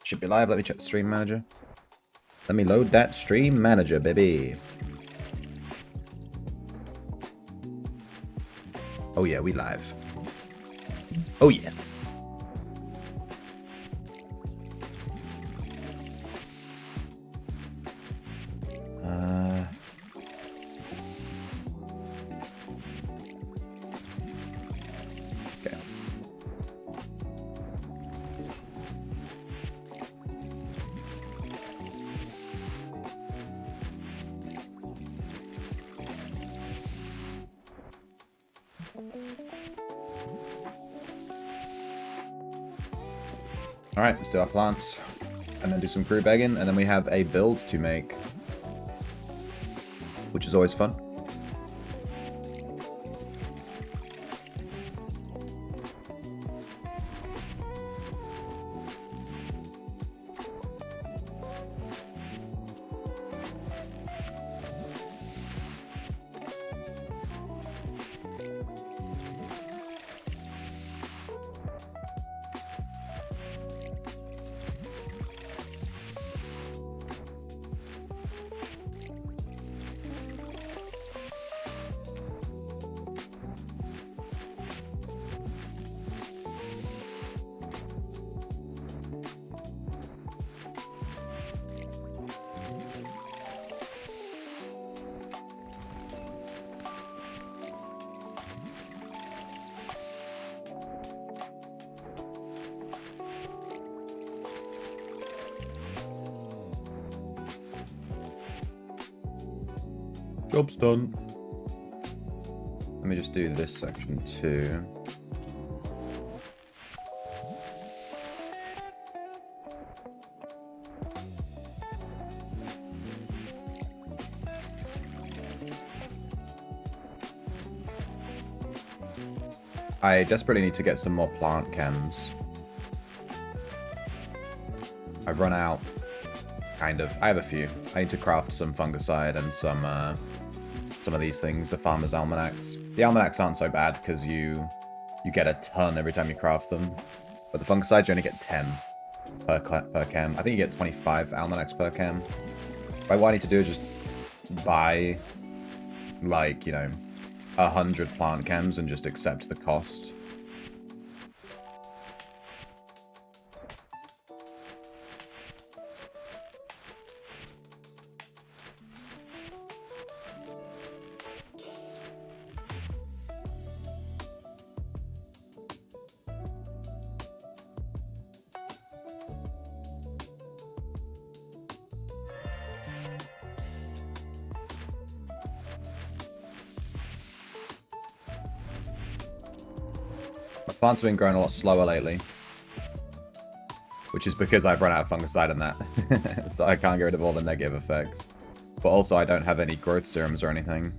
Should be live. Let me check the stream manager. Let me load that stream manager, baby. Oh yeah, we live. Oh yeah. Okay. Alright, let's do our plants. And then do some crew begging, and then we have a build to make. Which is always fun. Job's done. Let me just do this section too. I desperately need to get some more plant chems. I've run out, kind of. I have a few. I need to craft some fungicide and some of these things, the farmer's almanacs. The almanacs aren't so bad because you get a ton every time you craft them. But the fungicides, you only get 10 per chem. I think you get 25 almanacs per chem. But what I need to do is just buy, like, you know, 100 plant chems and just accept the cost. Plants have been growing a lot slower lately. Which is because I've run out of fungicide and that. So I can't get rid of all the negative effects. But also I don't have any growth serums or anything.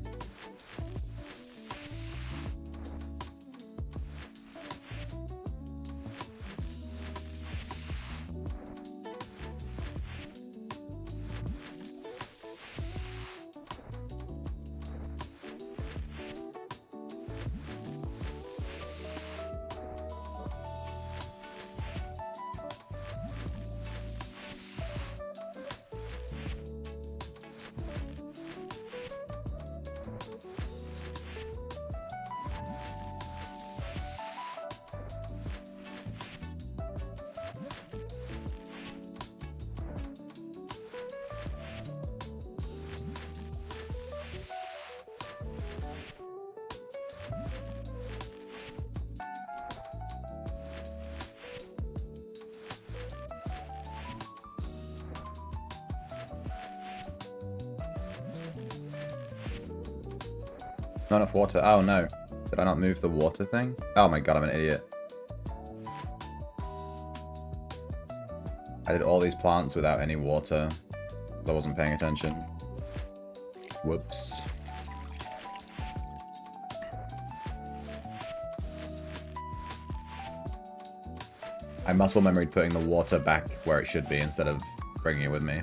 Not enough water. Oh no. Did I not move the water thing? Oh my god, I'm an idiot. I did all these plants without any water. I wasn't paying attention. Whoops. I muscle memoried putting the water back where it should be instead of bringing it with me.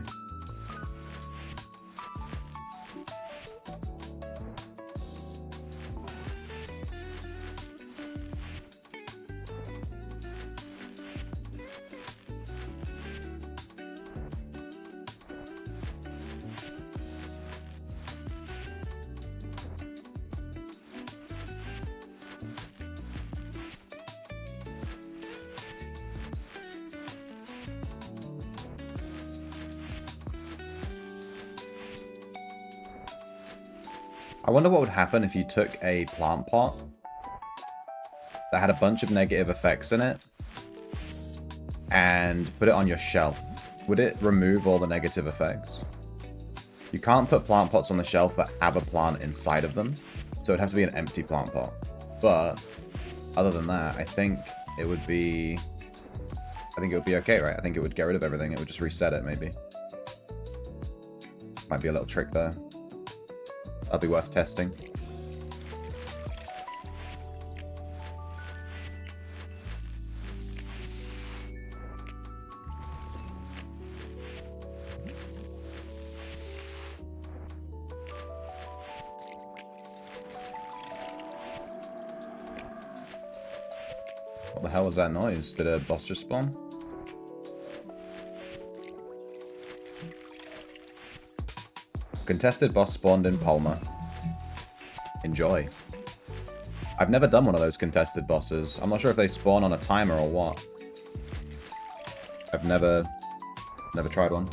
I wonder what would happen if you took a plant pot that had a bunch of negative effects in it and put it on your shelf. Would it remove all the negative effects? You can't put plant pots on the shelf that have a plant inside of them, so it'd have to be an empty plant pot. But other than that, I think it would be okay, right? I think it would get rid of everything. It would just reset it, maybe. Might be a little trick there. That'll be worth testing. What the hell was that noise? Did a boss just spawn? Contested boss spawned in Palmer. Enjoy. I've never done one of those contested bosses. I'm not sure if they spawn on a timer or what. I've never tried one.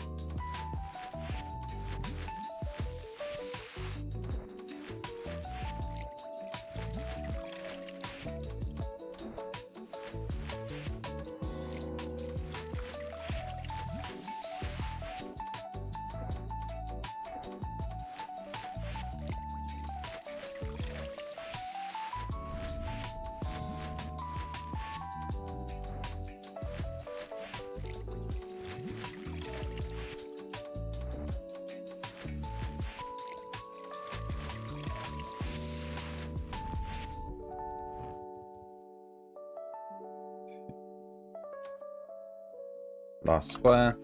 Last square.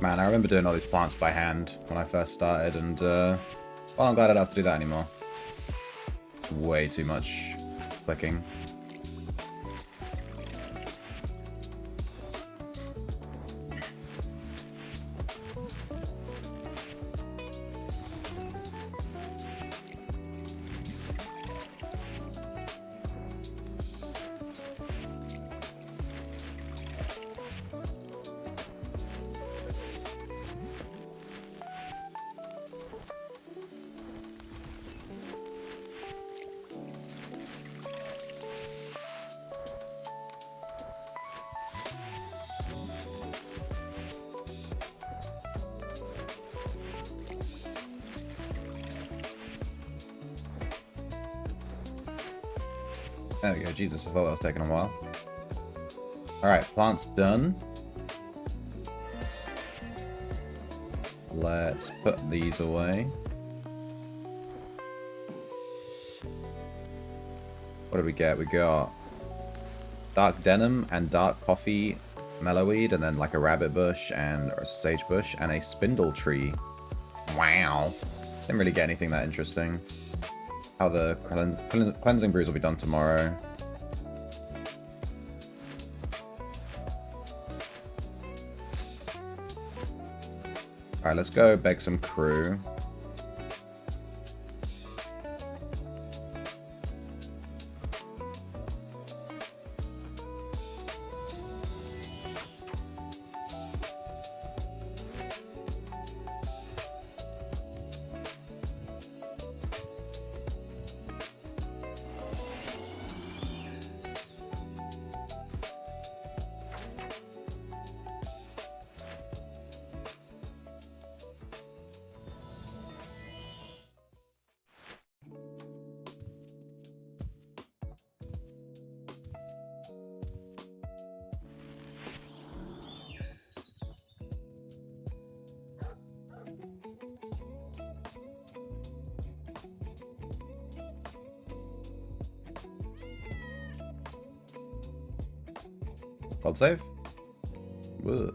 Man, I remember doing all these plants by hand when I first started, and, well, I'm glad I don't have to do that anymore. It's way too much clicking. There we go. Jesus, I thought that was taking a while. Alright, plant's done. Let's put these away. What did we get? We got dark denim and dark coffee mellowweed, and then like a rabbit bush and a sage bush and a spindle tree. Wow. Didn't really get anything that interesting. How the cleansing brews will be done tomorrow. Alright, let's go beg some crew. Hold save. Whoa.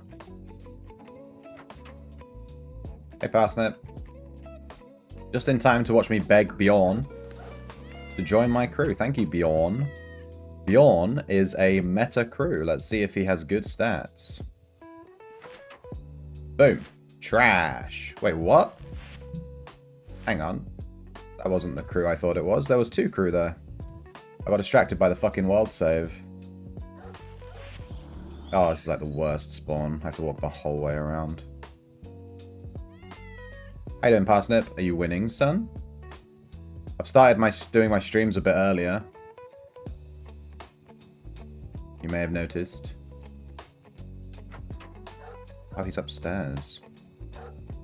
Hey, Parsnip. Just in time to watch me beg Bjorn to join my crew. Thank you, Bjorn. Bjorn is a meta crew. Let's see if he has good stats. Boom. Trash. Wait, what? Hang on. That wasn't the crew I thought it was. There was 2 crew there. I got distracted by the fucking world save. Oh, this is like the worst spawn. I have to walk the whole way around. How you doing, Parsnip? Are you winning, son? I've started doing my streams a bit earlier. You may have noticed. Oh, he's upstairs.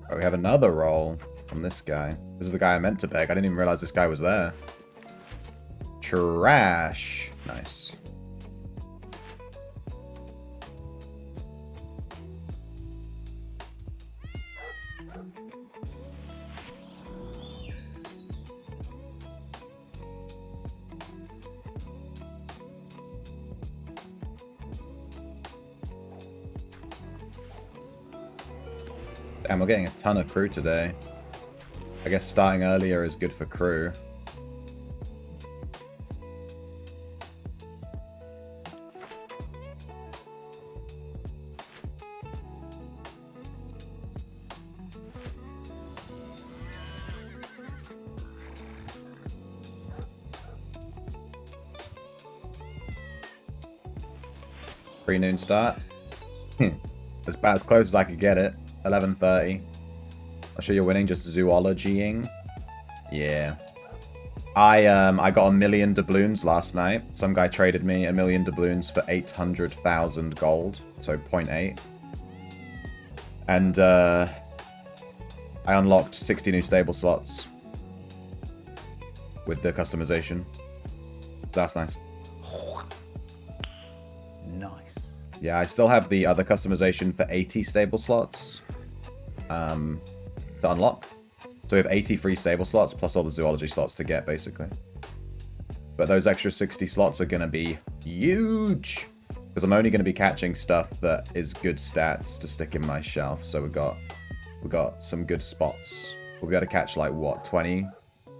Oh, we have another roll from this guy. This is the guy I meant to beg. I didn't even realize this guy was there. Trash. Nice. Damn, we're getting a ton of crew today. I guess starting earlier is good for crew. Pre-noon start. As about as close as I could get it. 11:30. I'll show you're winning just zoologying. Yeah. I got 1 million doubloons last night. Some guy traded me 1 million doubloons for 800,000 gold. So 0.8. And I unlocked 60 new stable slots with the customization. That's nice. Nice. Yeah, I still have the other customization for 80 stable slots to unlock. So we have 80 free stable slots plus all the zoology slots to get, basically. But those extra 60 slots are going to be huge. Because I'm only going to be catching stuff that is good stats to stick in my shelf. So we've got some good spots. We'll be able to catch like, what, 20,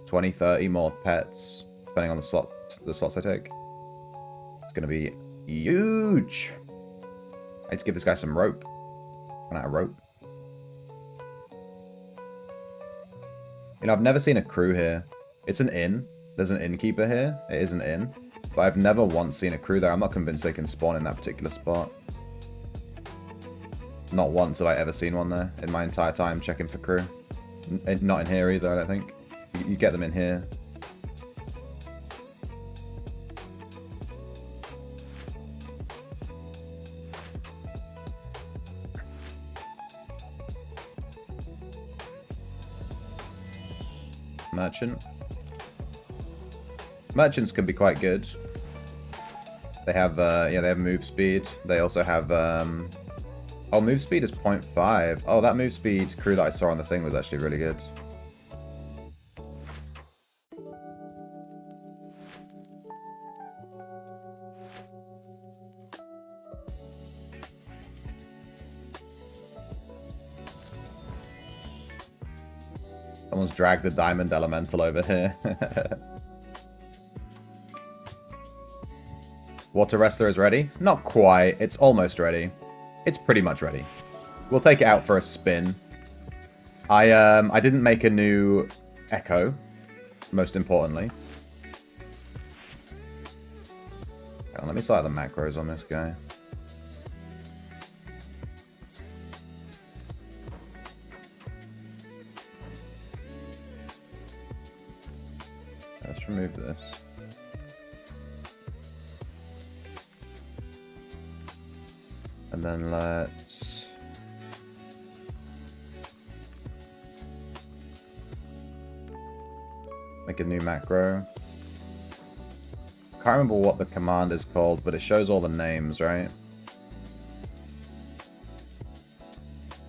30 more pets, depending on the slots I take. It's going to be huge. I need to give this guy some rope. Run out of rope. You know, I've never seen a crew here. It's an inn. There's an innkeeper here. It is an inn. But I've never once seen a crew there. I'm not convinced they can spawn in that particular spot. Not once have I ever seen one there in my entire time checking for crew. Not in here either, I don't think. You get them in here. Merchant. Merchants can be quite good. They have, yeah, they have move speed. They also have, oh, move speed is 0.5. Oh, that move speed crew that I saw on the thing was actually really good. Someone's dragged the diamond elemental over here. Water Wrestler is ready? Not quite. It's almost ready. It's pretty much ready. We'll take it out for a spin. I didn't make a new Echo, most importantly. Hang on, let me sort out the macros on this guy. Let's remove this. And then let's... make a new macro. Can't remember what the command is called, but it shows all the names, right?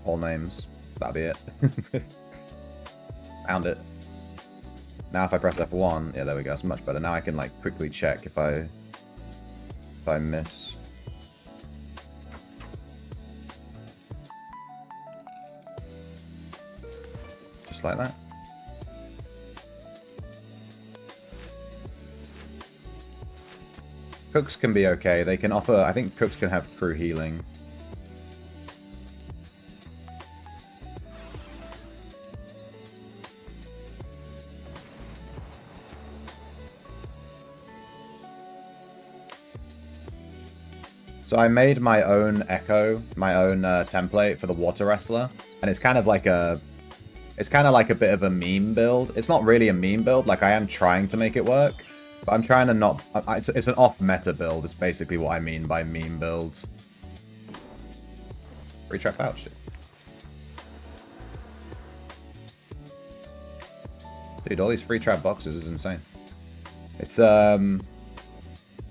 All names. That'll be it. Found it. Now if I press F1, yeah, there we go, it's much better. Now I can like quickly check if I miss. Just like that. Cooks can be okay. They can offer, I think cooks can have crew healing. So I made my own Echo, my own template for the Water Wrestler, and it's kind of like a bit of a meme build. It's not really a meme build, like I am trying to make it work, but I'm trying to not... it's an off-meta build, is basically what I mean by meme build. Free trap pouch. Dude, all these free trap boxes is insane. It's,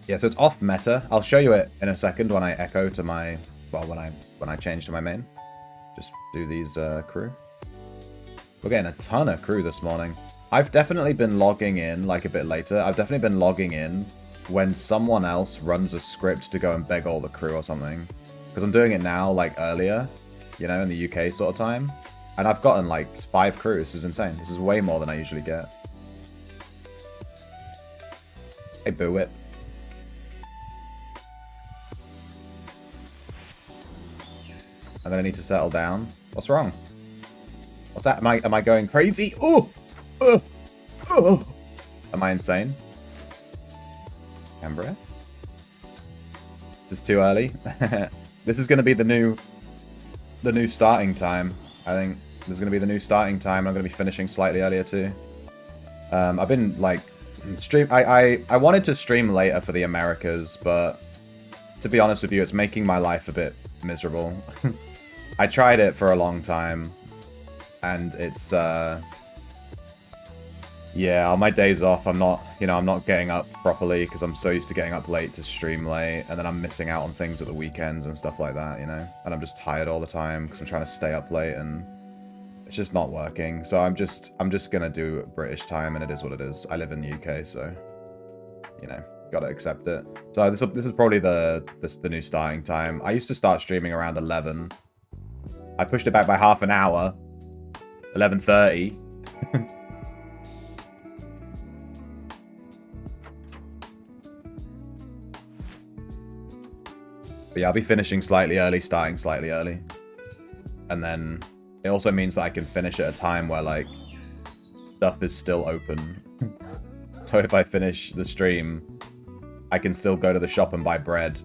yeah, so it's off-meta. I'll show you it in a second when I echo to my... well, when I change to my main. Just do these crew. We're getting a ton of crew this morning. I've definitely been logging in, like, a bit later. I've definitely been logging in when someone else runs a script to go and beg all the crew or something. Because I'm doing it now, like, earlier, you know, in the UK sort of time. And I've gotten, like, 5 crews. This is insane. This is way more than I usually get. Hey, Boo Whip. And then I need to settle down. What's wrong? What's that? Am I going crazy? Oh! Oh! Am I insane? Cambria? This is too early. This is going to be the new starting time. I think this is going to be the new starting time. I'm going to be finishing slightly earlier too. I've been like I wanted to stream later for the Americas, but to be honest with you, it's making my life a bit miserable. I tried it for a long time, and it's yeah, on my days off, I'm not getting up properly because I'm so used to getting up late to stream late, and then I'm missing out on things at the weekends and stuff like that, you know? And I'm just tired all the time because I'm trying to stay up late, and it's just not working. So I'm just gonna do British time, and it is what it is. I live in the UK, so, you know, gotta accept it. So this is probably the new starting time. I used to start streaming around 11. I pushed it back by half an hour. 11:30. But yeah, I'll be finishing slightly early, starting slightly early. And then it also means that I can finish at a time where, like, stuff is still open. So if I finish the stream, I can still go to the shop and buy bread.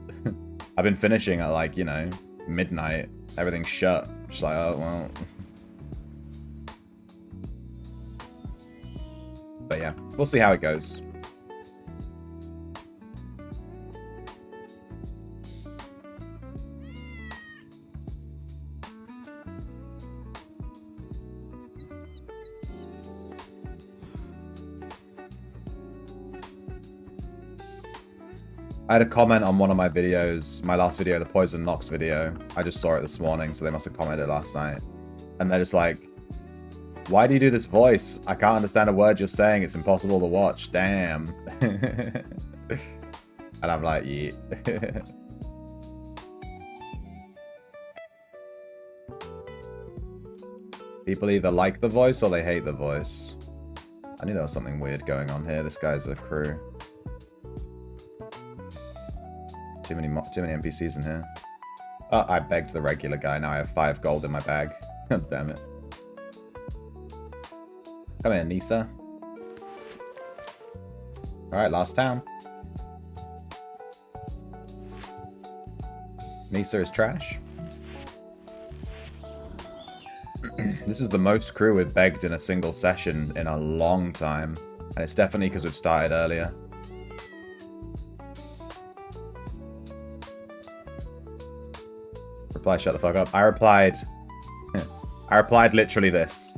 I've been finishing at, like, you know, midnight. Everything's shut. Just like, oh, well. But yeah, we'll see how it goes. I had a comment on one of my videos, my last video, the Poison Nox video. I just saw it this morning, so they must have commented last night. And they're just like, why do you do this voice? I can't understand a word you're saying. It's impossible to watch. Damn. And I'm like, yeah. People either like the voice or they hate the voice. I knew there was something weird going on here. This guy's a crew. Too many NPCs in here. Oh, I begged the regular guy. Now I have 5 gold in my bag. Damn it. Come in, Nisa. Alright, last town. Nisa is trash. This is the most crew we've begged in a single session in a long time. And it's definitely because we've started earlier. Reply, shut the fuck up. I replied literally this.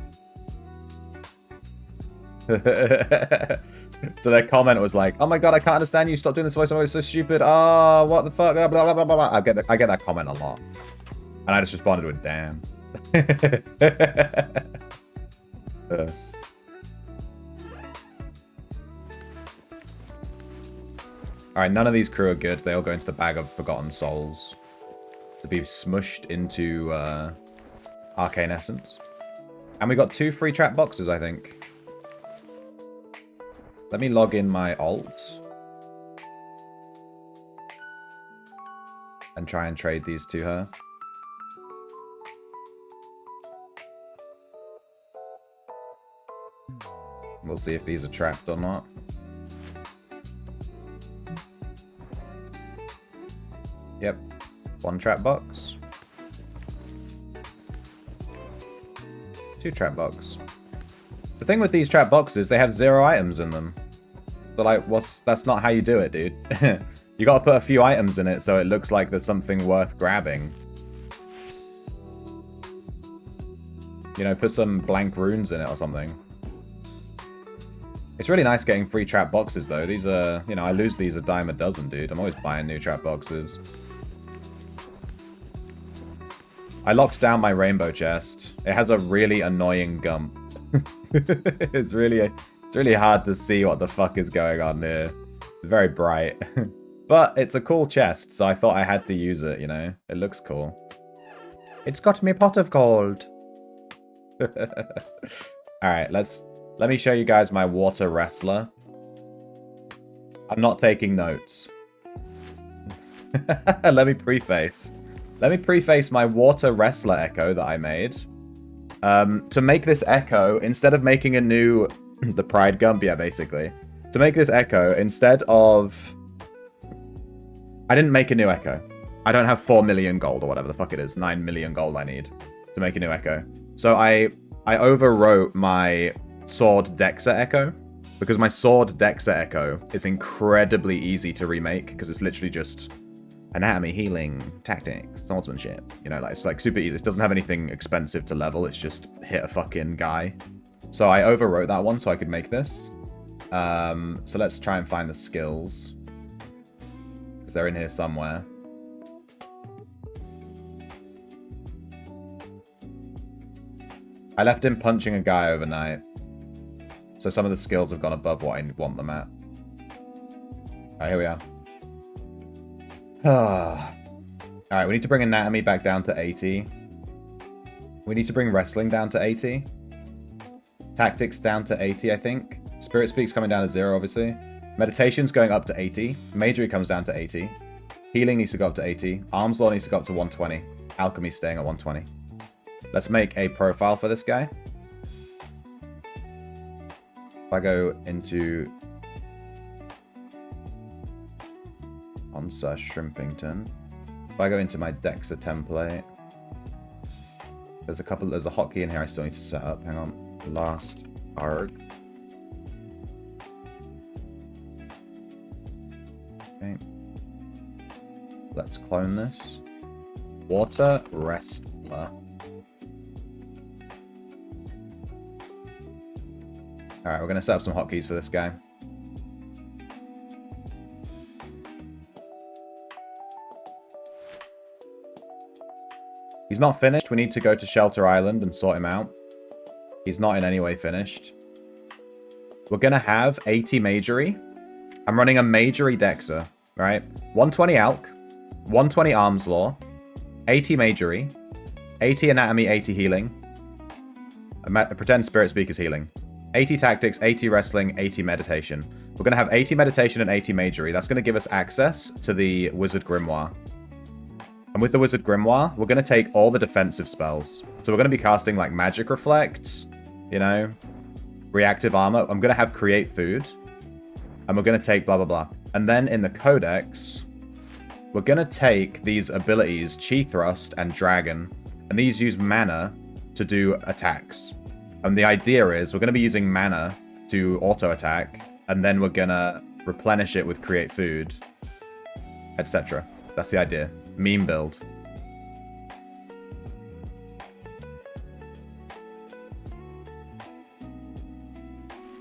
So their comment was like, oh my god, I can't understand you, stop doing this voiceover, it's so stupid, oh, what the fuck, blah, blah, blah, blah, blah. I get that comment a lot. And I just responded with, damn. Alright, none of these crew are good. They all go into the bag of Forgotten Souls to be smushed into Arcane Essence. And we got 2 free trap boxes, I think. Let me log in my alt. And try and trade these to her. We'll see if these are trapped or not. Yep. 1 trap box. 2 trap box. The thing with these trap boxes, they have 0 items in them. So like, that's not how you do it, dude. You gotta put a few items in it so it looks like there's something worth grabbing. You know, put some blank runes in it or something. It's really nice getting free trap boxes though. These are, you know, I lose these a dime a dozen, dude. I'm always buying new trap boxes. I locked down my rainbow chest. It has a really annoying gump. It's really hard to see what the fuck is going on here. It's very bright. But it's a cool chest, so I thought I had to use it, you know? It looks cool. It's got me a pot of gold. Alright, let me show you guys my water wrestler. I'm not taking notes. Let me preface my water wrestler echo that I made. To make this echo, instead of making a new... the pride gump, yeah, basically. To make this echo, instead of... I didn't make a new echo. I don't have 4 million gold, or whatever the fuck it is. 9 million gold I need to make a new echo. So I overwrote my sword Dexa echo, because my sword Dexa echo is incredibly easy to remake, because it's literally just anatomy, healing, tactics, swordsmanship. You know, like it's like super easy. It doesn't have anything expensive to level. It's just hit a fucking guy. So I overwrote that one so I could make this. So let's try and find the skills, because they're in here somewhere. I left him punching a guy overnight, so some of the skills have gone above what I want them at. Alright, here we are. Alright, we need to bring anatomy back down to 80. We need to bring wrestling down to 80. Tactics down to 80, I think. Spirit Speak's coming down to 0, obviously. Meditation's going up to 80. Magery comes down to 80. Healing needs to go up to 80. Arms Law needs to go up to 120. Alchemy's staying at 120. Let's make a profile for this guy. If I go into Onsa Shrimpington. If I go into my Dexa template, there's a hotkey in here I still need to set up. Hang on. Last arc. Okay. Let's clone this. Water Wrestler. Alright, we're going to set up some hotkeys for this guy. He's not finished. We need to go to Shelter Island and sort him out. He's not in any way finished. We're going to have 80 Majory. I'm running a Majory Dexa, right? 120 Alk, 120 Arms Law, 80 Majory, 80 Anatomy, 80 Healing. Pretend Spirit Speak is healing. 80 Tactics, 80 Wrestling, 80 Meditation. We're going to have 80 Meditation and 80 Majory. That's going to give us access to the Wizard Grimoire. And with the Wizard Grimoire, we're going to take all the defensive spells. So we're going to be casting like Magic Reflect, you know, Reactive Armor. I'm going to have Create Food. And we're going to take blah, blah, blah. And then in the Codex, we're going to take these abilities, Chi Thrust and Dragon. And these use mana to do attacks. And the idea is we're going to be using mana to auto-attack. And then we're going to replenish it with Create Food, etc. That's the idea. Meme build.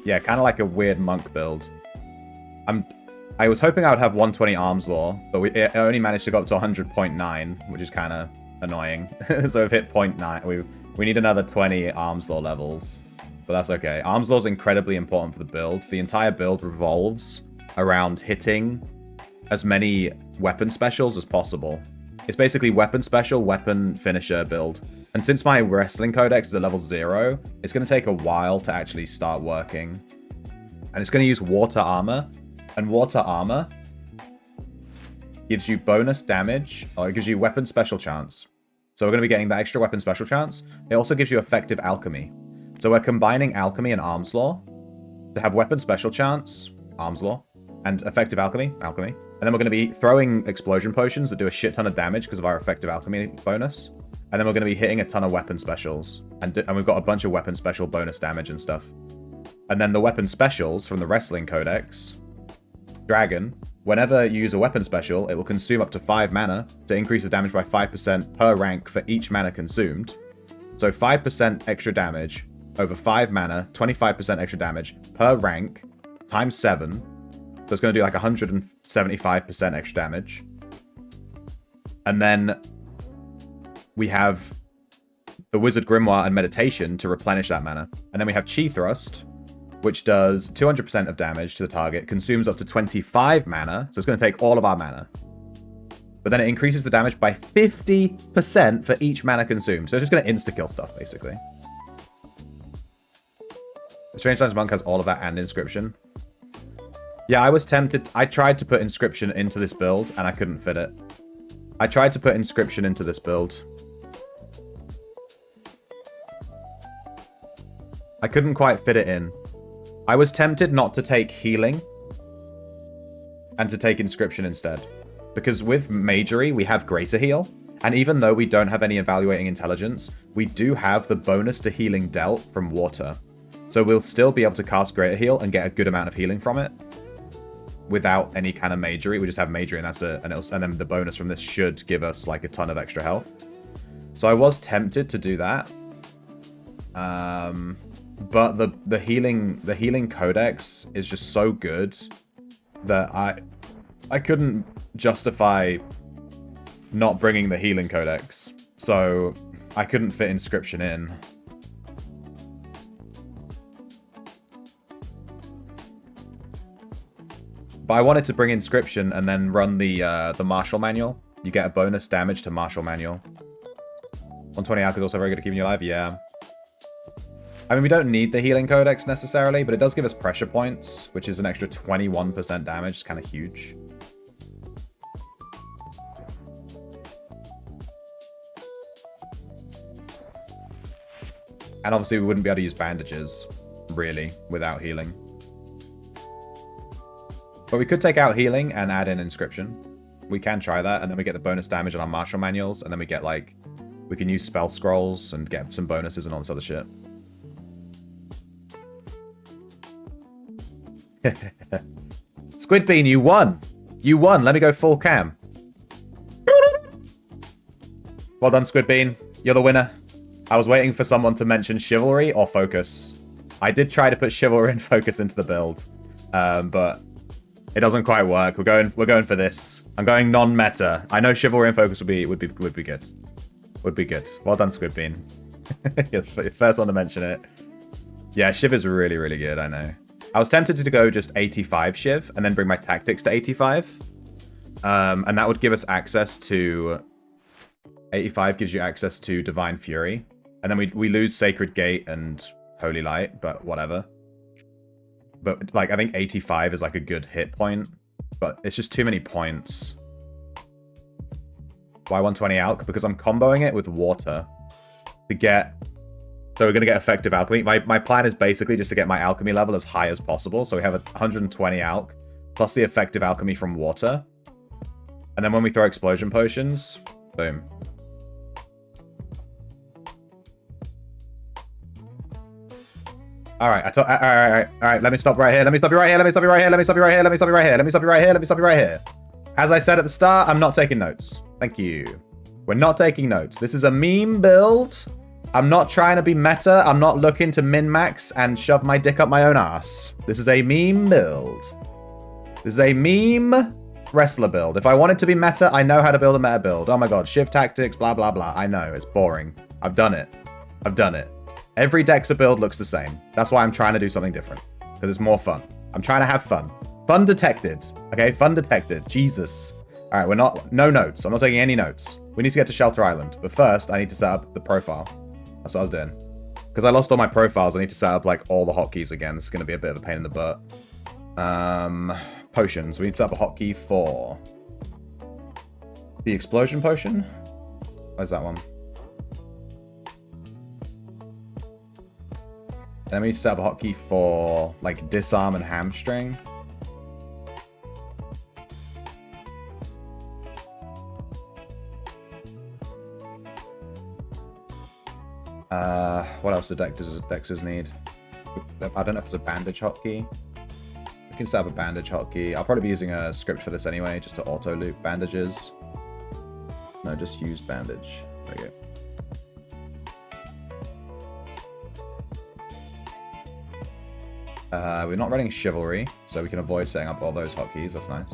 Yeah, kind of like a weird monk build. I was hoping I would have 120 Arms Law, but it only managed to go up to 100.9, which is kind of annoying. So we've hit 0.9. We need another 20 Arms Law levels, but that's okay. Arms Law is incredibly important for the build. The entire build revolves around hitting as many weapon specials as possible. It's basically weapon special, weapon finisher build. And since my Wrestling Codex is at level 0, it's going to take a while to actually start working. And it's going to use Water Armor. And Water Armor gives you bonus damage, or it gives you weapon special chance. So we're going to be getting that extra weapon special chance. It also gives you effective alchemy. So we're combining alchemy and Arms Law to have weapon special chance, Arms Law, and effective alchemy. And then we're going to be throwing explosion potions that do a shit ton of damage because of our effective alchemy bonus. And then we're going to be hitting a ton of weapon specials. And we've got a bunch of weapon special bonus damage and stuff. And then the weapon specials from the Wrestling Codex. Dragon. Whenever you use a weapon special, it will consume up to 5 mana to increase the damage by 5% per rank for each mana consumed. So 5% extra damage over 5 mana, 25% extra damage per rank times 7. So it's going to do like 175% extra damage. And then we have the Wizard Grimoire and Meditation to replenish that mana. And then we have Chi Thrust, which does 200% of damage to the target, consumes up to 25 mana, so it's going to take all of our mana. But then it increases the damage by 50% for each mana consumed. So it's just going to insta-kill stuff, basically. The Strange Lands Monk has all of that and Inscription. Yeah, I was tempted. I tried to put Inscription into this build, and I couldn't fit it. I tried to put Inscription into this build. I couldn't quite fit it in. I was tempted not to take Healing and to take Inscription instead. Because with Majory, we have Greater Heal. And even though we don't have any Evaluating Intelligence, we do have the bonus to Healing dealt from Water. So we'll still be able to cast Greater Heal and get a good amount of healing from it. Without any kind of Majory. We just have Majory and that's it. And then the bonus from this should give us like a ton of extra health. So I was tempted to do that. But the healing codex is just so good that I couldn't justify not bringing the healing codex. So I couldn't fit Inscription in. But I wanted to bring Inscription and then run the Martial Manual. You get a bonus damage to Martial Manual. 120 Alk is also very good at keeping you alive, yeah. I mean, we don't need the Healing Codex necessarily, but it does give us pressure points, which is an extra 21% damage. It's kind of huge. And obviously, we wouldn't be able to use bandages, really, without healing. But we could take out Healing and add in Inscription. We can try that, and then we get the bonus damage on our Martial Manuals, and then we get, like, we can use Spell Scrolls and get some bonuses and all this other shit. Squidbean, you won! You won! Let me go full cam. Well done, Squidbean. You're the winner. I was waiting for someone to mention Chivalry or Focus. I did try to put Chivalry and Focus into the build, but it doesn't quite work. We're going for this. I'm going non-meta. I know Chivalry and Focus would be good. Would be good. Well done, Squid Bean. You're the first one to mention it. Yeah, Shiv is really, really good, I know. I was tempted to go just 85 Shiv and then bring my tactics to 85. And that would give us access to... 85 gives you access to Divine Fury. And then we lose Sacred Gate and Holy Light, but whatever. But, like, I think 85 is, like, a good hit point. But it's just too many points. Why 120 Alch? Because I'm comboing it with water to get... So we're going to get effective alchemy. My plan is basically just to get my alchemy level as high as possible. So we have 120 Alch plus the effective alchemy from water. And then when we throw explosion potions, boom. All right, all right. Let me stop right here. Let me stop you right here. Let me stop you right here. Let me stop you right here. Let me stop you right here. Let me stop you right here. Let me stop you right here. As I said at the start, I'm not taking notes. Thank you. We're not taking notes. This is a meme build. I'm not trying to be meta. I'm not looking to min-max and shove my dick up my own ass. This is a meme build. This is a meme wrestler build. If I wanted to be meta, I know how to build a meta build. Oh my god, Shiv tactics, blah, blah, blah. I know, it's boring. I've done it. I've done it. Every Dexa build looks the same. That's why I'm trying to do something different. Because it's more fun. I'm trying to have fun. Fun detected. Okay, fun detected. Jesus. All right, we're not... No notes. I'm not taking any notes. We need to get to Shelter Island. But first, I need to set up the profile. That's what I was doing. Because I lost all my profiles, I need to set up, like, all the hotkeys again. This is going to be a bit of a pain in the butt. Potions. We need to set up a hotkey for... the explosion potion? Where's that one? Then we need to set up a hotkey for, like, disarm and hamstring. What else do Dexers need? I don't know if it's a bandage hotkey. We can set up a bandage hotkey. I'll probably be using a script for this anyway, just to auto-loop bandages. No, just use bandage. There you go. We're not running Chivalry, so we can avoid setting up all those hotkeys. That's nice.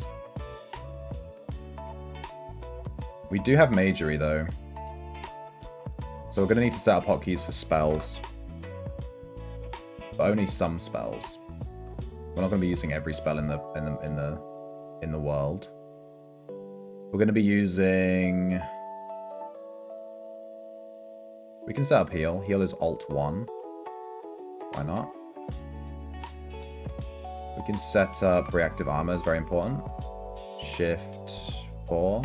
We do have Magery, though. So we're going to need to set up hotkeys for spells. But only some spells. We're not going to be using every spell in the world. We're going to be using... We can set up heal. Heal is Alt 1. Why not? We can set up reactive armor, is very important. Shift 4.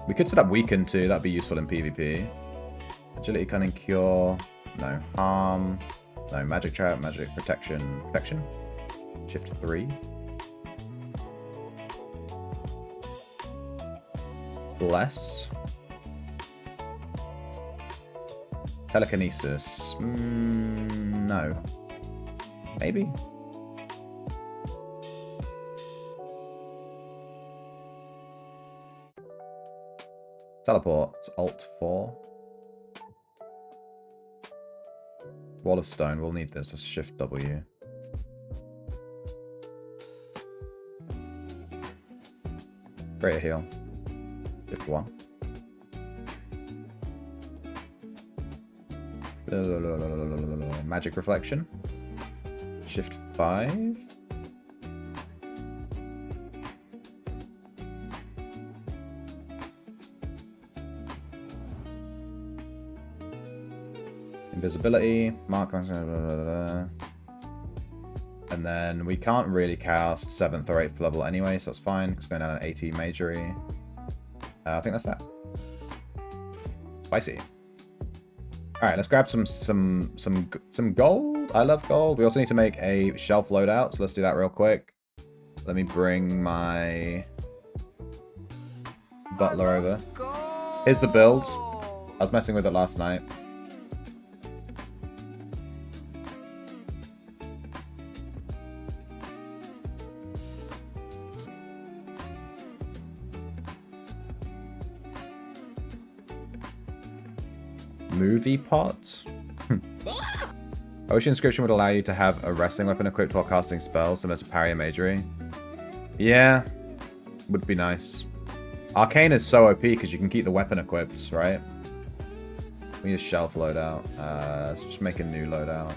We could set up weaken too, that'd be useful in PvP. Agility, cunning, cure. No. Harm. No. Magic trap, magic protection. Protection. Shift 3. Bless. Telekinesis. No. Maybe. Teleport. It's Alt 4. Wall of Stone. We'll need this. Let's Shift W. Greater heal. Shift 1. Magic Reflection. Shift 5. Invisibility. Mark. And then we can't really cast 7th or 8th level anyway, so that's fine. It's going down at 80 Magery. I think that's that. Spicy. Alright, let's grab some gold. I love gold. We also need to make a shelf loadout, so let's do that real quick. Let me bring my butler over. Here's the build. I was messing with it last night. Movie pot? I wish Inscription would allow you to have a wrestling weapon equipped while casting spells, similar to parry and magery. Yeah, would be nice. Arcane is so OP because you can keep the weapon equipped, right? We need a shelf loadout. Let's just make a new loadout.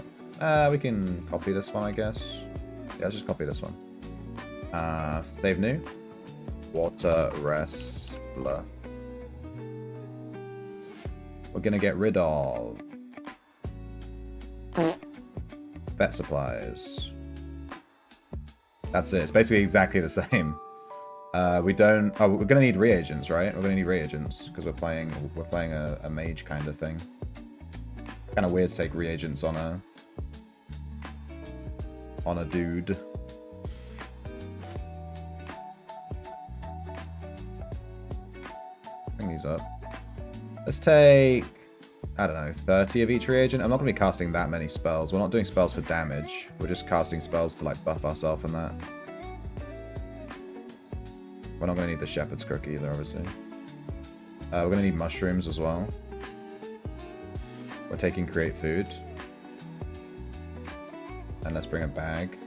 We can copy this one, I guess. Yeah, let's just copy this one. Save new. Water Wrestler. We're gonna get rid of vet supplies. That's it. It's basically exactly the same. We don't. Oh, we're gonna need reagents, right? We're gonna need reagents because we're playing a mage kind of thing. Kind of weird to take reagents on a dude. Bring these up. Let's take, I don't know, 30 of each reagent. I'm not going to be casting that many spells. We're not doing spells for damage. We're just casting spells to, like, buff ourselves and that. We're not going to need the Shepherd's Crook either, obviously. We're going to need mushrooms as well. We're taking Create Food. And let's bring a bag.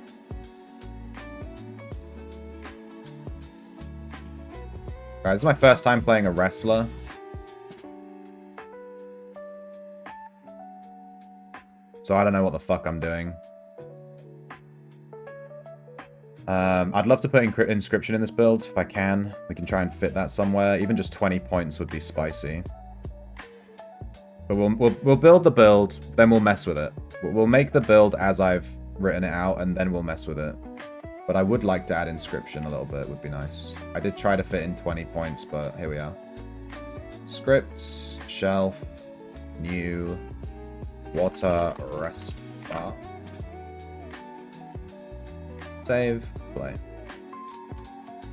Alright, this is my first time playing a wrestler. So I don't know what the fuck I'm doing. I'd love to put inscription in this build if I can. We can try and fit that somewhere. Even just 20 points would be spicy. But we'll build the build, then we'll mess with it. We'll make the build as I've written it out, and then we'll mess with it. But I would like to add inscription a little bit. Would be nice. I did try to fit in 20 points, but here we are. Scripts, shelf, new. Water rest bar. Save, play.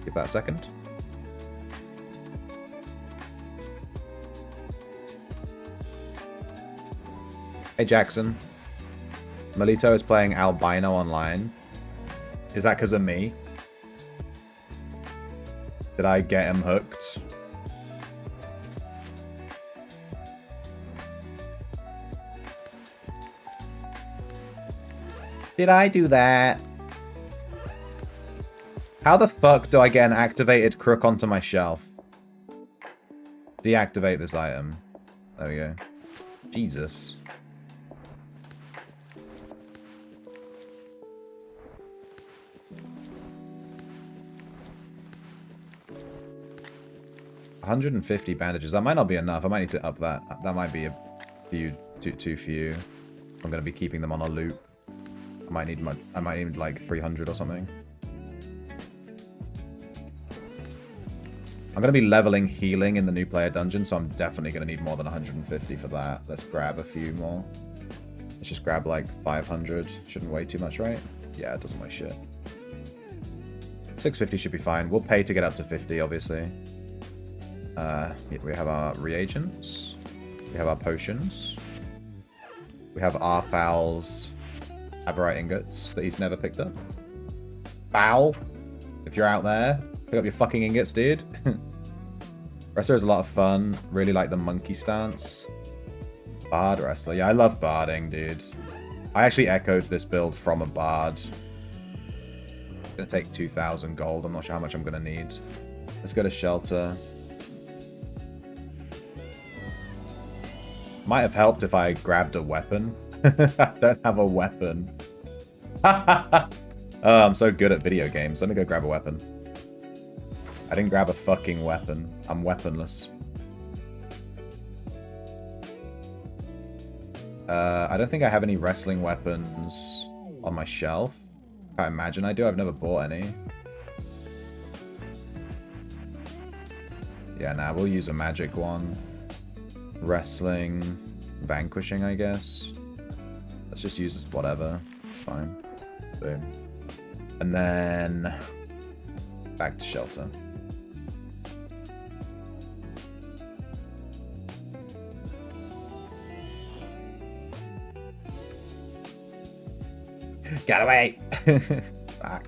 Give that a second. Hey Jackson. Melito is playing Albino online. Is that because of me? Did I get him hooked? Did I do that? How the fuck do I get an activated crook onto my shelf? Deactivate this item. There we go. Jesus. $150 bandages. That might not be enough. I might need to up that. That might be a few too few. I'm gonna be keeping them on a loop. I might need like 300 or something. I'm going to be leveling healing in the new player dungeon, so I'm definitely going to need more than 150 for that. Let's grab a few more. Let's just grab like 500. Shouldn't weigh too much, right? Yeah, it doesn't weigh shit. 650 should be fine. We'll pay to get up to 50, obviously. We have our reagents. We have our potions. We have our fowls. Averite ingots that he's never picked up. Foul. If you're out there, pick up your fucking ingots, dude. Wrestler is a lot of fun. Really like the monkey stance. Bard Wrestler. Yeah, I love barding, dude. I actually echoed this build from a bard. It's gonna take 2,000 gold. I'm not sure how much I'm gonna need. Let's go to shelter. Might have helped if I grabbed a weapon. I don't have a weapon. Oh, I'm so good at video games. Let me go grab a weapon. I didn't grab a fucking weapon. I'm weaponless. I don't think I have any wrestling weapons on my shelf. I imagine I do. I've never bought any. Yeah, nah, we'll use a magic one. Wrestling, vanquishing, I guess. Let's just use this, whatever. It's fine. Boom. And then back to shelter. Get away! Back.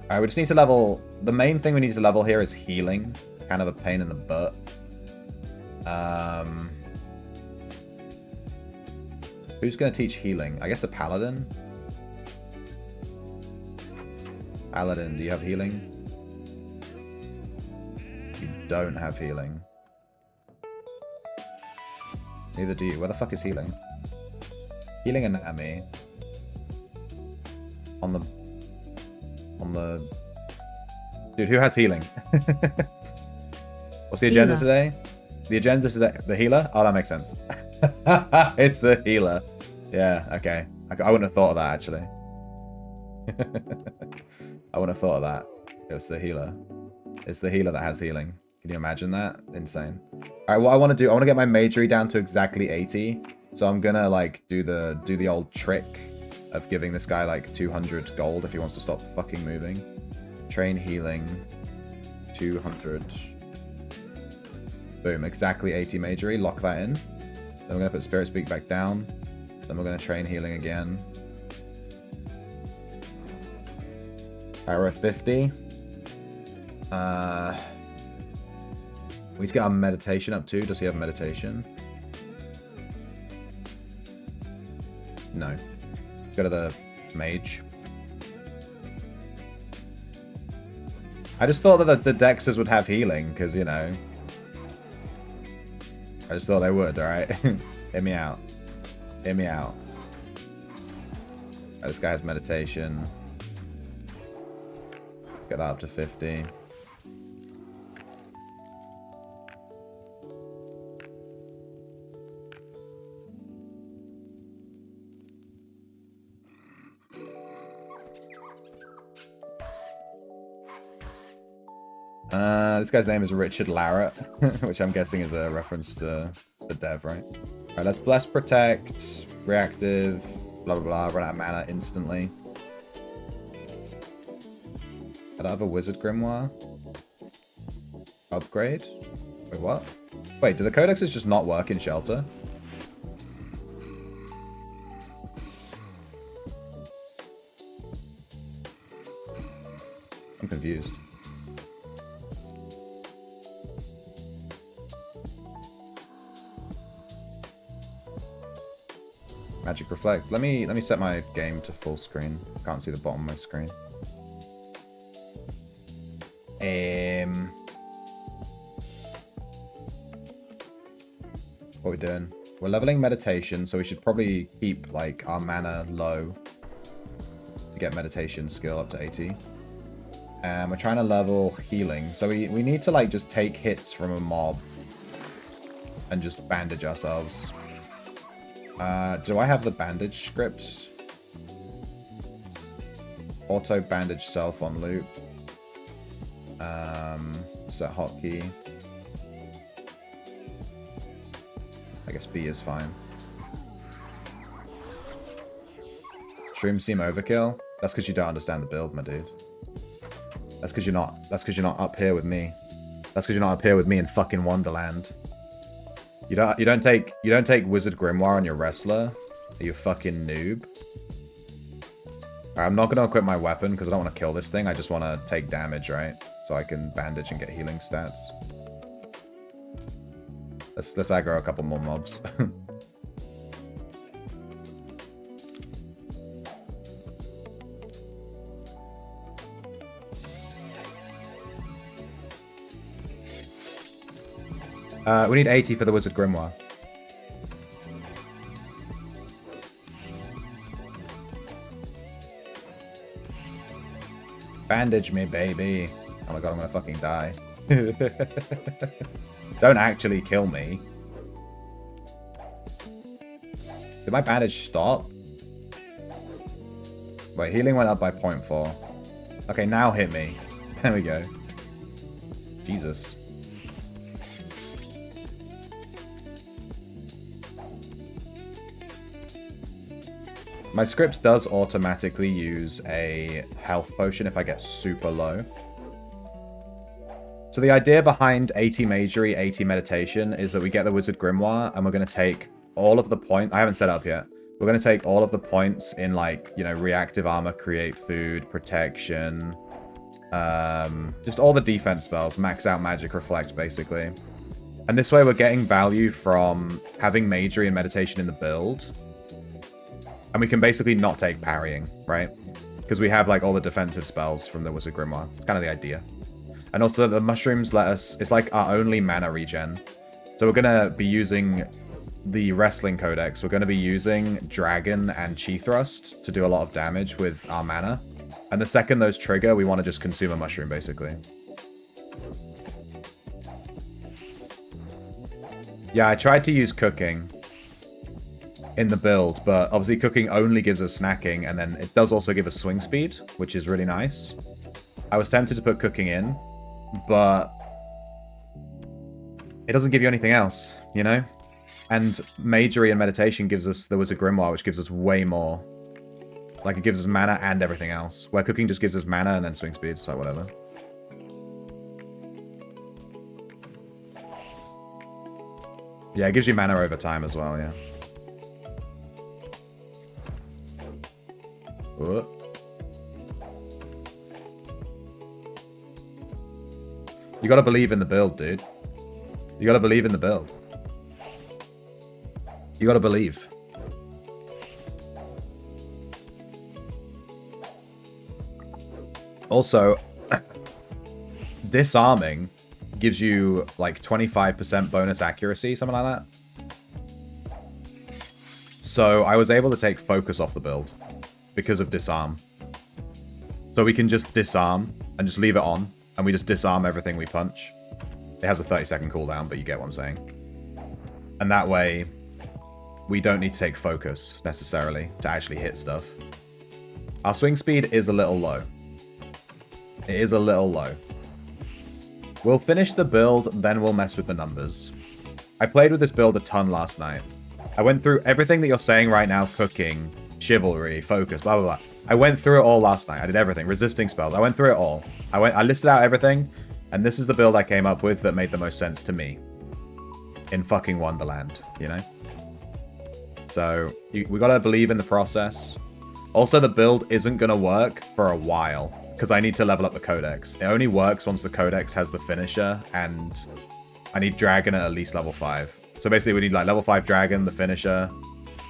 Alright, we just need to level... The main thing we need to level here is healing. Kind of a pain in the butt. Who's going to teach healing? I guess the paladin? Paladin, do you have healing? You don't have healing. Neither do you. Where the fuck is healing? Healing anatomy. On the... Dude, who has healing? What's the agenda today? The agenda is the healer? Oh, that makes sense. It's the healer. Yeah, okay. I wouldn't have thought of that, actually. I wouldn't have thought of that. It was the healer. It's the healer that has healing. Can you imagine that? Insane. Alright, what I want to do, I want to get my magery down to exactly 80. So I'm gonna, like, do the old trick of giving this guy, like, 200 gold if he wants to stop fucking moving. Train healing. 200. Boom, exactly 80 magery. Lock that in. Then we're going to put Spirit Speak back down. Then we're going to train healing again. Alright, we're at 50. We need to get our meditation up too. Does he have meditation? No. Let's go to the mage. I just thought that the Dexters would have healing, because, you know... I just thought they would, alright? Hear me out. Hear me out. This guy has meditation. Let's get that up to 50. This guy's name is Richard Larrett, which I'm guessing is a reference to the dev, right? Alright, let's bless, protect, reactive, blah blah blah, run out of mana instantly. I don't have a wizard grimoire. Upgrade? Wait, what? Wait, do the codexes just not work in Shelter? I'm confused. Magic Reflect. Let me set my game to full screen. Can't see the bottom of my screen. What are we doing? We're leveling meditation, so we should probably keep like our mana low to get meditation skill up to 80. And we're trying to level healing, so we need to like just take hits from a mob and just bandage ourselves. Do I have the bandage script? Auto bandage self on loop. Set hotkey. I guess B is fine. Shrooms seem overkill. That's because you don't understand the build, my dude. That's because you're not. That's because you're not up here with me. That's because you're not up here with me in fucking Wonderland. You don't take Wizard Grimoire on your wrestler. Are you a fucking noob? Alright, I'm not gonna equip my weapon because I don't want to kill this thing. I just want to take damage, right? So I can bandage and get healing stats. Let's aggro a couple more mobs. We need 80 for the Wizard Grimoire. Bandage me, baby. Oh my god, I'm gonna fucking die. Don't actually kill me. Did my bandage stop? Wait, healing went up by 0.4. Okay, now hit me. There we go. Jesus. My script does automatically use a health potion if I get super low. So the idea behind 80 Magery, 80 Meditation is that we get the Wizard Grimoire and we're going to take all of the points. I haven't set up yet. We're going to take all of the points in, like, you know, reactive armor, create food, protection, just all the defense spells, max out magic reflect, basically. And this way we're getting value from having Magery and Meditation in the build. And we can basically not take parrying, right? Because we have, like, all the defensive spells from the Wizard Grimoire. It's kind of the idea. And also the mushrooms let us... It's like our only mana regen. So we're going to be using the Wrestling Codex. We're going to be using Dragon and Chi Thrust to do a lot of damage with our mana. And the second those trigger, we want to just consume a mushroom, basically. Yeah, I tried to use cooking in the build, but obviously cooking only gives us snacking, and then it does also give us swing speed, which is really nice. I was tempted to put cooking in, but it doesn't give you anything else, you know? And Magery and Meditation gives us... There was a Grimoire, which gives us way more. Like, it gives us mana and everything else. Where cooking just gives us mana and then swing speed, so whatever. Yeah, it gives you mana over time as well, yeah. Whoop. You gotta believe in the build, dude. You gotta believe in the build. You gotta believe. Also, disarming gives you like 25% bonus accuracy, something like that. So I was able to take focus off the build because of disarm. So we can just disarm and just leave it on, and we just disarm everything we punch. It has a 30-second cooldown, but you get what I'm saying. And that way, we don't need to take focus, necessarily, to actually hit stuff. Our swing speed is a little low. It is a little low. We'll finish the build, then we'll mess with the numbers. I played with this build a ton last night. I went through everything that you're saying right now, cooking, chivalry, focus, blah, blah, blah. I went through it all last night. I did everything. Resisting spells. I went through it all. I listed out everything, and this is the build I came up with that made the most sense to me. In fucking Wonderland, you know? So, we gotta believe in the process. Also, the build isn't gonna work for a while, because I need to level up the Codex. It only works once the Codex has the finisher, and I need Dragon at least level 5. So basically we need like level 5 Dragon, the finisher.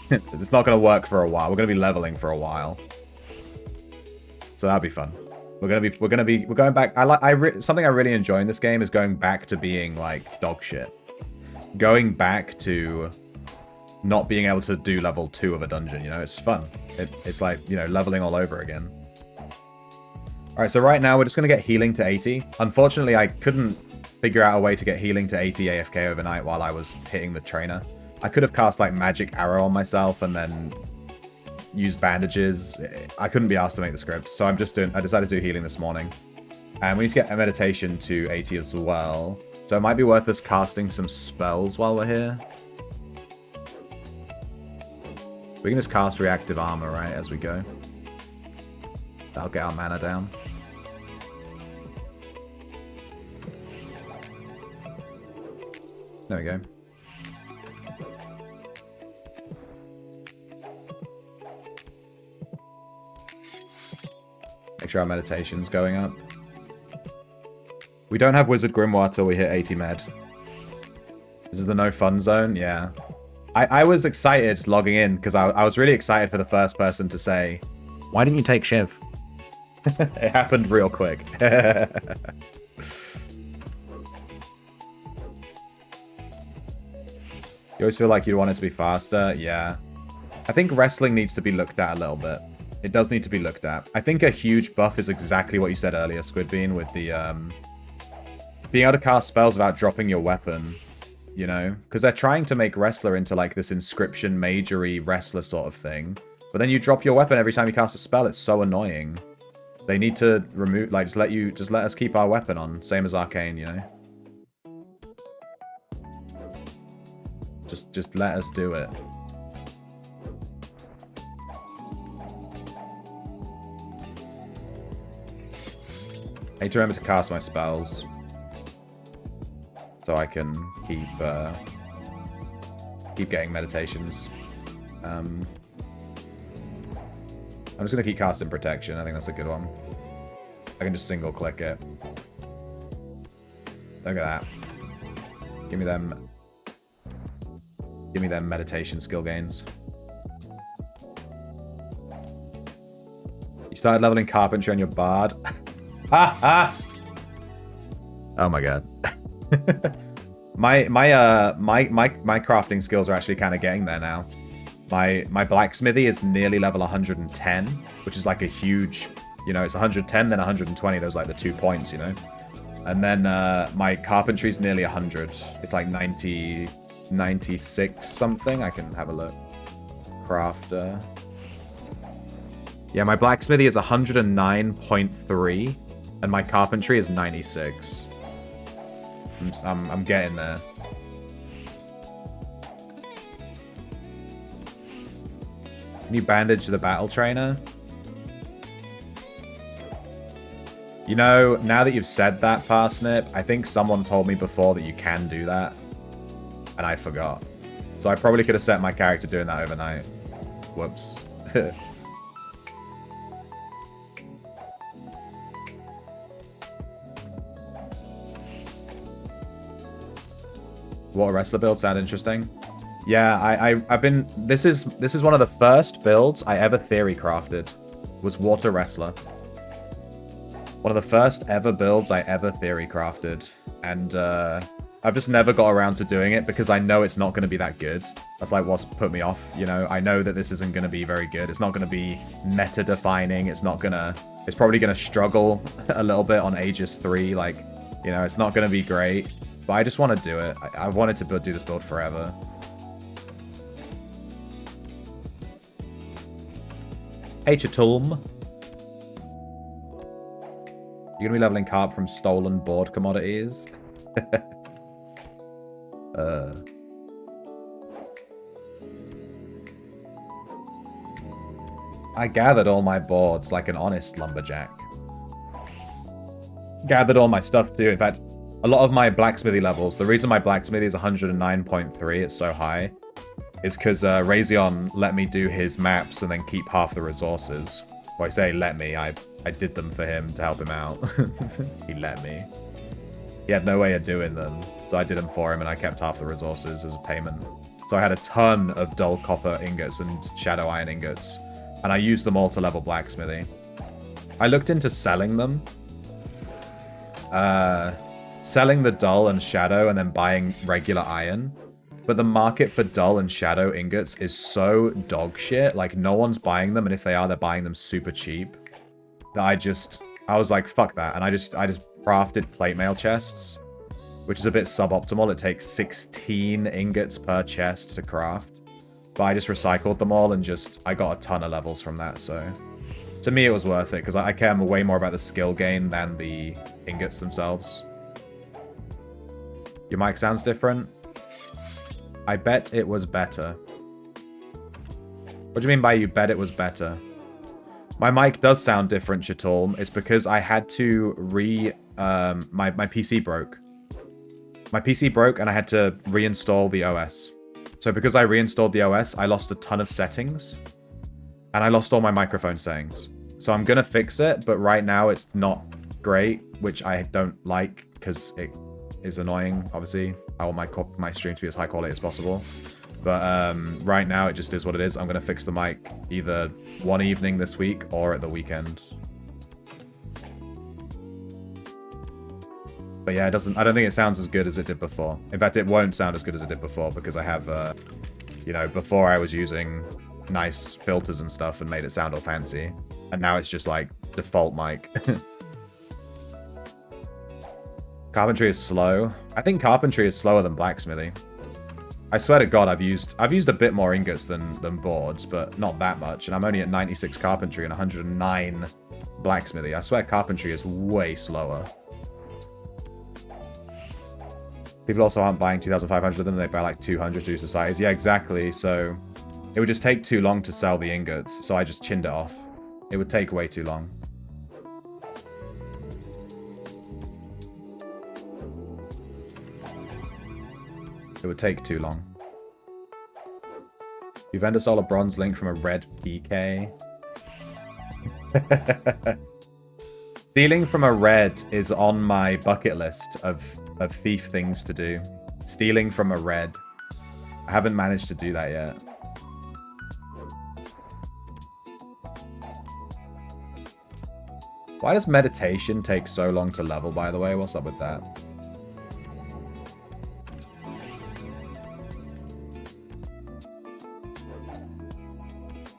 It's not going to work for a while. We're going to be leveling for a while. So that'll be fun. We're going back. Something I really enjoy in this game is going back to being like dog shit. Going back to not being able to do level 2 of a dungeon, you know? It's fun. It's like, you know, leveling all over again. Alright, so right now we're just going to get healing to 80. Unfortunately, I couldn't figure out a way to get healing to 80 AFK overnight while I was hitting the trainer. I could have cast like magic arrow on myself and then used bandages. I couldn't be asked to make the script, so I decided to do healing this morning. And we need to get a meditation to 80 as well. So it might be worth us casting some spells while we're here. We can just cast reactive armor, right, as we go. That'll get our mana down. There we go. Make sure our meditation's going up. We don't have Wizard Grimoire till we hit 80 med. This is the no fun zone? Yeah. I was excited logging in because I was really excited for the first person to say, "Why didn't you take Shiv?" It happened real quick. You always feel like you want it to be faster? Yeah. I think wrestling needs to be looked at a little bit. It does need to be looked at. I think a huge buff is exactly what you said earlier, Squidbean, with the being able to cast spells without dropping your weapon, you know? Because they're trying to make Wrestler into like this inscription magery wrestler sort of thing. But then you drop your weapon every time you cast a spell. It's so annoying. They need to remove, like, just let us keep our weapon on. Same as Arcane, you know? Just let us do it. I need to remember to cast my spells so I can keep getting meditations. I'm just gonna keep casting protection. I think that's a good one. I can just single click it. Look at that. Give me them meditation skill gains. You started leveling carpentry on your bard. Ha ha! Oh my god. My crafting skills are actually kind of getting there now. My blacksmithy is nearly level 110, which is like a huge, you know, it's 110, then 120. Those like the 2 points, you know. And then my carpentry's nearly 100. It's like 90, 96 something. I can have a look. Crafter. Yeah, my blacksmithy is 109.3, and my carpentry is 96. I'm getting there. Can you bandage the battle trainer? You know, now that you've said that, Parsnip, I think someone told me before that you can do that, and I forgot. So I probably could have set my character doing that overnight. Whoops. Water wrestler build sound interesting. Yeah, I've been. This is one of the first builds I ever theory crafted. Was water wrestler. One of the first ever builds I ever theory crafted, and I've just never got around to doing it because I know it's not going to be that good. That's like what's put me off. You know, I know that this isn't going to be very good. It's not going to be meta defining. It's not gonna. It's probably going to struggle a little bit on Aegis 3. Like, you know, it's not going to be great. But I just want to do it. I wanted to do this build forever. Hey, Chatulm. You're going to be leveling carp from stolen board commodities? I gathered all my boards like an honest lumberjack. Gathered all my stuff too. In fact, a lot of my blacksmithy levels, the reason my blacksmithy is 109.3, it's so high, is because Razion let me do his maps and then keep half the resources. Well, I say let me, I did them for him to help him out. He let me. He had no way of doing them, so I did them for him and I kept half the resources as a payment. So I had a ton of dull copper ingots and shadow iron ingots, and I used them all to level blacksmithy. I looked into selling them. Selling the dull and shadow and then buying regular iron. But the market for dull and shadow ingots is so dog shit. Like, no one's buying them, and if they are, they're buying them super cheap. That I was like, fuck that. And I just crafted plate mail chests, which is a bit suboptimal. It takes 16 ingots per chest to craft. But I just recycled them all and I got a ton of levels from that, so... To me, it was worth it, because I care way more about the skill gain than the ingots themselves. Your mic sounds different? I bet it was better. What do you mean by you bet it was better? My mic does sound different, Chatulm. It's because I had to my PC broke. My PC broke and I had to reinstall the OS. So because I reinstalled the OS, I lost a ton of settings. And I lost all my microphone settings. So I'm going to fix it, but right now it's not great, which I don't like because it is annoying, obviously. I want my stream to be as high quality as possible. But right now it just is what it is. I'm going to fix the mic either one evening this week or at the weekend. But yeah, I don't think it sounds as good as it did before. In fact, it won't sound as good as it did before because I have, you know, before I was using nice filters and stuff and made it sound all fancy. And now it's just like default mic. Carpentry is slow. I think carpentry is slower than blacksmithing. I swear to God, I've used a bit more ingots than boards, but not that much. And I'm only at 96 carpentry and 109 blacksmithing. I swear carpentry is way slower. People also aren't buying 2,500 of them. They buy like 200 to do societies. Yeah, exactly. So it would just take too long to sell the ingots. So I just chinned it off. It would take way too long. It would take too long. You vendor sold a bronze link from a red PK. Stealing from a red is on my bucket list of thief things to do. Stealing from a red. I haven't managed to do that yet. Why does meditation take so long to level, by the way? What's up with that?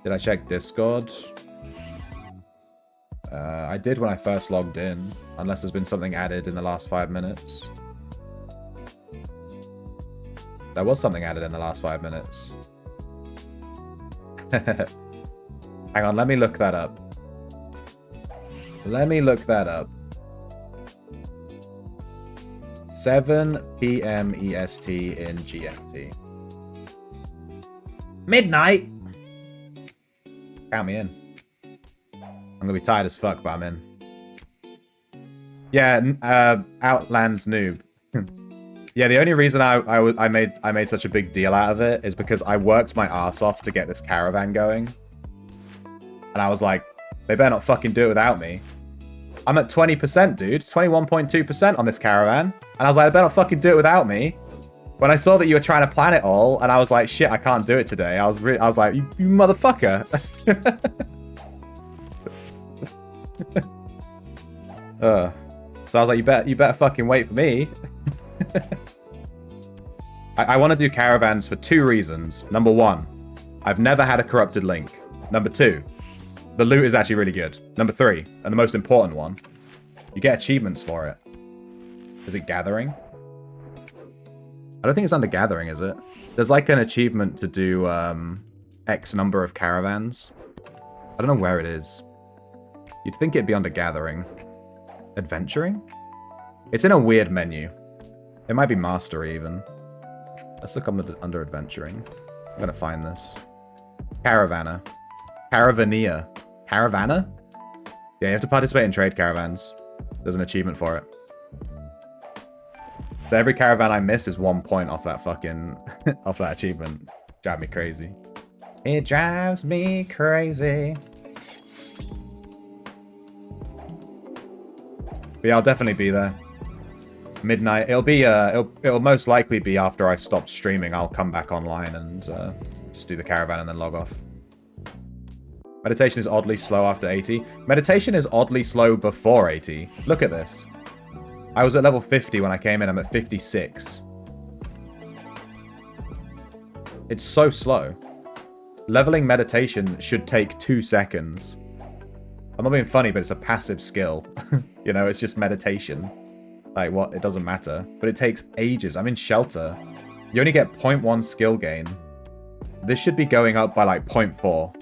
Did I check Discord? I did when I first logged in, unless there's been something added in the last 5 minutes. There was something added in the last 5 minutes. Hang on, let me look that up. Let me look that up. 7 p.m. EST in GMT. Midnight! Count me in. I'm gonna be tired as fuck, but I'm in. Yeah, Outland's noob. Yeah, the only reason I made such a big deal out of it is because I worked my ass off to get this caravan going. And I was like, they better not fucking do it without me. I'm at 20%, dude. 21.2% on this caravan. And I was like, they better not fucking do it without me. When I saw that you were trying to plan it all, and I was like, shit, I can't do it today. I was like, you motherfucker. So I was like, you better fucking wait for me. I want to do caravans for 2 reasons. Number 1, I've never had a corrupted link. Number 2, the loot is actually really good. Number 3, and the most important one, you get achievements for it. Is it gathering? I don't think it's under gathering, is it? There's like an achievement to do X number of caravans. I don't know where it is. You'd think it'd be under gathering. Adventuring? It's in a weird menu. It might be mastery even. Let's look under adventuring. I'm gonna find this. Caravana. Caravania. Caravana? Yeah, you have to participate in trade caravans. There's an achievement for it. So every caravan I miss is 1 point off that fucking... off that achievement. Drive me crazy. It drives me crazy. But yeah, I'll definitely be there. Midnight. It'll be it'll most likely be after I've stopped streaming. I'll come back online and just do the caravan and then log off. Meditation is oddly slow after 80. Meditation is oddly slow before 80. Look at this. I was at level 50 when I came in. I'm at 56. It's so slow. Leveling meditation should take 2 seconds. I'm not being funny, but it's a passive skill. You know, it's just meditation. Like, what? It doesn't matter. But it takes ages. I'm in shelter. You only get 0.1 skill gain. This should be going up by, like, 0.4.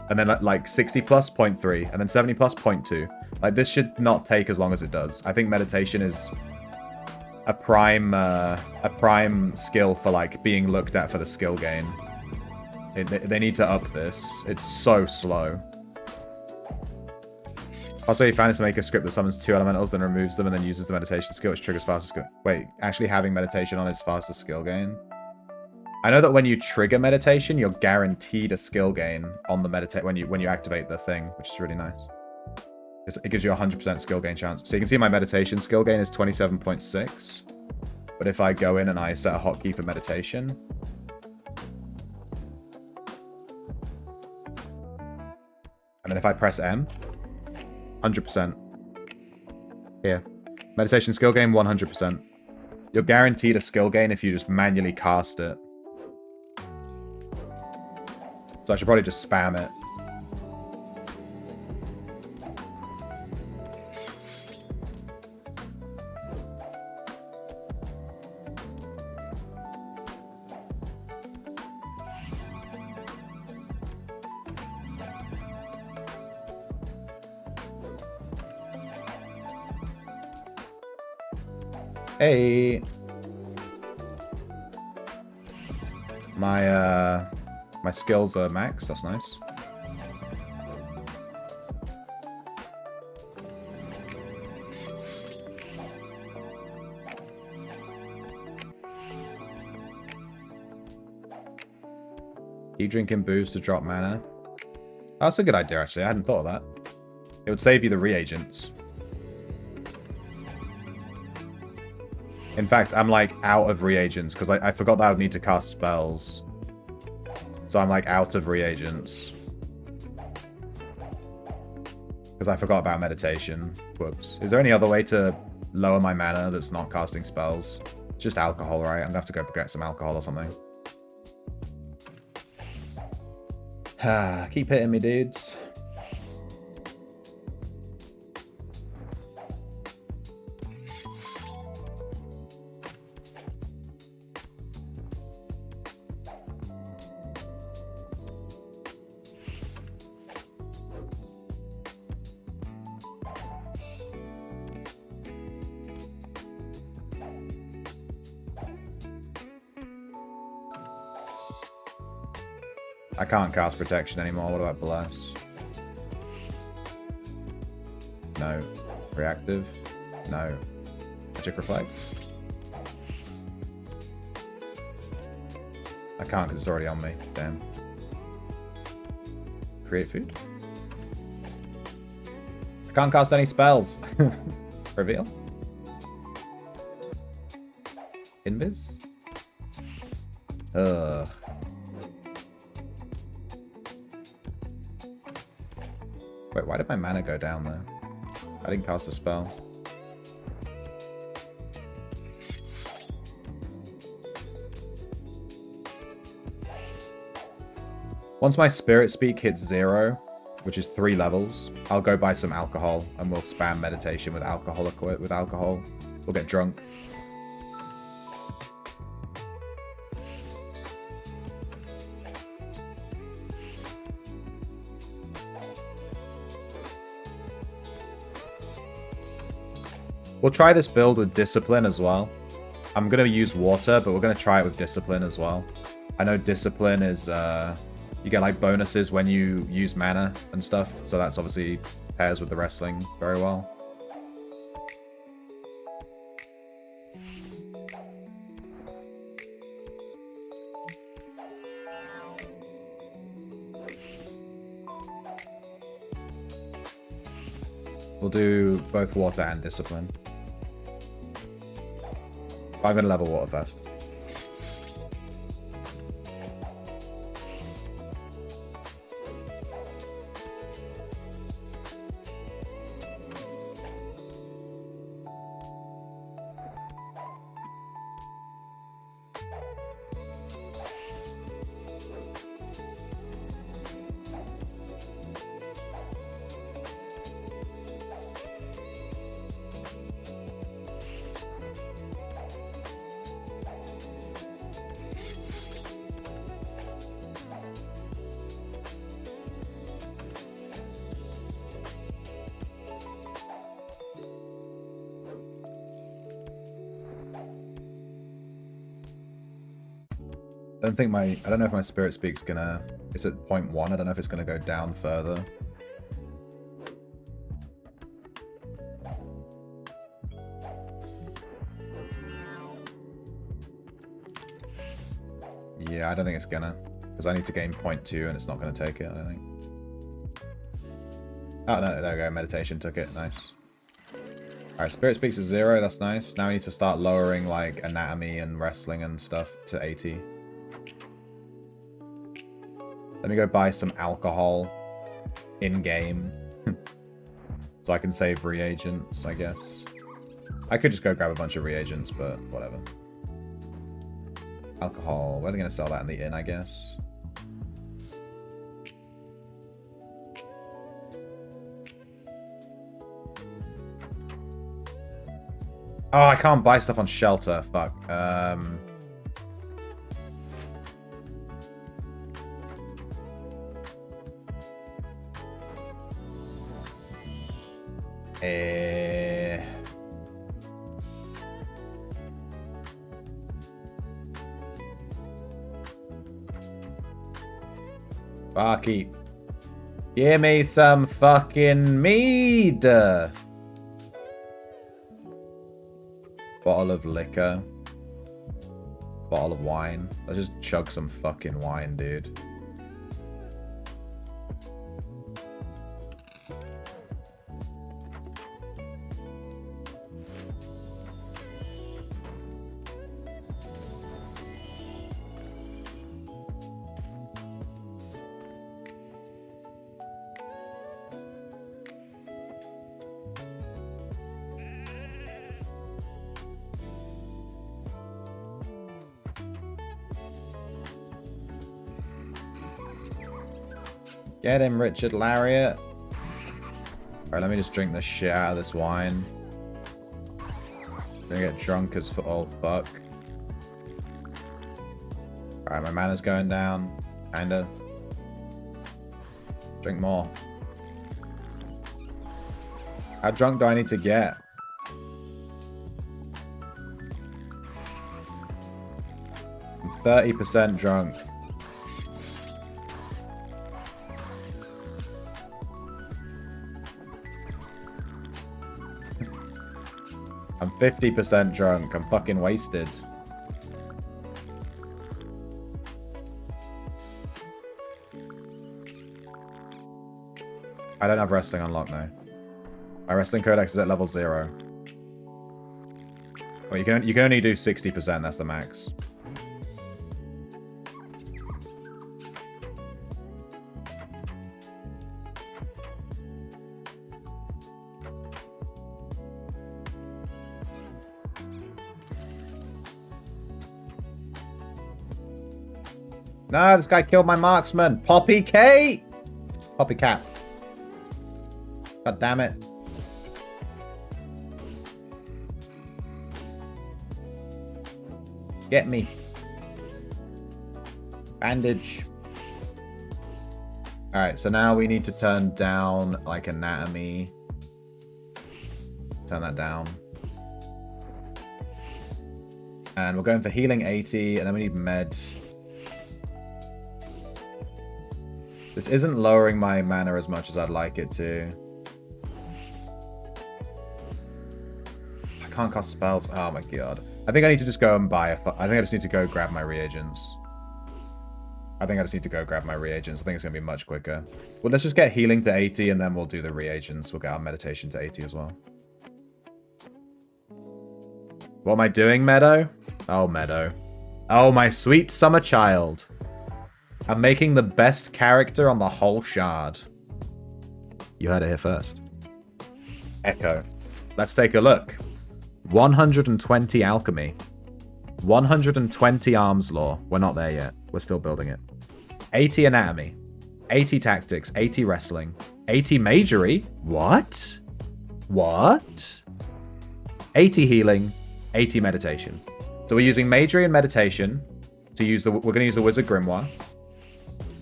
And then, like, 60 plus, 0.3. And then 70 plus, 0.2. Like, this should not take as long as it does. I think meditation is a prime skill for, like, being looked at for the skill gain. They need to up this. It's so slow. Also, he found to make a script that summons 2 elementals, then removes them, and then uses the meditation skill, which triggers fastest skill. Wait, actually having meditation on is fastest skill gain? I know that when you trigger meditation, you're guaranteed a skill gain on the when you activate the thing, which is really nice. It gives you a 100% skill gain chance. So you can see my meditation skill gain is 27.6. But if I go in and I set a hotkey for meditation... and then if I press M... 100%. Here. Meditation skill gain, 100%. You're guaranteed a skill gain if you just manually cast it. So I should probably just spam it. Hey, my skills are max. That's nice. Keep drinking booze to drop mana. That's a good idea, actually. I hadn't thought of that. It would save you the reagents. In fact, I'm like out of reagents because I forgot that I would need to cast spells. So I'm like out of reagents. Because I forgot about meditation. Whoops. Is there any other way to lower my mana that's not casting spells? Just alcohol, right? I'm gonna have to go get some alcohol or something. Keep hitting me, dudes. I can't cast protection anymore. What about bless? No. Reactive? No. Magic reflect? I can't because it's already on me. Damn. Create food? I can't cast any spells. Reveal? Invis? Ugh. Wait, why did my mana go down there? I didn't cast a spell. Once my Spirit Speak hits 0, which is 3 levels, I'll go buy some alcohol and we'll spam meditation with alcohol. We'll get drunk. We'll try this build with Discipline as well. I'm going to use Water, but we're going to try it with Discipline as well. I know Discipline is, you get like bonuses when you use mana and stuff, so that's obviously pairs with the Wrestling very well. We'll do both Water and Discipline. I'm going to level Water first. I don't know if my Spirit Speak's gonna... It's at 0.1. I don't know if it's gonna go down further. Yeah, I don't think it's gonna. Because I need to gain 0.2 and it's not gonna take it, I don't think. Oh, no, there we go. Meditation took it. Nice. Alright, Spirit Speaks is 0. That's nice. Now we need to start lowering, like, Anatomy and Wrestling and stuff to 80. Let me go buy some alcohol in-game. So I can save reagents, I guess. I could just go grab a bunch of reagents, but whatever. Alcohol. Where are they going to sell that in the inn, I guess? Oh, I can't buy stuff on Shelter. Fuck. Barkeep. Give me some fucking mead. Bottle of liquor. Bottle of wine. Let's just chug some fucking wine, dude. Get him, Richard Lariat. Alright, let me just drink the shit out of this wine. Gonna get drunk as for old fuck. Alright, my mana's going down. Kinda. Drink more. How drunk do I need to get? I'm 30% drunk. I'm 50% drunk. I'm fucking wasted. I don't have wrestling unlocked now. My wrestling codex is at level 0. Well, you can only do 60%. That's the max. No, this guy killed my marksman. Poppy Kate! Poppy Cat. God damn it. Get me. Bandage. Alright, so now we need to turn down, like, anatomy. Turn that down. And we're going for healing 80, and then we need med. This isn't lowering my mana as much as I'd like it to. I can't cast spells. Oh my god. I think I need to just go and buy a... I think I just need to go grab my reagents. I think I just need to go grab my reagents. I think it's going to be much quicker. Well, let's just get healing to 80 and then we'll do the reagents. We'll get our meditation to 80 as well. What am I doing, Meadow? Oh, Meadow. Oh, my sweet summer child. I'm making the best character on the whole shard. You heard it here first. Echo. Let's take a look. 120 alchemy. 120 arms law. We're not there yet. We're still building it. 80 anatomy. 80 tactics. 80 wrestling. 80 magery. What? What? 80 healing. 80 meditation. So we're using magery and meditation to use the... We're going to use the Wizard Grimoire.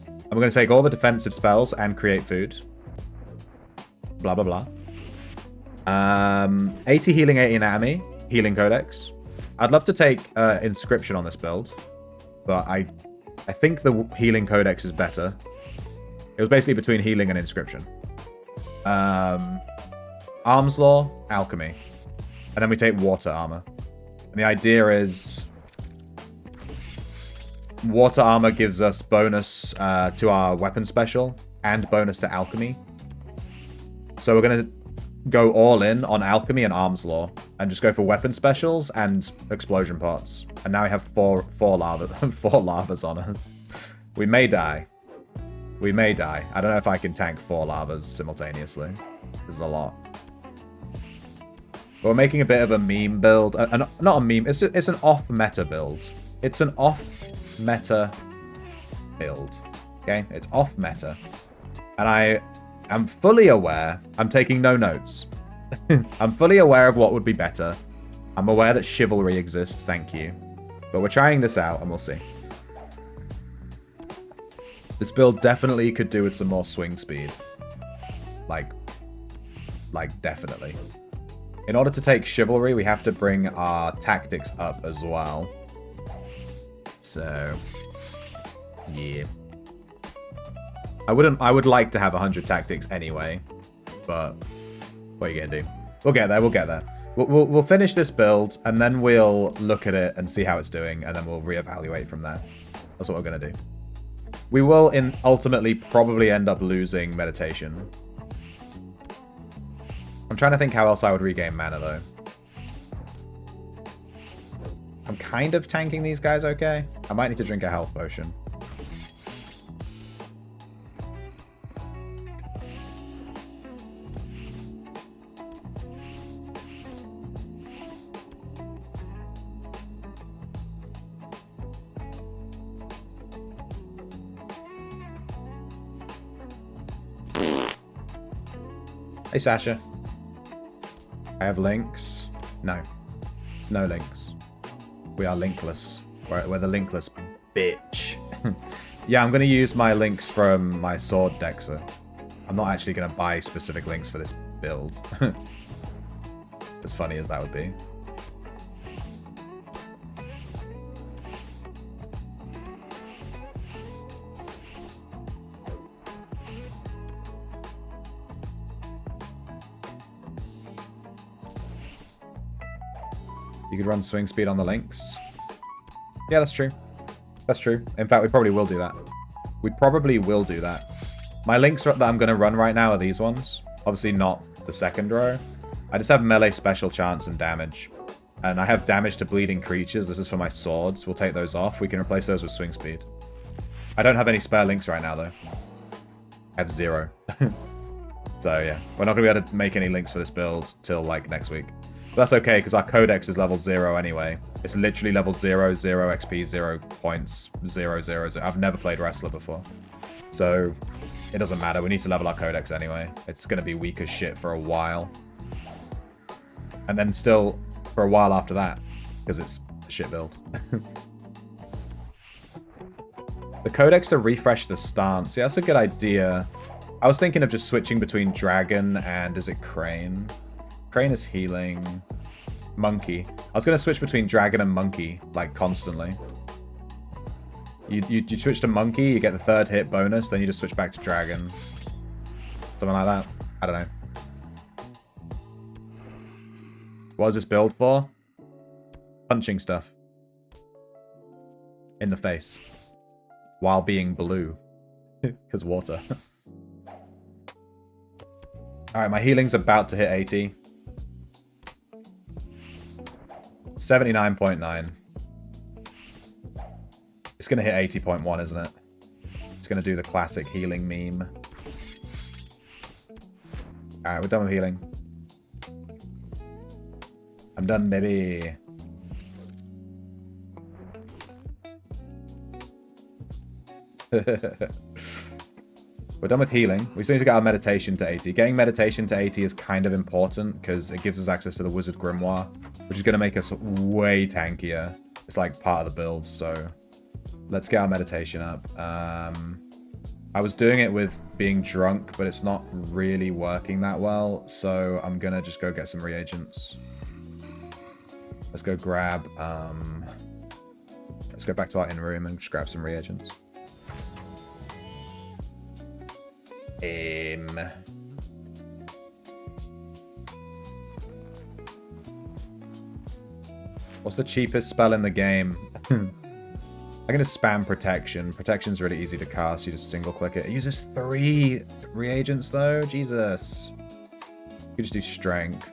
And we're going to take all the defensive spells and create food. Blah, blah, blah. 80 healing, 80 anatomy. Healing codex. I'd love to take inscription on this build. But I think the healing codex is better. It was basically between healing and inscription. Arms law, alchemy. And then we take water armor. And the idea is... Water armor gives us bonus to our weapon special and bonus to alchemy. So we're going to go all in on alchemy and arms law and just go for weapon specials and explosion pots. And now we have four lavas on us. We may die. We may die. I don't know if I can tank 4 lavas simultaneously. This is a lot. But we're making a bit of a meme build. Not a meme. It's an off-meta build. It's an off-meta build. Okay? It's off-meta. And I am fully aware. I'm taking no notes. I'm fully aware of what would be better. I'm aware that chivalry exists. Thank you. But we're trying this out and we'll see. This build definitely could do with some more swing speed. Like definitely. In order to take chivalry, we have to bring our tactics up as well. So, yeah. I would like to have 100 tactics anyway, but what are you gonna do? We'll get there. We'll get there. We'll finish this build and then we'll look at it and see how it's doing, and then we'll reevaluate from there. That's what we're gonna do. We will ultimately probably end up losing meditation. I'm trying to think how else I would regain mana though. I'm kind of tanking these guys okay. I might need to drink a health potion. Hey, Sasha. I have links. No. No links. We are linkless. We're the linkless bitch. Yeah, I'm going to use my links from my sword Dexter. I'm not actually going to buy specific links for this build. As funny as that would be. You could run swing speed on the links. Yeah, that's true. That's true. In fact, we probably will do that. We probably will do that. My links that I'm going to run right now are these ones. Obviously not the second row. I just have melee special chance and damage. And I have damage to bleeding creatures. This is for my swords. We'll take those off. We can replace those with swing speed. I don't have any spare links right now, though. I have 0. So, yeah. We're not going to be able to make any links for this build till, like, next week. But that's okay, because our codex is level 0 anyway. It's literally level 0, 0 XP, 0 points, 0, 0, 0. I've never played Wrestler before. So, it doesn't matter. We need to level our codex anyway. It's going to be weak as shit for a while. And then still for a while after that, because it's a shit build. The codex to refresh the stance. Yeah, that's a good idea. I was thinking of just switching between Dragon and, is it Crane? Crane is healing. Monkey. I was going to switch between Dragon and Monkey, like, constantly. You switch to Monkey, you get the 3rd hit bonus, then you just switch back to Dragon. Something like that. I don't know. What is this build for? Punching stuff. In the face. While being blue. Because water. Alright, my healing's about to hit 80. 79.9. It's going to hit 80.1, isn't it? It's going to do the classic healing meme. Alright, we're done with healing. I'm done, baby. We're done with healing. We still need to get our meditation to 80. Getting meditation to 80 is kind of important because it gives us access to the Wizard Grimoire, which is going to make us way tankier. It's like part of the build, so let's get our meditation up. I was doing it with being drunk, but it's not really working that well, so I'm going to just go get some reagents. Let's go grab... let's go back to our in-room and just grab some reagents. What's the cheapest spell in the game? I'm going to spam Protection. Protection's really easy to cast. You just single click it. It uses 3 reagents though. Jesus. You could just do Strength.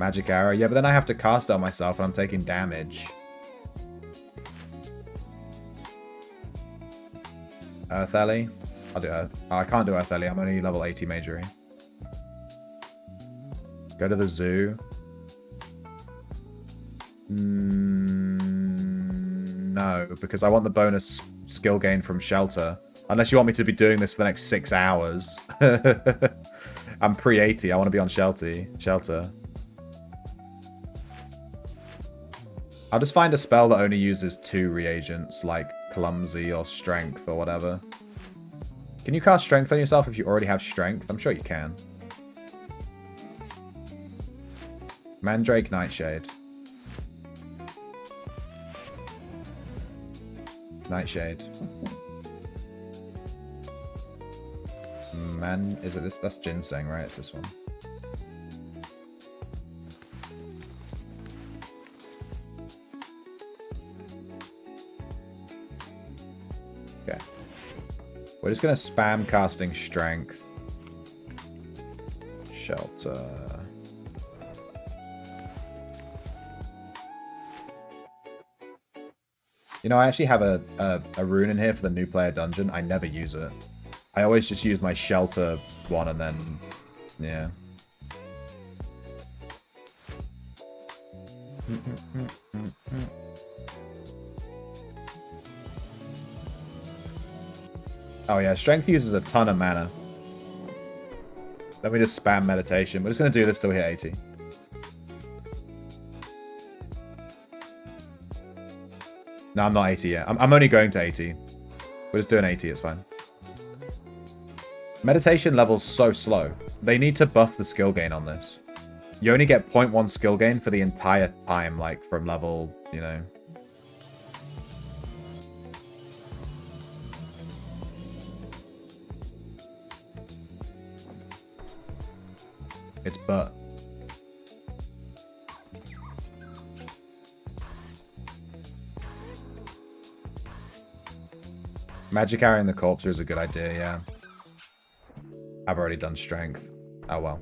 Magic Arrow. Yeah, but then I have to cast it on myself and I'm taking damage. Earth Ellie. I'll do Earth. Oh, I can't do Earth Ellie. I'm only level 80 Majory. Go to the zoo. No, because I want the bonus skill gain from Shelter. Unless you want me to be doing this for the next 6 hours. I'm pre-80. I want to be on Shelter. I'll just find a spell that only uses 2 reagents, like Clumsy or Strength or whatever. Can you cast Strength on yourself if you already have Strength? I'm sure you can. Mandrake Nightshade. Nightshade. Man, is it this? That's Ginseng, right? It's this one. Okay. We're just going to spam casting Strength. Shelter. You know, I actually have a rune in here for the new player dungeon. I never use it. I always just use my Shelter one and then... yeah. Oh yeah, Strength uses a ton of mana. Let me just spam meditation. We're just going to do this till we hit 80. No, I'm not 80 yet. I'm only going to 80. We're just doing 80, it's fine. Meditation level's so slow. They need to buff the skill gain on this. You only get 0.1 skill gain for the entire time, like, from level, you know... It's but. Magic carrying the corpse is a good idea, yeah. I've already done strength. Oh well.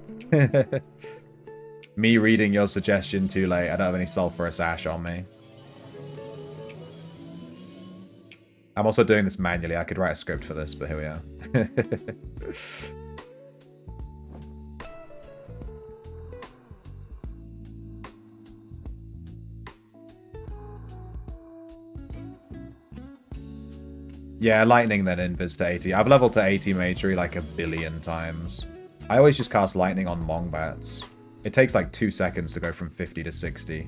Me reading your suggestion too late. I don't have any sulfurous ash on me. I'm also doing this manually. I could write a script for this, but here we are. Yeah, lightning then invis to 80. I've leveled to 80 magery like a billion times. I always just cast lightning on Mongbats. It takes like 2 seconds to go from 50 to 60.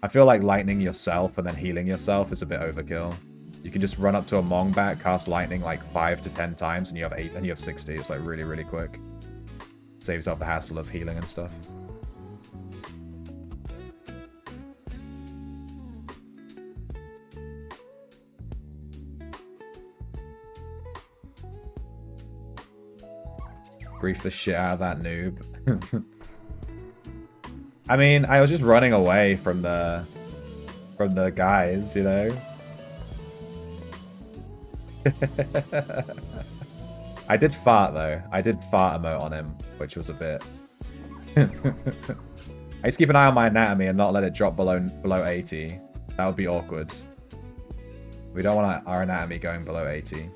I feel like lightning yourself and then healing yourself is a bit overkill. You can just run up to a Mongbat, cast lightning like 5 to 10 times, and you have 8 and you have 60. It's like really, really quick. Saves yourself the hassle of healing and stuff. Grief the shit out of that noob. I mean, I was just running away from the guys, you know? I did fart, though. I did fart emote on him, which was a bit... I used to keep an eye on my anatomy and not let it drop below 80. That would be awkward. We don't want our anatomy going below 80.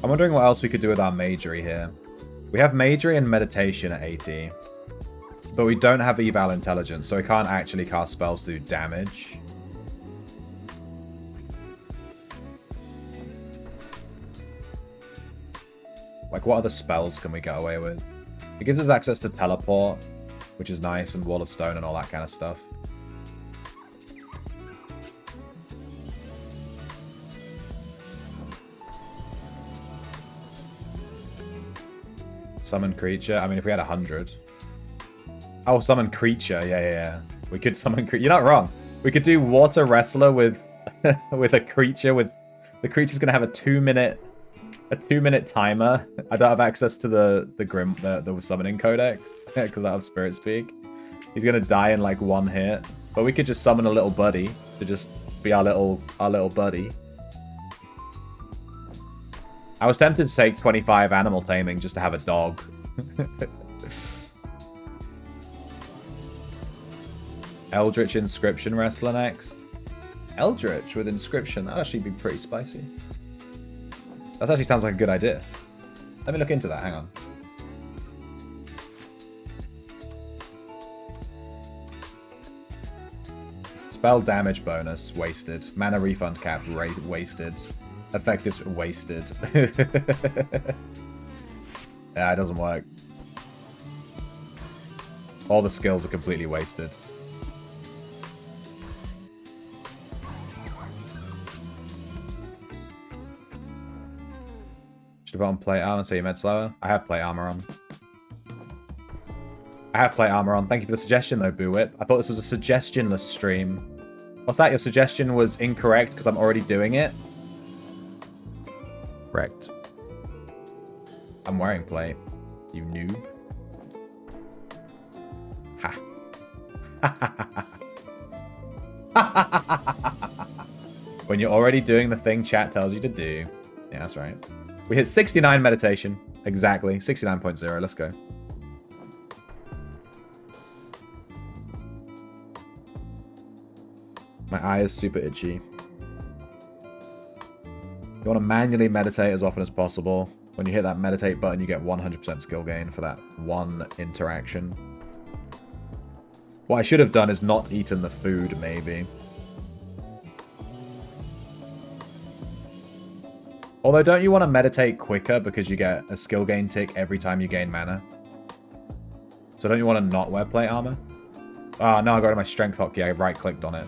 I'm wondering what else we could do with our magery here. We have magery and meditation at 80. But we don't have eval intelligence, so we can't actually cast spells to do damage. Like, what other spells can we get away with? It gives us access to teleport, which is nice, and wall of stone and all that kind of stuff. Summon creature. I mean, if we had 100. Oh, summon creature. Yeah. We could summon creature. You're not wrong. We could do water wrestler with with a creature. With the creature's gonna have a 2-minute timer. I don't have access to the summoning codex because I have spirit speak. He's gonna die in like 1 hit. But we could just summon a little buddy to just be our little buddy. I was tempted to take 25 animal taming just to have a dog. Eldritch Inscription Wrestler next. Eldritch with Inscription, that'd actually be pretty spicy. That actually sounds like a good idea. Let me look into that, hang on. Spell damage bonus, wasted. Mana refund cap, wasted. Effective, wasted. Yeah, it doesn't work. All the skills are completely wasted. Should have put on plate armor so you med slower. I have plate armor on. Thank you for the suggestion though, Boo Whip. I thought this was a suggestionless stream. What's that? Your suggestion was incorrect because I'm already doing it? Correct. I'm wearing plate. You noob. Ha. When you're already doing the thing chat tells you to do. Yeah, that's right. We hit 69 meditation. Exactly. 69.0. Let's go. My eye is super itchy. You want to manually meditate as often as possible. When you hit that meditate button, you get 100% skill gain for that one interaction. What I should have done is not eaten the food, maybe. Although, don't you want to meditate quicker because you get a skill gain tick every time you gain mana? So don't you want to not wear plate armor? Oh, no, I got to my strength hotkey. I right-clicked on it.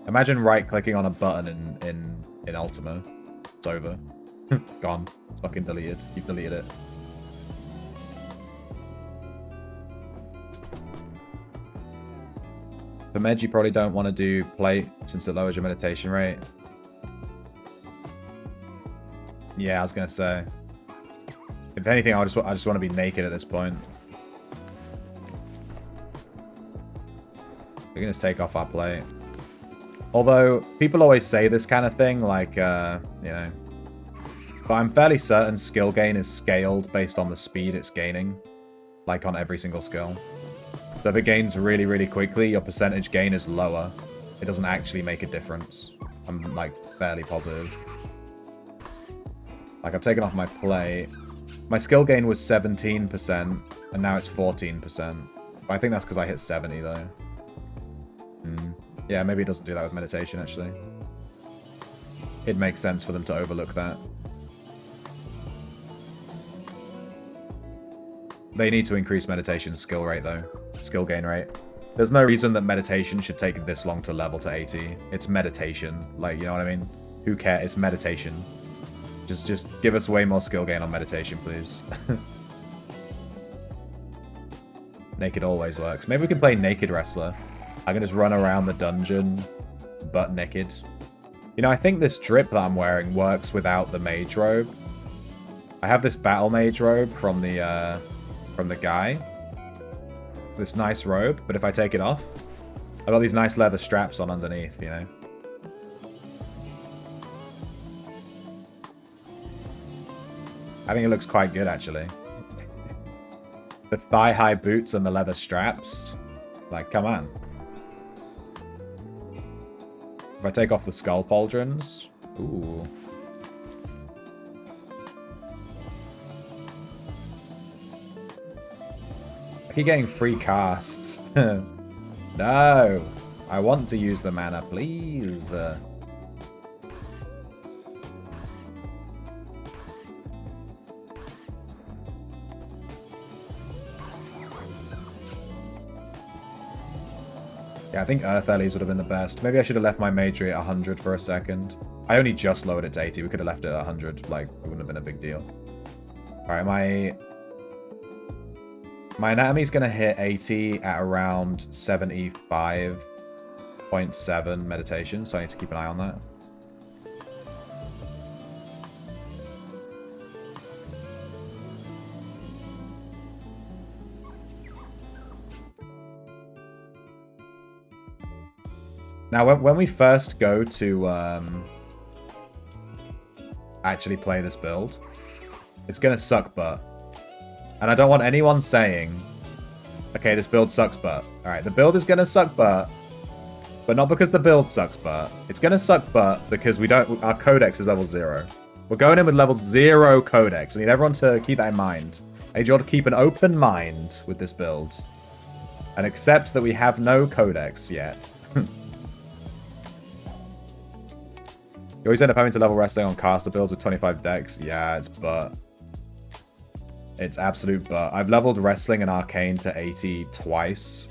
Imagine right-clicking on a button in Ultima. It's over. Gone. It's fucking deleted. You've deleted it. For med, you probably don't want to do plate since it lowers your meditation rate. Yeah, I was gonna say. If anything, I just want to be naked at this point. We can just take off our plate. Although people always say this kind of thing, like you know. But I'm fairly certain skill gain is scaled based on the speed it's gaining, like on every single skill. So if it gains really, really quickly, your percentage gain is lower. It doesn't actually make a difference. I'm like fairly positive. Like, I've taken off my plate. My skill gain was 17%, and now it's 14%. But I think that's because I hit 70, though. Yeah, maybe it doesn't do that with meditation, actually. It makes sense for them to overlook that. They need to increase meditation skill rate, though. Skill gain rate. There's no reason that meditation should take this long to level to 80. It's meditation. Like, you know what I mean? Who cares? It's meditation. Just give us way more skill gain on meditation, please. Naked always works. Maybe we can play Naked Wrestler. I can just run around the dungeon, butt naked. You know, I think this drip that I'm wearing works without the mage robe. I have this battle mage robe from the guy. This nice robe, but if I take it off, I've got these nice leather straps on underneath, you know. I think it looks quite good, actually. The thigh-high boots and the leather straps. Like, come on. If I take off the skull pauldrons... Ooh. I keep getting free casts. No! I want to use the mana, please. Yeah, I think Earth Ellies would have been the best. Maybe I should have left my Magery at 100 for a second. I only just lowered it to 80. We could have left it at 100. Like, it wouldn't have been a big deal. Alright, my anatomy's going to hit 80 at around 75.7 meditation, so I need to keep an eye on that. Now, when we first go to actually play this build, it's going to suck butt. And I don't want anyone saying, okay, this build sucks butt. Alright, the build is going to suck butt, but not because the build sucks butt. It's going to suck butt because our codex is level 0. We're going in with level 0 codex. I need everyone to keep that in mind. I need you all to keep an open mind with this build. And accept that we have no codex yet. You always end up having to level wrestling on caster builds with 25 decks. Yeah, it's butt. It's absolute butt. I've leveled wrestling and arcane to 80 twice,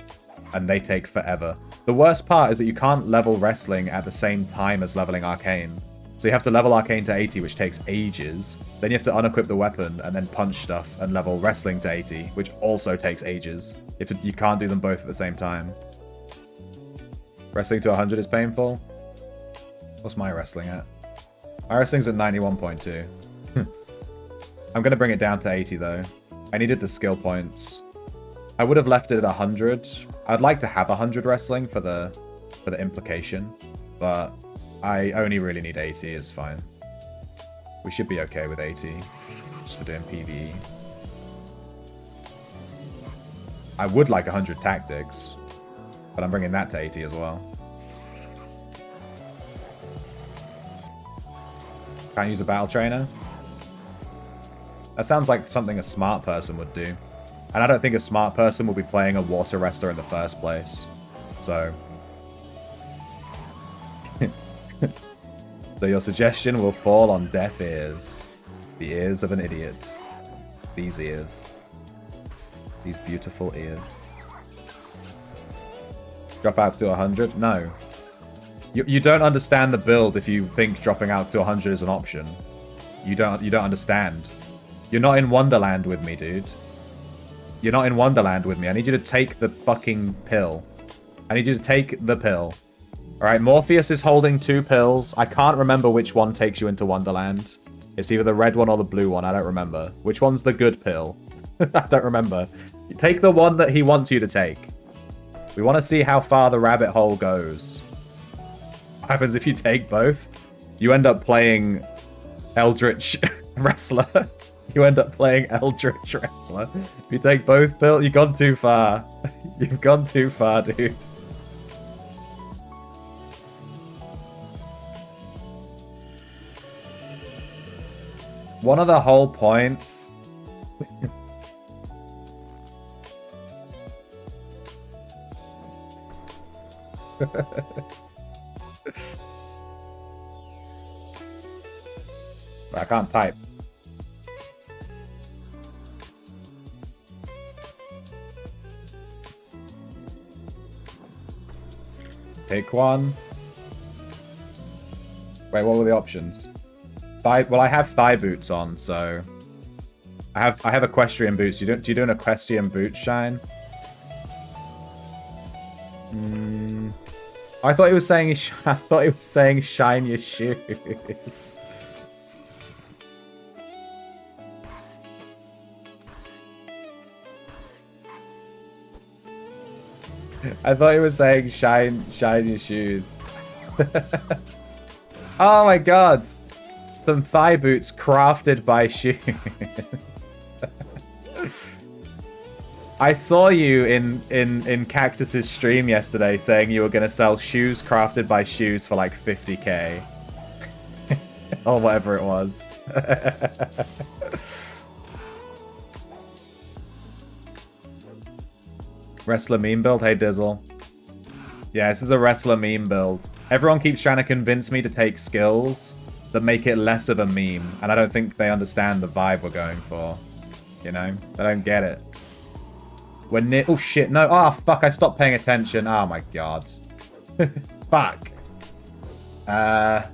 and they take forever. The worst part is that you can't level wrestling at the same time as leveling arcane. So you have to level arcane to 80, which takes ages. Then you have to unequip the weapon and then punch stuff and level wrestling to 80, which also takes ages. You can't do them both at the same time. Wrestling to 100 is painful. What's my wrestling at? My wrestling's at 91.2. I'm going to bring it down to 80, though. I needed the skill points. I would have left it at 100. I'd like to have 100 wrestling for the implication, but I only really need 80. It's fine. We should be okay with 80, just for doing PvE. I would like 100 tactics, but I'm bringing that to 80 as well. Can't use a battle trainer? That sounds like something a smart person would do. And I don't think a smart person will be playing a water wrestler in the first place. So... So your suggestion will fall on deaf ears. The ears of an idiot. These ears. These beautiful ears. Drop out to 100? No. You don't understand the build if you think dropping out to 100 is an option. You don't understand. You're not in Wonderland with me, dude. You're not in Wonderland with me. I need you to take the fucking pill. I need you to take the pill. Alright, Morpheus is holding 2 pills. I can't remember which one takes you into Wonderland. It's either the red one or the blue one. I don't remember. Which one's the good pill? I don't remember. You take the one that he wants you to take. We want to see how far the rabbit hole goes. What happens if you take both? You end up playing Eldritch Wrestler. You end up playing Eldritch Wrestler. If you take both pills, you've gone too far. You've gone too far, dude. One of the whole points... I can't type. Take one. Wait, what were the options? Well, I have thigh boots on, so I have equestrian boots. Do you do an equestrian boot shine? I thought he was saying shine your shoes. I thought he was saying shine your shoes. Oh my god. Some thigh boots crafted by shoes. I saw you in Cactus's stream yesterday saying you were going to sell shoes crafted by shoes for like 50k. Or whatever it was. Wrestler meme build? Hey Dizzle. Yeah, this is a wrestler meme build. Everyone keeps trying to convince me to take skills that make it less of a meme, and I don't think they understand the vibe we're going for. You know? They don't get it. We're near... Oh, shit, no. Oh, fuck, I stopped paying attention. Oh, my God. Fuck. Ah,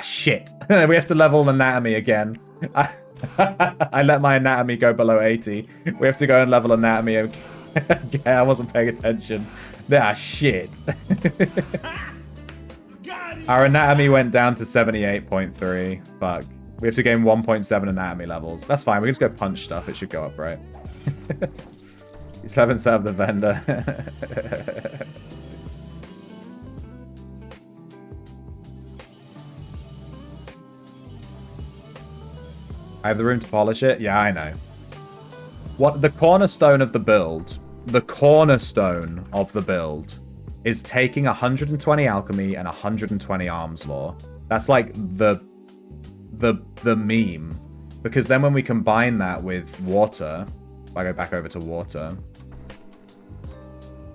shit. We have to level anatomy again. I let my anatomy go below 80. We have to go and level anatomy again. Yeah, I wasn't paying attention. Ah, shit. Our anatomy went down to 78.3. Fuck. We have to gain 1.7 anatomy levels. That's fine. We can just go punch stuff. It should go up, right? You still haven't set up the vendor. I have the room to polish it? Yeah, I know. What the cornerstone of the build, is taking 120 alchemy and 120 arms lore. That's like the meme. Because then when we combine that with water, if I go back over to water,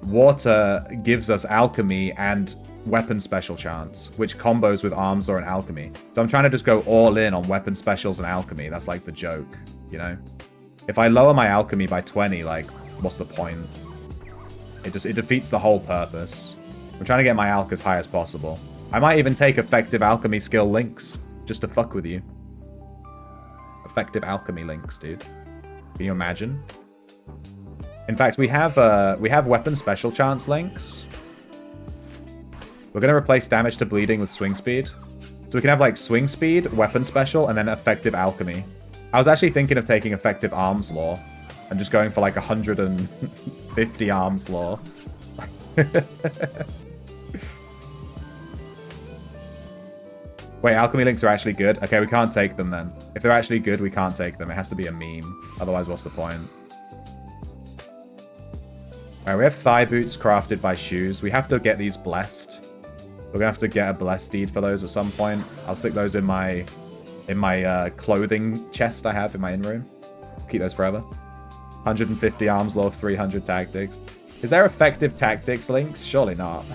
water gives us alchemy and weapon special chance, which combos with arms lore and alchemy. So I'm trying to just go all in on weapon specials and alchemy. That's like the joke, you know? If I lower my alchemy by 20, like, what's the point? It defeats the whole purpose. I'm trying to get my alch as high as possible. I might even take effective alchemy skill links, just to fuck with you. Effective alchemy links, dude. Can you imagine? In fact, we have weapon special chance links. We're going to replace damage to bleeding with swing speed. So we can have like swing speed, weapon special, and then effective alchemy. I was actually thinking of taking effective arms law and just going for like 150 arms law. Wait, alchemy links are actually good? Okay, we can't take them then. If they're actually good, we can't take them. It has to be a meme. Otherwise, what's the point? Alright, we have thigh boots crafted by shoes. We have to get these blessed. We're gonna have to get a blessed deed for those at some point. I'll stick those in my clothing chest I have in my in-room. Keep those forever. 150 arms law, 300 tactics. Is there effective tactics links? Surely not.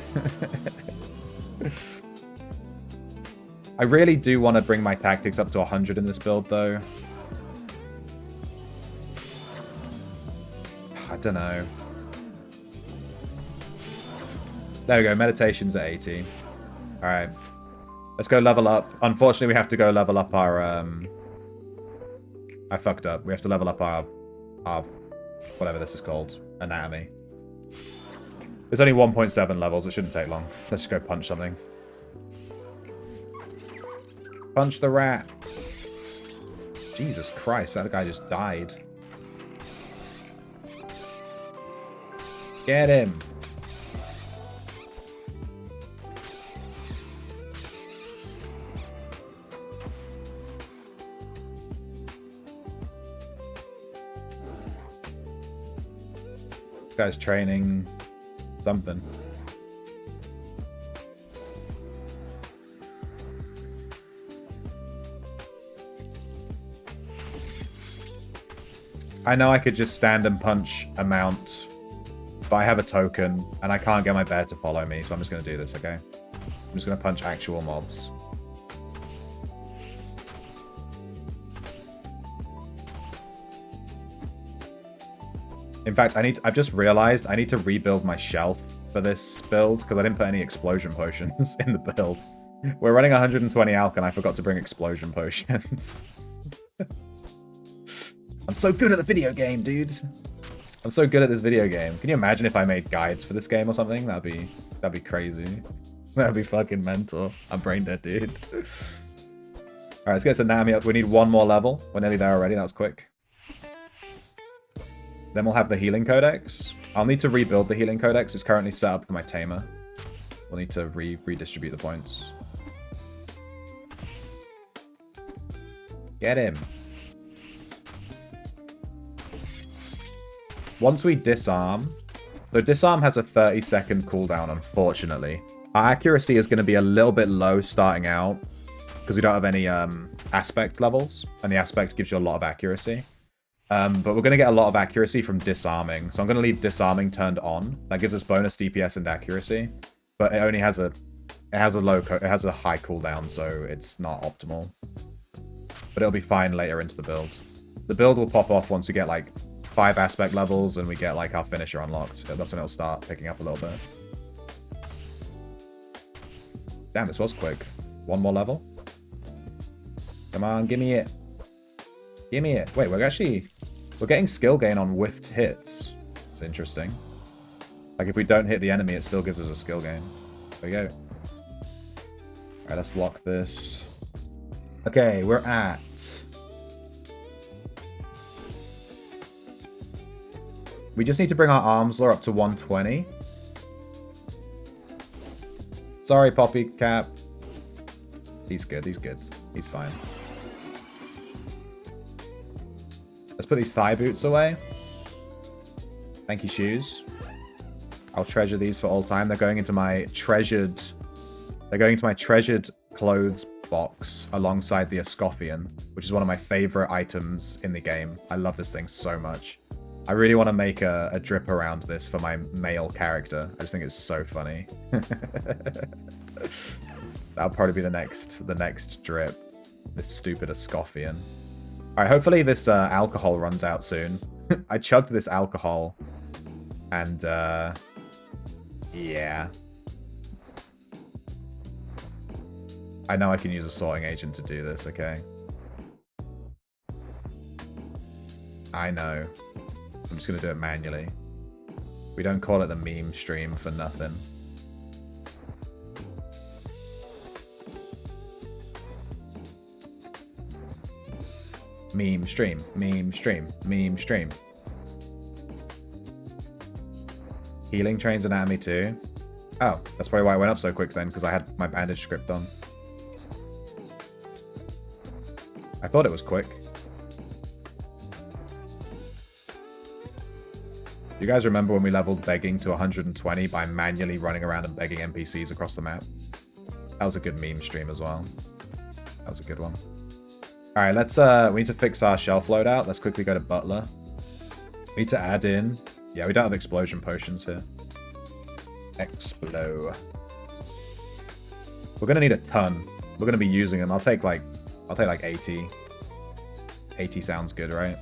I really do want to bring my tactics up to 100 in this build, though. I don't know. There we go. Meditation's at 80. Alright. Let's go level up. Unfortunately, we have to go level up our... I fucked up. We have to level up our whatever this is called. Anatomy. There's only 1.7 levels. It shouldn't take long. Let's just go punch something. Punch the rat. Jesus Christ, that guy just died. Get him. This guy's training something. I know I could just stand and punch a mount, but I have a token, and I can't get my bear to follow me, so I'm just going to do this, okay? I'm just going to punch actual mobs. In fact, I've just realized I need to rebuild my shelf for this build, because I didn't put any explosion potions in the build. We're running 120 alch, and I forgot to bring explosion potions. I'm so good at the video game, dude. I'm so good at this video game. Can you imagine if I made guides for this game or something? That'd be crazy. That'd be fucking mental. I'm brain dead, dude. Alright, let's get Tsunami up. We need one more level. We're nearly there already. That was quick. Then we'll have the healing codex. I'll need to rebuild the healing codex. It's currently set up for my tamer. We'll need to redistribute the points. Get him. Once we disarm... So disarm has a 30-second cooldown, unfortunately. Our accuracy is going to be a little bit low starting out, because we don't have any aspect levels, and the aspect gives you a lot of accuracy. But we're going to get a lot of accuracy from disarming, so I'm going to leave disarming turned on. That gives us bonus DPS and accuracy, but it only has a high cooldown, so it's not optimal. But it'll be fine later into the build. The build will pop off once we get like 5 aspect levels and we get like our finisher unlocked. That's when it'll start picking up a little bit. Damn, this was quick. One more level. Come on, give me it. Give me it. Wait, we're getting skill gain on whiffed hits. It's interesting. Like if we don't hit the enemy, it still gives us a skill gain. There we go. Alright, let's lock this. Okay, we're at... We just need to bring our arms lore up to 120. Sorry, Poppy Cap. He's good, he's good. He's fine. Let's put these thigh boots away. Thank you, shoes. I'll treasure these for all time. They're going into my treasured... They're going into my treasured clothes box alongside the Escoffian, which is one of my favorite items in the game. I love this thing so much. I really want to make a drip around this for my male character. I just think it's so funny. That'll probably be the next drip. This stupid Escoffian. Alright, hopefully this alcohol runs out soon. I chugged this alcohol and yeah. I know I can use a sorting agent to do this, okay? I know. I'm just going to do it manually. We don't call it the meme stream for nothing. Meme stream, meme stream, meme stream. Healing trains anatomy too. Oh, that's probably why it went up so quick then, because I had my bandage script on. I thought it was quick. You guys remember when we leveled begging to 120 by manually running around and begging NPCs across the map? That was a good meme stream as well. That was a good one. Alright, let's we need to fix our shelf loadout. Let's quickly go to Butler. We need to add in... Yeah, we don't have explosion potions here. Explo. We're gonna need a ton. We're gonna be using them. I'll take like 80. 80 sounds good, right?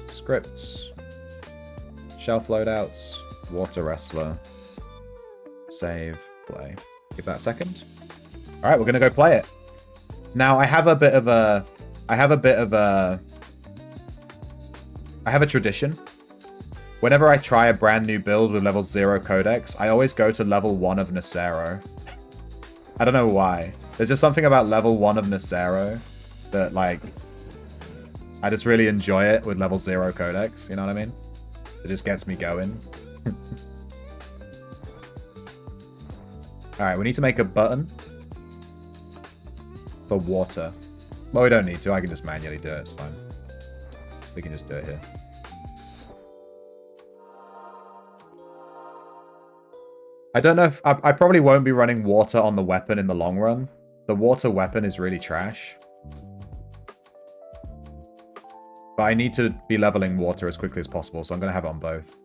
Scripts. Shelf loadouts. Water wrestler. Save. Play. Give that a second. Alright, we're gonna go play it. Now I have a tradition. Whenever I try a brand new build with level 0 codex, I always go to level 1 of Nacero. I don't know why. There's just something about level 1 of Nacero that, like, I just really enjoy it with level 0 codex, you know what I mean? It just gets me going. Alright, we need to make a button for water. Well, we don't need to. I can just manually do it. It's fine. We can just do it here. I don't know if... I probably won't be running water on the weapon in the long run. The water weapon is really trash. But I need to be leveling water as quickly as possible, so I'm going to have it on both.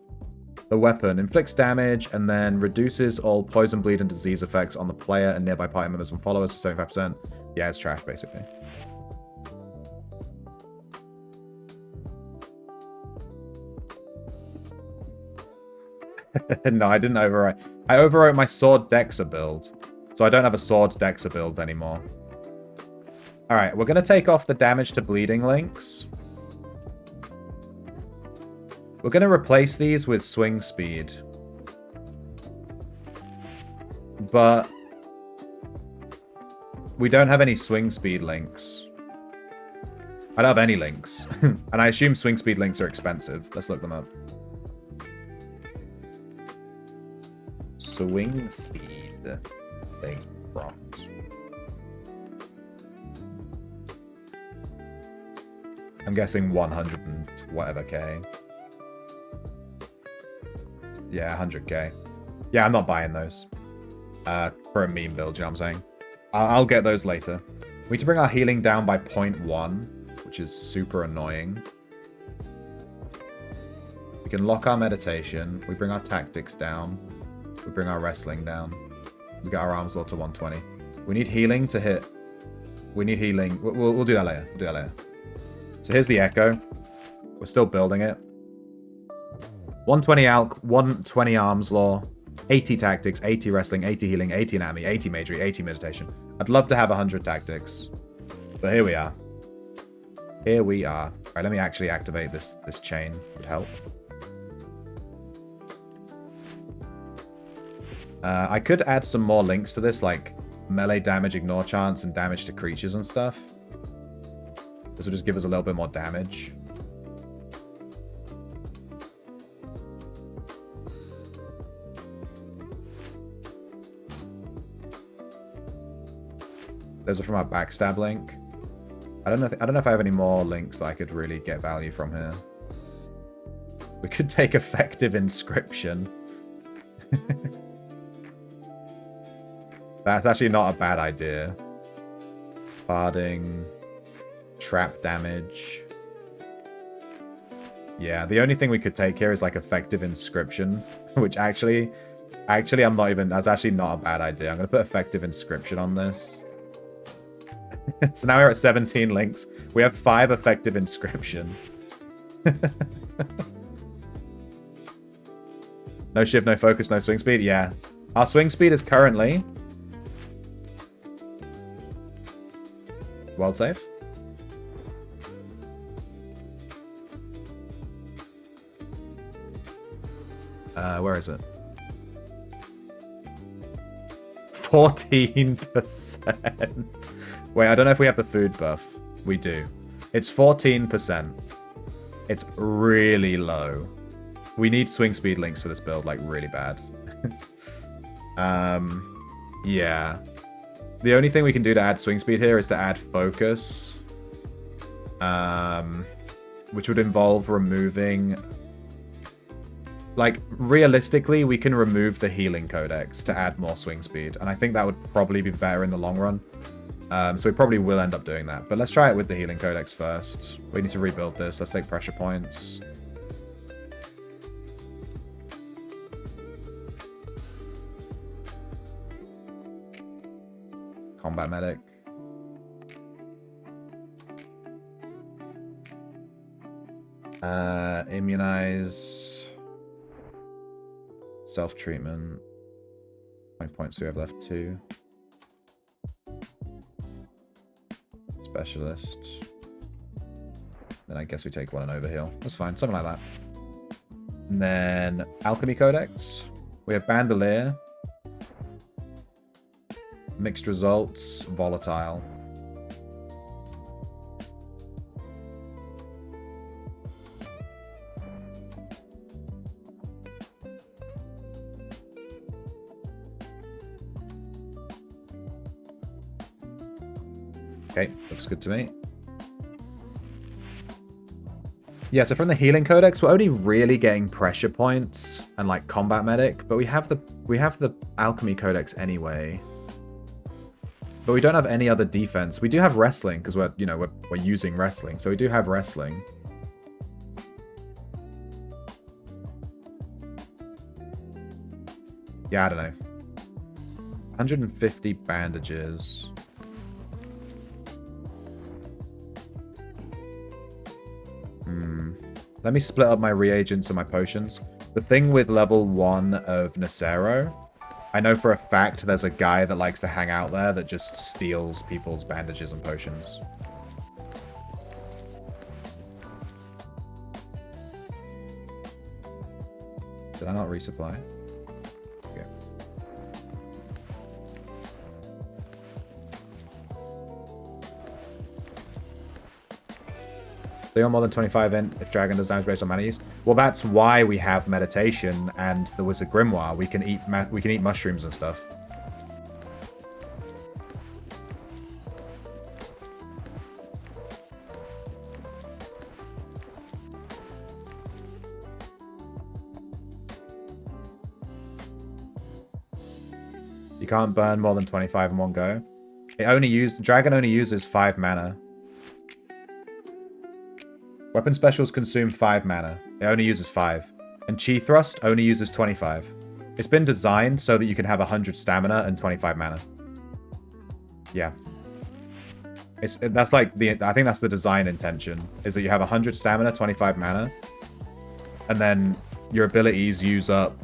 The weapon inflicts damage and then reduces all poison, bleed, and disease effects on the player and nearby party members and followers for 75%. Yeah, it's trash, basically. No, I didn't overwrite. I overwrote my sword Dexa build, so I don't have a sword Dexa build anymore. Alright, we're going to take off the damage to bleeding links. We're going to replace these with swing speed. But we don't have any swing speed links. I don't have any links. And I assume swing speed links are expensive. Let's look them up. Swing speed link procs. I'm guessing 100 and whatever K. Yeah, 100k. Yeah, I'm not buying those. For a meme build, you know what I'm saying? I'll get those later. We need to bring our healing down by 0.1, which is super annoying. We can lock our meditation. We bring our tactics down. We bring our wrestling down. We get our arms law to 120. We need healing to hit... We need healing. We'll do that later. We'll do that later. So here's the Echo. We're still building it. 120 Alk, 120 Arms Law, 80 Tactics, 80 Wrestling, 80 Healing, 80 Anatomy, 80 Magery, 80 Meditation. I'd love to have 100 Tactics. But here we are. Here we are. Alright, let me actually activate this chain. Would help. I could add some more links to this, like melee damage, ignore chance, and damage to creatures and stuff. This will just give us a little bit more damage. Those are from our backstab link. I don't know if I have any more links I could really get value from here. We could take effective inscription. That's actually not a bad idea. Barding. Trap damage. Yeah, the only thing we could take here is like effective inscription, which actually I'm not even... That's actually not a bad idea. I'm going to put effective inscription on this. So now we're at 17 links. We have 5 effective inscription. No shift, no focus, no swing speed. Yeah. Our swing speed is currently... World save? Where is it? 14%. Wait, I don't know if we have the food buff. We do. It's 14%. It's really low. We need swing speed links for this build, like, really bad. Yeah. The only thing we can do to add swing speed here is to add focus. Which would involve removing... Like, realistically, we can remove the healing codex to add more swing speed. And I think that would probably be better in the long run. So we probably will end up doing that. But let's try it with the healing codex first. We need to rebuild this. Let's take pressure points. Combat medic. Immunize. Self-treatment. How many points do we have left? 2. Specialist. Then I guess we take 1 and overheal. That's fine. Something like that. And then Alchemy Codex. We have Bandolier. Mixed results. Volatile. Okay, looks good to me. Yeah, so from the healing codex, we're only really getting pressure points and like combat medic, but we have the alchemy codex anyway. But we don't have any other defense. We do have wrestling because we're using wrestling, so we do have wrestling. Yeah, I don't know. 150 bandages. Let me split up my reagents and my potions. The thing with level 1 of Nacero, I know for a fact there's a guy that likes to hang out there that just steals people's bandages and potions. Did I not resupply? Okay. They are more than 25 in if dragon does damage based on mana use. Well, that's why we have meditation and the wizard grimoire. We can eat mushrooms and stuff. You can't burn more than 25 in one go. Dragon only uses 5 mana. Weapon specials consume 5 mana. It only uses 5. And Chi Thrust only uses 25. It's been designed so that you can have 100 stamina and 25 mana. Yeah. That's like I think that's the design intention, is that you have 100 stamina, 25 mana, and then your abilities use up...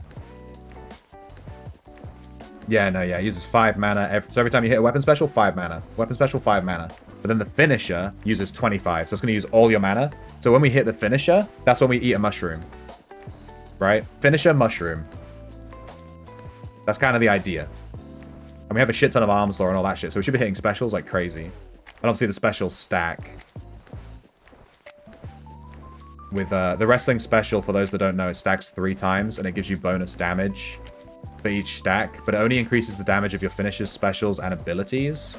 it uses 5 mana. So every time you hit a weapon special, 5 mana. Weapon special, 5 mana. But then the finisher uses 25, so it's going to use all your mana. So when we hit the finisher, that's when we eat a mushroom. Right? Finisher, mushroom. That's kind of the idea. And we have a shit ton of arms lore and all that shit, so we should be hitting specials like crazy. And obviously the specials stack. With the wrestling special, for those that don't know, it stacks 3 times, and it gives you bonus damage for each stack, but it only increases the damage of your finishers, specials, and abilities.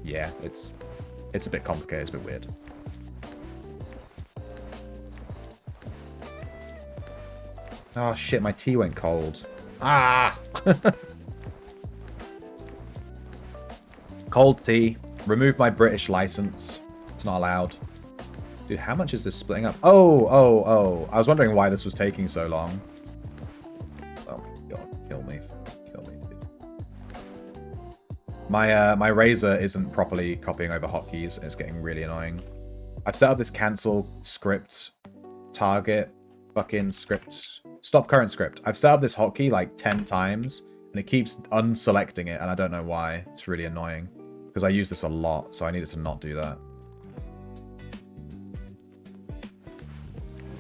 Yeah, it's a bit complicated, it's a bit weird. Oh shit, my tea went cold. Ah! Cold tea. Remove my British license. It's not allowed. Dude, how much is this splitting up? Oh. I was wondering why this was taking so long. Oh my god, kill me. Kill me, dude. My Razor isn't properly copying over hotkeys, and it's getting really annoying. I've set up this cancel script target Fucking script. Stop current script. I've set up this hotkey like 10 times, and it keeps unselecting it, and I don't know why. It's really annoying. Because I use this a lot, so I needed to not do that.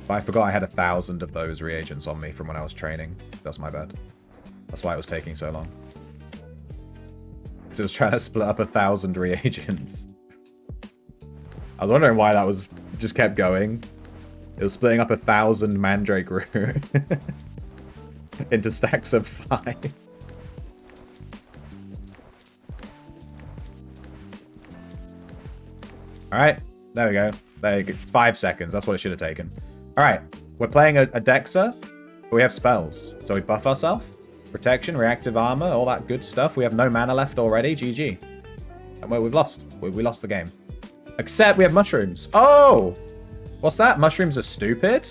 But I forgot I had 1,000 of those reagents on me from when I was training. That's my bad. That's why it was taking so long. Because it was trying to split up 1,000 reagents. I was wondering why that was just kept going. It was splitting up 1,000 Mandrake root into stacks of 5. Alright, there we go. There you go. 5 seconds, that's what it should have taken. Alright, we're playing a Dexter, but we have spells. So we buff ourselves. Protection, reactive armor, all that good stuff. We have no mana left already, GG. And we've lost. We lost the game. Except we have mushrooms. Oh! What's that? Mushrooms are stupid?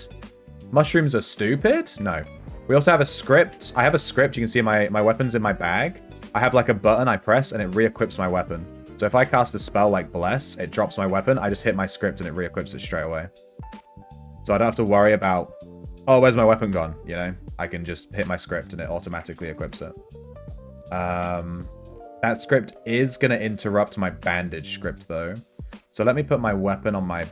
Mushrooms are stupid? No. We also have a script. I have a script. You can see my weapons in my bag. I have like a button I press and it re-equips my weapon. So if I cast a spell like Bless, it drops my weapon. I just hit my script and it re-equips it straight away. So I don't have to worry about, oh, where's my weapon gone? You know, I can just hit my script and it automatically equips it. That script is going to interrupt my bandage script though. So let me put my weapon on my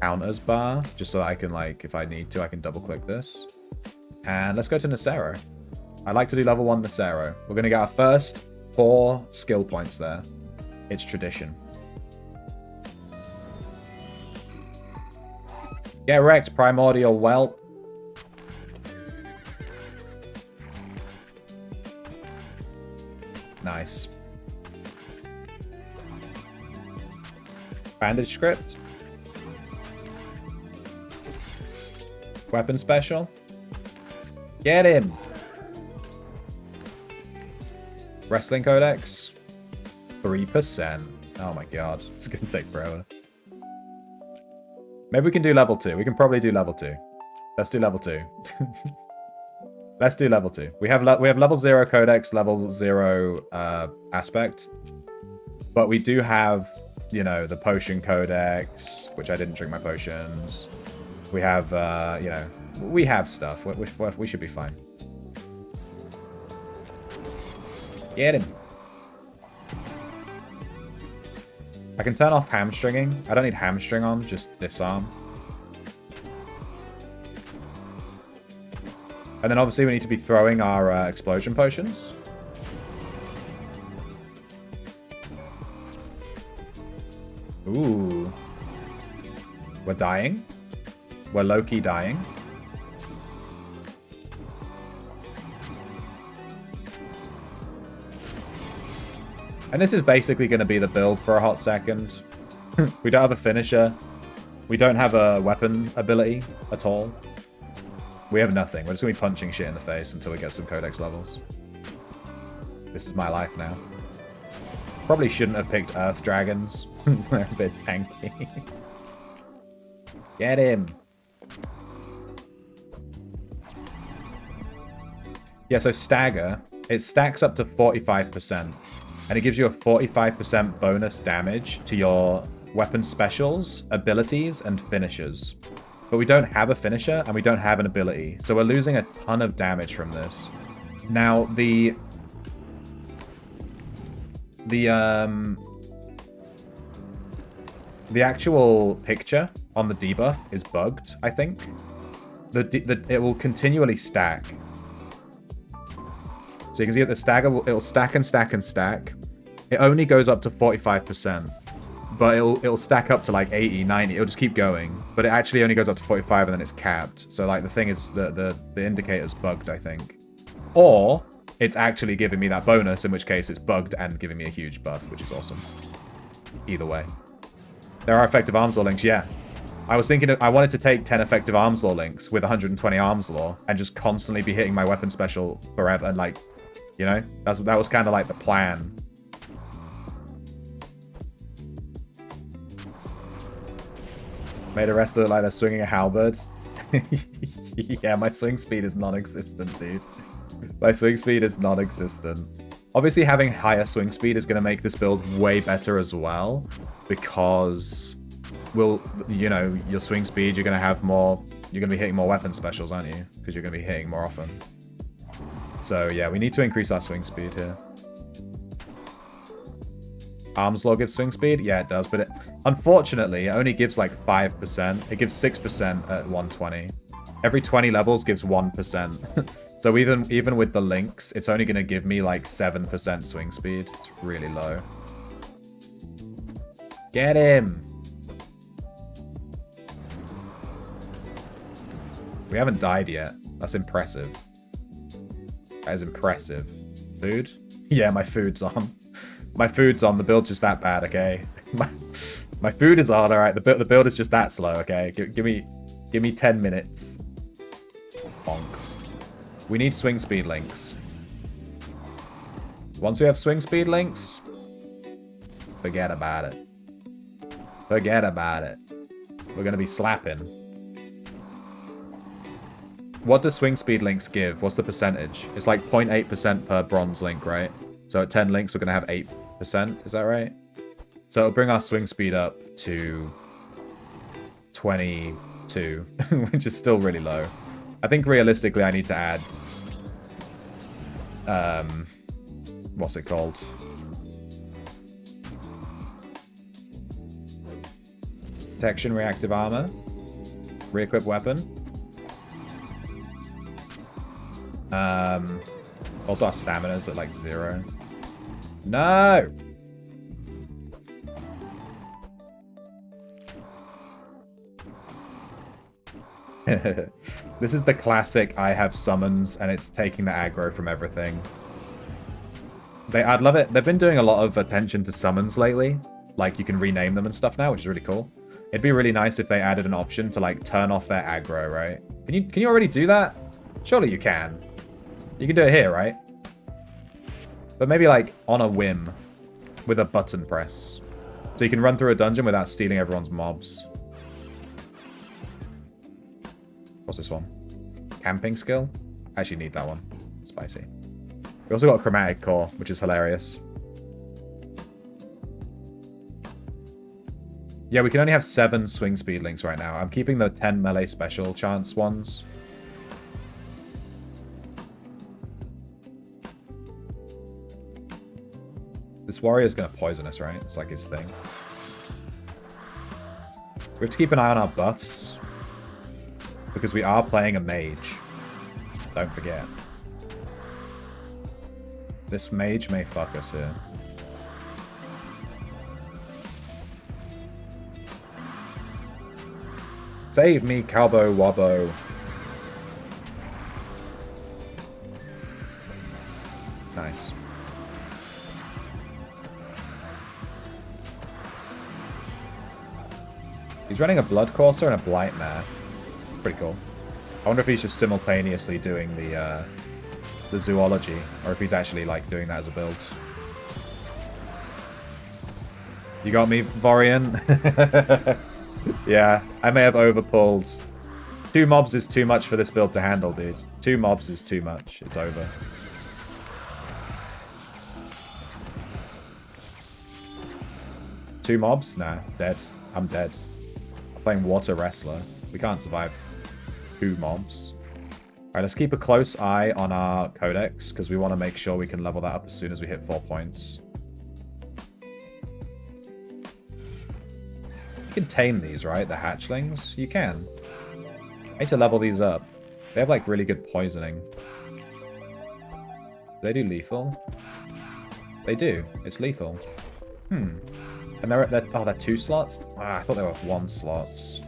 counters bar, just so that I can, like, if I need to, I can double click this. And let's go to Nacero. I like to do level 1 Nacero. We're going to get our first 4 skill points there. It's tradition. Get wrecked, Primordial Whelp. Nice. Bandage script. Weapon special. Get him. Wrestling Codex. 3%. Oh my god. It's gonna take forever. Maybe we can do level 2. We can probably do level 2. Let's do level 2. Let's do level 2. We have level 0 Codex, level 0 Aspect. But we do have, you know, the Potion Codex, which I didn't drink my potions. We have, you know, we have stuff. We should be fine. Get him. I can turn off hamstringing. I don't need hamstring on, just disarm. And then obviously we need to be throwing our explosion potions. Ooh. We're dying. We're low-key dying. And this is basically going to be the build for a hot second. We don't have a finisher. We don't have a weapon ability at all. We have nothing. We're just going to be punching shit in the face until we get some Codex levels. This is my life now. Probably shouldn't have picked Earth Dragons. They're a bit tanky. Get him. Yeah, so Stagger, it stacks up to 45%. And it gives you a 45% bonus damage to your weapon specials, abilities, and finishers. But we don't have a finisher, and we don't have an ability. So we're losing a ton of damage from this. Now, the actual picture on the debuff is bugged, I think. It will continually stack. So you can see that the stagger, it'll stack and stack and stack. It only goes up to 45%. But it'll stack up to like 80, 90. It'll just keep going. But it actually only goes up to 45 and then it's capped. So like the thing is, the indicator's bugged, I think. Or it's actually giving me that bonus, in which case it's bugged and giving me a huge buff, which is awesome. Either way. There are effective arms law links, yeah. I was thinking I wanted to take 10 effective arms law links with 120 arms law and just constantly be hitting my weapon special forever and like, you know, that was kind of like the plan. Made a wrestler look like they're swinging a halberd. Yeah, my swing speed is non-existent, dude. My swing speed is non-existent. Obviously, having higher swing speed is going to make this build way better as well, because, well, you know, your swing speed, you're going to have more you're going to be hitting more weapon specials, aren't you? Because you're going to be hitting more often. So yeah, we need to increase our swing speed here. Arms law gives swing speed? Yeah, it does, but it, unfortunately, it only gives like 5%. It gives 6% at 120. Every 20 levels gives 1%. So even with the links, it's only going to give me like 7% swing speed. It's really low. Get him! We haven't died yet. That's impressive. That is impressive. Food? Yeah, my food's on. My food's on. The build's just that bad, okay? My food is on, alright? The build is just that slow, okay? Give me 10 minutes. Bonk. We need swing speed links. Once we have swing speed links, forget about it. Forget about it. We're gonna be slapping. What does swing speed links give? What's the percentage? It's like 0.8% per bronze link, right? So at 10 links, we're gonna have 8%. Is that right? So it'll bring our swing speed up to 22, which is still really low. I think realistically I need to add... what's it called? Protection, reactive armor. Re-equip weapon. Also our stamina's at like 0. No! This is the classic I have summons and it's taking the aggro from everything. I'd love it. They've been doing a lot of attention to summons lately. Like you can rename them and stuff now, which is really cool. It'd be really nice if they added an option to like turn off their aggro, right? Can you already do that? Surely you can. You can do it here, right? But maybe like on a whim with a button press. So you can run through a dungeon without stealing everyone's mobs. What's this one? Camping skill? I actually need that one. Spicy. We also got a chromatic core, which is hilarious. Yeah, we can only have 7 swing speed links right now. I'm keeping the 10 melee special chance ones. This warrior's gonna poison us, right? It's like his thing. We have to keep an eye on our buffs. Because we are playing a mage. Don't forget. This mage may fuck us here. Save me, Calbo Wobbo. Nice. He's running a Blood Courser and a Blightmare. Pretty cool. I wonder if he's just simultaneously doing the zoology, or if he's actually like doing that as a build. You got me, Vorian? Yeah, I may have overpulled. 2 mobs is too much for this build to handle, dude. 2 mobs is too much. It's over. Two mobs? Nah, dead. I'm dead. I'm playing Water Wrestler. We can't survive 2 mobs. Alright, let's keep a close eye on our codex, because we want to make sure we can level that up as soon as we hit 4 points. You can tame these, right? The hatchlings? You can. I need to level these up. They have, like, really good poisoning. Do they do lethal? They do. It's lethal. And they're 2 slots? Ah, I thought they were 1 slots.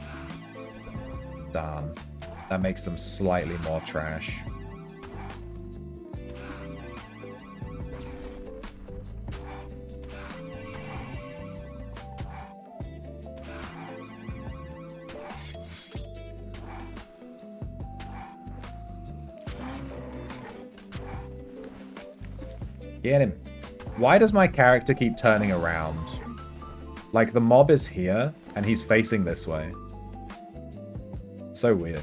Darn. That makes them slightly more trash. Get him. Why does my character keep turning around? Like, the mob is here, and he's facing this way. So weird.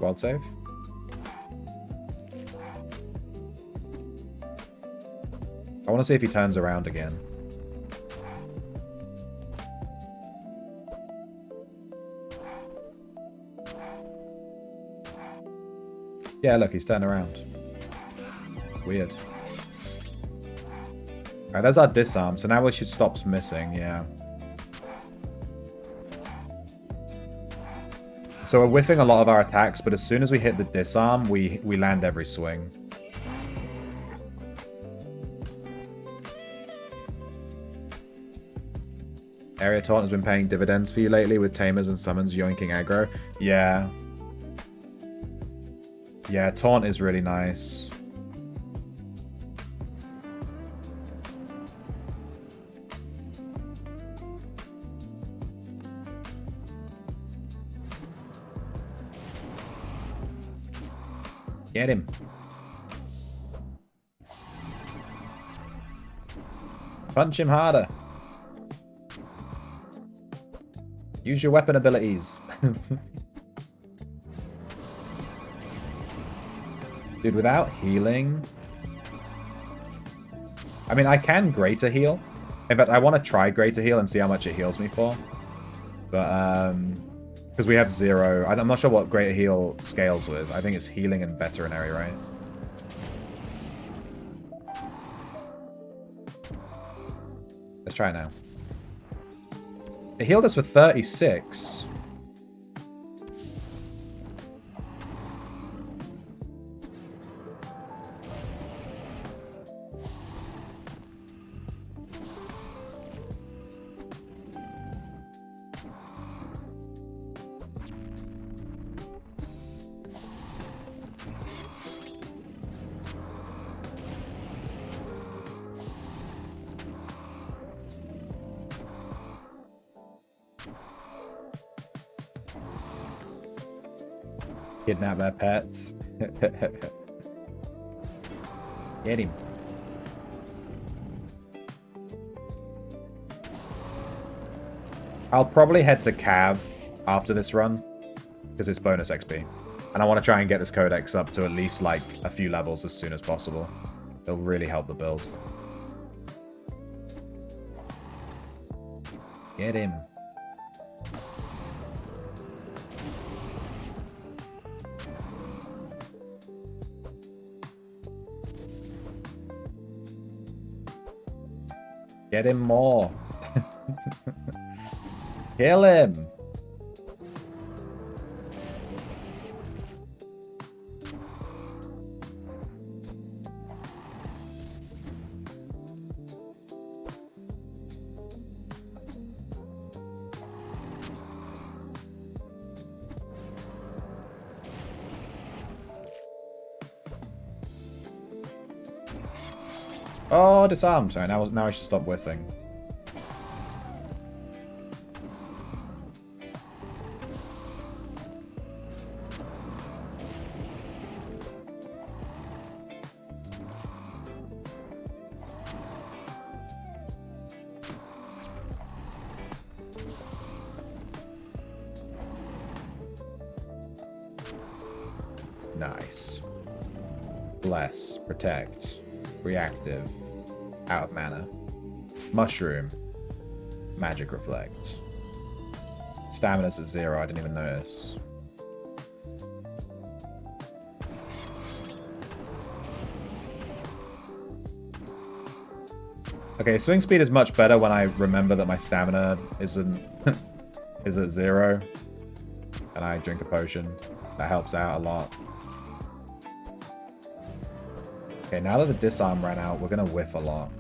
World save. I want to see if he turns around again. Yeah, look, he's turned around. Weird. Alright, there's our disarm, so now we should stop missing, yeah. So we're whiffing a lot of our attacks, but as soon as we hit the disarm, we land every swing. Area Taunt has been paying dividends for you lately with Tamers and Summons yoinking aggro. Yeah. Yeah, Taunt is really nice. Get him. Punch him harder. Use your weapon abilities. Dude, without healing... I mean, I can greater heal. In fact, I want to try greater heal and see how much it heals me for. But, because we have 0. I'm not sure what greater heal scales with. I think it's healing and veterinary, right? Let's try it now. It healed us for 36. Kidnap their pets. Get him. I'll probably head to Cav after this run, because it's bonus XP. And I want to try and get this codex up to at least like a few levels as soon as possible. It'll really help the build. Get him. Get him more. Kill him. Oh, disarm. Sorry, now I should stop whiffing. Nice. Bless. Protect. Reactive. Out of mana. Mushroom. Magic Reflect. Stamina's at 0, I didn't even notice. Okay, swing speed is much better when I remember that my stamina isn't is at 0. And I drink a potion. That helps out a lot. Okay, now that the disarm ran out, we're gonna whiff a lot.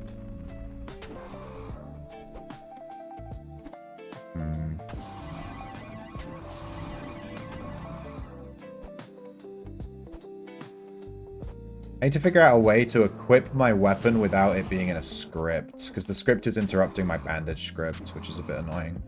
I need to figure out a way to equip my weapon without it being in a script, because the script is interrupting my bandage script, which is a bit annoying.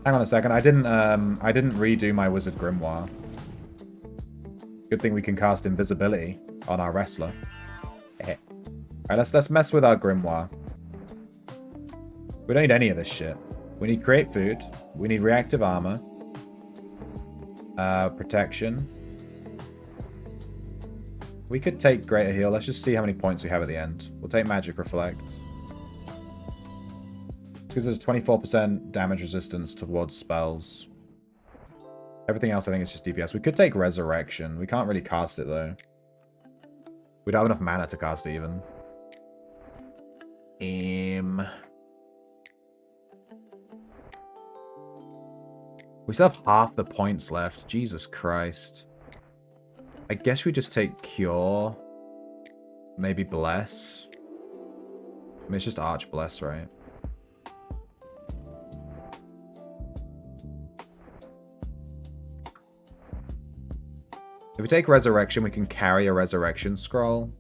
Hang on a second. I didn't redo my Wizard Grimoire. Good thing we can cast invisibility on our wrestler. Alright, let's mess with our Grimoire. We don't need any of this shit. We need create food. We need reactive armor. Protection. We could take greater heal. Let's just see how many points we have at the end. We'll take magic reflect. Because there's 24% damage resistance towards spells. Everything else I think is just DPS. We could take resurrection. We can't really cast it though. We don't have enough mana to cast it even. We still have half the points left. Jesus Christ. I guess we just take Cure. Maybe Bless. I mean, it's just Arch Bless, right? If we take Resurrection, we can carry a Resurrection Scroll.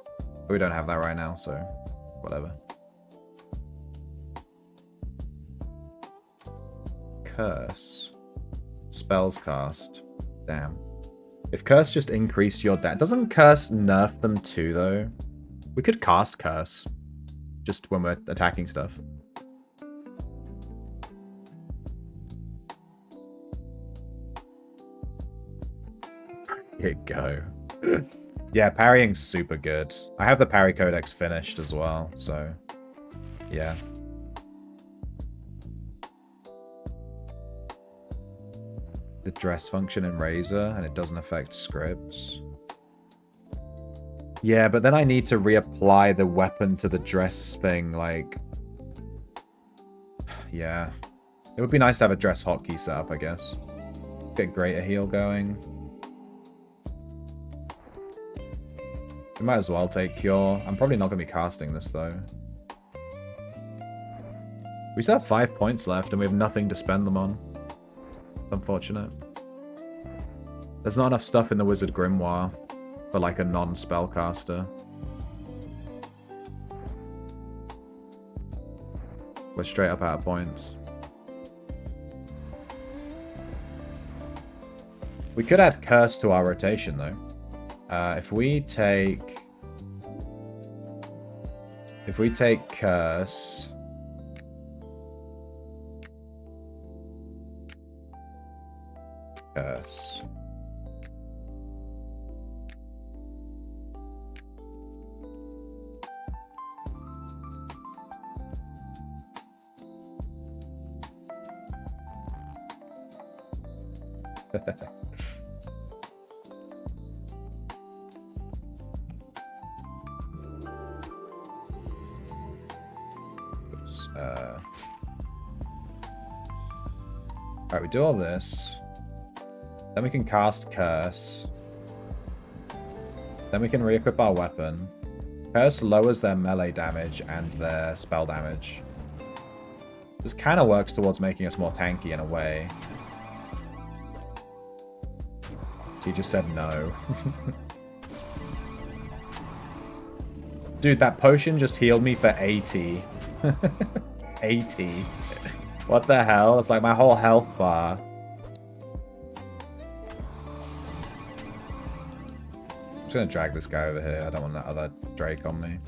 But we don't have that right now, so whatever. Curse. Spells cast. Damn. If Curse just increased your damage... Doesn't Curse nerf them too, though? We could cast Curse. Just when we're attacking stuff. Here you go. Yeah, parrying's super good. I have the parry codex finished as well, so... yeah. The dress function in Razor, and it doesn't affect scripts. Yeah, but then I need to reapply the weapon to the dress thing, like... yeah. It would be nice to have a dress hotkey set up, I guess. Get greater heal going. We might as well take Cure. I'm probably not going to be casting this, though. We still have 5 points left, and we have nothing to spend them on. Unfortunate. There's not enough stuff in the Wizard Grimoire for like a non-spellcaster. We're straight up out of points. We could add Curse to our rotation though. If we take Curse. Curse. Alright, we do all this. Then we can cast Curse. Then we can re-equip our weapon. Curse lowers their melee damage and their spell damage. This kind of works towards making us more tanky in a way. She just said no. Dude, that potion just healed me for 80. 80. What the hell? It's like my whole health bar. I'm just gonna drag this guy over here. I don't want that other Drake on me.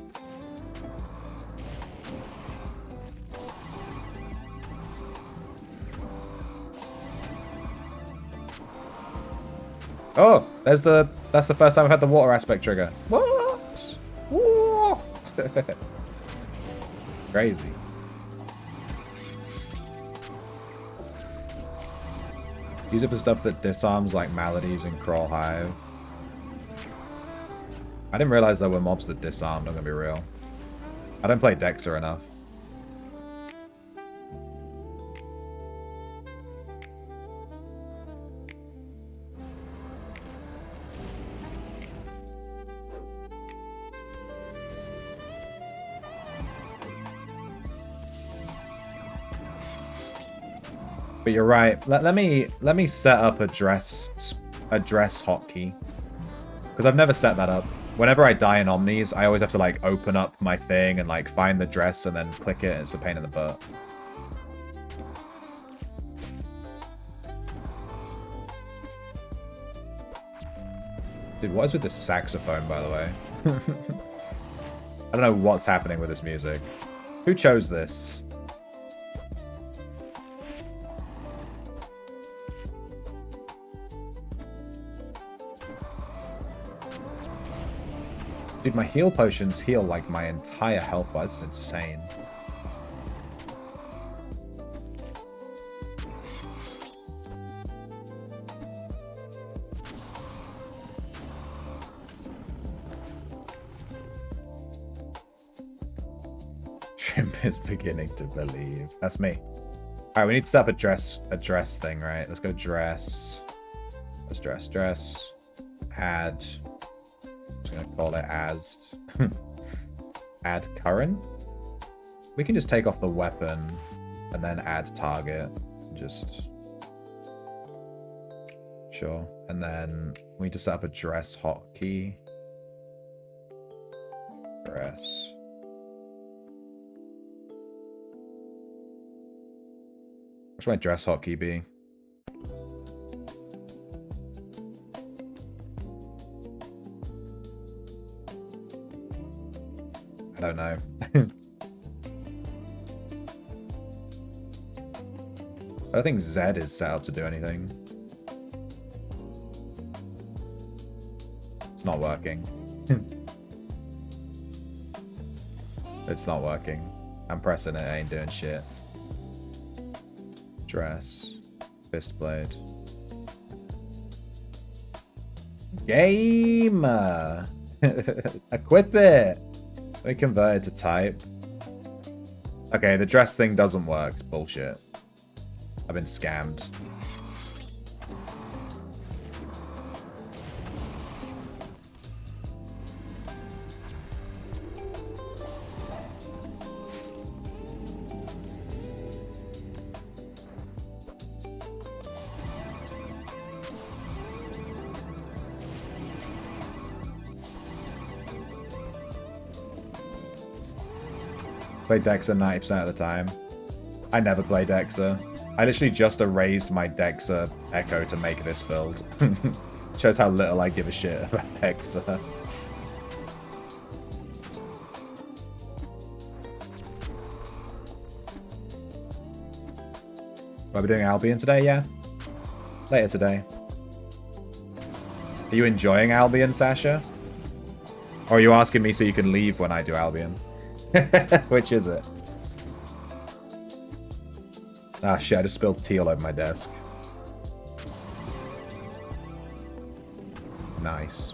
Oh, that's the first time I've had the water aspect trigger. What? Whoa. Crazy. Use it for stuff that disarms like Maladies and Crawl Hive. I didn't realize there were mobs that disarmed, I'm gonna be real. I don't play Dexter enough. But you're right. Let me set up a dress hotkey, because I've never set that up. Whenever I die in Omnis, I always have to, like, open up my thing and, like, find the dress and then click it. It's a pain in the butt. Dude, what is with this saxophone, by the way? I don't know what's happening with this music. Who chose this? Dude, my heal potions heal, like, my entire health bar. That's insane. Shrimp is beginning to believe. That's me. Alright, we need to set up a dress thing, right? Let's go dress. Let's dress. Add. I'm gonna call it as add current. We can just take off the weapon and then add target. Just sure. And then we need to set up a dress hotkey. Dress. What should my dress hotkey be? I don't know. I don't think Z is set up to do anything. It's not working. It's not working. I'm pressing it, ain't doing shit. Dress. Fist blade. Game! Equip it! Let me convert it to type. Okay, the dress thing doesn't work. It's bullshit. I've been scammed. Play Dexa 90% of the time. I never play Dexa. I literally just erased my Dexa Echo to make this build. Shows how little I give a shit about Dexa. Are we doing Albion today? Yeah. Later today. Are you enjoying Albion, Sasha? Or are you asking me so you can leave when I do Albion? Which is it? Ah, shit, I just spilled tea all over my desk. Nice.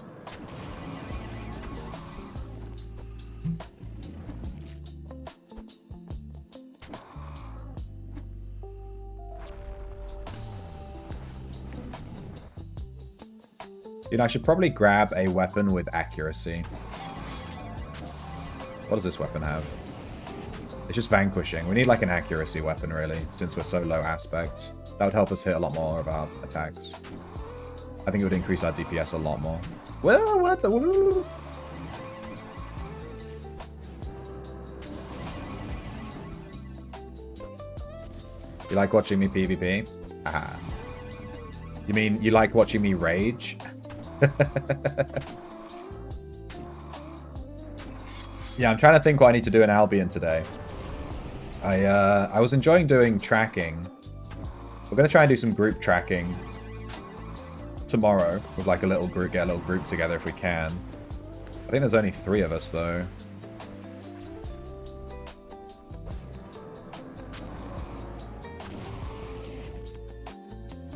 Dude, I should probably grab a weapon with accuracy. What does this weapon have? It's just vanquishing. We need like an accuracy weapon, really, since we're so low aspect. That would help us hit a lot more of our attacks. I think it would increase our DPS a lot more. Well, what the... Woo. You like watching me PvP? Ah. You mean you like watching me rage? Yeah, I'm trying to think what I need to do in Albion today. I was enjoying doing tracking. We're gonna try and do some group tracking tomorrow with like a little group, get a little group together if we can. I think there's only 3 of us though.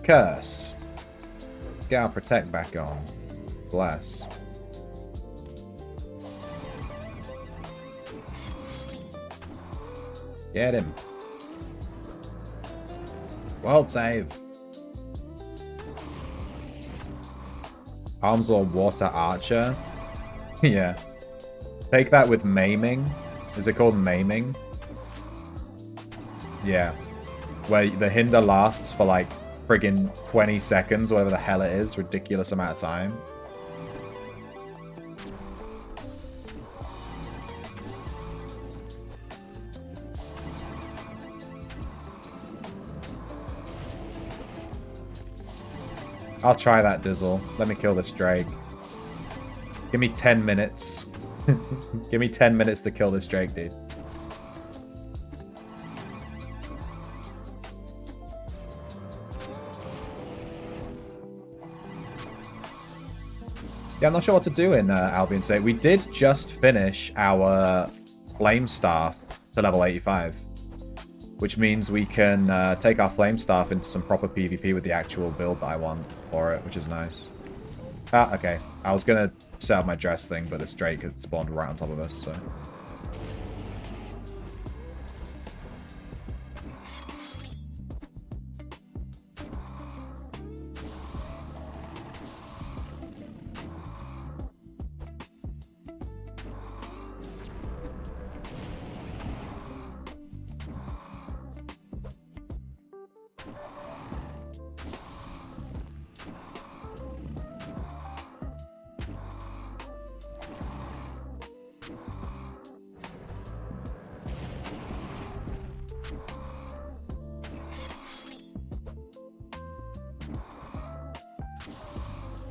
Curse. Get our protect back on. Bless. Get him. World save. Arms or water archer. Yeah. Take that with maiming. Is it called maiming? Yeah. Where the hinder lasts for like friggin' 20 seconds, whatever the hell it is. Ridiculous amount of time. I'll try that, Dizzle. Let me kill this Drake. Give me 10 minutes. Give me 10 minutes to kill this Drake, dude. Yeah, I'm not sure what to do in Albion today. We did just finish our Flame Staff to level 85. Which means we can take our Flame Staff into some proper PvP with the actual build that I want for it, which is nice. Ah, okay. I was going to set up my dress thing, but this Drake had spawned right on top of us, so...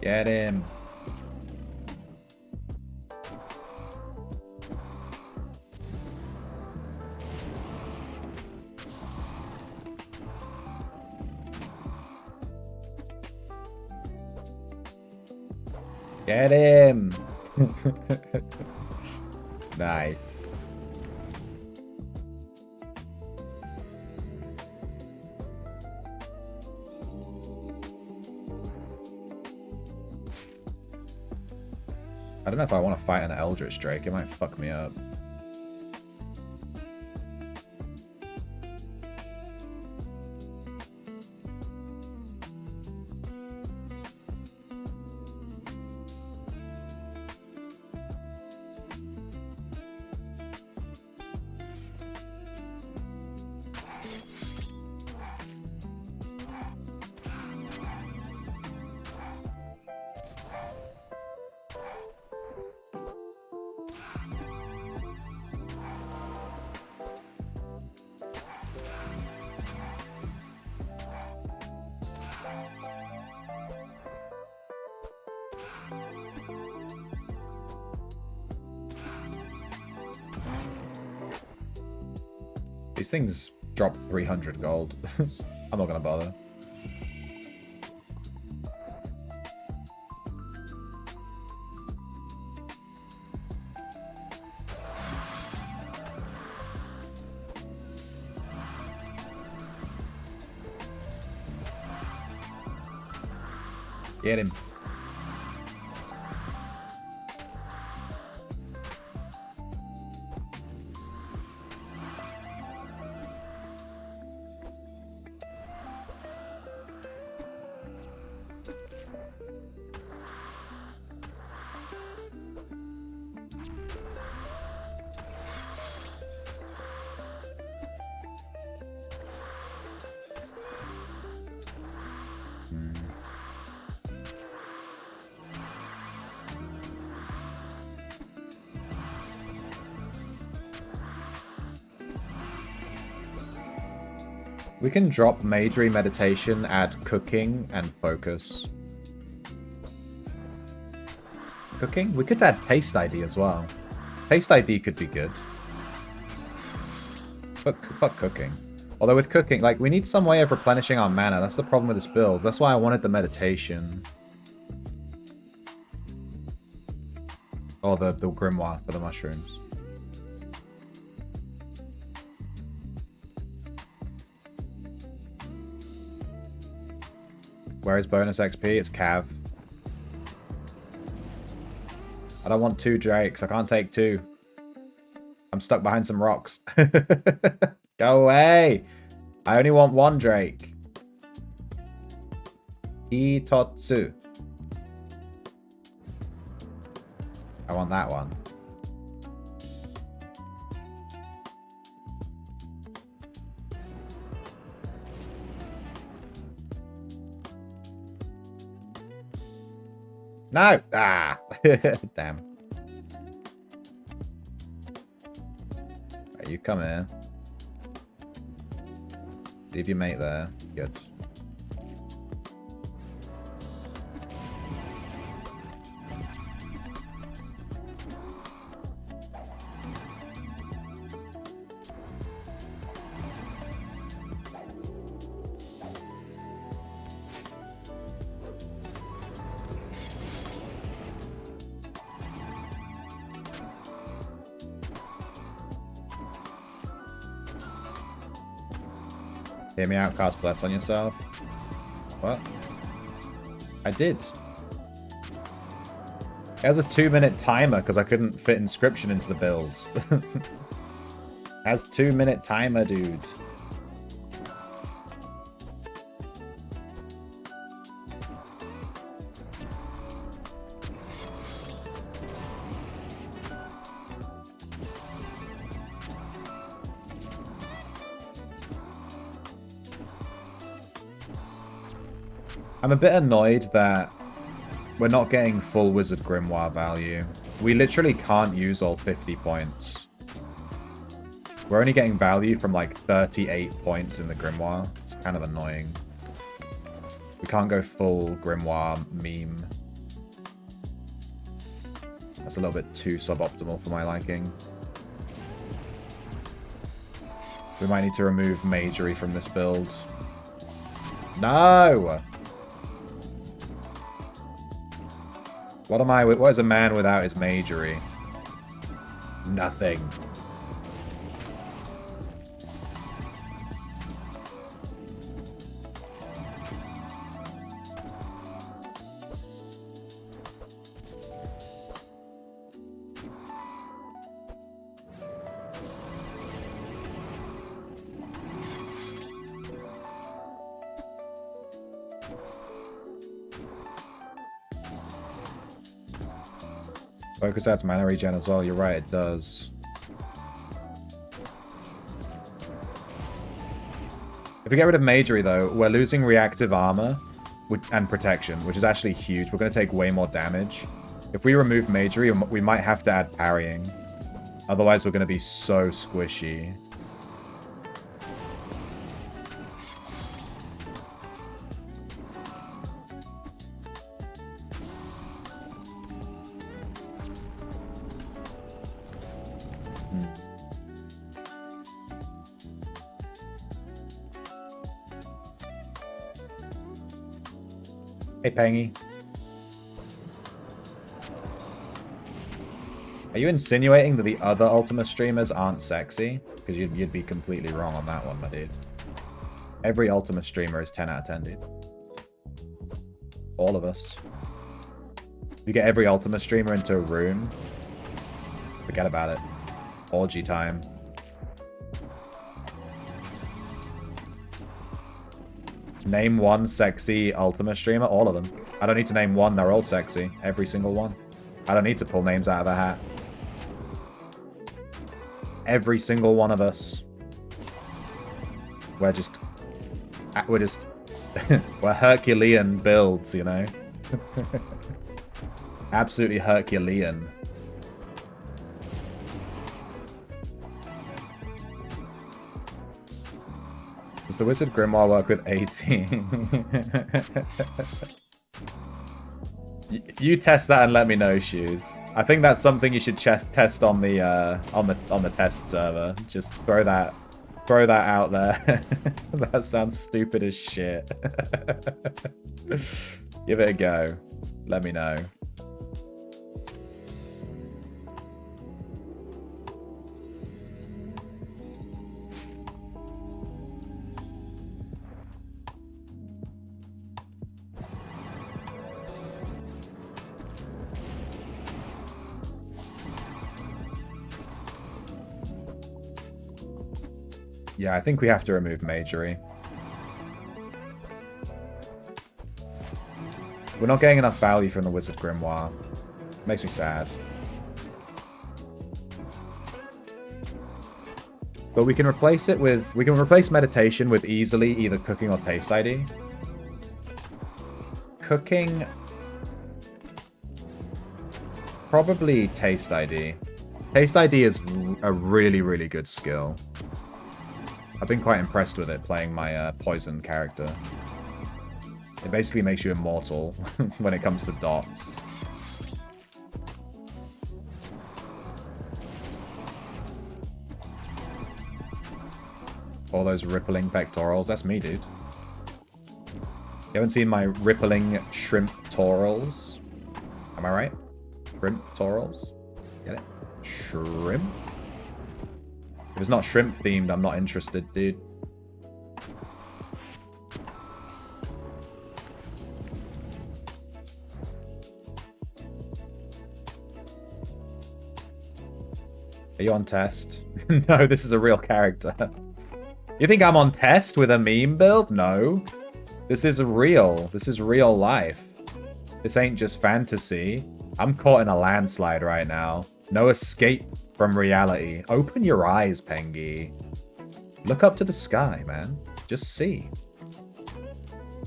Get him. Get him. Nice. I don't know if I want to fight an Eldritch Drake. It might fuck me up. These things drop 300 gold. I'm not gonna bother. Get him. We can drop Magery, Meditation, add Cooking, and Focus. Cooking? We could add Taste ID as well. Taste ID could be good. But fuck Cooking. Although with Cooking, like, we need some way of replenishing our mana. That's the problem with this build. That's why I wanted the Meditation. Or the Grimoire for the mushrooms. Where is bonus XP? It's Cav. I don't want 2 Drakes. I can't take 2. I'm stuck behind some rocks. Go away! I only want 1 Drake. Itotsu. I want that one. No! Ah! Damn. Right, you come here. Leave your mate there. Good. Hear me out, cast Bless on yourself. What? I did. It has a 2-minute timer because I couldn't fit inscription into the build. It has 2-minute timer, dude. I'm a bit annoyed that we're not getting full Wizard Grimoire value. We literally can't use all 50 points. We're only getting value from like 38 points in the Grimoire. It's kind of annoying. We can't go full Grimoire meme. That's a little bit too suboptimal for my liking. We might need to remove Magery from this build. No! What is a man without his Magery? Nothing. Focus adds mana regen as well. You're right, it does. If we get rid of Magery, though, we're losing reactive armor and protection, which is actually huge. We're going to take way more damage. If we remove Magery, we might have to add parrying. Otherwise, we're going to be so squishy. Hey, Pangy. Are you insinuating that the other Ultima streamers aren't sexy? Because you'd be completely wrong on that one, my dude. Every Ultima streamer is 10 out of 10, dude. All of us. If you get every Ultima streamer into a room, forget about it. Orgy time. Name one sexy Ultima streamer. All of them. I don't need to name one. They're all sexy. Every single one. I don't need to pull names out of a hat. Every single one of us. We're we're Herculean builds, you know? Absolutely Herculean. Does the Wizard Grimoire work with 18? You test that and let me know, Shoes. I think that's something you should test on the test server. Just throw that out there. That sounds stupid as shit. Give it a go. Let me know. Yeah, I think we have to remove Magery. We're not getting enough value from the Wizard Grimoire. Makes me sad. But we can replace it with... We can replace meditation with easily either cooking or taste ID. Cooking... Probably taste ID. Taste ID is a really, really good skill. I've been quite impressed with it playing my poison character. It basically makes you immortal when it comes to dots. All those rippling pectorals, that's me, dude. You haven't seen my rippling shrimp-torals? Am I right? Shrimp-torals? Get it? Shrimp? If it's not shrimp themed, I'm not interested, dude. Are you on test? No, this is a real character. You think I'm on test with a meme build? No. This is real. This is real life. This ain't just fantasy. I'm caught in a landslide right now. No escape from reality. Open your eyes, Pengy. Look up to the sky, man. Just see.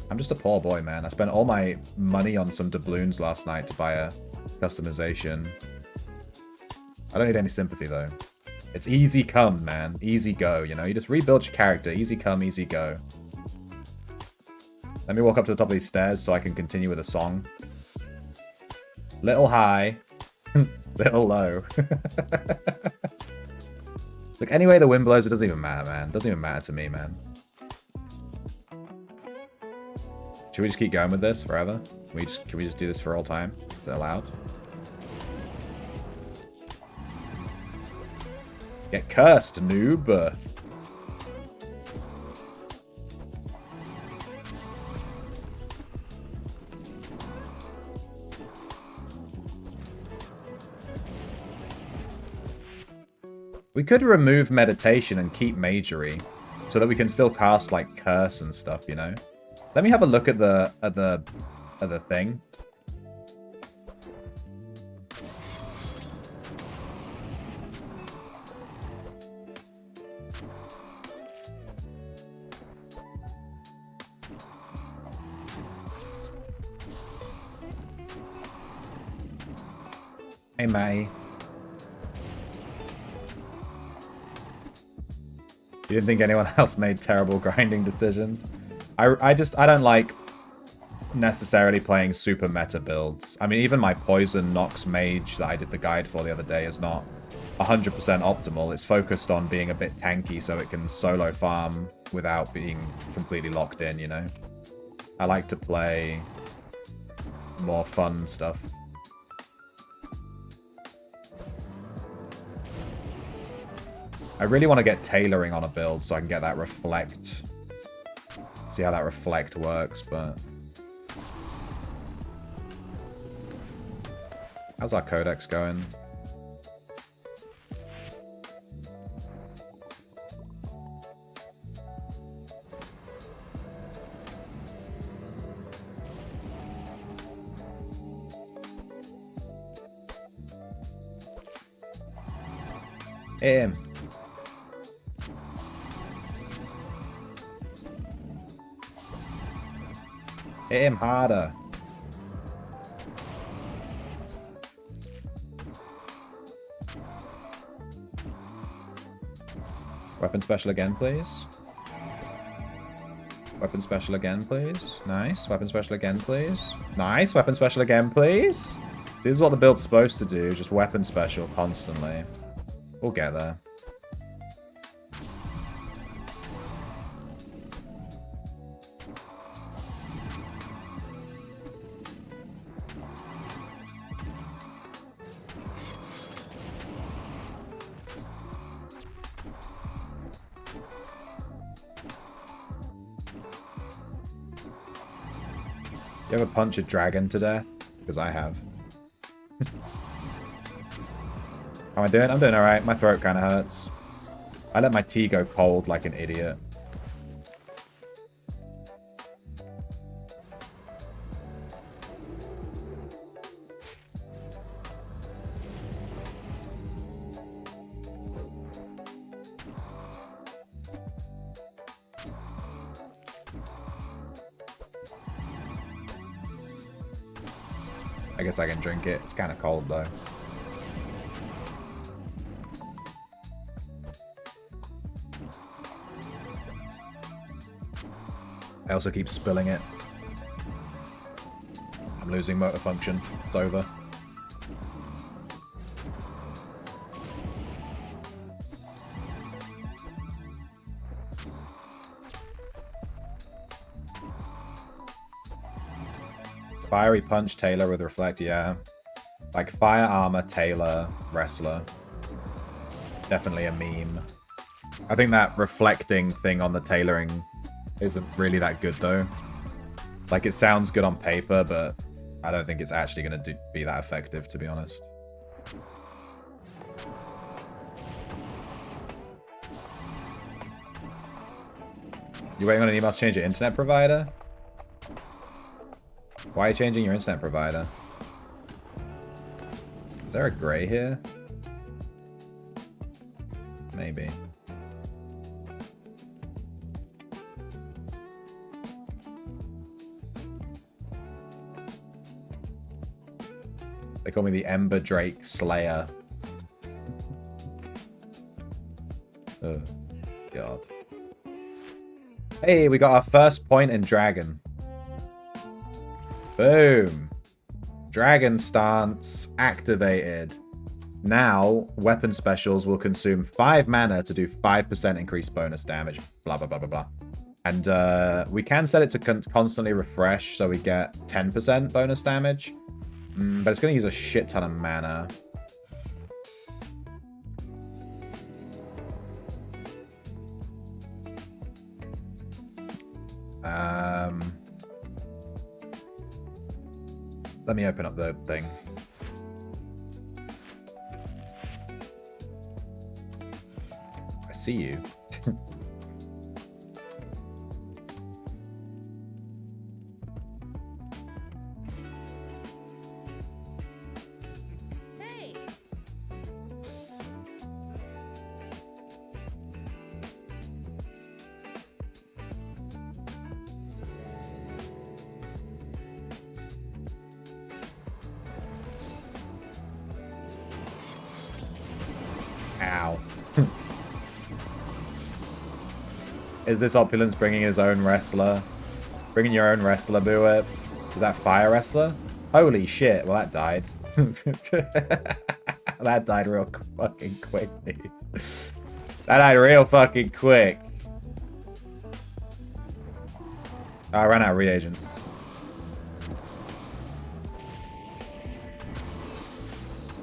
I'm just a poor boy, man. I spent all my money on some doubloons last night to buy a customization. I don't need any sympathy, though. It's easy come, man. Easy go, you know? You just rebuild your character. Easy come, easy go. Let me walk up to the top of these stairs so I can continue with a song. Little high. Little low. Look, anyway the wind blows, it doesn't even matter, man. It doesn't even matter to me, man. Should we just keep going with this forever? Can we just do this for all time? Is it allowed? Get cursed, noob. We could remove meditation and keep magery, so that we can still cast like curse and stuff, you know? Let me have a look at the thing. Hey, Matty. You didn't think anyone else made terrible grinding decisions? I don't like necessarily playing super meta builds. I mean, even my Poison Nox Mage that I did the guide for the other day is not 100% optimal. It's focused on being a bit tanky so it can solo farm without being completely locked in, you know? I like to play more fun stuff. I really want to get tailoring on a build so I can get that reflect. See how that reflect works, but... How's our codex going? Hit him. Hit him harder. Weapon special again, please. Weapon special again, please. Nice. Weapon special again, please. Nice. Weapon special again, please. See, this is what the build's supposed to do. Just weapon special constantly. We'll get there. You ever punch a dragon to death? Because I have. How am I doing? I'm doing alright. My throat kind of hurts. I let my tea go cold like an idiot. I guess I can drink it. It's kind of cold though. I also keep spilling it. I'm losing motor function. It's over. Fiery Punch, Taylor with Reflect, yeah. Like Fire Armor, Taylor, Wrestler. Definitely a meme. I think that reflecting thing on the tailoring isn't really that good though. Like it sounds good on paper, but I don't think it's actually going to be that effective, to be honest. You waiting on an email to change your internet provider? Why are you changing your internet provider? Is there a gray here? Maybe. They call me the Ember Drake Slayer. Oh, God. Hey, we got our first point in Dragon. Boom. Dragon stance activated. Now, weapon specials will consume 5 mana to do 5% increased bonus damage. Blah, blah, blah, blah, blah. And we can set it to constantly refresh, so we get 10% bonus damage. But it's going to use a shit ton of mana. Let me open up the thing. I see you. Hey. Ow. Is this Opulence bringing his own wrestler? Bringing your own wrestler, Boo It? Is that Fire Wrestler? Holy shit, well that died. That died real fucking quick, dude. That died real fucking quick. Oh, I ran out of reagents.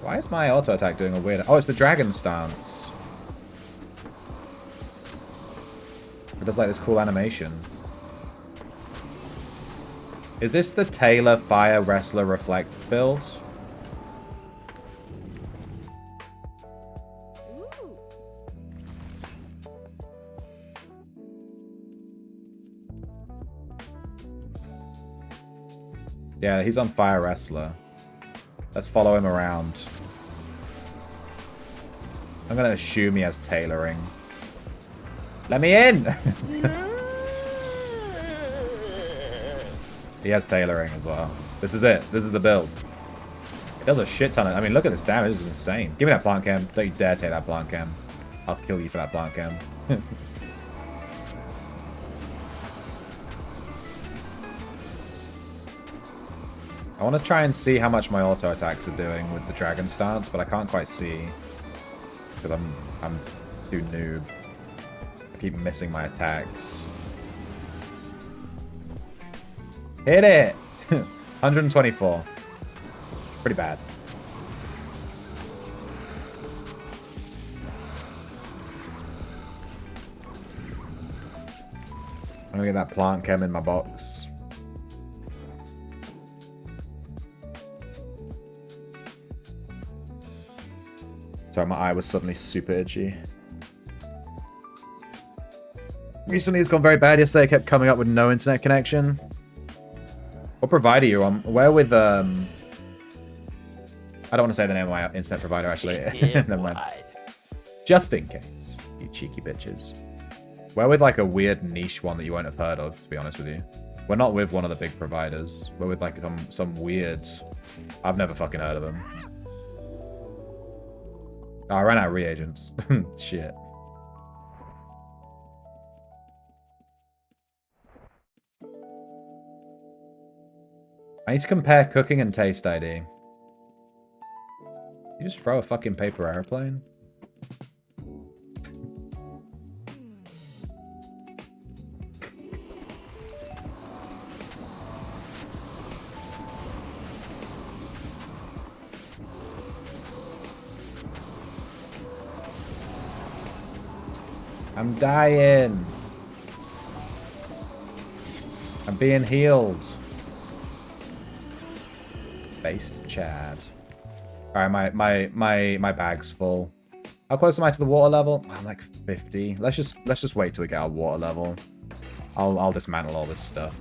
Why is my auto attack doing a weird... Oh, it's the dragon stance. It does like this cool animation. Is this the Taylor Fire Wrestler Reflect build? Ooh. Yeah, he's on Fire Wrestler. Let's follow him around. I'm gonna assume he has tailoring. Let me in! He has tailoring as well. This is it. This is the build. It does a shit ton of... I mean, look at this damage. This is insane. Give me that plant cam. Don't you dare take that plant cam. I'll kill you for that plant cam. I want to try and see how much my auto attacks are doing with the dragon stance, but I can't quite see because I'm too noob. I keep missing my attacks. Hit it! 124. Pretty bad. I'm gonna get that plant chem in my box. Sorry, my eye was suddenly super itchy. Recently it's gone very bad. Yesterday I kept coming up with no internet connection. What provider are you on? Where with, I don't want to say the name of my internet provider, actually. Never mind. Just in case, you cheeky bitches. We're with, like, a weird niche one that you won't have heard of, to be honest with you. We're not with one of the big providers. We're with, like, some weird... I've never fucking heard of them. Oh, I ran out of reagents. Shit. I need to compare cooking and taste ID. You just throw a fucking paper airplane? I'm dying. I'm being healed. Based Chad. Alright, my bag's full. How close am I to the water level? I'm like 50. Let's just wait till we get our water level. I'll dismantle all this stuff.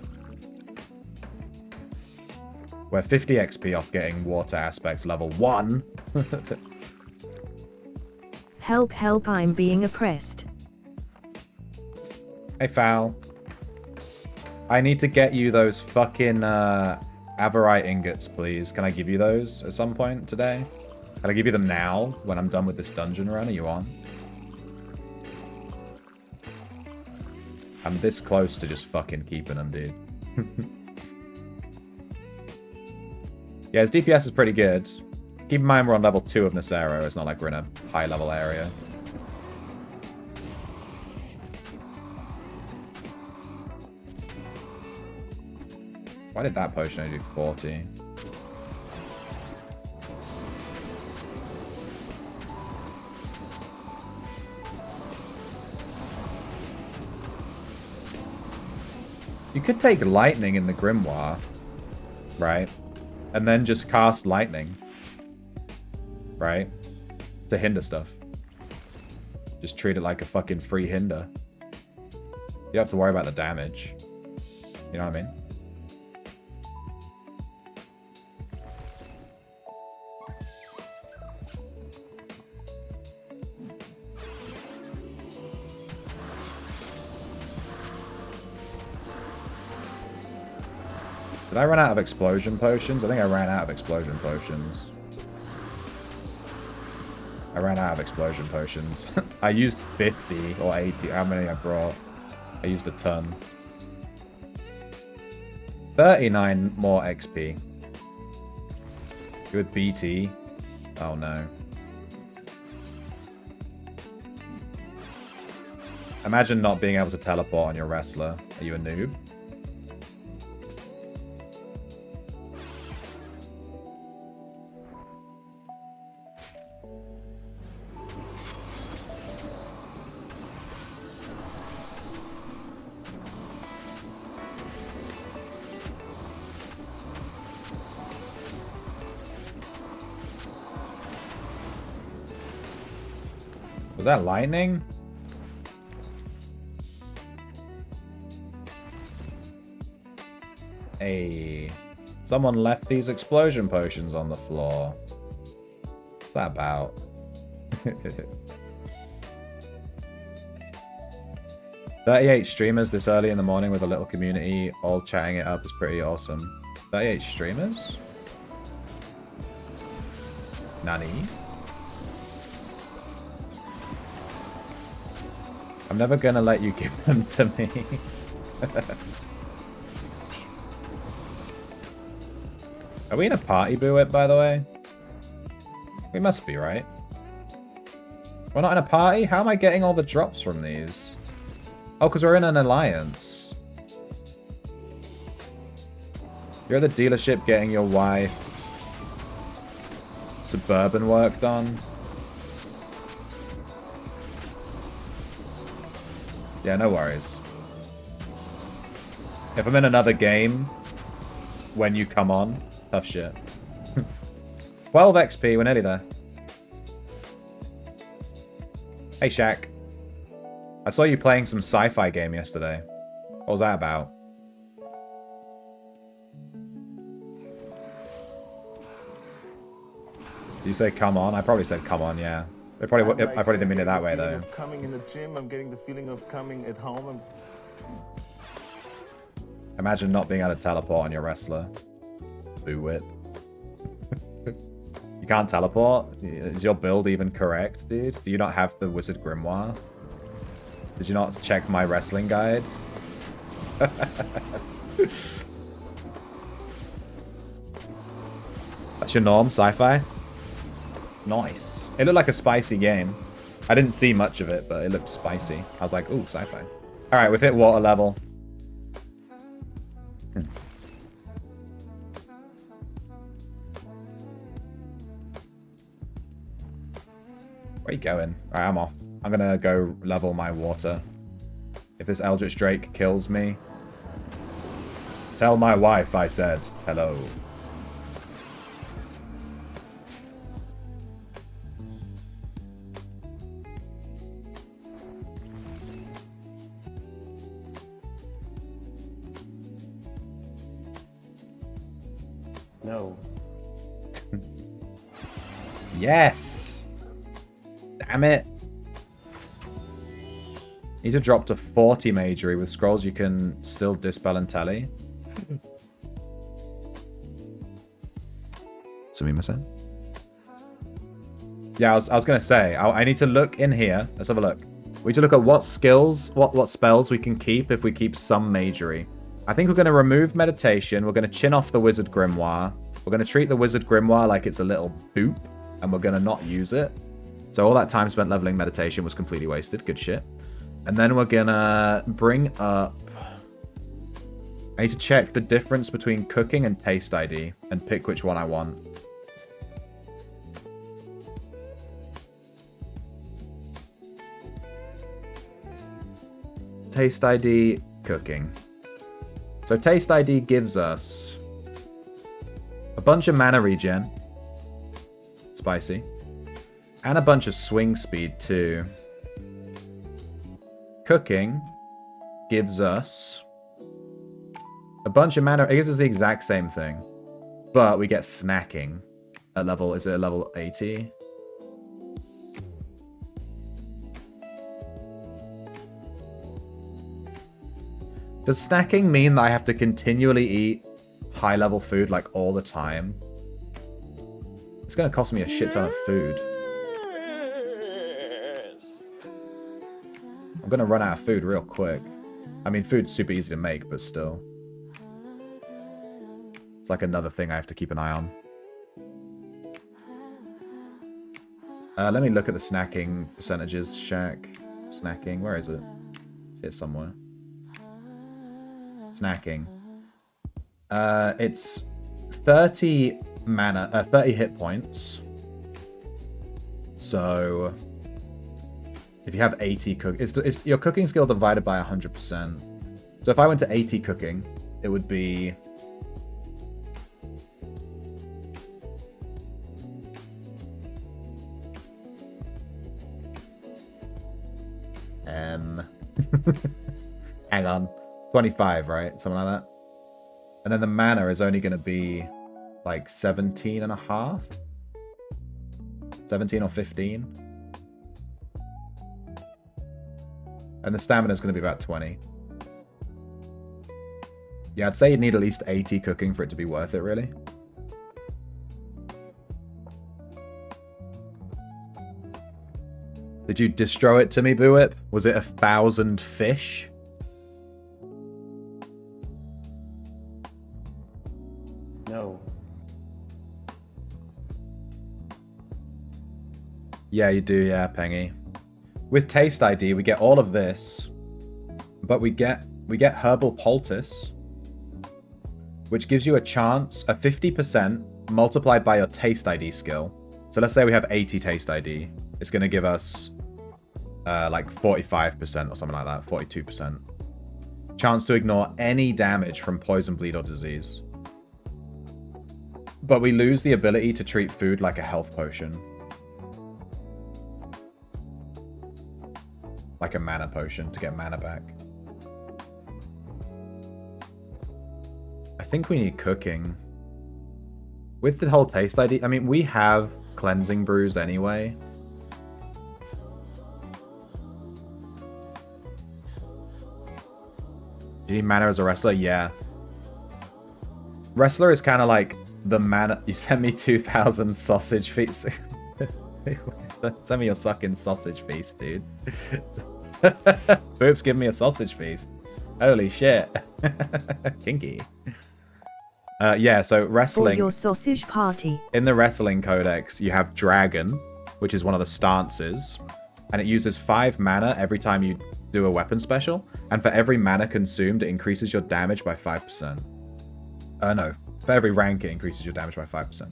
We're 50 XP off getting water aspects level 1. Help, help, I'm being oppressed. Hey, Foul. I need to get you those fucking Averite ingots, please. Can I give you those at some point today? Can I give you them now when I'm done with this dungeon run? Are you on? I'm this close to just fucking keeping them, dude. Yeah, his DPS is pretty good. Keep in mind we're on level 2 of Nacero. It's not like we're in a high-level area. Why did that potion only do 40? You could take lightning in the Grimoire, right? And then just cast lightning, right? To hinder stuff. Just treat it like a fucking free hinder. You don't have to worry about the damage. You know what I mean? Did I run out of explosion potions? I think I ran out of explosion potions. I ran out of explosion potions. I used 50 or 80. How many I brought? I used a ton. 39 more XP. Good BT. Oh no. Imagine not being able to teleport on your wrestler. Are you a noob? Was that lightning? Hey, someone left these explosion potions on the floor. What's that about? 38 streamers this early in the morning with a little community all chatting it up is pretty awesome. 38 streamers? Nani? I'm never gonna let you give them to me. Are we in a party buoy, by the way? We must be, right? We're not in a party? How am I getting all the drops from these? Oh, because we're in an alliance. You're at the dealership getting your wife suburban work done. Yeah, no worries. If I'm in another game when you come on, tough shit. 12 XP, we're nearly there. Hey, Shaq. I saw you playing some sci-fi game yesterday. What was that about? Did you say come on? I probably said come on, yeah. I probably didn't mean it that way, though. Coming in the gym, I'm getting the feeling of coming at home. Imagine not being able to teleport on your wrestler. Boo whip. You can't teleport? Is your build even correct, dude? Do you not have the Wizard Grimoire? Did you not check my wrestling guide? That's your norm, sci-fi? Nice. It looked like a spicy game. I didn't see much of it, but it looked spicy. I was like, ooh, sci-fi. Alright, we've hit water level. Where are you going? Alright, I'm off. I'm gonna go level my water. If this Eldritch Drake kills me, tell my wife I said hello. No. Yes! Damn it! Need to drop to 40 magery. With scrolls you can still dispel and tally. Sumimasen? Yeah, I was going to say, I need to look in here. Let's have a look. We need to look at what skills, what spells we can keep if we keep some magery. I think we're going to remove meditation. We're going to chin off the Wizard Grimoire. We're going to treat the Wizard Grimoire like it's a little boop. And we're going to not use it. So all that time spent leveling meditation was completely wasted. Good shit. And then we're going to bring up... I need to check the difference between cooking and taste ID. And pick which one I want. Taste ID, cooking. So Taste ID gives us a bunch of mana regen. Spicy. And a bunch of swing speed too. Cooking gives us a bunch of mana. It gives us the exact same thing. But we get snacking at level, is it level 80? Does snacking mean that I have to continually eat high-level food, like, all the time? It's going to cost me a shit ton of food. I'm going to run out of food real quick. I mean, food's super easy to make, but still. It's like another thing I have to keep an eye on. Let me look at the snacking percentages, Shack. Snacking, where is it? It's here somewhere. Snacking. It's 30 mana, 30 hit points. So if you have 80 cook, it's your cooking skill divided by 100%. So if I went to 80 cooking, it would be hang on. 25, right? Something like that. And then the mana is only going to be like 17 and a half? 17 or 15? And the stamina is going to be about 20. Yeah, I'd say you'd need at least 80 cooking for it to be worth it, really. Did you distro it to me, Buip? Was it 1,000 fish? No. Yeah, you do, yeah, Pengy. With Taste ID, we get all of this, but we get Herbal Poultice, which gives you a chance, a 50% multiplied by your Taste ID skill. So let's say we have 80 Taste ID. It's going to give us like 45% or something like that, 42%. Chance to ignore any damage from poison, bleed, or disease. But we lose the ability to treat food like a health potion. Like a mana potion to get mana back. I think we need cooking. With the whole Taste ID, I mean, we have cleansing brews anyway. Do you need mana as a wrestler? Yeah. Wrestler is kind of like the mana. You sent me 2,000 sausage feast. Send me your sucking sausage feast, dude. Boop's giving me a sausage feast. Holy shit. Kinky. Yeah, so wrestling. For your sausage party. In the wrestling codex, you have Dragon, which is one of the stances. And it uses 5 mana every time you do a weapon special. And for every mana consumed, it increases your damage by 5%. No. For every rank, it increases your damage by 5%.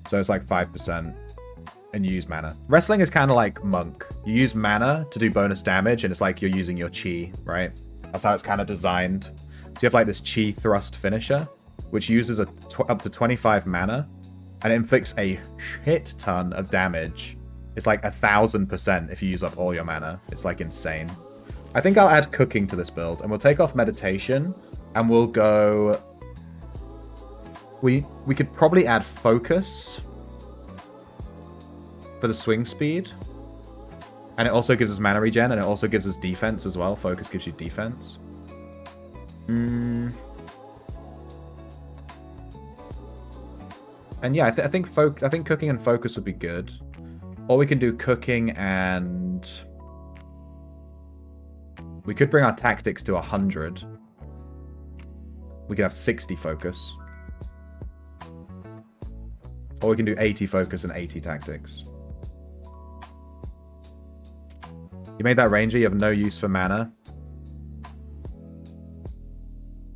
So it's like 5%. And you use mana. Wrestling is kind of like Monk. You use mana to do bonus damage, and it's like you're using your chi, right? That's how it's kind of designed. So you have like this chi thrust finisher, which uses up to 25 mana, and it inflicts a shit ton of damage. It's like 1,000% if you use up all your mana. It's like insane. I think I'll add cooking to this build, and we'll take off meditation, and we'll go We could probably add focus for the swing speed. And it also gives us mana regen, and it also gives us defense as well. Focus gives you defense. And yeah, I think cooking and focus would be good. Or we can do cooking and... We could bring our tactics to 100. We could have 60 focus. Or we can do 80 focus and 80 tactics. You made that ranger, you have no use for mana.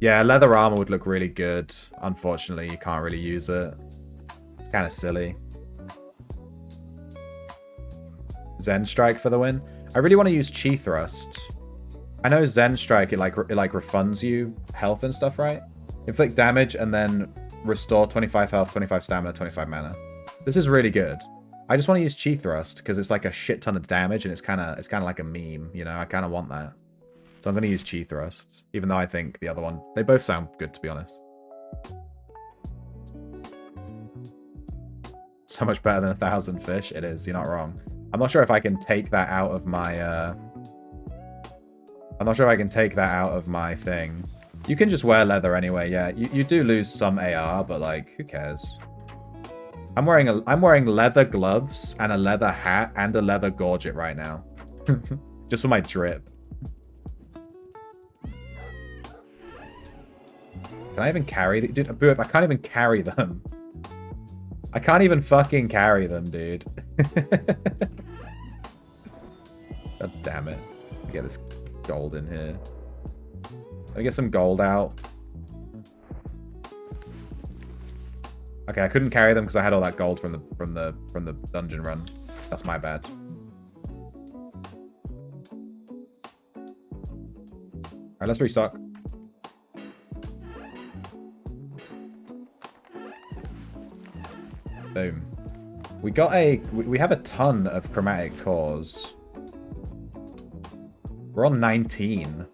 Yeah, leather armor would look really good. Unfortunately, you can't really use it. It's kind of silly. Zen Strike for the win. I really want to use Chi Thrust. I know Zen Strike, it like refunds you health and stuff, right? Inflict damage and then restore 25 health, 25 stamina, 25 mana. This is really good. I just want to use Chi Thrust because it's like a shit ton of damage and it's kind of like a meme, you know? I kind of want that. So I'm going to use Chi Thrust, even though I think the other one, they both sound good, to be honest. So much better than 1,000 fish. It is, you're not wrong. I'm not sure if I can take that out of my, I'm not sure if I can take that out of my thing. You can just wear leather anyway, yeah. You do lose some AR, but like, who cares? I'm wearing leather gloves and a leather hat and a leather gorget right now. Just for my drip. Can I even carry the dude? I can't even carry them. I can't even fucking carry them, dude. God damn it. Let me get this gold in here. Let me get some gold out. Okay, I couldn't carry them because I had all that gold from the dungeon run. That's my bad. Alright, let's restock. Boom. We have a ton of chromatic cores. We're on 19.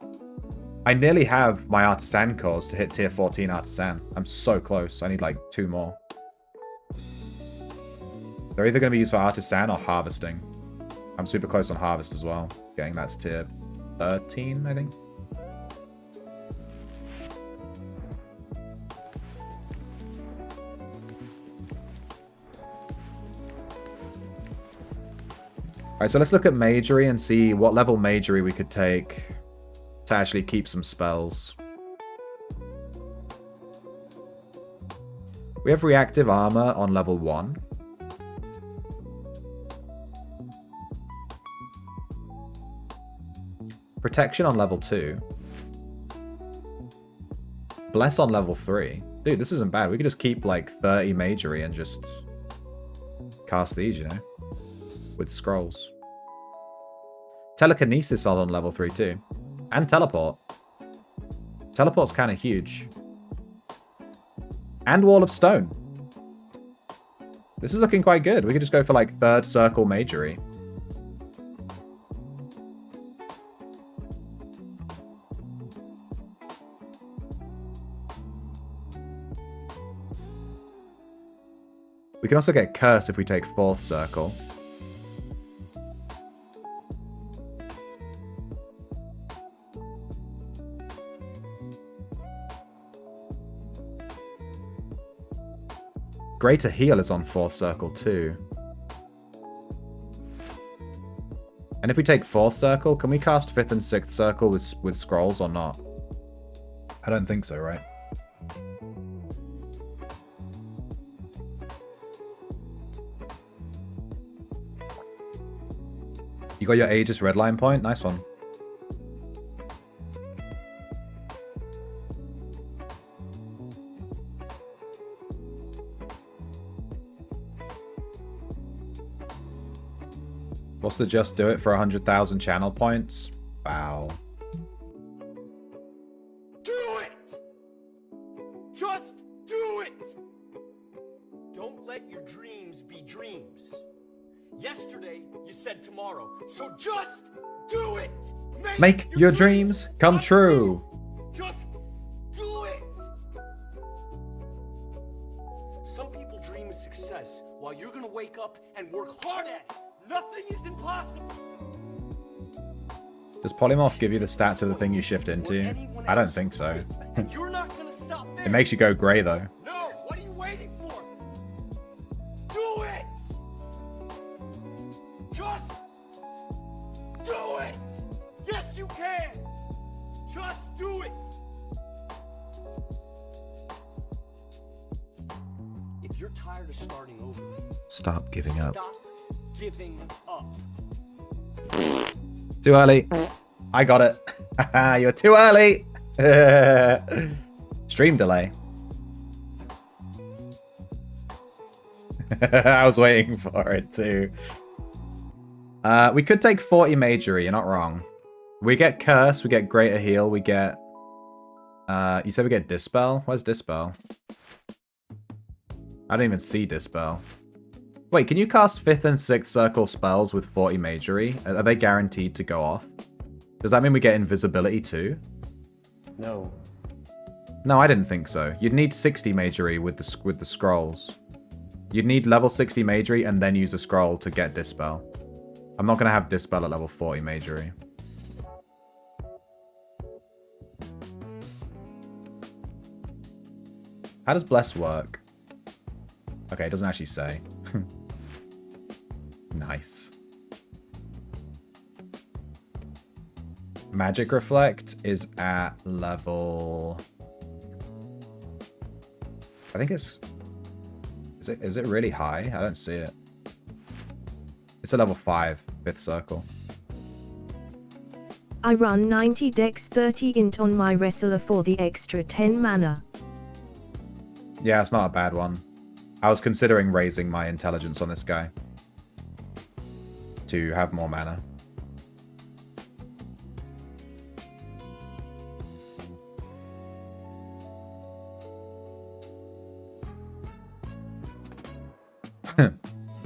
I nearly have my artisan cores to hit tier 14 artisan. I'm so close. I need like 2 more. They're either going to be used for artisan or harvesting. I'm super close on harvest as well. Getting that to tier 13, I think. Alright, so let's look at Magery and see what level Magery we could take to actually keep some spells. We have reactive armor on level 1. Protection on level 2. Bless on level 3. Dude, this isn't bad. We could just keep like 30 Magery and just cast these, you know? With scrolls. Telekinesis on level 3 too. And teleport. Teleport's kind of huge. And Wall of Stone. This is looking quite good. We could just go for like 3rd circle Magery. We can also get Curse if we take 4th circle. Greater Heal is on 4th circle too. And if we take 4th circle, can we cast 5th and 6th circle with scrolls or not? I don't think so, right? You got your Aegis redline point? Nice one. What's the just do it for 100,000 channel points? Wow. Do it! Just do it! Don't let your dreams be dreams. Yesterday, you said tomorrow, so just do it! Make your dreams come true! Just do it! Some people dream of success while you're gonna wake up and work hard at it. Nothing is impossible. Does polymorph give you the stats of the thing you shift into? I don't think so. You're not gonna stop there. It makes you go grey though. No, what are you waiting for? Do it! Just do it! Yes, you can! Just do it! If you're tired of starting over, Stop giving up. stop giving up. Too early. I got it. You're too early. Stream delay. I was waiting for it too. We could take 40 Majory, you're not wrong. We get Curse, we get Greater Heal, we get... you said we get Dispel? Where's Dispel? I don't even see Dispel. Wait, can you cast 5th and 6th circle spells with 40 Majory? Are they guaranteed to go off? Does that mean we get invisibility too? No. No, I didn't think so. You'd need 60 Majory with the scrolls. You'd need level 60 Majory and then use a scroll to get Dispel. I'm not going to have Dispel at level 40 Majory. How does Bless work? Okay, it doesn't actually say. Nice. Magic Reflect is at level... I think it's... Is it really high? I don't see it. It's a level 5, 5th circle. I run 90 dex 30 int on my wrestler for the extra 10 mana. Yeah, it's not a bad one. I was considering raising my intelligence on this guy to have more mana.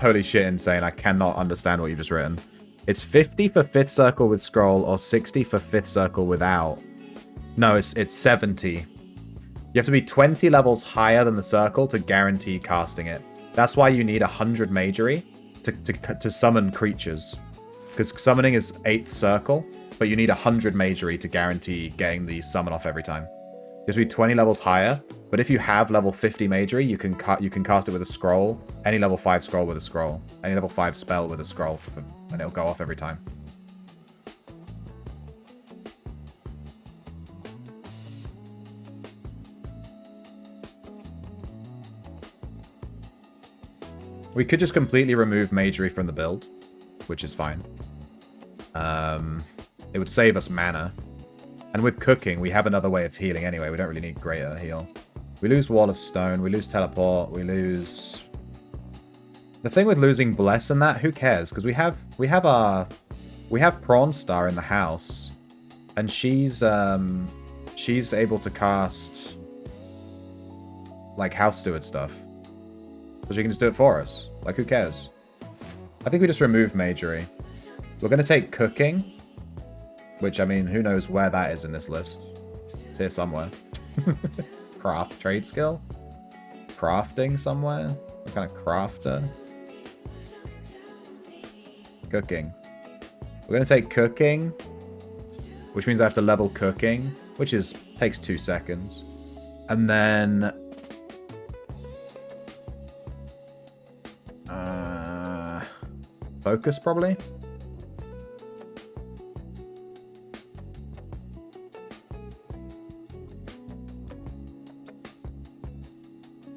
Holy shit, insane. I cannot understand what you've just written. It's 50 for 5th circle with scroll or 60 for 5th circle without. No, it's 70. You have to be 20 levels higher than the circle to guarantee casting it. That's why you need 100 Majory to summon creatures. Because summoning is 8th circle, but you need 100 Majory to guarantee getting the summon off every time. You have to be 20 levels higher, but if you have level 50 Majory, you can cast it with a scroll. Any level 5 scroll with a scroll. Any level 5 spell with a scroll, and it'll go off every time. We could just completely remove Majory from the build, which is fine. It would save us mana. And with cooking, we have another way of healing anyway. We don't really need greater heal. We lose Wall of Stone, we lose Teleport, we lose... The thing with losing Bless and that, who cares? Because we have Prawn Star in the house. And she's able to cast like House Steward stuff. So she can just do it for us. Like, who cares? I think we just remove Majory. We're going to take Cooking. Which, I mean, who knows where that is in this list. It's here somewhere. Craft trade skill? Crafting somewhere? What kind of crafter? Cooking. We're going to take Cooking. Which means I have to level Cooking. Which takes 2 seconds. And then... Focus, probably?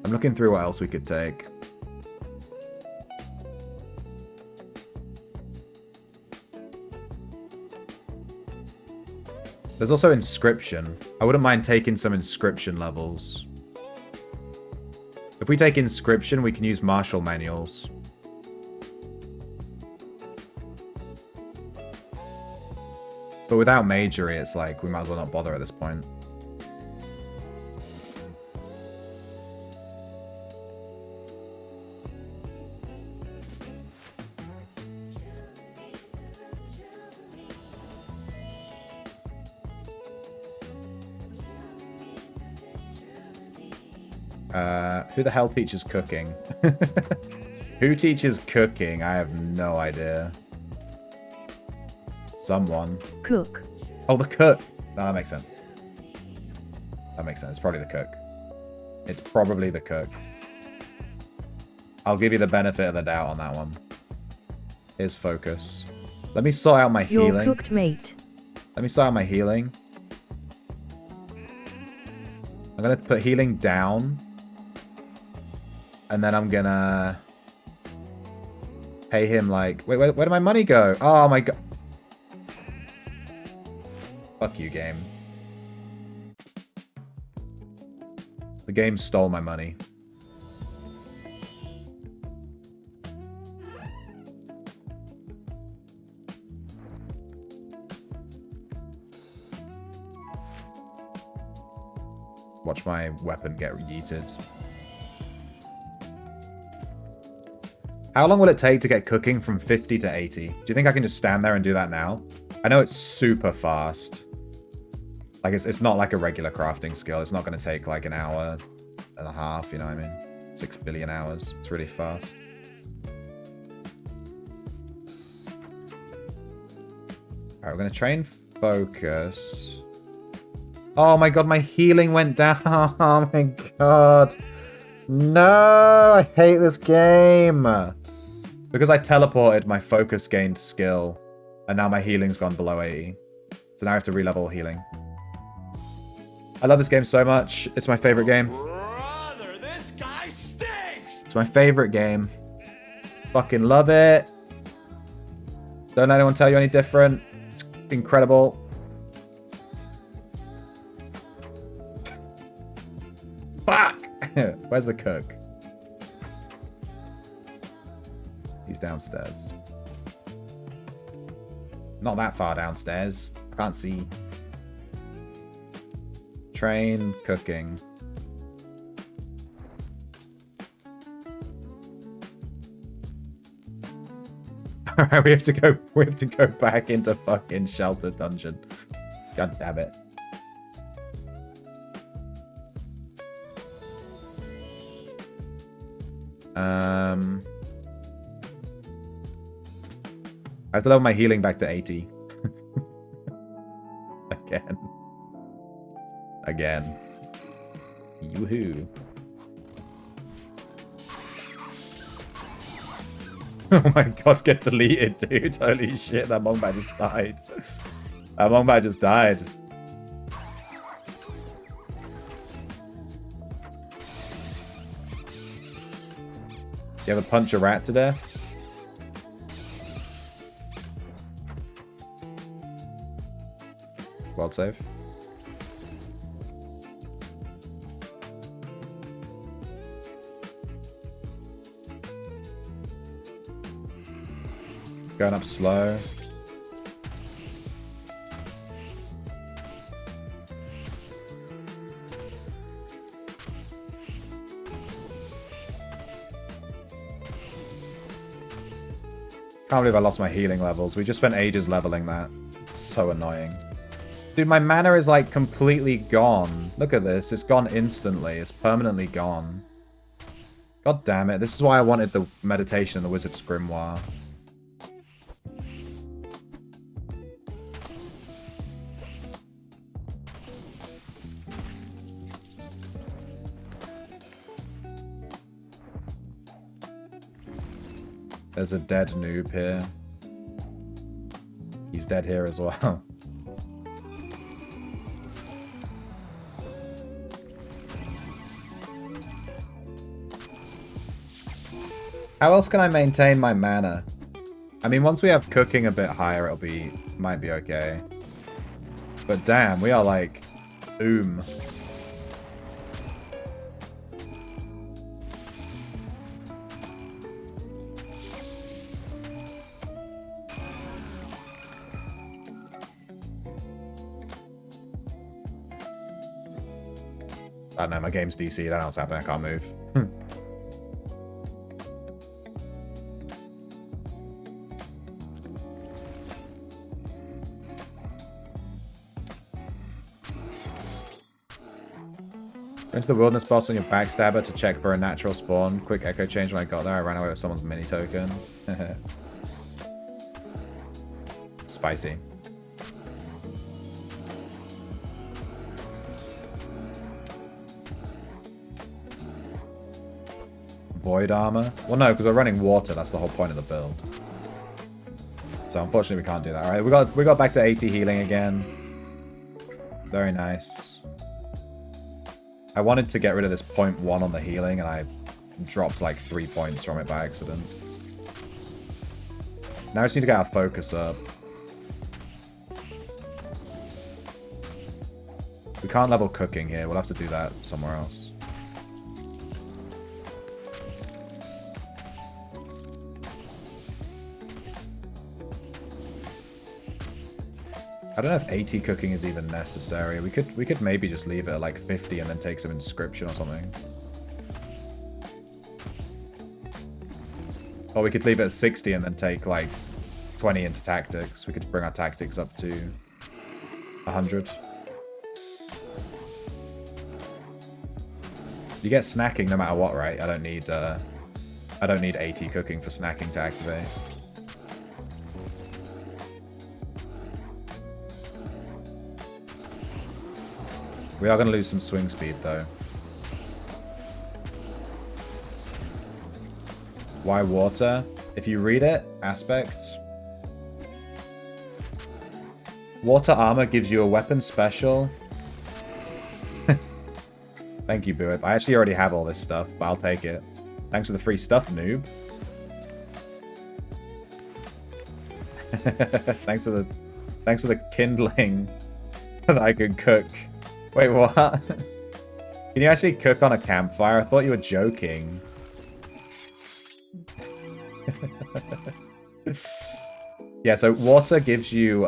I'm looking through what else we could take. There's also Inscription. I wouldn't mind taking some Inscription levels. If we take Inscription, we can use Martial Manuals. But without Majory, it's like, we might as well not bother at this point. Who the hell teaches cooking? Who teaches cooking? I have no idea. Someone. Cook. Oh, the cook. No, that makes sense. That makes sense. It's probably the cook. It's probably the cook. I'll give you the benefit of the doubt on that one. Here's focus. Let me sort out my Your healing. cooked mate. Let me sort out my healing. I'm going to put healing down. And then I'm going to pay him like... Wait, where did my money go? Oh my god. Fuck you, game. The game stole my money. Watch my weapon get yeeted. How long will it take to get cooking from 50 to 80? Do you think I can just stand there and do that now? I know it's super fast. Like, it's not like a regular crafting skill. It's not going to take like an hour and a half, you know what I mean? 6 billion hours. It's really fast. Alright, we're going to train focus. Oh my god, my healing went down. Oh my god. No, I hate this game. Because I teleported, my focus gained skill. And now my healing's gone below 80. So now I have to re-level healing. I love this game so much. It's my favorite game. Brother, this guy stinks! It's my favorite game. Fucking love it. Don't let anyone tell you any different. It's incredible. Fuck! Where's the cook? He's downstairs. Not that far downstairs. I can't see. Train cooking. Alright, we have to go back into fucking shelter dungeon. God damn it. I have to level my healing back to 80. Again. Yoo-hoo. Oh my god, get deleted, dude. Holy shit, that Mongbat just died. That Mongbat just died. You ever punch a rat to death? World save. Going up slow. Can't believe I lost my healing levels. We just spent ages leveling that. It's so annoying. Dude, my mana is like completely gone. Look at this. It's gone instantly. It's permanently gone. God damn it. This is why I wanted the meditation and the Wizard's Grimoire. There's a dead noob here. He's dead here as well. How else can I maintain my mana? I mean, once we have cooking a bit higher, might be okay. But damn, we are like, boom. I don't know, my game's DC, I don't know what's happening, I can't move. Go into the wilderness boss on your backstabber to check for a natural spawn. Quick echo change when I got there. I ran away with someone's mini token. Spicy. Void armor? Well, no, because we're running water. That's the whole point of the build. So unfortunately, we can't do that. All right, we got back to 80 healing again. Very nice. I wanted to get rid of this 0.1 on the healing, and I dropped like 3 points from it by accident. Now I just need to get our focus up. We can't level cooking here. We'll have to do that somewhere else. I don't know if 80 cooking is even necessary. We could maybe just leave it at like 50 and then take some inscription or something. Or we could leave it at 60 and then take like 20 into tactics. We could bring our tactics up to 100. You get snacking no matter what, right? I don't need 80 cooking for snacking to activate. We are going to lose some swing speed, though. Why water? If you read it, aspect. Water armor gives you a weapon special. Thank you, Buip. I actually already have all this stuff, but I'll take it. Thanks for the free stuff, noob. Thanks for the kindling that I could cook. Wait, what? Can you actually cook on a campfire? I thought you were joking. Yeah, so water gives you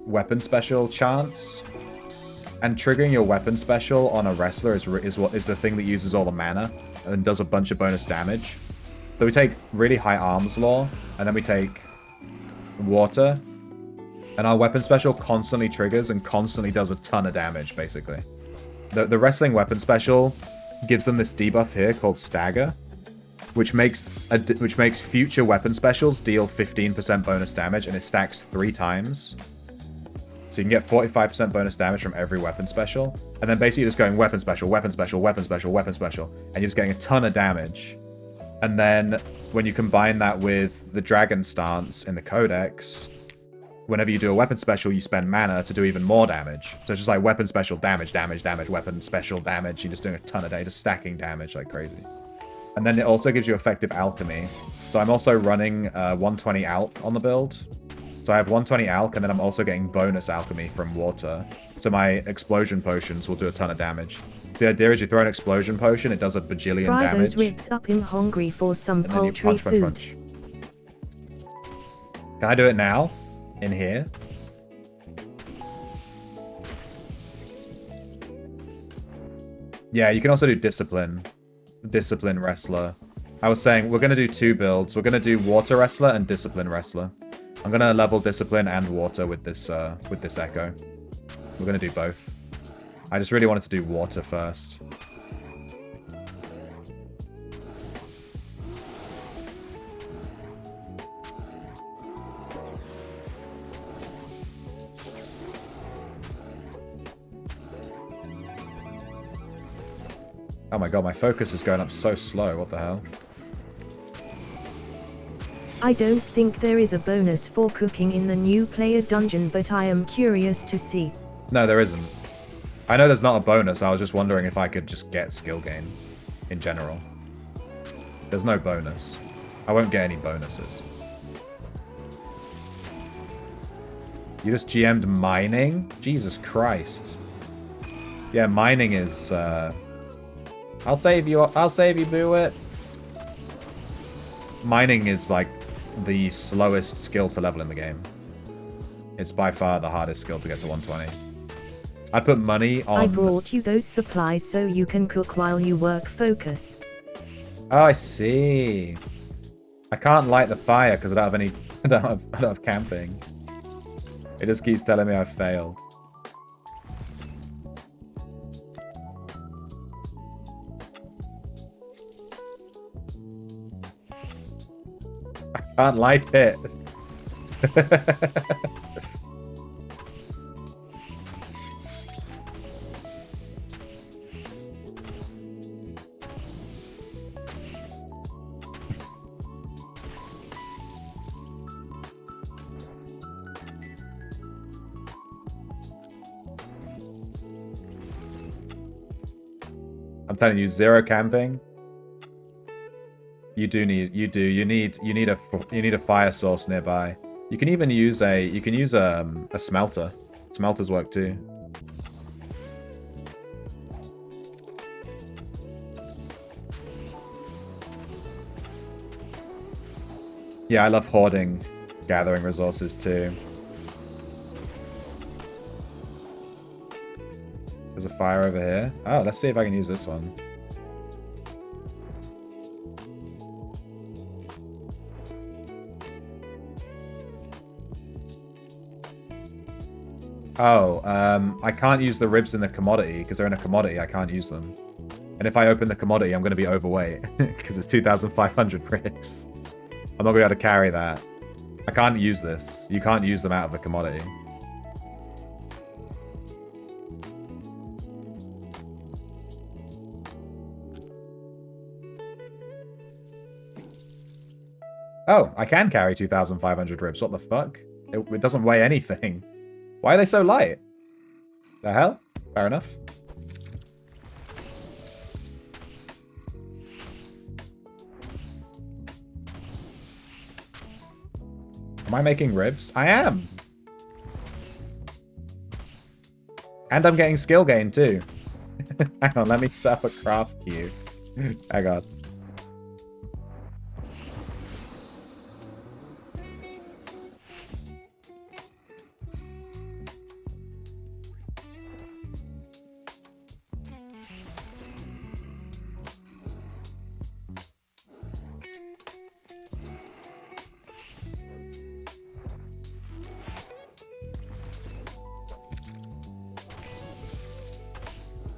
weapon special chance, and triggering your weapon special on a wrestler is the thing that uses all the mana and does a bunch of bonus damage. So we take really high arms law, and then we take water. And our weapon special constantly triggers and constantly does a ton of damage, basically. The wrestling weapon special gives them this debuff here called Stagger, which makes future weapon specials deal 15% bonus damage, and it stacks 3 times. So you can get 45% bonus damage from every weapon special. And then basically you're just going weapon special, weapon special, weapon special, weapon special, and you're just getting a ton of damage. And then when you combine that with the Dragon Stance in the Codex, whenever you do a weapon special, you spend mana to do even more damage. So it's just like weapon special, damage, damage, damage, weapon special, damage. You're just doing a ton of damage, just stacking damage like crazy. And then it also gives you effective alchemy. So I'm also running 120 alch on the build. So I have 120 alch, and then I'm also getting bonus alchemy from water. So my explosion potions will do a ton of damage. So the idea is you throw an explosion potion, it does a bajillion Fry damage. those ribs up, I'm hungry for some And then you poultry punch, punch, food. punch. Can I do it now? In here? Yeah, you can also do discipline. Discipline wrestler. I was saying we're going to do 2 builds. We're going to do water wrestler and discipline wrestler. I'm going to level discipline and water with this echo. We're going to do both. I just really wanted to do water first. Oh my god, my focus is going up so slow. What the hell? I don't think there is a bonus for cooking in the new player dungeon, but I am curious to see. No, there isn't. I know there's not a bonus. I was just wondering if I could just get skill gain in general. There's no bonus. I won't get any bonuses. You just GM'd mining? Jesus Christ. Yeah, mining is... I'll save you, boo it. Mining is like the slowest skill to level in the game. It's by far the hardest skill to get to 120. I'd put money on... I brought you those supplies so you can cook while you work focus. Oh, I see. I can't light the fire because I don't have any... I don't have camping. It just keeps telling me I've failed. Can't light it. I'm telling you, zero camping. You need a fire source nearby. You can even use a smelter. Smelters work too. Yeah, I love hoarding, gathering resources too. There's a fire over here. Oh, let's see if I can use this one. Oh, I can't use the ribs in the commodity because they're in a commodity. I can't use them. And if I open the commodity, I'm going to be overweight because it's 2,500 ribs. I'm not going to be able to carry that. I can't use this. You can't use them out of the commodity. Oh, I can carry 2,500 ribs. What the fuck? It doesn't weigh anything. Why are they so light? The hell? Fair enough. Am I making ribs? I am! And I'm getting skill gain too. Hang on, let me set up a craft queue. Hang on.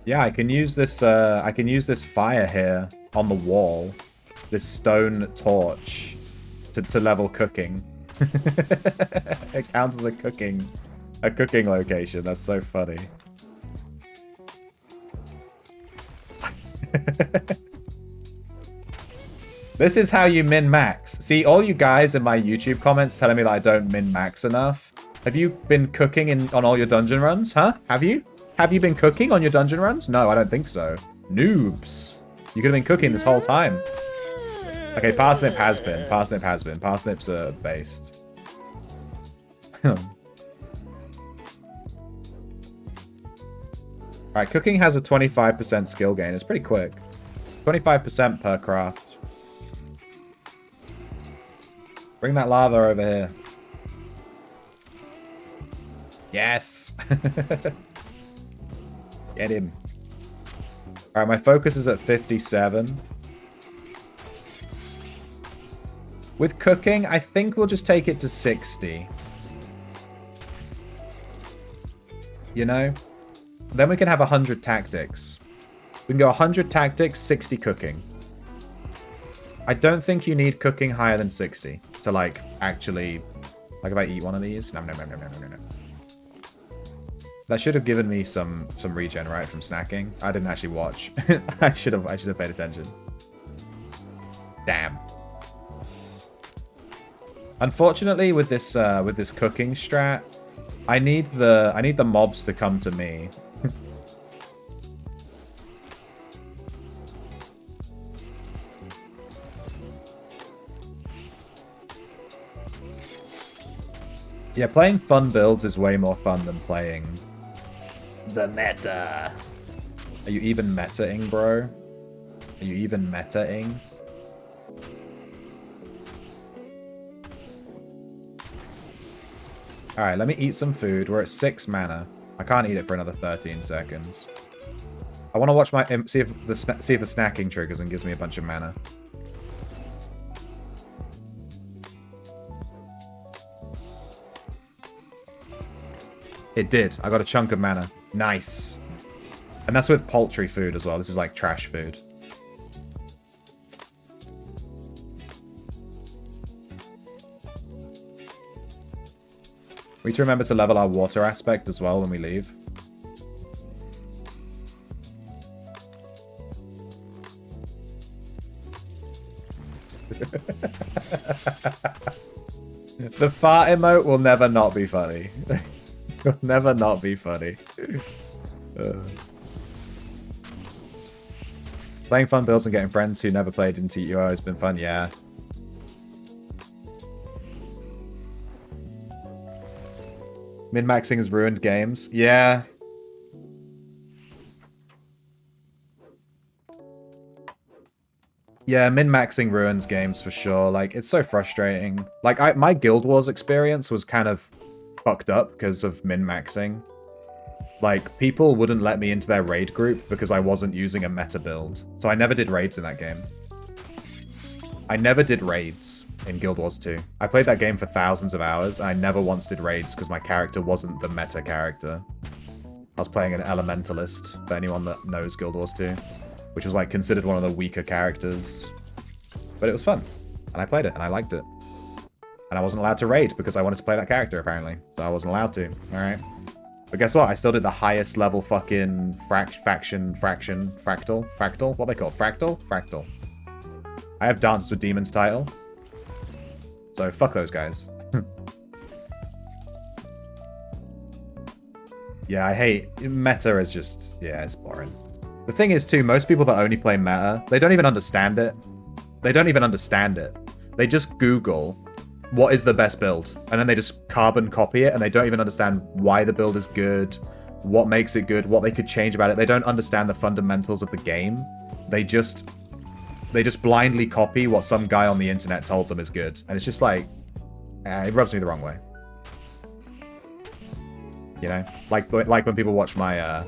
Yeah, I can use this fire here on the wall, this stone torch, to level cooking. It counts as a cooking location. That's so funny. This is how you min-max. See, all you guys in my YouTube comments telling me that I don't min-max enough. Have you been cooking on all your dungeon runs? Huh? Have you? Have you been cooking on your dungeon runs? No, I don't think so. Noobs. You could have been cooking this whole time. Okay, parsnip has been. Parsnip has been. Parsnips are based. Alright, cooking has a 25% skill gain. It's pretty quick. 25% per craft. Bring that lava over here. Yes! Get him. Alright, my focus is at 57. With cooking, I think we'll just take it to 60. You know? Then we can have 100 tactics. We can go 100 tactics, 60 cooking. I don't think you need cooking higher than 60 to, like, actually... Like, if I eat one of these... No. That should have given me some regen, right, from snacking. I didn't actually watch. I should have paid attention. Damn. Unfortunately, with this cooking strat, I need the mobs to come to me. Yeah, playing fun builds is way more fun than playing the meta. Are you even meta-ing, bro? Are you even meta-ing? Alright, let me eat some food. We're at 6 mana. I can't eat it for another 13 seconds. I want to watch my see if the snacking triggers and gives me a bunch of mana. It did. I got a chunk of mana. Nice. And that's with poultry food as well. This is like trash food. We need to remember to level our water aspect as well when we leave. The fart emote will never not be funny. Will never not be funny. Playing fun builds and getting friends who never played in TUO has been fun, yeah. Min-maxing has ruined games. Yeah. Yeah, min-maxing ruins games for sure. Like, it's so frustrating. Like, my Guild Wars experience was kind of fucked up because of min-maxing. Like, people wouldn't let me into their raid group because I wasn't using a meta build. So I never did raids in that game. I never did raids in Guild Wars 2. I played that game for thousands of hours, and I never once did raids because my character wasn't the meta character. I was playing an Elementalist, for anyone that knows Guild Wars 2. Which was, like, considered one of the weaker characters. But it was fun. And I played it, and I liked it. And I wasn't allowed to raid because I wanted to play that character, apparently. So I wasn't allowed to. Alright. But guess what? I still did the highest level fucking fractal? What they call fractal? Fractal. I have Dances with Demons title. So fuck those guys. Yeah, I hate... Meta is just... Yeah, it's boring. The thing is, too, most people that only play meta, they don't even understand it. They don't even understand it. They just Google what is the best build, and then they just carbon copy it, and they don't even understand why the build is good, what makes it good, what they could change about it. They don't understand the fundamentals of the game. They just blindly copy what some guy on the internet told them is good, and it's just like, it rubs me the wrong way. You know, like when people watch my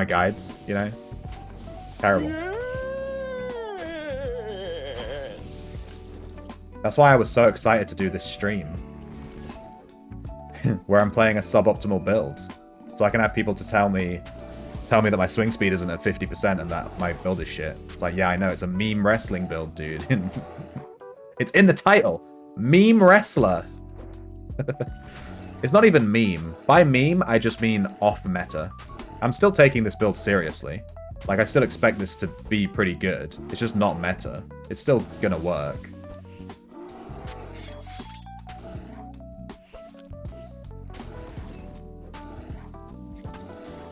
guides, you know. Terrible. That's why I was so excited to do this stream. Where I'm playing a suboptimal build. So I can have people to tell me that my swing speed isn't at 50% and that my build is shit. It's like, yeah, I know, it's a meme wrestling build, dude. It's in the title. Meme wrestler. It's not even meme. By meme, I just mean off meta. I'm still taking this build seriously. Like, I still expect this to be pretty good. It's just not meta. It's still gonna work.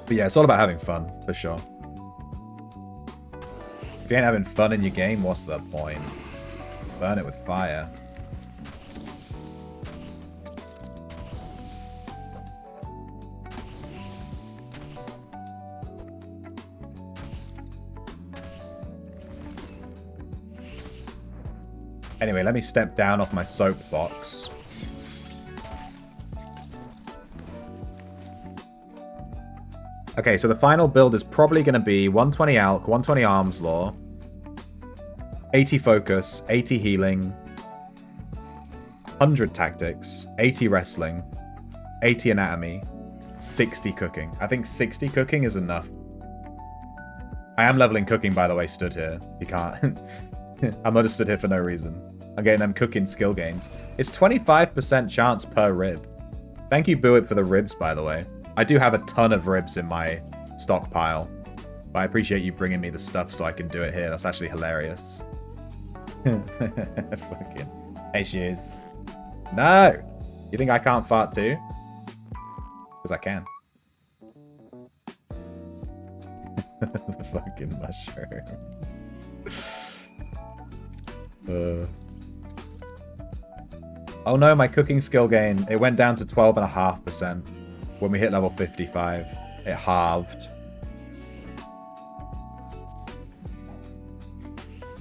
But yeah, it's all about having fun, for sure. If you ain't having fun in your game, what's the point? Burn it with fire. Anyway, let me step down off my soapbox. Okay, so the final build is probably going to be 120 Alk, 120 Arms Law, 80 Focus, 80 Healing, 100 Tactics, 80 Wrestling, 80 Anatomy, 60 Cooking. I think 60 Cooking is enough. I am leveling Cooking, by the way, stood here. You can't... I'm not just stood here for no reason. I'm getting them cooking skill gains. It's 25% chance per rib. Thank you, Buick, for the ribs, by the way. I do have a ton of ribs in my stockpile. But I appreciate you bringing me the stuff so I can do it here. That's actually hilarious. Fucking... Hey, she is. No! You think I can't fart too? Because I can. The fucking mushroom. Oh no, my cooking skill gain. It went down to 12.5% when we hit level 55. It halved.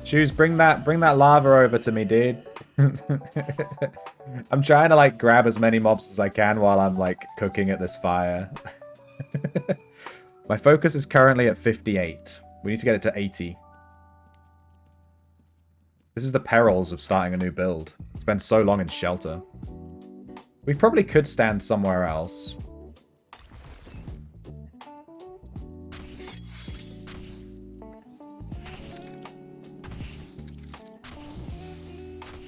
Shoes, bring that lava over to me, dude. I'm trying to like grab as many mobs as I can while I'm like cooking at this fire. My focus is currently at 58. We need to get it to 80. This is the perils of starting a new build. Spend so long in shelter. We probably could stand somewhere else.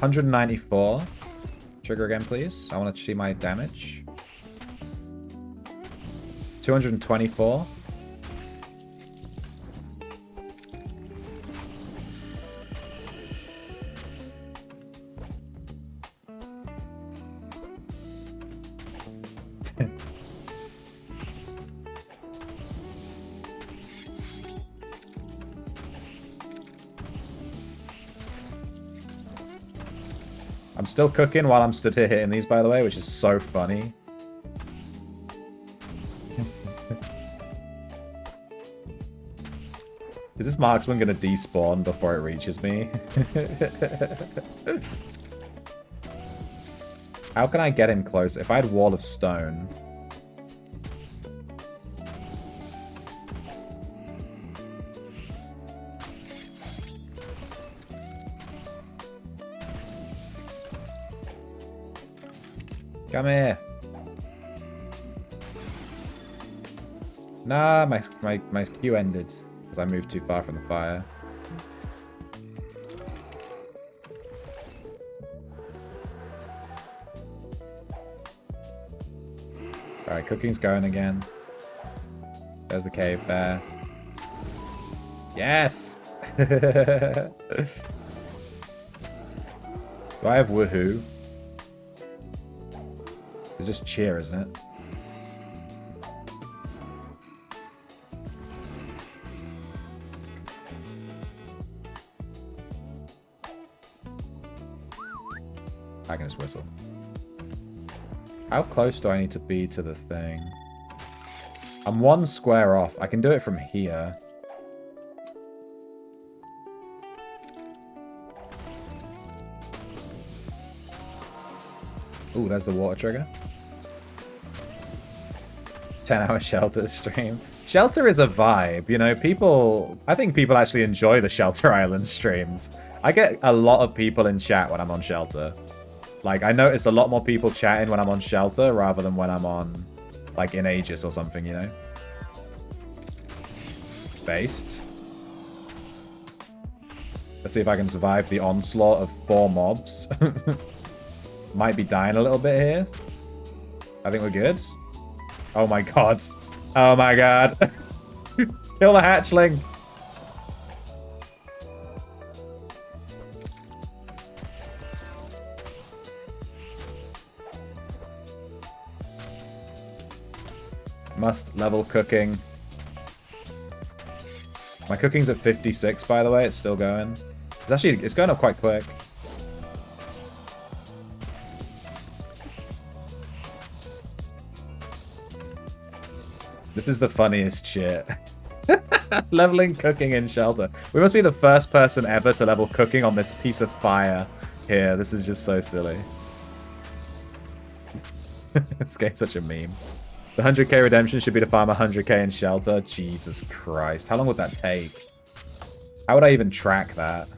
$194. Trigger again, please. I want to see my damage. 224. I'm still cooking while I'm stood here hitting these, by the way, which is so funny. Is this marksman going to despawn before it reaches me? How can I get him close? If I had wall of stone... Come here. Nah, my queue ended because I moved too far from the fire. Alright, cooking's going again. There's the cave bear. Yes! Do I have woohoo? It's just cheer, isn't it? I can just whistle. How close do I need to be to the thing? I'm one square off. I can do it from here. Ooh, there's the water trigger. 10-hour Shelter stream. Shelter is a vibe, you know, I think people actually enjoy the Shelter Island streams. I get a lot of people in chat when I'm on Shelter. Like, I notice a lot more people chatting when I'm on Shelter rather than when I'm on, like, in Aegis or something, you know? Based. Let's see if I can survive the onslaught of 4 mobs. Might be dying a little bit here. I think we're good. Oh my god. Oh my god. Kill the hatchling. Must level cooking. My cooking's at 56, by the way. It's still going. It's going up quite quick. This is the funniest shit. Leveling cooking in Shelter. We must be the first person ever to level cooking on this piece of fire here. This is just so silly. This game's such a meme. The 100k redemption should be to farm 100k in Shelter. Jesus Christ. How long would that take? How would I even track that?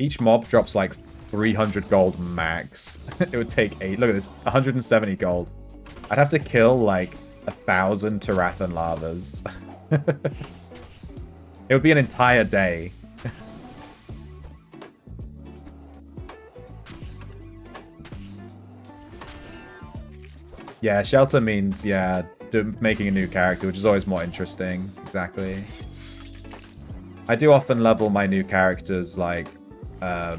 Each mob drops like 300 gold max. It would take 8. Look at this. 170 gold. I'd have to kill like 1,000 Tarathan lavas. It would be an entire day. Yeah, Shelter means, yeah, making a new character, which is always more interesting. Exactly. I do often level my new characters, like, at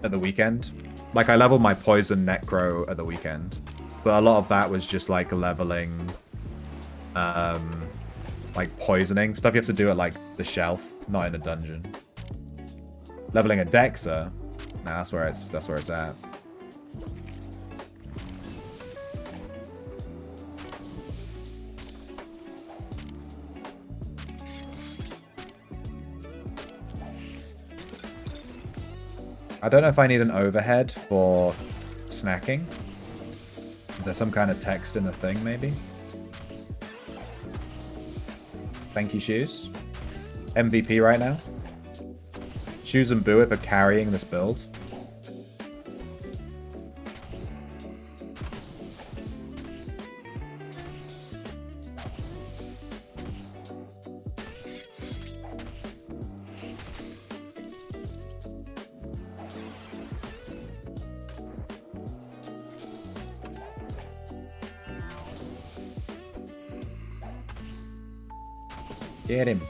the weekend. Like, I leveled my Poison Necro at the weekend. But a lot of that was just, like, leveling, like, poisoning. Stuff you have to do at, like, the shelf, not in a dungeon. Leveling a Dexter? Nah, that's where it's at. I don't know if I need an overhead for snacking. Is there some kind of text in the thing, maybe? Thank you, Shoes. MVP right now. Shoes and Buit for carrying this build. Get him.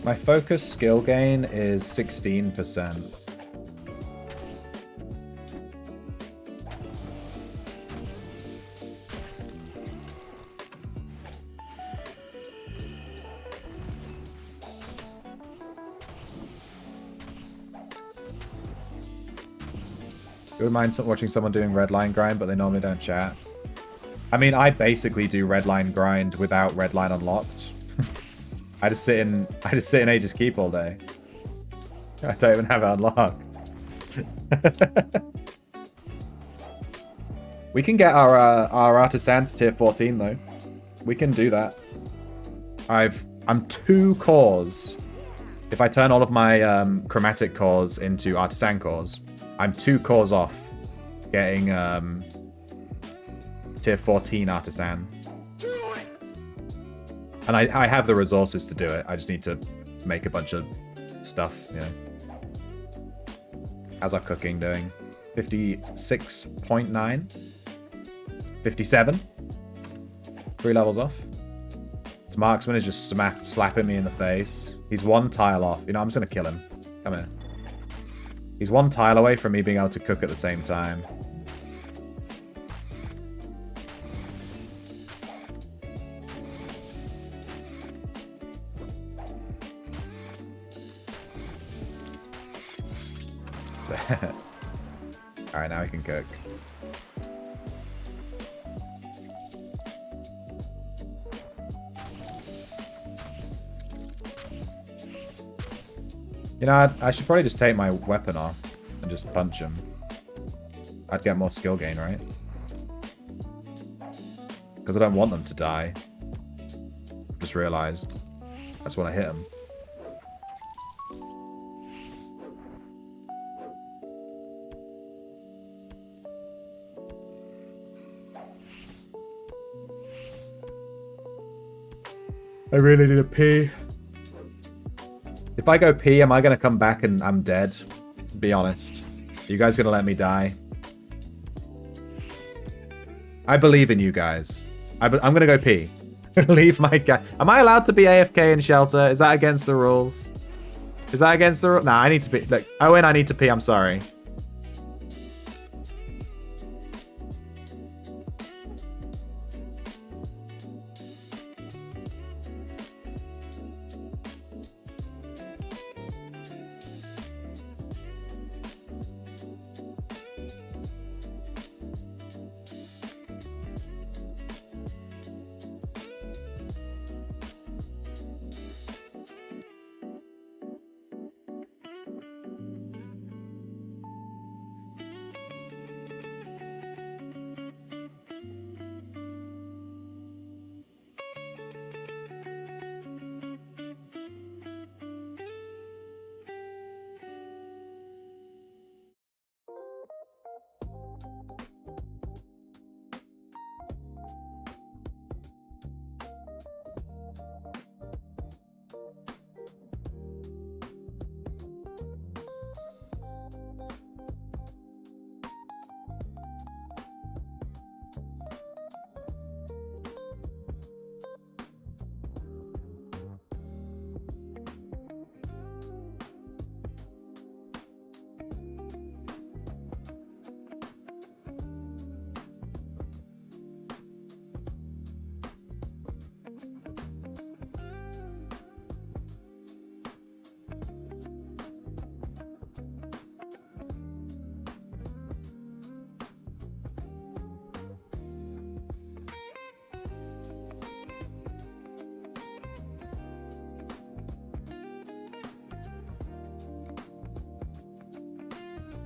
My focus skill gain is 16%. You wouldn't mind watching someone doing redline grind, but they normally don't chat. I mean, I basically do redline grind without redline unlocked. I just sit in Aegis Keep all day. I don't even have it unlocked. We can get our artisan to tier 14 though. We can do that. I'm 2 cores. If I turn all of my chromatic cores into artisan cores, I'm 2 cores off getting tier 14 artisan. And I have the resources to do it. I just need to make a bunch of stuff, you know. How's our cooking doing? 56.9? 57? 3 levels off. This marksman is just slapping me in the face. He's 1 tile off. You know, I'm just going to kill him. Come here. He's 1 tile away from me being able to cook at the same time. Alright, now we can cook. You know, I should probably just take my weapon off and just punch him. I'd get more skill gain, right? Because I don't want them to die. Just realized. I just want to hit them. I really need a pee. If I go pee, am I going to come back and I'm dead? Be honest. Are you guys going to let me die? I believe in you guys. I'm going to go pee. Leave my guy. Am I allowed to be AFK in shelter? Is that against the rules? Is that against the rules? Nah, I need to pee. Look, Owen, I need to pee. I'm sorry.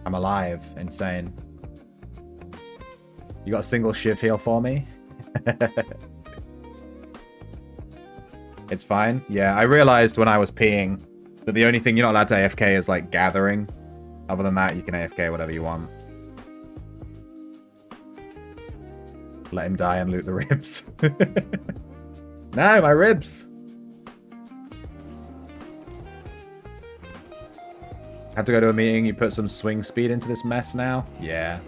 I'm alive. Insane. You got a single shiv heal for me? It's fine. Yeah, I realized when I was peeing that the only thing you're not allowed to AFK is like gathering. Other than that, you can AFK whatever you want. Let him die and loot the ribs. No, my ribs. Had to go to a meeting. You put some swing speed into this mess now? Yeah.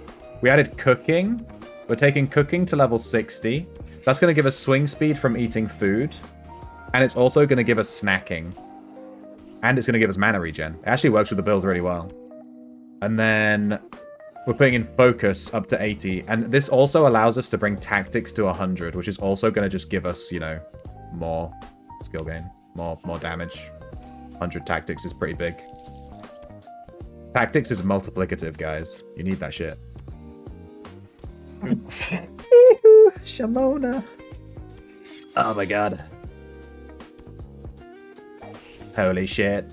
We added cooking. We're taking cooking to level 60. That's going to give us swing speed from eating food. And it's also going to give us snacking. And it's going to give us mana regen. It actually works with the build really well. And then we're putting in focus up to 80. And this also allows us to bring tactics to 100, which is also going to just give us, you know, more skill gain, more damage. 100 tactics is pretty big. Tactics is multiplicative, guys. You need that shit. Shamona. Oh my god. Holy shit.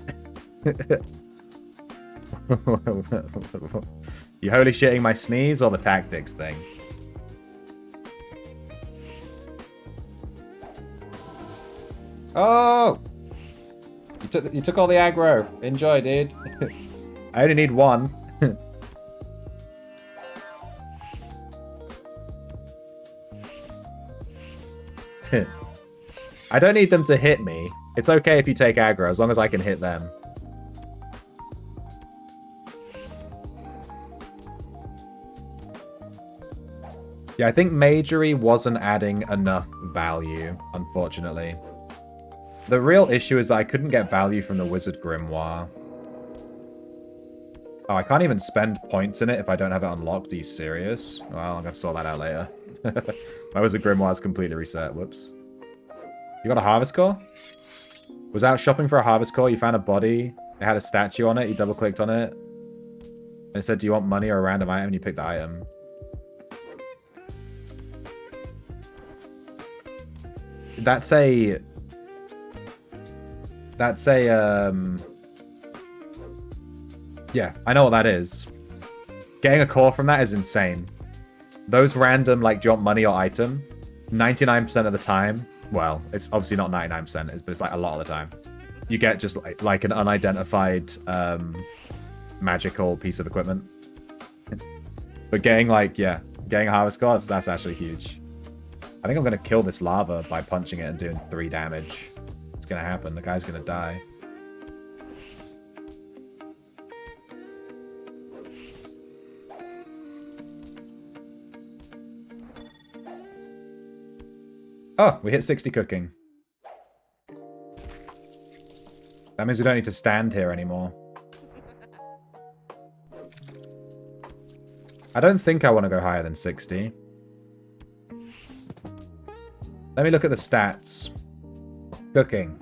You holy shitting my sneeze or the tactics thing? Oh! You took all the aggro. Enjoy, dude. I only need one. I don't need them to hit me. It's okay if you take aggro, as long as I can hit them. Yeah, I think Magery wasn't adding enough value, unfortunately. The real issue is that I couldn't get value from the Wizard Grimoire. Oh, I can't even spend points in it if I don't have it unlocked. Are you serious? Well, I'm going to sort that out later. My Wizard Grimoire is completely reset. Whoops. You got a Harvest Core? Was out shopping for a Harvest Core. You found a body. It had a statue on it. You double-clicked on it. And it said, do you want money or a random item? And you picked the item. That's a... Yeah, I know what that is. Getting a core from that is insane. Those random, like, do you want money or item? 99% of the time, well, it's obviously not 99%, but it's like a lot of the time. You get just like an unidentified magical piece of equipment. But getting getting a harvest core, that's actually huge. I think I'm going to kill this lava by punching it and doing 3 damage. It's going to happen. The guy's going to die. Oh, we hit 60 cooking. That means we don't need to stand here anymore. I don't think I want to go higher than 60. Let me look at the stats. Cooking.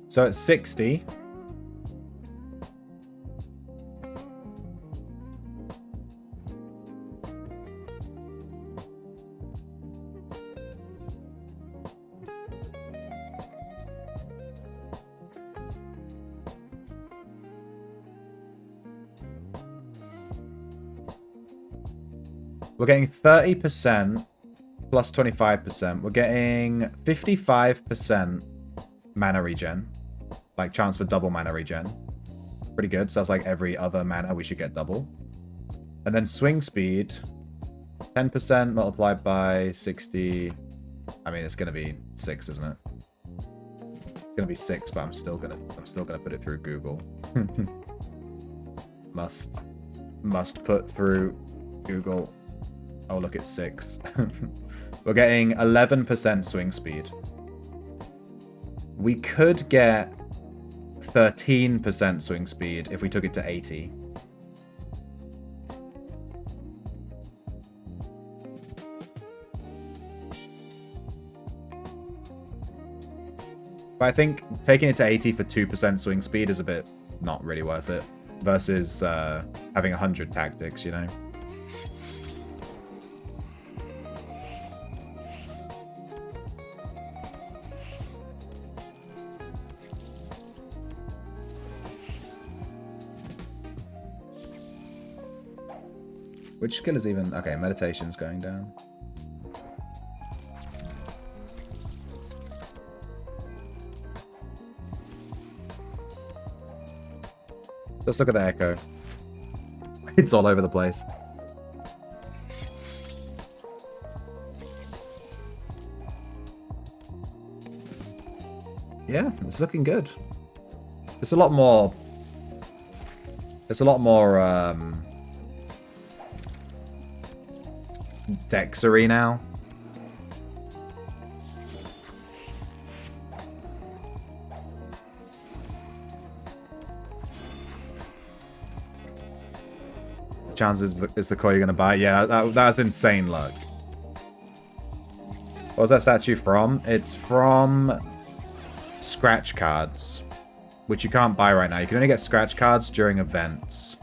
So at 60... We're getting 30% plus 25%. We're getting 55% mana regen. Like, chance for double mana regen. Pretty good. So that's like every other mana we should get double. And then swing speed. 10% multiplied by 60. I mean, it's going to be 6, isn't it? It's going to be 6, but I'm still gonna put it through Google. Must put through Google. Oh, look, it's 6. We're getting 11% swing speed. We could get 13% swing speed if we took it to 80. But I think taking it to 80 for 2% swing speed is a bit not really worth it. Versus having 100 tactics, you know? Which skill is even... Okay, meditation's going down. Let's look at the echo. It's all over the place. Yeah, it's looking good. It's a lot more... It's a lot more, Dexery now. chances is the coin you're going to buy? Yeah, that's insane luck. What was that statue from? It's from scratch cards, which you can't buy right now. You can only get scratch cards during events.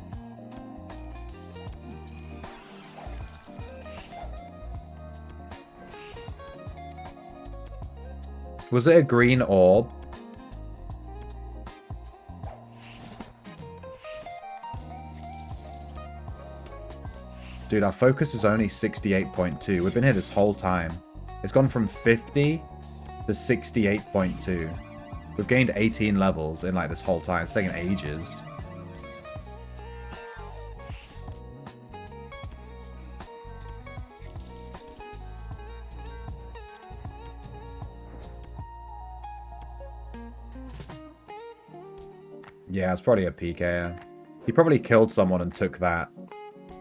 Was it a green orb? Dude, our focus is only 68.2. We've been here this whole time. It's gone from 50 to 68.2. We've gained 18 levels in like this whole time. It's taken ages. Yeah, it's probably a PK. He probably killed someone and took that,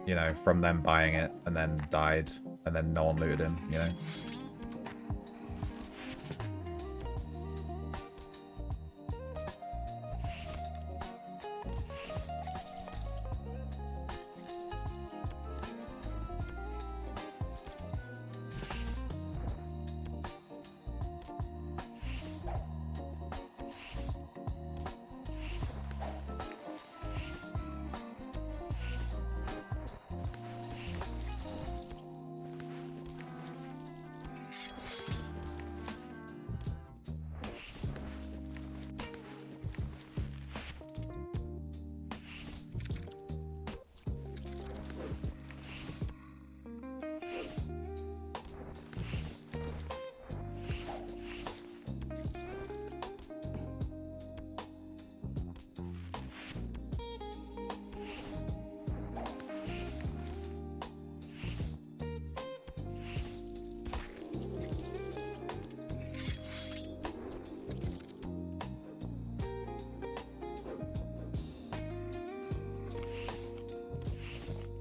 you know, from them buying it, and then died, and then no one looted him, you know?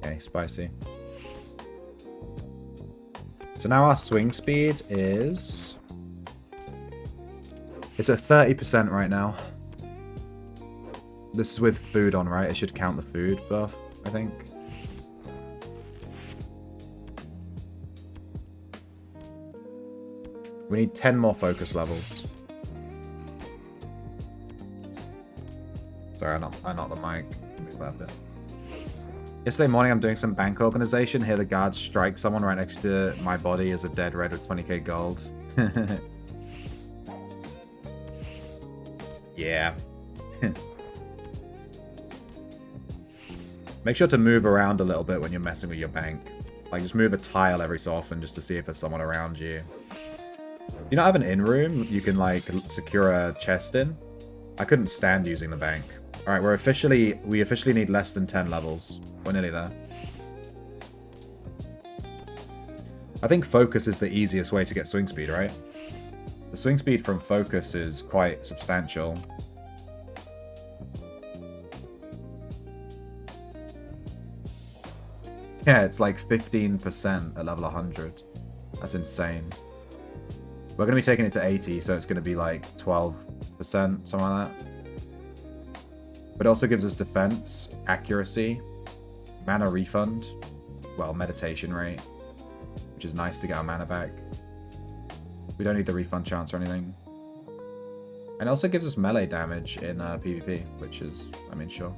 Okay, spicy. So now our swing speed is... It's at 30% right now. This is with food on, right? It should count the food buff, I think. We need 10 more focus levels. Sorry, I knocked the mic. Move that a bit. Yesterday morning, I'm doing some bank organization. Here, the guards strike someone right next to my body as a dead red with 20k gold. Yeah. Make sure to move around a little bit when you're messing with your bank. Like, just move a tile every so often just to see if there's someone around you. Do you not have an in-room you can, like, secure a chest in? I couldn't stand using the bank. Alright, we officially need less than 10 levels. We're nearly there. I think focus is the easiest way to get swing speed, right? The swing speed from focus is quite substantial. Yeah, it's like 15% at level 100. That's insane. We're going to be taking it to 80, so it's going to be like 12%, something like that. But it also gives us defense, accuracy, mana refund, well, meditation rate, which is nice to get our mana back. We don't need the refund chance or anything. And it also gives us melee damage in PvP, which is, I mean, sure.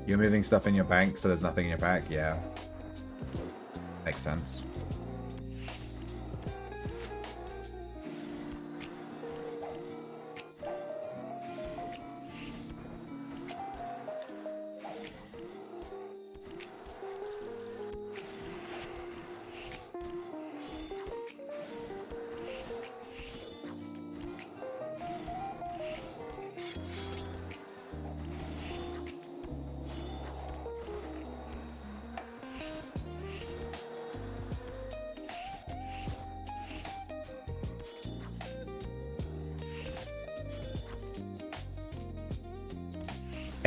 You're moving stuff in your bank, so there's nothing in your back? Yeah. Makes sense.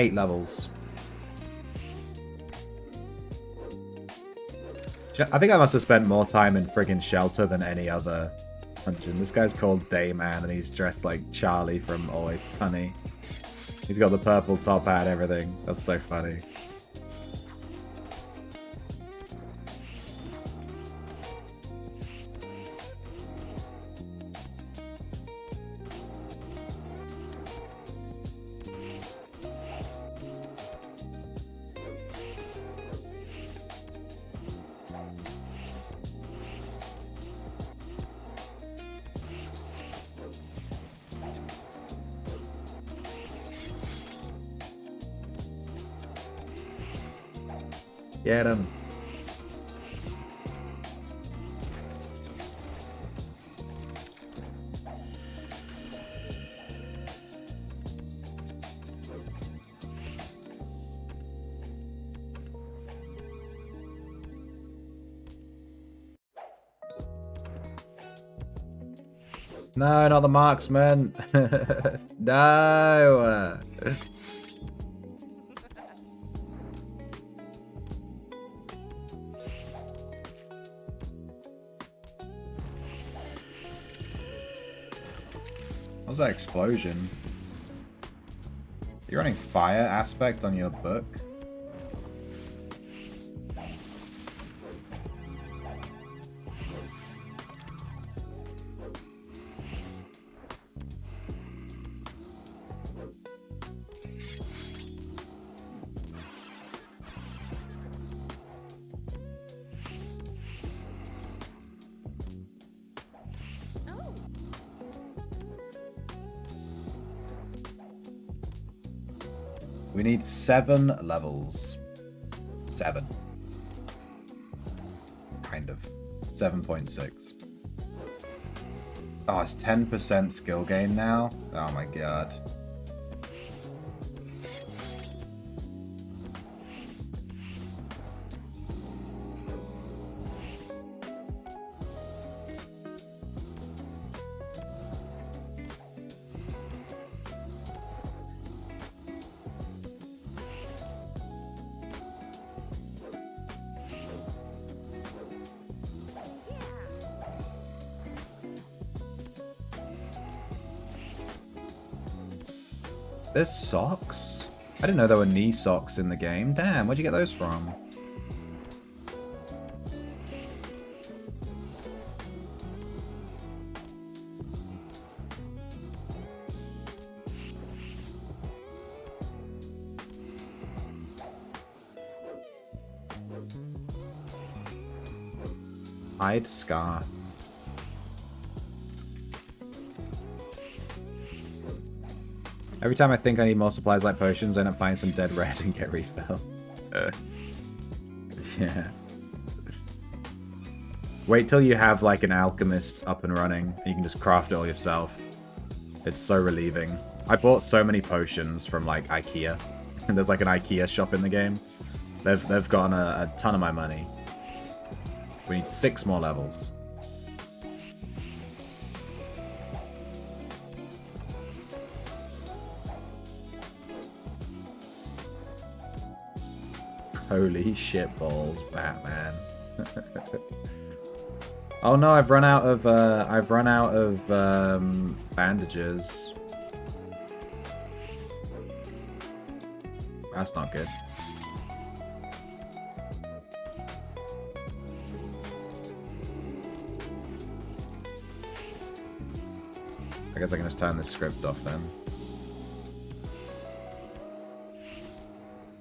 Eight levels. I think I must have spent more time in friggin' Shelter than any other dungeon. This guy's called Dayman, and he's dressed like Charlie from Always Sunny. He's got the purple top hat, everything. That's so funny. Get him. No, not the marksman. No. What was that explosion? You're running fire aspect on your book? We need 7 levels. 7. Kind of. 7.6. Oh, it's 10% skill gain now? Oh my god. There's socks? I didn't know there were knee socks in the game. Damn, where'd you get those from? Hide scarf. Every time I think I need more supplies like potions, I end up finding some dead red and get refill. Yeah. Wait till you have like an alchemist up and running, and you can just craft it all yourself. It's so relieving. I bought so many potions from like IKEA. And there's like an IKEA shop in the game. They've gotten a ton of my money. We need 6 more levels. Holy shit balls, Batman. Oh no, I've run out of bandages. That's not good. I guess I can just turn this script off then.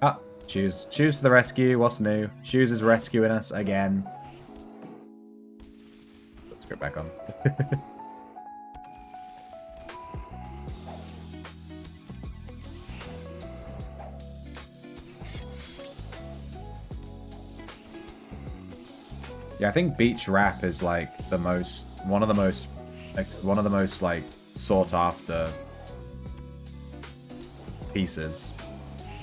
Ah, Shoes to the rescue. What's new? Shoes is rescuing us again. Put the script back on. Yeah, I think beach wrap is like one of the most like sought after pieces.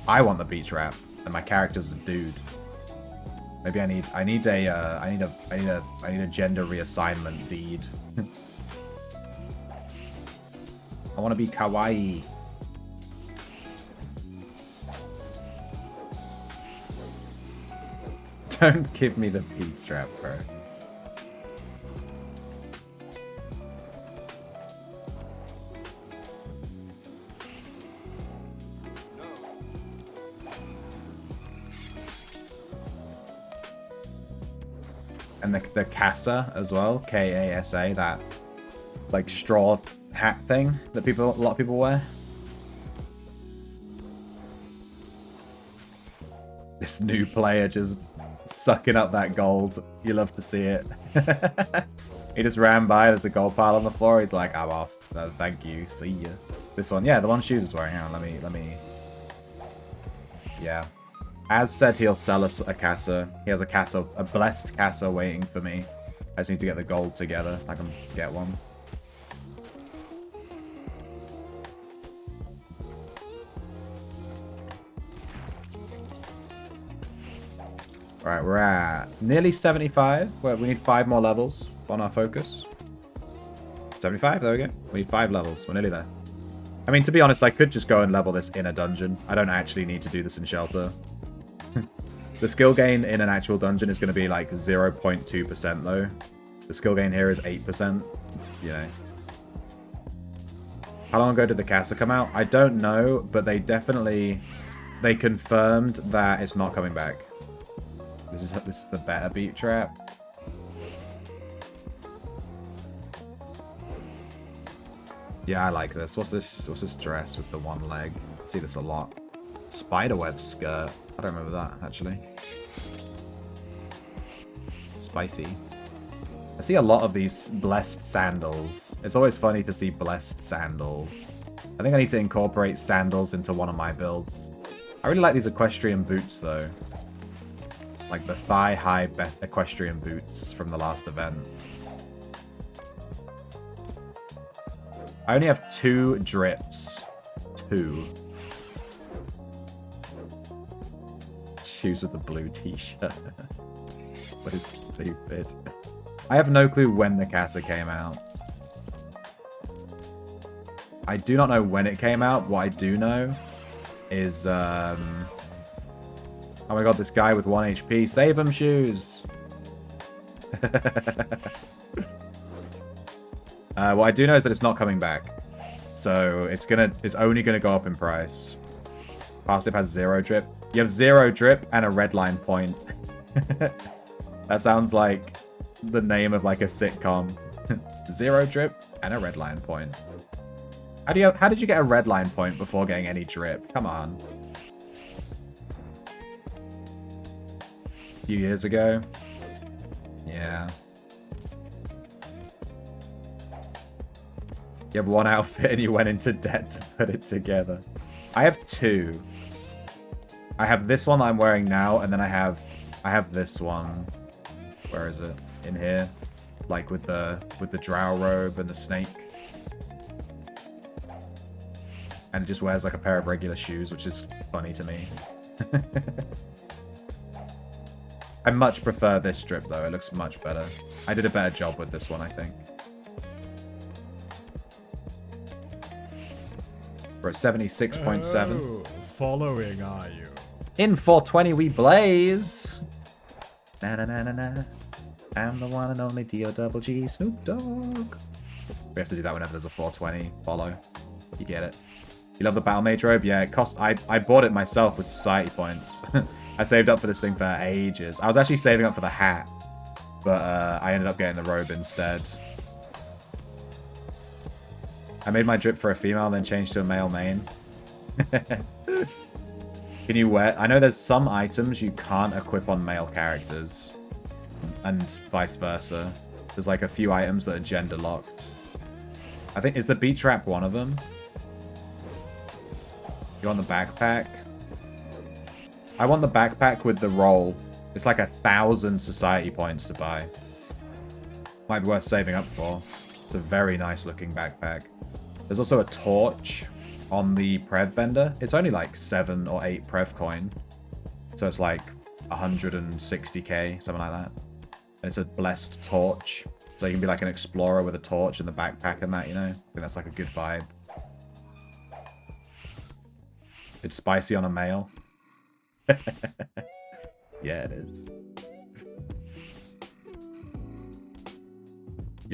I want the beach wrap, and my character's a dude. Maybe I need a gender reassignment deed. I want to be kawaii. Don't give me the peat strap, bro. And the Kasa as well, K-A-S-A, that like straw hat thing that a lot of people wear. This new player just sucking up that gold. You love to see it. He just ran by, there's a gold pile on the floor, he's like, I'm off. Thank you, see ya. This one, yeah, the one Shoes is wearing. Hang on, let me... Yeah. As said, he'll sell us a Casa. He has a blessed Casa waiting for me. I just need to get the gold together. I can get one. Alright, we're at nearly 75. Well, we need 5 more levels on our focus. 75, there we go. We need 5 levels. We're nearly there. I mean, to be honest, I could just go and level this in a dungeon. I don't actually need to do this in Shelter. The skill gain in an actual dungeon is going to be like 0.2% though. The skill gain here is 8%. You know. How long ago did the Casa come out? I don't know, but they confirmed that it's not coming back. This is the better beat trap. Yeah, I like this. What's this dress with the one leg? I see this a lot. Spiderweb skirt. I don't remember that, actually. Spicy. I see a lot of these blessed sandals. It's always funny to see blessed sandals. I think I need to incorporate sandals into one of my builds. I really like these equestrian boots, though. Like the thigh-high equestrian boots from the last event. I only have 2 drips. 2. Shoes with the blue t-shirt. What is stupid? I have no clue when the Casa came out. I do not know when it came out. What I do know is, oh my god, this guy with 1 HP. Save him, Shoes! What I do know is that it's not coming back. So it's only gonna go up in price. Parsnip has 0 drip. You have 0 drip and a red line point. That sounds like the name of like a sitcom. 0 drip and a red line point. How did you get a red line point before getting any drip? Come on. A few years ago. Yeah. You have 1 outfit and you went into debt to put it together. I have 2. I have this one that I'm wearing now, and then I have this one. Where is it? In here. Like with the drow robe and the snake. And it just wears like a pair of regular shoes, which is funny to me. I much prefer this strip though, it looks much better. I did a better job with this one, I think. We're at 76.7. Oh, following, are you? In 420 we blaze. Na na na na na. I'm the one and only D-O-double-G Snoop Dogg. We have to do that whenever there's a 420 follow. You get it. You love the Battle Mage robe? Yeah, it cost. I bought it myself with society points. I saved up for this thing for ages. I was actually saving up for the hat, but I ended up getting the robe instead. I made my drip for a female and then changed to a male main. Can you wear... I know there's some items you can't equip on male characters. And vice versa. There's like a few items that are gender locked. I think... Is the beat trap one of them? You want the backpack? I want the backpack with the roll. It's like 1,000 society points to buy. Might be worth saving up for. It's a very nice looking backpack. There's also a torch on the Prev vendor. It's only like 7 or 8 Prev coin. So it's like 160k, something like that. And it's a blessed torch. So you can be like an explorer with a torch and the backpack and that, you know? I think that's like a good vibe. It's spicy on a male. Yeah, it is.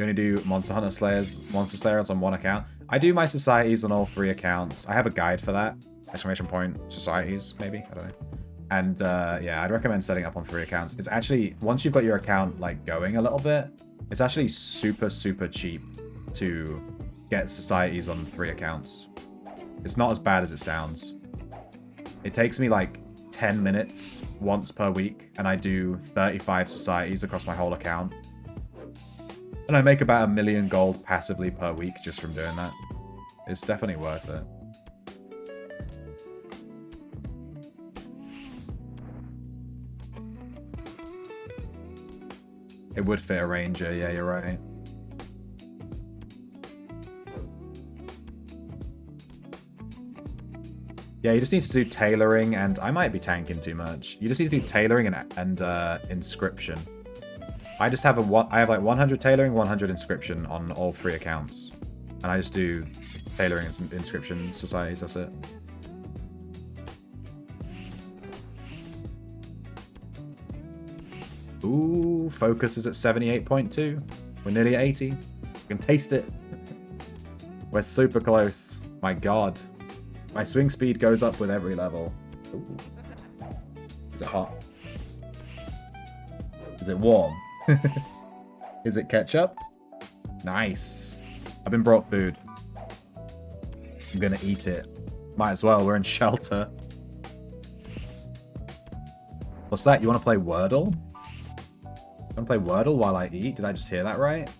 You only do Monster Slayers on one account. I do my societies on all 3 accounts. I have a guide for that. Exclamation point societies, maybe? I don't know. And yeah, I'd recommend setting up on 3 accounts. It's actually, once you've got your account like going a little bit, it's actually super, super cheap to get societies on 3 accounts. It's not as bad as it sounds. It takes me like 10 minutes once per week, and I do 35 societies across my whole account. And I make about 1 million gold passively per week just from doing that. It's definitely worth it. It would fit a ranger, yeah, you're right. Yeah, you just need to do tailoring, and I might be tanking too much. You just need to do tailoring and inscription. I just have I have like 100 tailoring, 100 inscription on all 3 accounts, and I just do tailoring and inscription societies. That's it. Ooh, focus is at 78.2. We're nearly at 80. You can taste it. We're super close. My god. My swing speed goes up with every level. Ooh. Is it hot? Is it warm? Is it ketchup? Nice. I've been brought food. I'm gonna eat it. Might as well, we're in shelter. What's that? You wanna play Wordle? You wanna play Wordle while I eat? Did I just hear that right?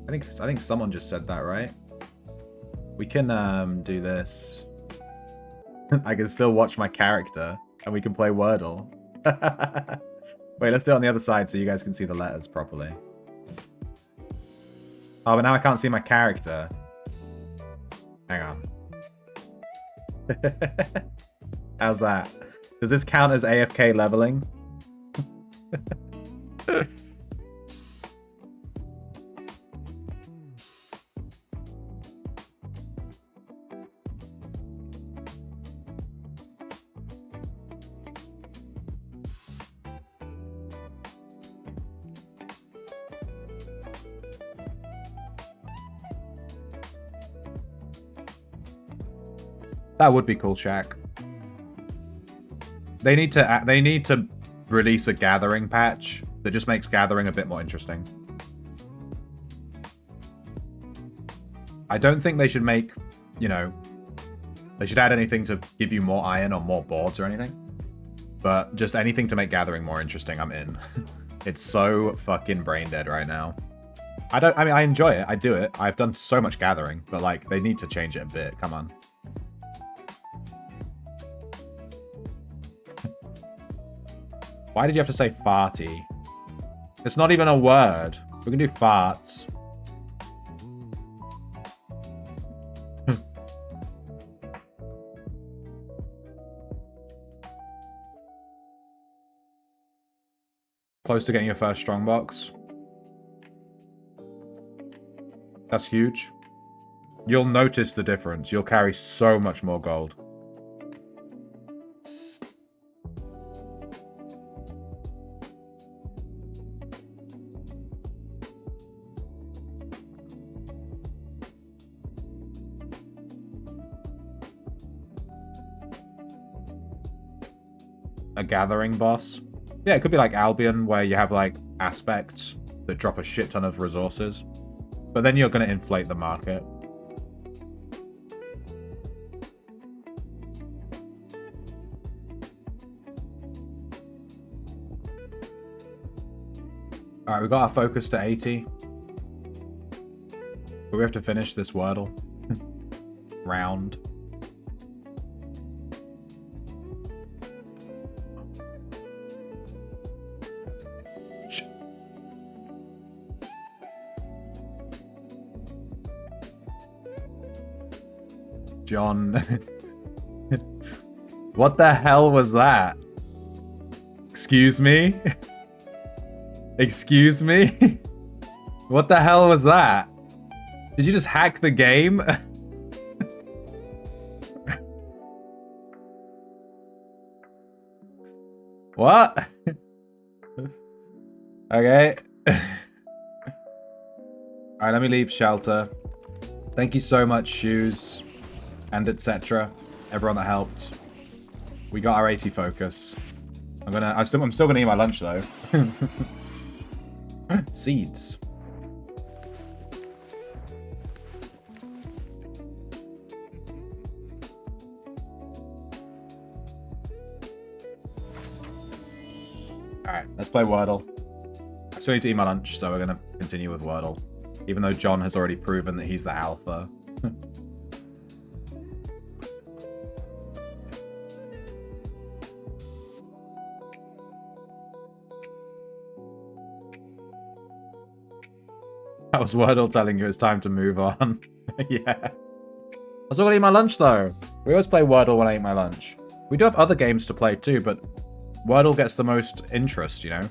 I think someone just said that, right? We can do this. I can still watch my character, and we can play Wordle. Wait, let's do it on the other side so you guys can see the letters properly. Oh, but now I can't see my character. Hang on. How's that? Does this count as AFK leveling? That would be cool, Shaq. They need to release a gathering patch that just makes gathering a bit more interesting. I don't think they should make, you know, they should add anything to give you more iron or more boards or anything. But just anything to make gathering more interesting, I'm in. It's so fucking brain dead right now. I mean, I enjoy it. I do it. I've done so much gathering, but like, they need to change it a bit. Come on. Why did you have to say farty? It's not even a word. We can do farts. Close to getting your first strongbox. That's huge. You'll notice the difference. You'll carry so much more gold. A gathering boss. Yeah, it could be like Albion, where you have like aspects that drop a shit ton of resources. But then you're going to inflate the market. Alright, we got our focus to 80. But we have to finish this Wordle round. John. What the hell was that? Excuse me? Excuse me? What the hell was that? Did you just hack the game? What? Okay. Alright, let me leave shelter. Thank you so much, Shoes, and etc. Everyone that helped. We got our 80 focus. I'm still gonna eat my lunch though. Seeds. Alright, let's play Wordle. I still need to eat my lunch, so we're gonna continue with Wordle. Even though John has already proven that he's the alpha. That was Wordle telling you it's time to move on. Yeah. I still gotta eat my lunch though. We always play Wordle when I eat my lunch. We do have other games to play too, but Wordle gets the most interest, you know?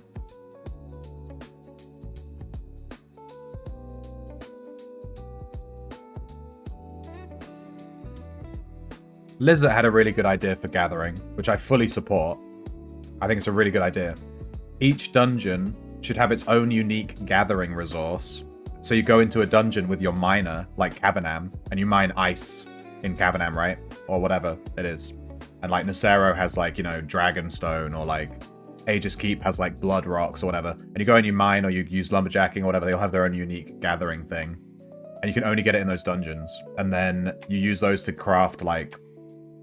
Lizard had a really good idea for gathering, which I fully support. I think it's a really good idea. Each dungeon should have its own unique gathering resource. So you go into a dungeon with your miner, like Cavanam, and you mine ice in Cavanam, right? Or whatever it is. And like Nacero has like, you know, Dragonstone, or like Aegis Keep has like Blood Rocks or whatever. And you go and you mine or you use Lumberjacking or whatever, they'll have their own unique gathering thing. And you can only get it in those dungeons. And then you use those to craft like,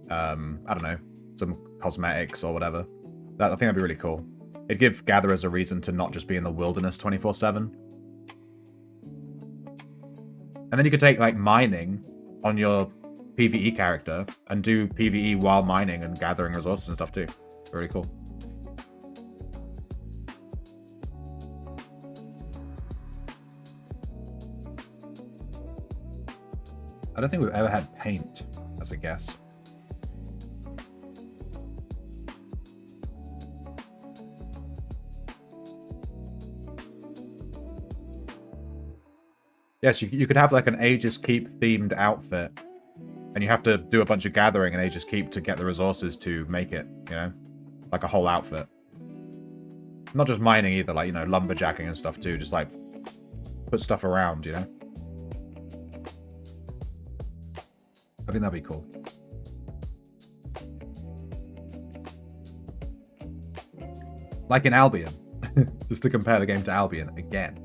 I don't know, some cosmetics or whatever. I think that'd be really cool. It'd give gatherers a reason to not just be in the wilderness 24/7. And then you could take, like, mining on your PvE character and do PvE while mining and gathering resources and stuff too. Really cool. I don't think we've ever had paint as a guess. Yes, you could have like an Aegis Keep themed outfit, and you have to do a bunch of gathering in Aegis Keep to get the resources to make it, you know? Like a whole outfit. Not just mining either, like, you know, lumberjacking and stuff too, just like put stuff around, you know? I think that'd be cool. Like in Albion, just to compare the game to Albion again.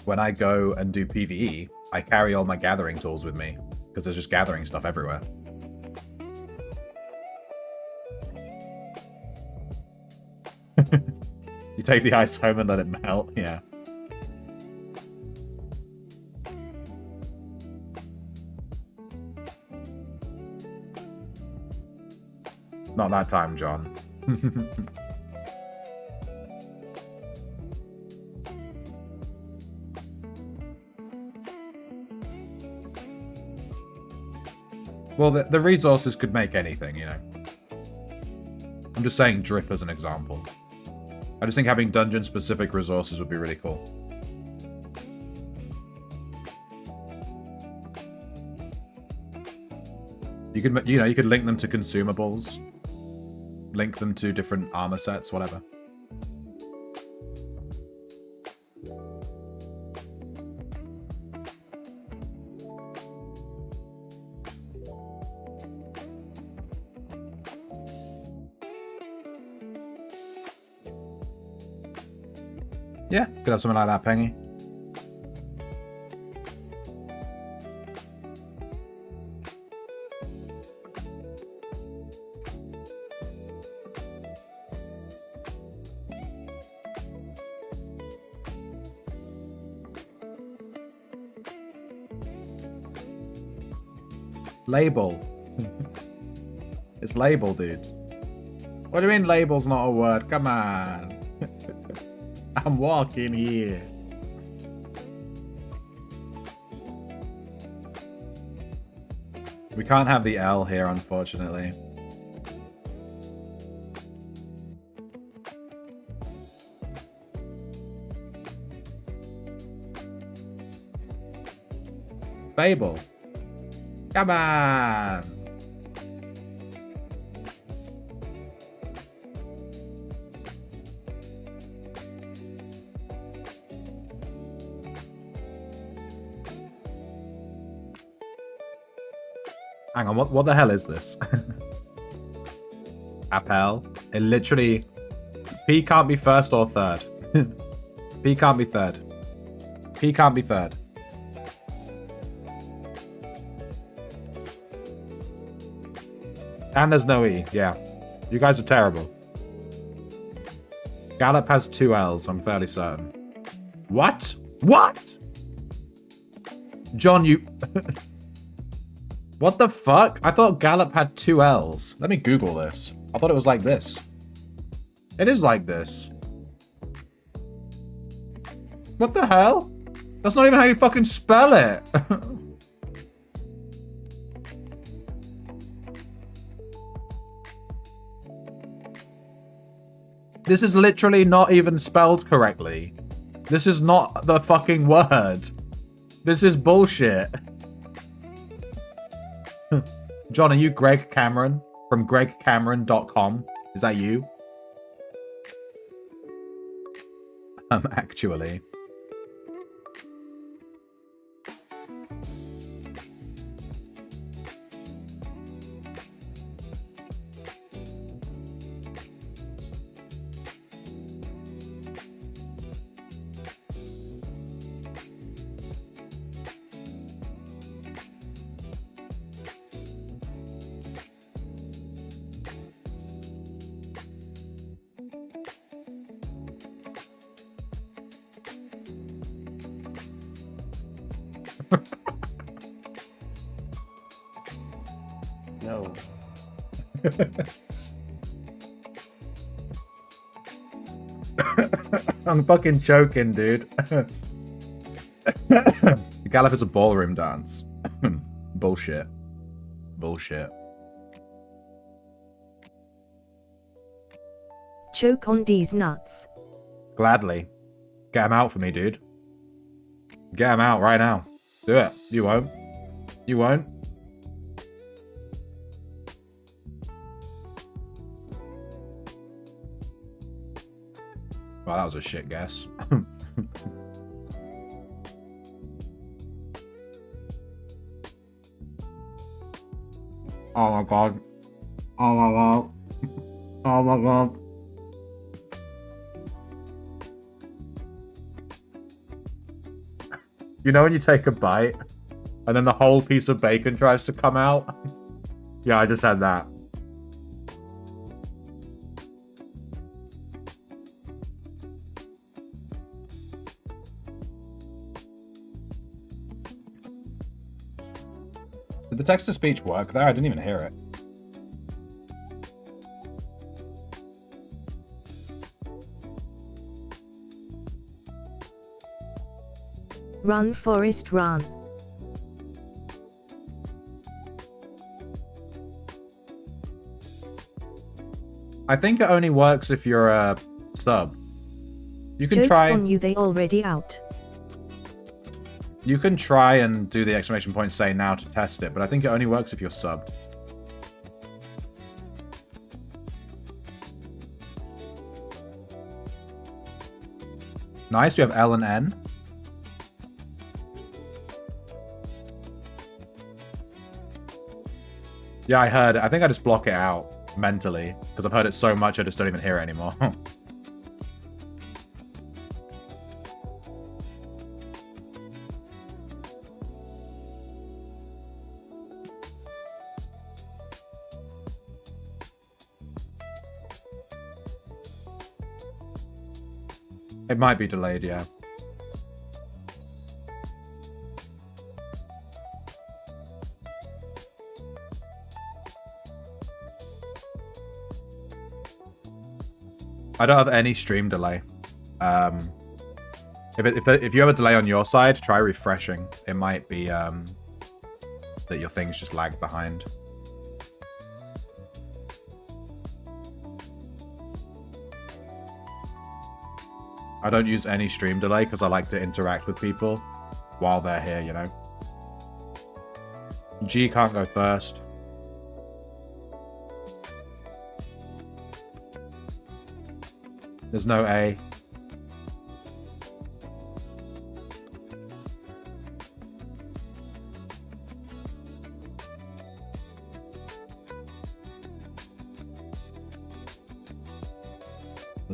When I go and do PvE, I carry all my gathering tools with me, because there's just gathering stuff everywhere. You take the ice home and let it melt, yeah. Not that time, John. Well, the resources could make anything, you know. I'm just saying drip as an example. I just think having dungeon-specific resources would be really cool. You could, you know, you could link them to consumables, link them to different armor sets, whatever. Yeah, could have something like that, Pengy. Label. It's label, dude. What do you mean label's not a word? Come on. I'm walking here. We can't have the L here, unfortunately. Fable. Come on. Hang on, what the hell is this? Appel. It literally... P can't be first or third. P can't be third. P can't be third. And there's no E. Yeah. You guys are terrible. Gallop has 2 L's, I'm fairly certain. What? What? John, you... What the fuck? I thought Gallop had 2 L's. Let me Google this. I thought it was like this. It is like this. What the hell? That's not even how you fucking spell it. This is literally not even spelled correctly. This is not the fucking word. This is bullshit. John, are you Greg Cameron from gregcameron.com? Is that you? Actually. No. I'm fucking choking, dude. Gallop is a ballroom dance. Bullshit. Bullshit. Choke on these nuts. Gladly. Get him out for me, dude. Get him out right now. Do it. You won't. You won't. Well, that was a shit guess. Oh my god. Oh my god. Oh my god. You know when you take a bite and then the whole piece of bacon tries to come out? Yeah, I just had that. Did the text-to-speech work there? I didn't even hear it. Run, Forest, run. I think it only works if you're a sub. You can Joke's try. on you, they already out. You can try and do the exclamation point say now to test it, but I think it only works if you're subbed. Nice, we have L and N. Yeah, I heard it. I think I just block it out mentally, because I've heard it so much I just don't even hear it anymore. It might be delayed, yeah. I don't have any stream delay. If you have a delay on your side, try refreshing. It might be that your things just lag behind. I don't use any stream delay because I like to interact with people while they're here, you know. G can't go first. There's no A.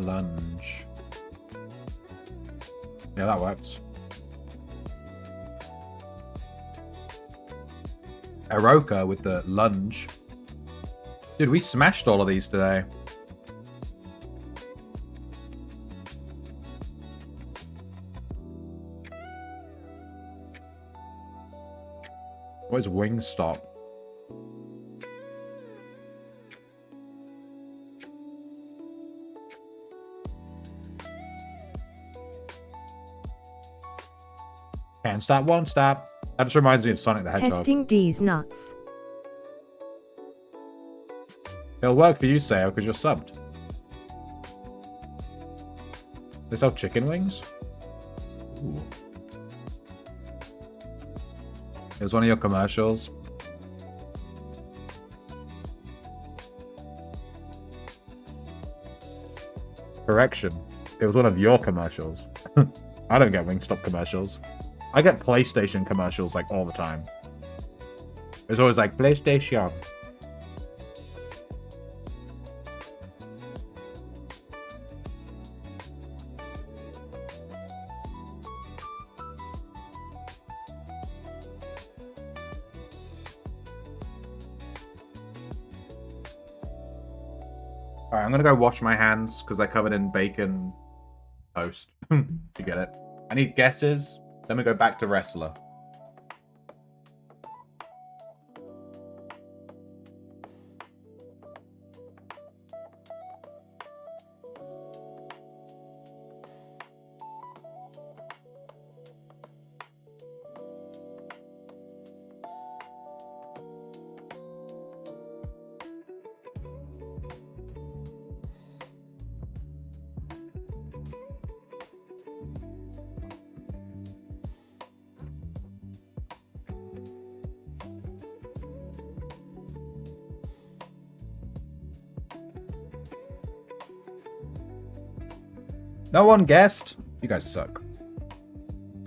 Lunge. Yeah, that works. Eroka with the lunge. Dude, we smashed all of these today. What is Wingstop? Can't stop, won't stop. That just reminds me of Sonic the Hedgehog. Testing D's nuts. It'll work for you, Sayo, because you're subbed. They sell chicken wings? Ooh. It was one of your commercials. Correction. It was one of your commercials. I don't get Wingstop commercials. I get PlayStation commercials like all the time. It's always like PlayStation. Alright, I'm gonna go wash my hands because they're covered in bacon toast. You get it? I need guesses. Then we go back to wrestler. No one guessed. You guys suck.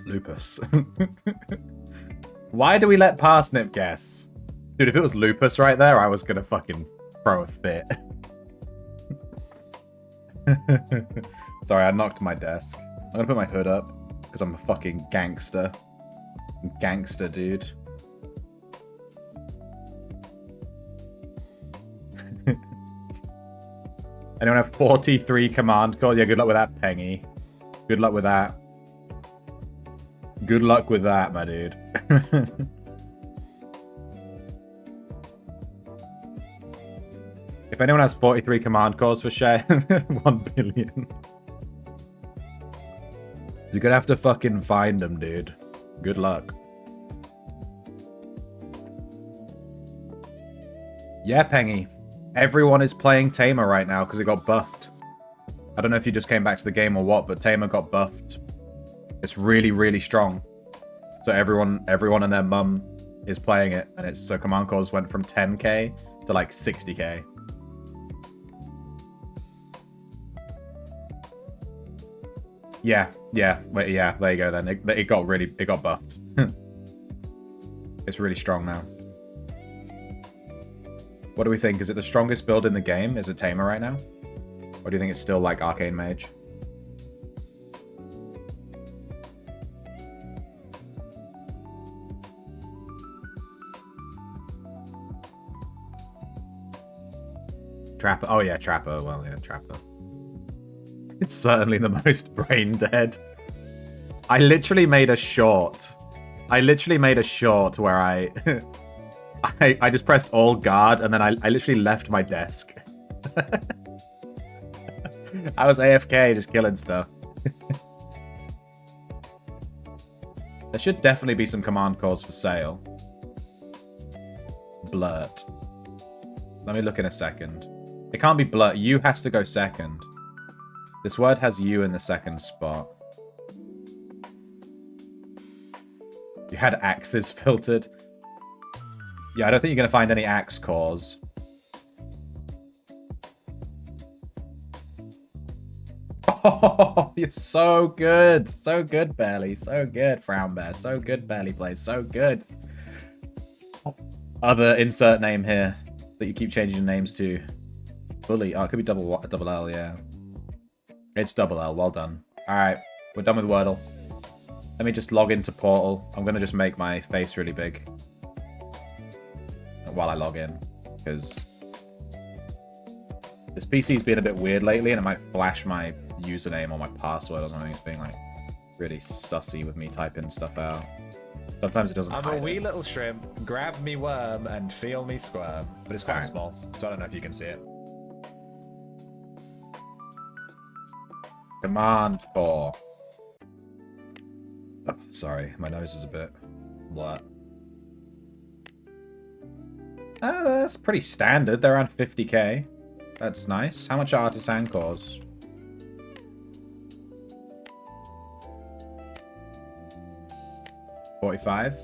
Lupus. Why do we let Parsnip guess? Dude, if it was Lupus right there, I was gonna fucking throw a fit. Sorry, I knocked my desk. I'm gonna put my hood up because I'm a fucking gangster. Gangster, dude. Anyone have 43 command code? Yeah, good luck with that, Pengy. Good luck with that. Good luck with that, my dude. If anyone has 43 command calls for share, 1 billion. You're gonna have to fucking find them, dude. Good luck. Yeah, Pengy. Everyone is playing Tamer right now because it got buffed. I don't know if you just came back to the game or what, but Tamer got buffed. It's really, really strong. So everyone and their mum is playing it, and it's so command calls went from 10k to like 60k. Yeah, wait, yeah, there you go then. It got buffed. It's really strong now. What do we think? Is it the strongest build in the game? Is it Tamer right now? Or do you think it's still like Arcane Mage? Trapper. Oh yeah, Trapper. Well, yeah, Trapper. It's certainly the most brain dead. I literally made a short where I just pressed all guard and then I literally left my desk. I was AFK just killing stuff. There should definitely be some command calls for sale. Blurt. Let me look in a second. It can't be blurt. You has to go second. This word has you in the second spot. You had axes filtered. Yeah, I don't think you're going to find any axe cores. Oh, you're so good. So good, Barely. So good, Frown Bear. So good, Barely Plays. So good. Other insert name here that you keep changing names to. Bully. Oh, it could be double L, yeah. It's double L. Well done. Alright, we're done with Wordle. Let me just log into Portal. I'm going to just make my face really big while I log in, because this PC's been a bit weird lately, and it might flash my username or my password or something. It's being like really sussy with me typing stuff out. Sometimes it doesn't. I'm a wee little shrimp. Grab me worm and feel me squirm. But it's quite Alright. small, so I don't know if you can see it. Command 4. Oh, sorry, my nose is a bit blah. That's pretty standard. They're around 50k. That's nice. How much are artisan cores? $45.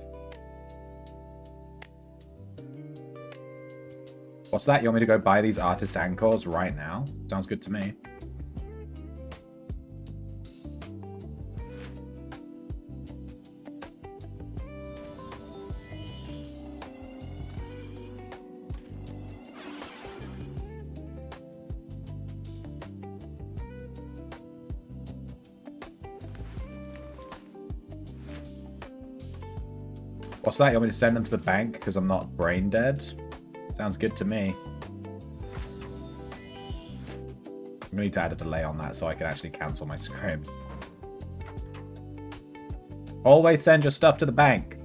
What's that? You want me to go buy these artisan cores right now? Sounds good to me. What's that? You want me to send them to the bank because I'm not brain dead? Sounds good to me. I'm gonna need to add a delay on that so I can actually cancel my script. Always send your stuff to the bank.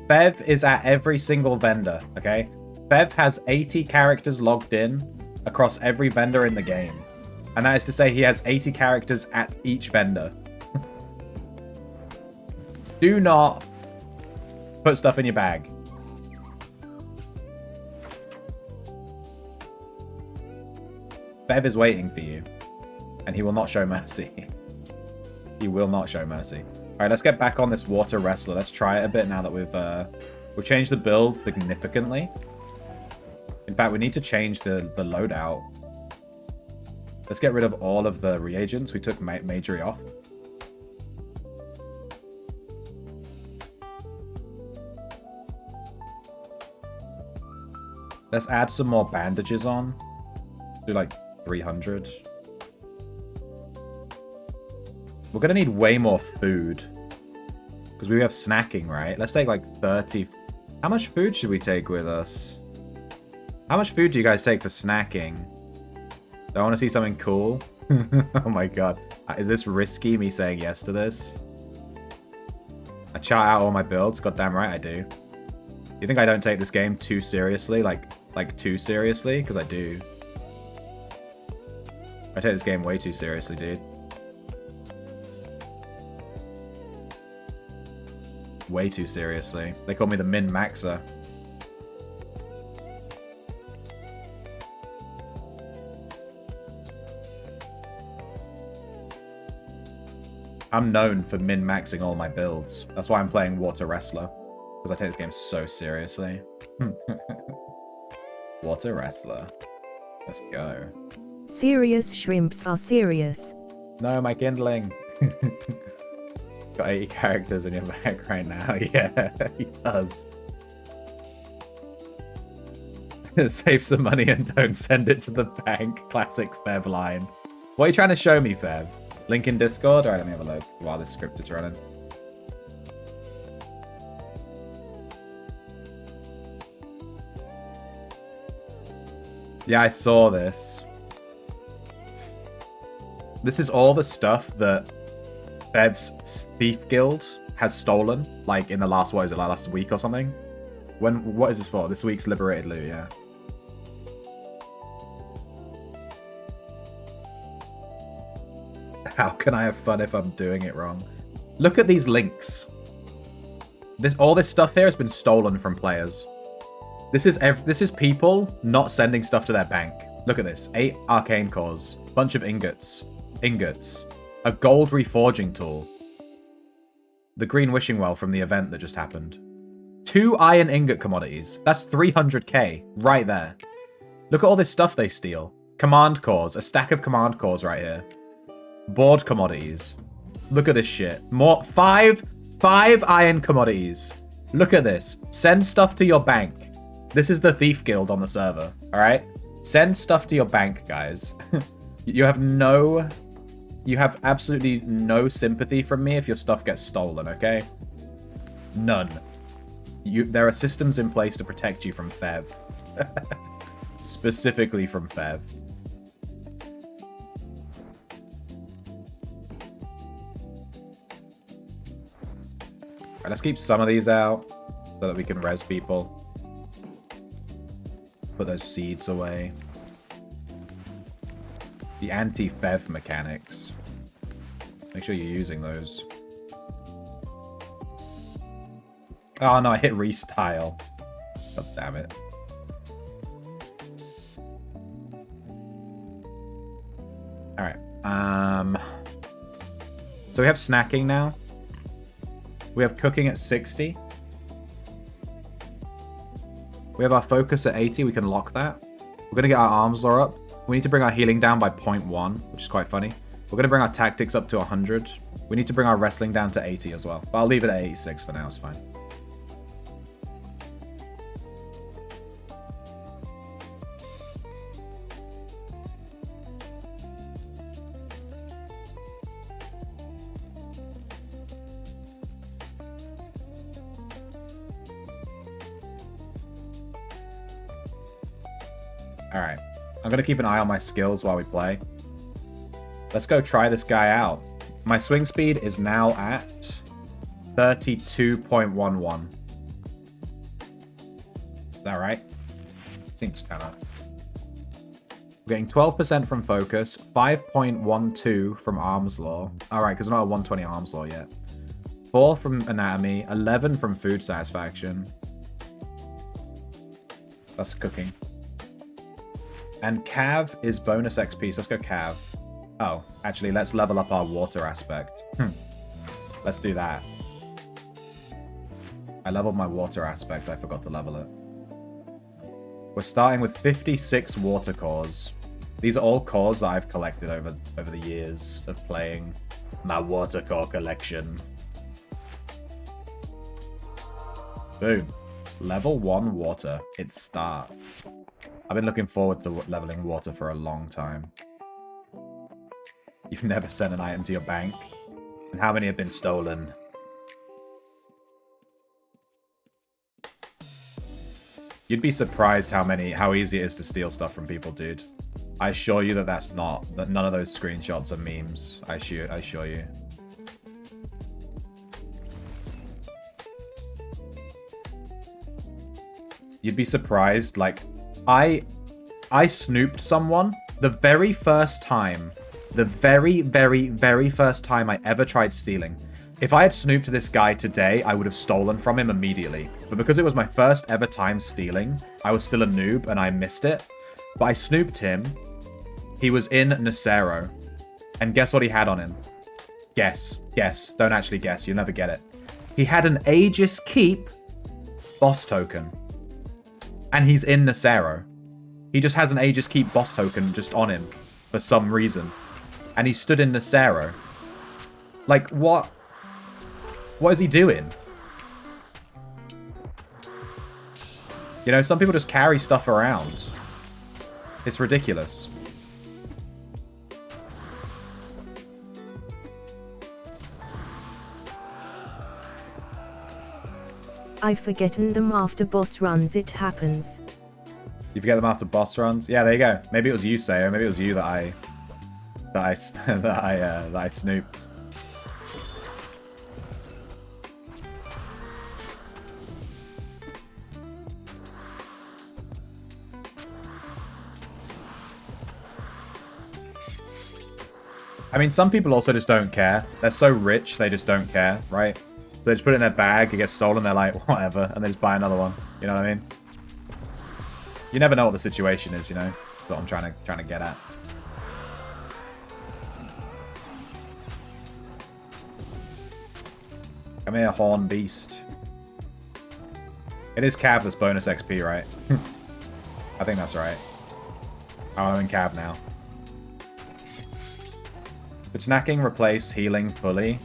Fev is at every single vendor, okay? Fev has 80 characters logged in across every vendor in the game. And that is to say he has 80 characters at each vendor. Do not put stuff in your bag. Bev is waiting for you, and he will not show mercy. He will not show mercy. All right, let's get back on this water wrestler. Let's try it a bit now that we've changed the build significantly. In fact, we need to change the loadout. Let's get rid of all of the reagents. We took Majory off. Let's add some more bandages on. Do like 300. We're gonna need way more food. Because we have snacking, right? Let's take like 30. How much food should we take with us? How much food do you guys take for snacking? Do I want to see something cool? Oh my god. Is this risky, me saying yes to this? I chart out all my builds? God damn right I do. You think I don't take this game too seriously? Like too seriously? Because I do. I take this game way too seriously, dude. Way too seriously. They call me the min-maxer. I'm known for min-maxing all my builds. That's why I'm playing Water Wrestler. Because I take this game so seriously. Water Wrestler. Let's go. Serious shrimps are serious. No, my kindling. Got 80 characters in your bag right now. Yeah, he does. Save some money and don't send it to the bank. Classic Fev line. What are you trying to show me, Fev? Link in Discord? Alright, let me have a look while this script is running. Yeah, I saw this. This is all the stuff that Fev's Thief Guild has stolen, like in the last, what is it, like last week or something? What is this for? This week's Liberated Loot, yeah. How can I have fun if I'm doing it wrong? Look at these links. All this stuff here has been stolen from players. This is people not sending stuff to their bank. Look at this. 8 arcane cores, bunch of ingots, a gold reforging tool, the green wishing well from the event that just happened, 2 iron ingot commodities. That's 300k right there. Look at all this stuff they steal. Command cores, a stack of command cores right here. Board commodities. Look at this shit. More 5 iron commodities. Look at this. Send stuff to your bank. This is the Thief Guild on the server. All right, send stuff to your bank, guys. You have no you have absolutely no sympathy from me if your stuff gets stolen, okay? None. There are systems in place to protect you from Fev. Specifically from Fev. Alright, let's keep some of these out so that we can res people. Put those seeds away. The anti-Fev mechanics. Make sure you're using those. Oh no, I hit restyle. God damn it. Alright. So we have snacking now. We have cooking at 60. We have our focus at 80. We can lock that. We're going to get our arms lore up. We need to bring our healing down by 0.1, which is quite funny. We're going to bring our tactics up to 100. We need to bring our wrestling down to 80 as well. But I'll leave it at 86 for now. It's fine. Alright. I'm going to keep an eye on my skills while we play. Let's go try this guy out. My swing speed is now at 32.11. Is that right? Seems kind of... We're getting 12% from focus, 5.12 from arms law. Alright, because we're not at 120 arms law yet. 4 from anatomy, 11 from food satisfaction. That's cooking. And Cav is bonus XP, so let's go Cav. Oh, actually, let's level up our water aspect. Let's do that. I leveled my water aspect, I forgot to level it. We're starting with 56 water cores. These are all cores that I've collected over the years of playing my water core collection. Boom. Level 1 water. It starts. I've been looking forward to leveling water for a long time. You've never sent an item to your bank? And how many have been stolen? You'd be surprised how easy it is to steal stuff from people, dude. I assure you that none of those screenshots are memes. I assure you. You'd be surprised, like, I snooped someone the very first time. The very, very, very first time I ever tried stealing. If I had snooped this guy today, I would have stolen from him immediately. But because it was my first ever time stealing, I was still a noob and I missed it. But I snooped him. He was in Nacero. And guess what he had on him? Guess. Guess. Don't actually guess. You'll never get it. He had an Aegis Keep boss token. And he's in Nacero. He just has an Aegis Keep boss token just on him. For some reason. And he stood in Nacero. Like, what? What is he doing? You know, some people just carry stuff around. It's ridiculous. I've forgotten them after boss runs, it happens. You forget them after boss runs? Yeah, there you go. Maybe it was you, Sayo. Maybe it was you that I snooped. I mean, some people also just don't care. They're so rich, they just don't care, right? So they just put it in their bag, it gets stolen, they're like, whatever, and they just buy another one. You know what I mean? You never know what the situation is, you know? That's what I'm trying to get at. Come here, Horn Beast. It is Cav that's bonus XP, right? I think that's right. Oh, I'm in Cav now. Would snacking replace healing fully?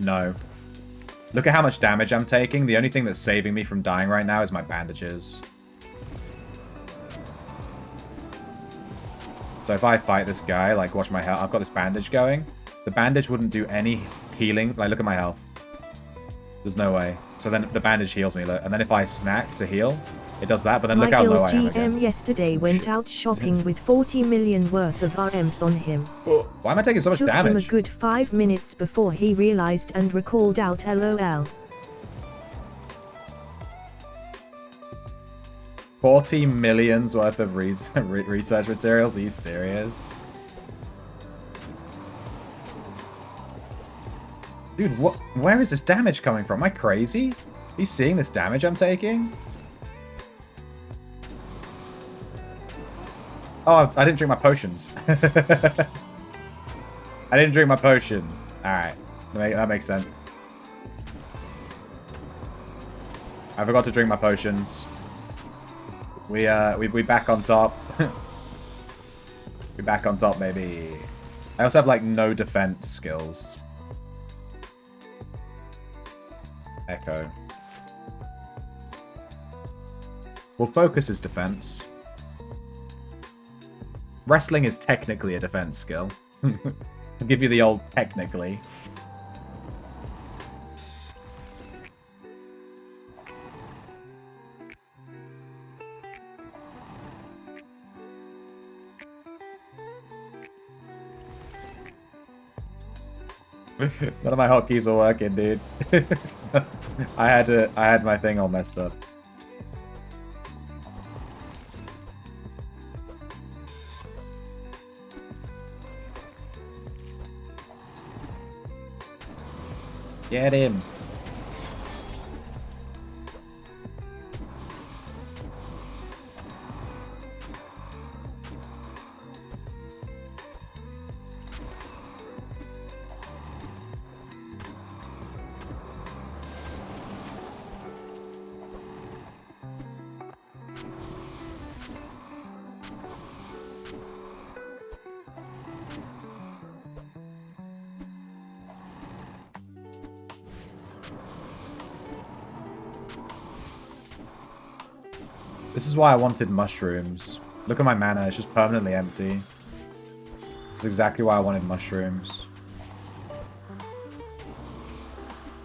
No. Look at how much damage I'm taking. The only thing that's saving me from dying right now is my bandages. So if I fight this guy, like, watch my health. I've got this bandage going. The bandage wouldn't do any healing. Like, look at my health. There's no way. So then the bandage heals me. Look. And then if I snack to heal, it does that. But then look My how low guild I am GM again. yesterday went out shopping with 40 million worth of RMs on him. Why am I taking so much Took him a damage? good 5 minutes before he realized and recalled out LOL. 40 millions worth of research materials? Are you serious? Dude, where is this damage coming from? Am I crazy? Are you seeing this damage I'm taking? Oh, I didn't drink my potions. I didn't drink my potions. Alright. That makes sense. I forgot to drink my potions. We back on top. We back on top, baby. I also have, like, no defense skills. Echo. Well, focus is defense. Wrestling is technically a defense skill. I'll give you the old technically. None of my hotkeys were working, dude. I had my thing all messed up. Get him. This is why I wanted mushrooms. Look at my mana, it's just permanently empty. That's exactly why I wanted mushrooms.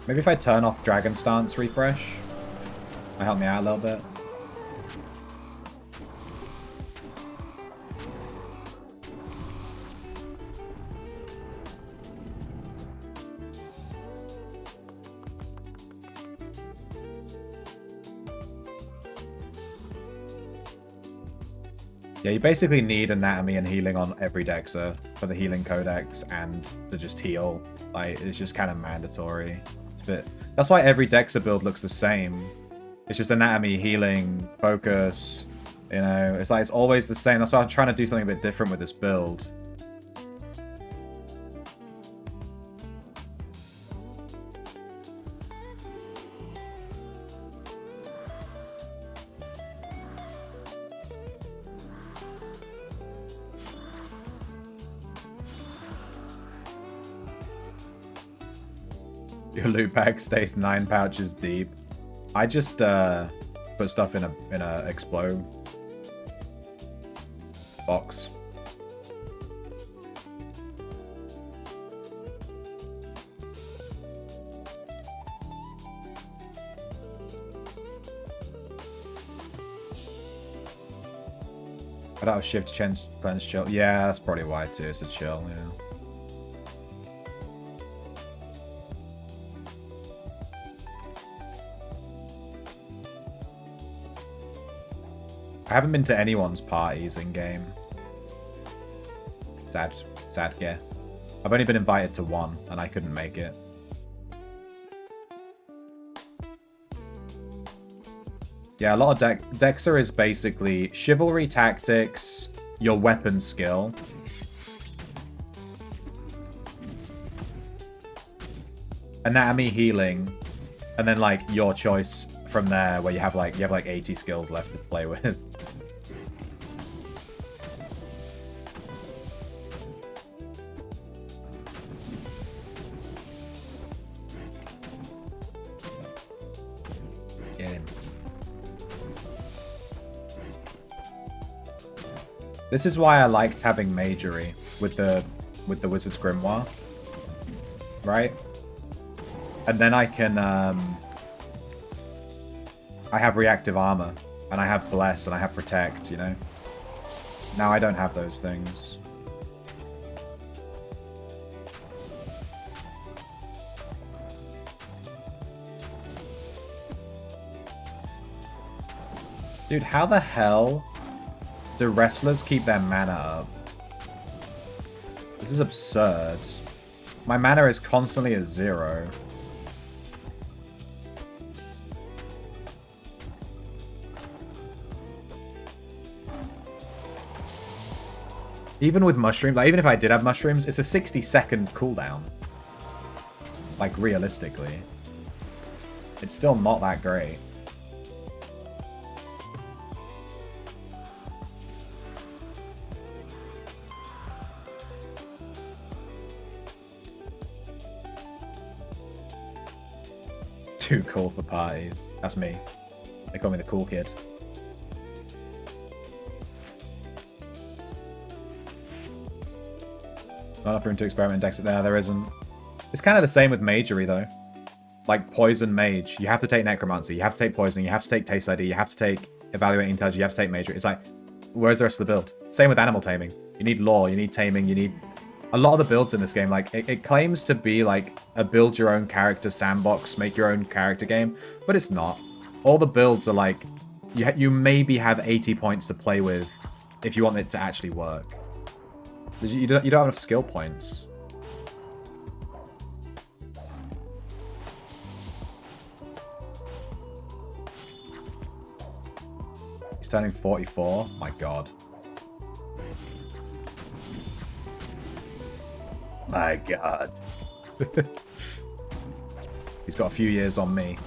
Maybe if I turn off Dragon Stance refresh, might help me out a little bit. Yeah, you basically need anatomy and healing on every Dexer for the healing codex and to just heal. Like, it's just kind of mandatory. It's a bit... That's why every Dexer build looks the same. It's just anatomy, healing, focus. You know, it's like it's always the same. That's why I'm trying to do something a bit different with this build. Your loot bag stays 9 pouches deep. I just put stuff in a explode box. I don't have shift, cleanse, chill. Yeah, that's probably why too. It's a chill, yeah. I haven't been to anyone's parties in game. Sad yeah. I've only been invited to one, and I couldn't make it. Yeah, a lot of Dexter is basically chivalry tactics, your weapon skill, anatomy healing, and then like your choice from there, where you have like 80 skills left to play with. Get him. This is why I liked having Magery with the Wizard's Grimoire. Right? And then I can I have reactive armor, and I have bless, and I have protect, you know? Now I don't have those things. Dude, how the hell do wrestlers keep their mana up? This is absurd. My mana is constantly at 0. Even with mushrooms, like even if I did have mushrooms, it's a 60-second cooldown. Like, realistically. It's still not that great. Too cool for parties. That's me. They call me the cool kid. Not enough room to experiment index it there. There isn't. It's kind of the same with Magery, though. Like, Poison Mage. You have to take Necromancy. You have to take Poisoning. You have to take Taste ID. You have to take Evaluating Intelligence. You have to take Magery. It's like, where's the rest of the build? Same with Animal Taming. You need Law. You need Taming. You need... A lot of the builds in this game, like, it claims to be, like, a build-your-own-character sandbox, make-your-own-character game, but it's not. All the builds are, like, you maybe have 80 points to play with if you want it to actually work. You don't have enough skill points. He's turning 44? My god. My god. He's got a few years on me.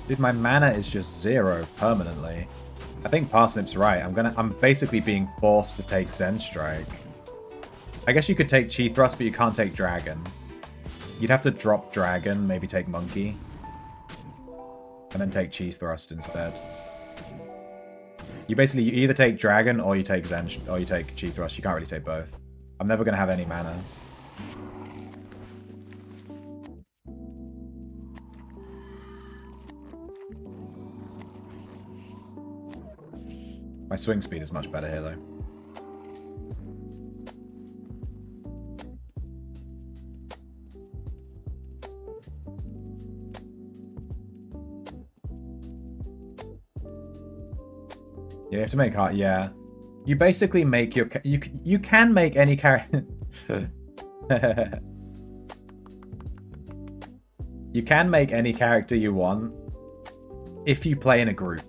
Dude, my mana is just 0 permanently. I think Parsnip's right. I'm basically being forced to take Zen Strike. I guess you could take Chi Thrust, but you can't take Dragon. You'd have to drop Dragon, maybe take Monkey. And then take Chi Thrust instead. You either take Dragon or you take Zen or you take Chi Thrust. You can't really take both. I'm never gonna have any mana. My swing speed is much better here, though. Yeah, you have to make heart. Yeah, you basically make your. You can make any character. You can make any character you want if you play in a group.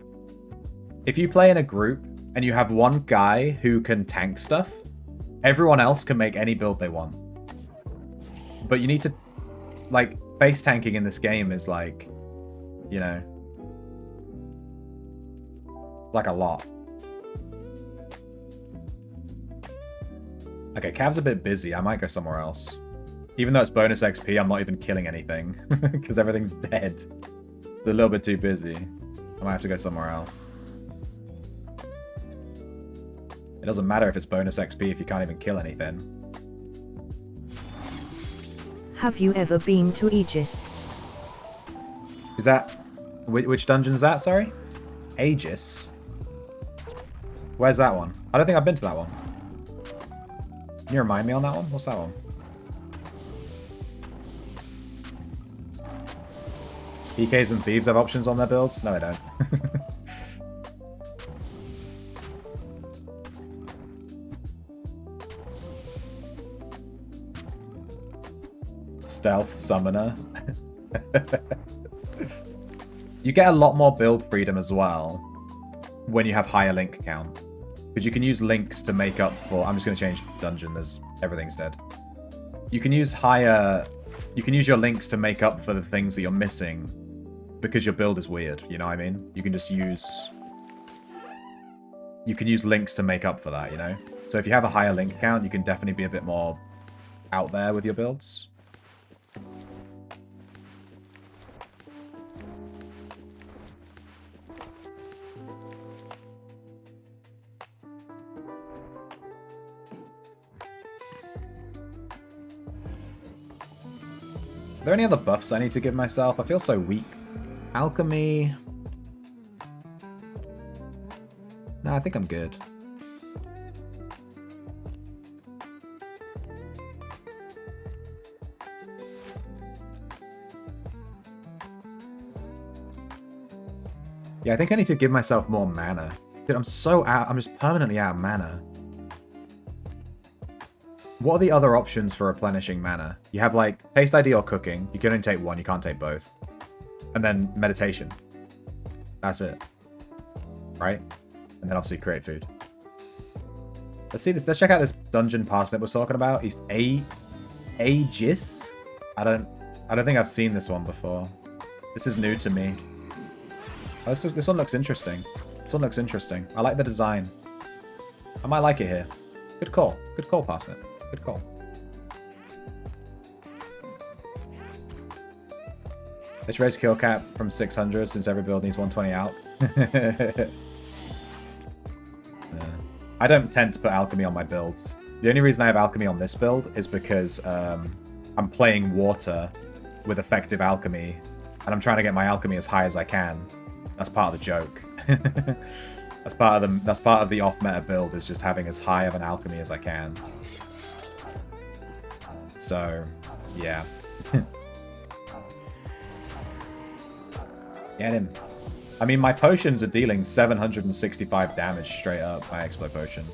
If you play in a group and you have one guy who can tank stuff, everyone else can make any build they want. But you need to, like, base tanking in this game is like, you know, like a lot. Okay, Cav's a bit busy. I might go somewhere else. Even though it's bonus XP, I'm not even killing anything because everything's dead. It's a little bit too busy. I might have to go somewhere else. It doesn't matter if it's bonus XP if you can't even kill anything. Have you ever been to Aegis? Is that... Which dungeon's that, sorry? Aegis? Where's that one? I don't think I've been to that one. Can you remind me on that one? What's that one? PKs and Thieves have options on their builds? No, they don't. Stealth Summoner. You get a lot more build freedom as well when you have higher link count. Because you can use links to make up for... I'm just going to change dungeon, everything's dead. You can use your links to make up for the things that you're missing because your build is weird, you know what I mean? You can just use... You can use links to make up for that, you know? So if you have a higher link count, you can definitely be a bit more out there with your builds. Are there any other buffs I need to give myself? I feel so weak. Alchemy. No, I think I'm good. Yeah, I think I need to give myself more mana. Dude, I'm so out. I'm just permanently out of mana. What are the other options for replenishing mana? You have, like, Taste ID or Cooking. You can only take one. You can't take both. And then Meditation. That's it. Right? And then obviously Create Food. Let's see this. Let's check out this dungeon Parsnip was talking about. He's Aegis? I don't think I've seen this one before. This is new to me. Oh, this one looks interesting. This one looks interesting. I like the design. I might like it here. Good call. Good call, Parsnip. Good call. Let's raise kill cap from 600 since every build needs 120 out. I don't tend to put alchemy on my builds. The only reason I have alchemy on this build is because I'm playing water with effective alchemy, and I'm trying to get my alchemy as high as I can. That's part of the joke. That's part of the off-meta build, is just having as high of an alchemy as I can. So, yeah. Get him. I mean, my potions are dealing 765 damage straight up, my Explode potions.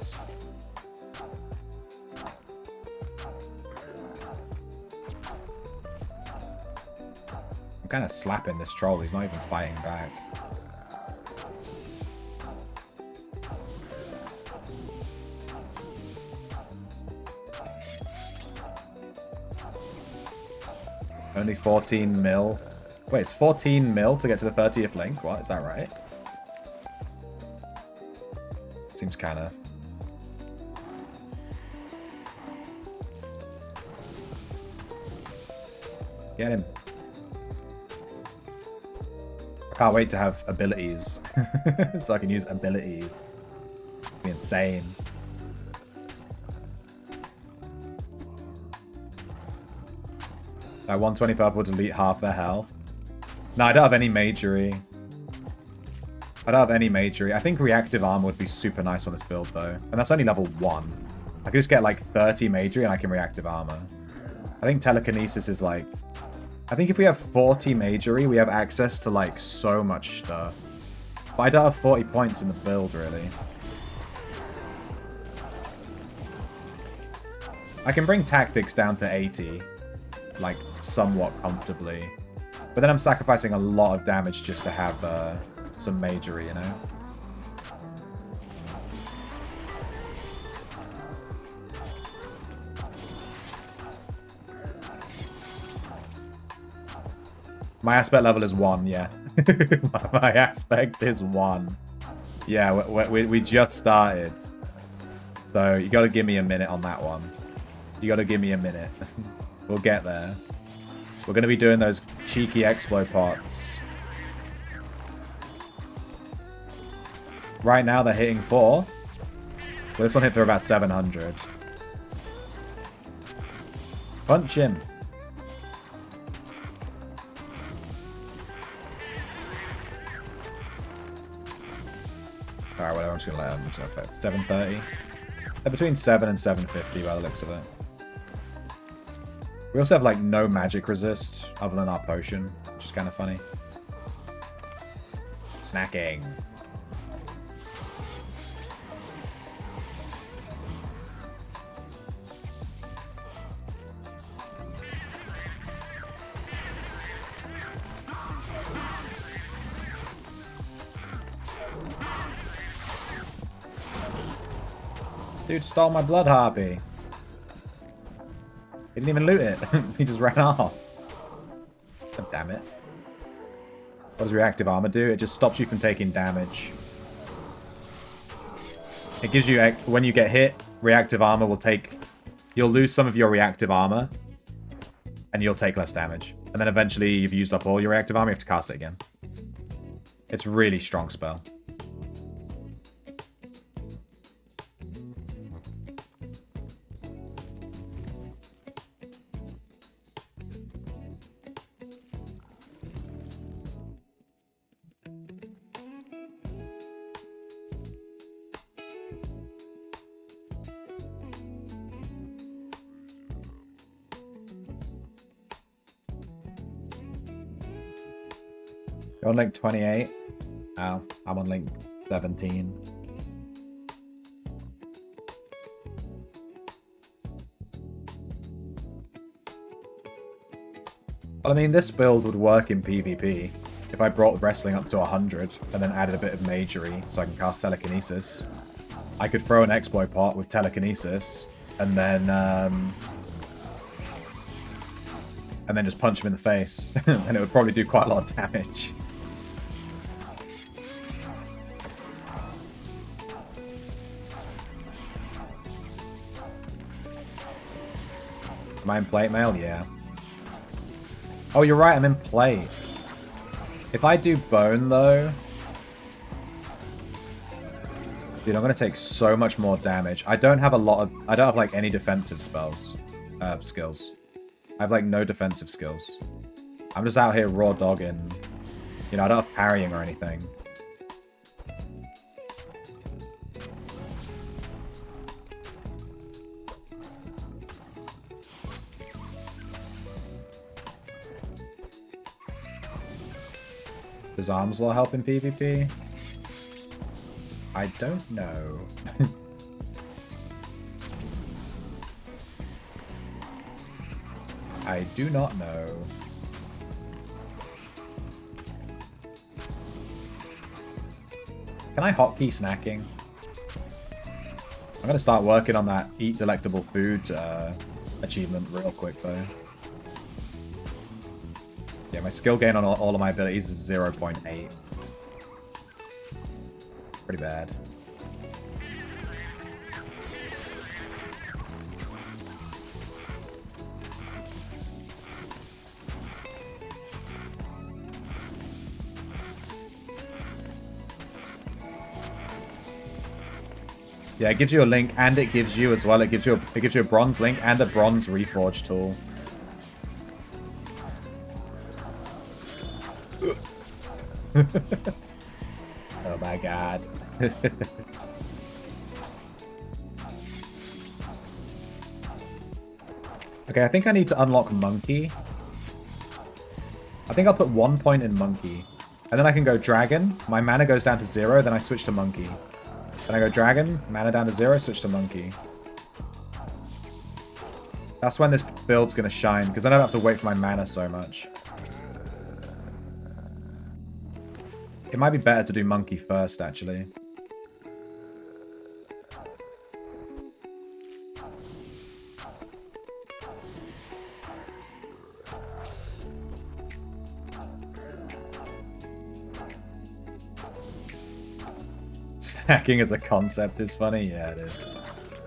I'm kind of slapping this troll, he's not even fighting back. Only 14 mil. Wait, it's 14 mil to get to the 30th link? What? Is that right? Seems kind of... Get him. I can't wait to have abilities. So I can use abilities. It'd be insane. That 120 purple will delete half their health. No, I don't have any magery. I don't have any magery. I think reactive armor would be super nice on this build, though. And that's only level 1. I could just get, like, 30 magery and I can reactive armor. I think telekinesis is, like... I think if we have 40 magery, we have access to, like, so much stuff. But I don't have 40 points in the build, really. I can bring tactics down to 80. Like, somewhat comfortably. But then I'm sacrificing a lot of damage just to have some magery, you know? My aspect level is 1, yeah. My aspect is 1. Yeah, we just started. So you gotta give me a minute on that one. You gotta give me a minute. We'll get there. We're going to be doing those cheeky Explode pots. Right now they're hitting 4. Well, this one hit for about 700. Punch him. Alright, whatever, I'm just going to let him. 730. They're between 7 and 750 by the looks of it. We also have, like, no magic resist other than our potion, which is kind of funny. Snacking. Dude stole my blood harpy. He didn't even loot it. He just ran off. God damn it. What does reactive armor do? It just stops you from taking damage. It gives you, when you get hit, reactive armor will take... You'll lose some of your reactive armor, and you'll take less damage. And then eventually you've used up all your reactive armor, you have to cast it again. It's a really strong spell. You're on link 28. Oh, I'm on link 17. Well, I mean, this build would work in PvP if I brought wrestling up to 100 and then added a bit of magery so I can cast telekinesis. I could throw an exploit pot with telekinesis and then just punch him in the face, and it would probably do quite a lot of damage. Am I in plate mail? Yeah. Oh, you're right, I'm in plate. If I do bone, though... Dude, I'm going to take so much more damage. I don't have a lot of... I don't have, like, any defensive spells. Skills. I have, like, no defensive skills. I'm just out here raw dogging. You know, I don't have parrying or anything. Does arms law help in PvP? I don't know. I do not know. Can I hotkey snacking? I'm gonna start working on that eat delectable food achievement real quick though. Yeah, my skill gain on all of my abilities is 0.8. Pretty bad. Yeah, it gives you a link, and it gives you as well. It gives you a bronze link and a bronze reforge tool. Oh my god. Okay, I think I need to unlock Monkey. I think I'll put 1 point in Monkey. And then I can go Dragon. My mana goes down to 0, then I switch to Monkey. Then I go Dragon, mana down to 0, switch to Monkey. That's when this build's gonna shine, because then I don't have to wait for my mana so much. It might be better to do Monkey first, actually. Stacking as a concept is funny. Yeah, it is.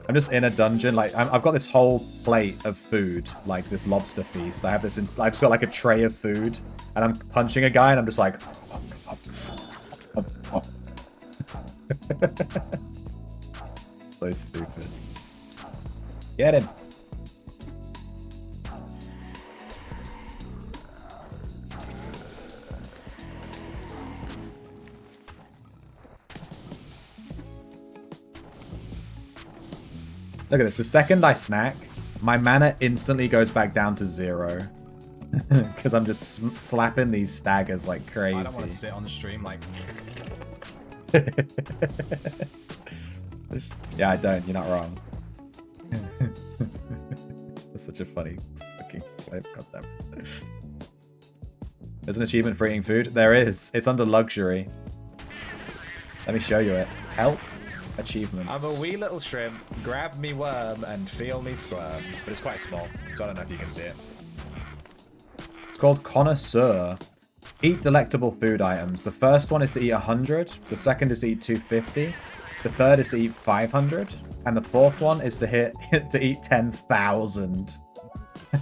I'm just in a dungeon. Like I've got this whole plate of food, like this lobster feast. I have this. I've just got like a tray of food, and I'm punching a guy, and I'm just like. So stupid. Get him. Look at this. The second I snack, my mana instantly goes back down to 0. Because I'm just slapping these staggers like crazy. I don't want to sit on the stream like... Yeah, I don't. You're not wrong. That's such a funny fucking clip. God damn it. There's an achievement for eating food. There is. It's under luxury. Let me show you it. Help. Achievements. I'm a wee little shrimp. Grab me worm and feel me squirm. But it's quite small, so I don't know if you can see it. It's called Connoisseur. Eat delectable food items. The first one is to eat 100. The second is to eat 250. The third is to eat 500. And the fourth one is to to eat 10,000. You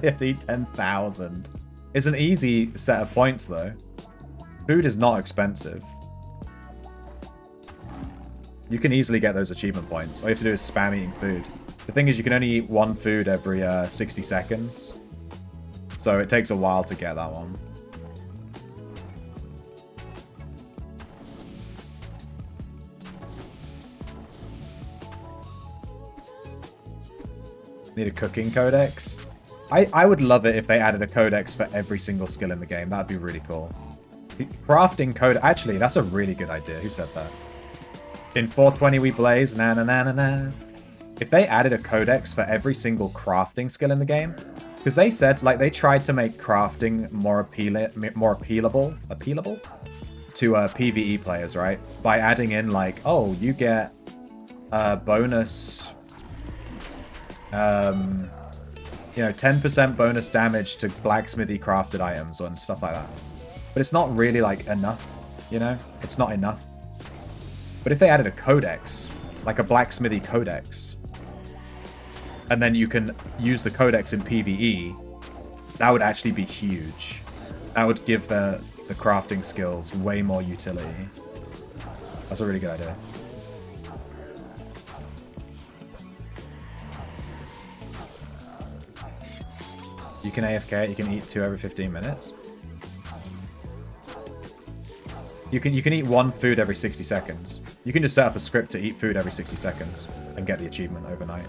have to eat 10,000. It's an easy set of points, though. Food is not expensive. You can easily get those achievement points. All you have to do is spam eating food. The thing is, you can only eat one food every 60 seconds. So it takes a while to get that one. Need a cooking codex? I would love it if they added a codex for every single skill in the game. That'd be really cool. Crafting code... Actually, that's a really good idea. Who said that? In 420 we blaze. Na na na na na. If they added a codex for every single crafting skill in the game... Because they said, like, they tried to make crafting more appealable to PvE players, right? By adding in, like, oh, you get bonus... you know, 10% bonus damage to blacksmithy crafted items and stuff like that. But it's not really, like, enough, you know? It's not enough. But if they added a codex, like a blacksmithy codex, and then you can use the codex in PvE, that would actually be huge. That would give the crafting skills way more utility. That's a really good idea. You can AFK, you can eat 2 every 15 minutes. You can eat one food every 60 seconds. You can just set up a script to eat food every 60 seconds and get the achievement overnight.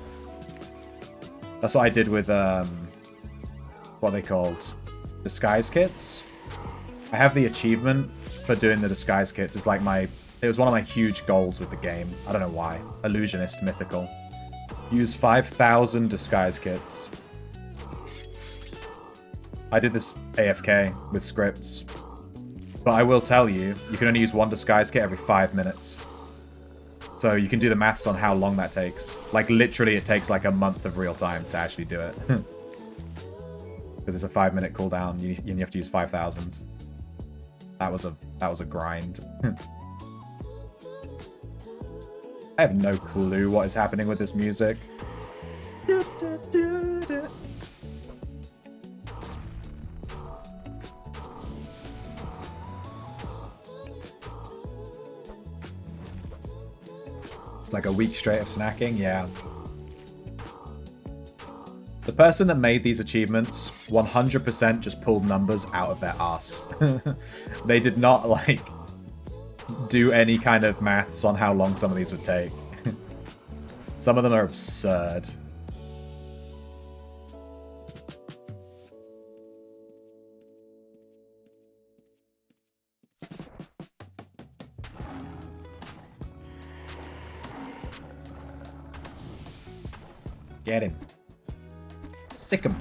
That's what I did with what are they called? Disguise kits. I have the achievement for doing the disguise kits. It's like it was one of my huge goals with the game. I don't know why. Illusionist, mythical. Use 5,000 disguise kits. I did this AFK with scripts. But I will tell you, you can only use one disguise kit every 5 minutes. So you can do the maths on how long that takes. Like, literally, it takes like a month of real time to actually do it. Because it's a 5-minute cooldown, you have to use 5,000. That was a grind. I have no clue what is happening with this music. It's like a week straight of snacking, yeah. The person that made these achievements 100% just pulled numbers out of their ass. They did not, like, do any kind of maths on how long some of these would take. Some of them are absurd. Get him. Sick him.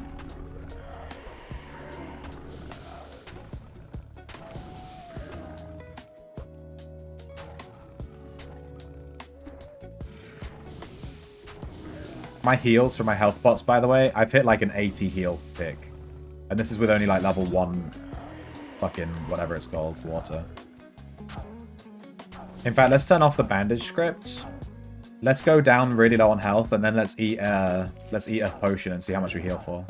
My heals for my health pots, by the way, I've hit like an 80 heal pick. And this is with only like level 1 fucking whatever it's called, water. In fact, let's turn off the bandage script. Let's go down really low on health, and then let's eat a potion and see how much we heal for.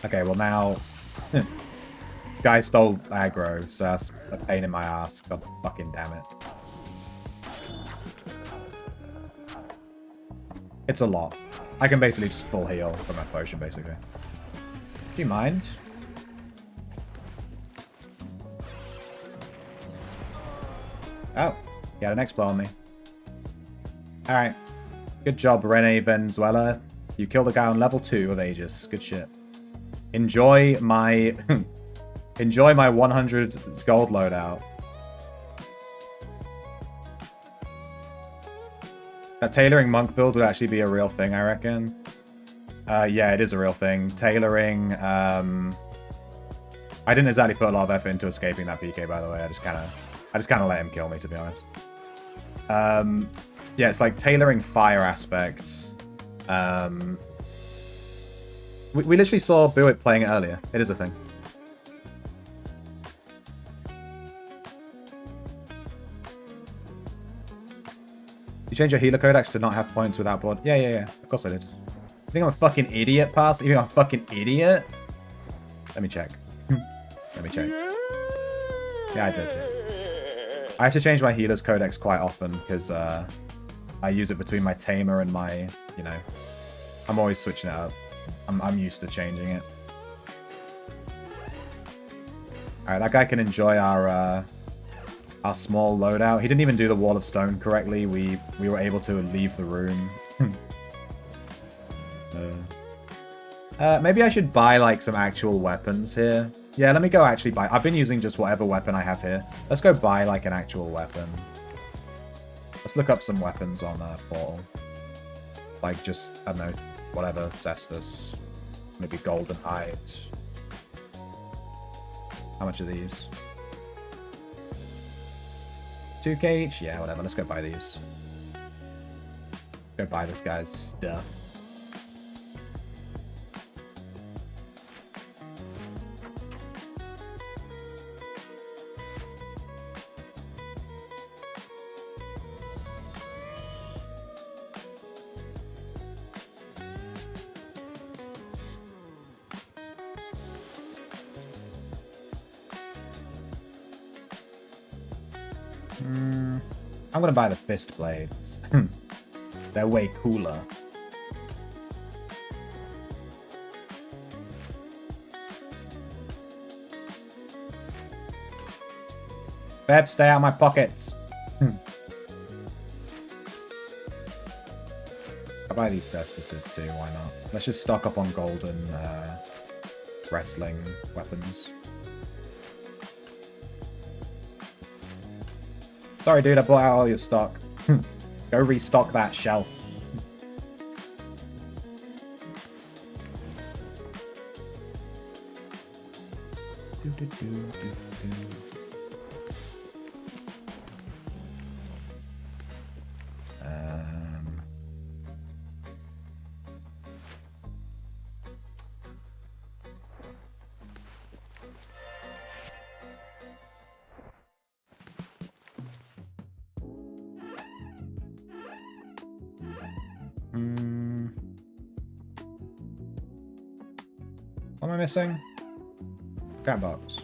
Okay, well now... this guy stole aggro, so that's a pain in my ass. God fucking damn it. It's a lot. I can basically just full heal from my potion, basically. Do you mind? Oh, he had an expo on me. Alright. Good job, Rene Venezuela. You killed a guy on level 2 of Aegis. Good shit. Enjoy my... enjoy my 100 gold loadout. That tailoring monk build would actually be a real thing, I reckon. Yeah, it is a real thing. Tailoring, I didn't exactly put a lot of effort into escaping that PK, by the way. I just kind of let him kill me, to be honest. Yeah, it's like tailoring fire aspect. We literally saw Buick playing it earlier. It is a thing. You change your healer codex to not have points without board. Yeah. Of course I did. You think I'm a fucking idiot, pass? You think I'm a fucking idiot? Let me check. Let me check. Yeah, I did. I have to change my healer's codex quite often because I use it between my tamer and my, you know, I'm always switching it up. I'm used to changing it. Alright, that guy can enjoy our small loadout. He didn't even do the wall of stone correctly. We were able to leave the room. Maybe I should buy like some actual weapons here. Yeah, let me go actually buy. I've been using just whatever weapon I have here. Let's go buy like an actual weapon. Let's look up some weapons on Portal. Like just, I don't know, whatever, Cestus. Maybe Golden Hide. How much are these? 2k each? Yeah, whatever. Let's go buy these. Go buy this guy's stuff. I'm gonna buy the fist blades. They're way cooler. Beb, stay out of my pockets. I'll buy these Cestuses too, why not? Let's just stock up on golden wrestling weapons. Sorry, dude, I bought out all your stock. Go restock that shelf. What am I missing? Crap box.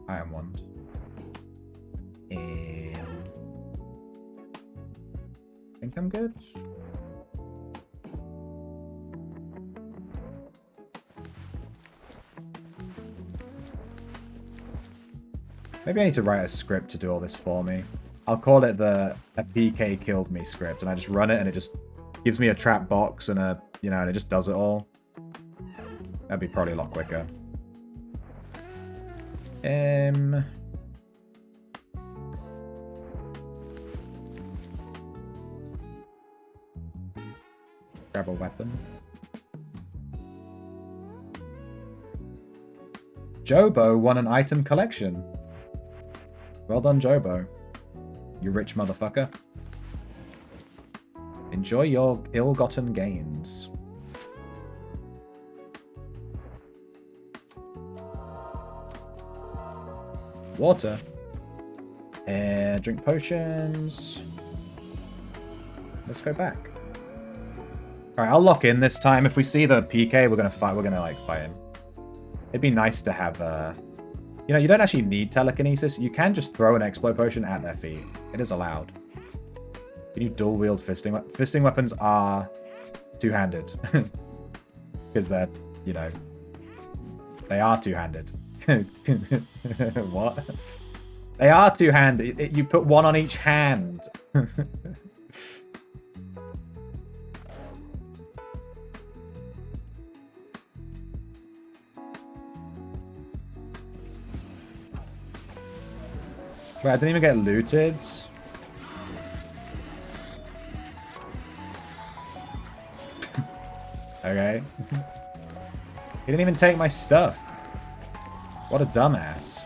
Iron wand. I think I'm good. Maybe I need to write a script to do all this for me. I'll call it a PK killed me script, and I just run it and it just gives me a trap box and a, you know, and it just does it all. That'd be probably a lot quicker. Grab a weapon. Jobo won an item collection. Well done, Jobo. You rich motherfucker. Enjoy your ill-gotten gains. Water. And drink potions. Let's go back. Alright, I'll lock in this time. If we see the PK, we're gonna fight him. It'd be nice to have you know, you don't actually need telekinesis. You can just throw an explode potion at their feet. It is allowed. Can you dual wield fisting? Fisting weapons are two-handed. Because they're, you know, they are two-handed. What? They are two-handed. You put one on each hand. Wait, I didn't even get looted. Okay. He didn't even take my stuff. What a dumbass.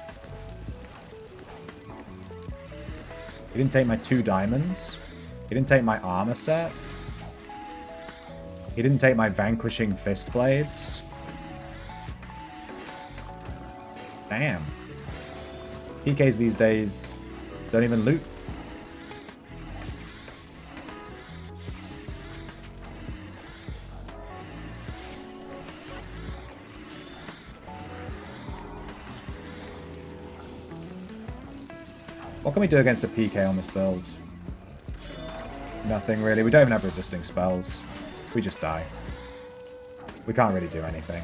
He didn't take my 2 diamonds. He didn't take my armor set. He didn't take my vanquishing fist blades. Damn. PKs these days don't even loot. What can we do against a PK on this build? Nothing really. We don't even have resisting spells. We just die. We can't really do anything.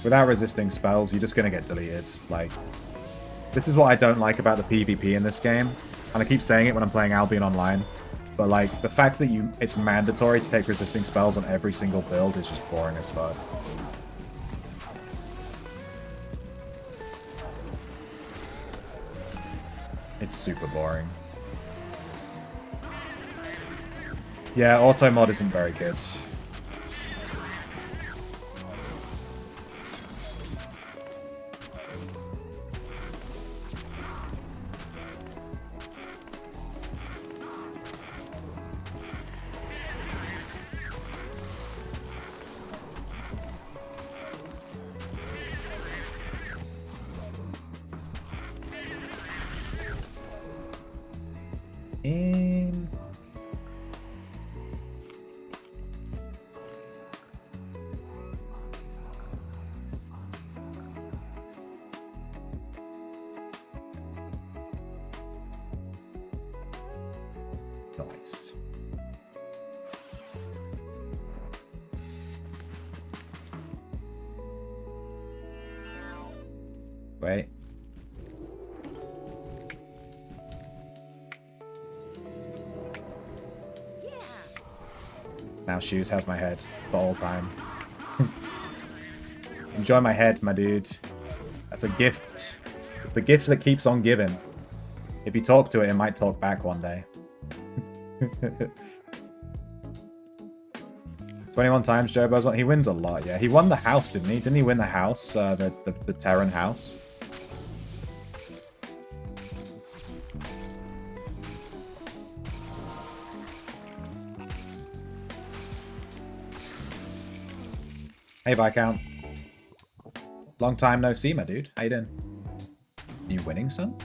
Without resisting spells, you're just going to get deleted. Like, this is what I don't like about the PvP in this game. And I keep saying it when I'm playing Albion Online. But, like, the fact that it's mandatory to take resisting spells on every single build is just boring as fuck. It's super boring. Yeah, auto mod isn't very good. Nice. Wait. Now Shoes has my head for all time. Enjoy my head, my dude. That's a gift. It's the gift that keeps on giving. If you talk to it, it might talk back one day. 21 times Joe Buzz won. He wins a lot, yeah. He won the house, didn't he? Didn't he win the house? The Terran house? Hey, Viscount. Long time no see, my dude. How you doing? Are you winning, son?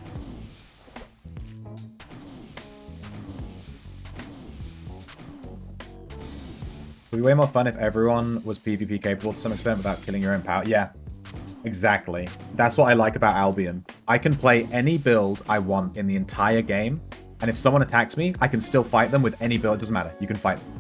It would be way more fun if everyone was PvP capable to some extent without killing your own power. Yeah, exactly. That's what I like about Albion. I can play any build I want in the entire game, and if someone attacks me, I can still fight them with any build. It doesn't matter. You can fight them.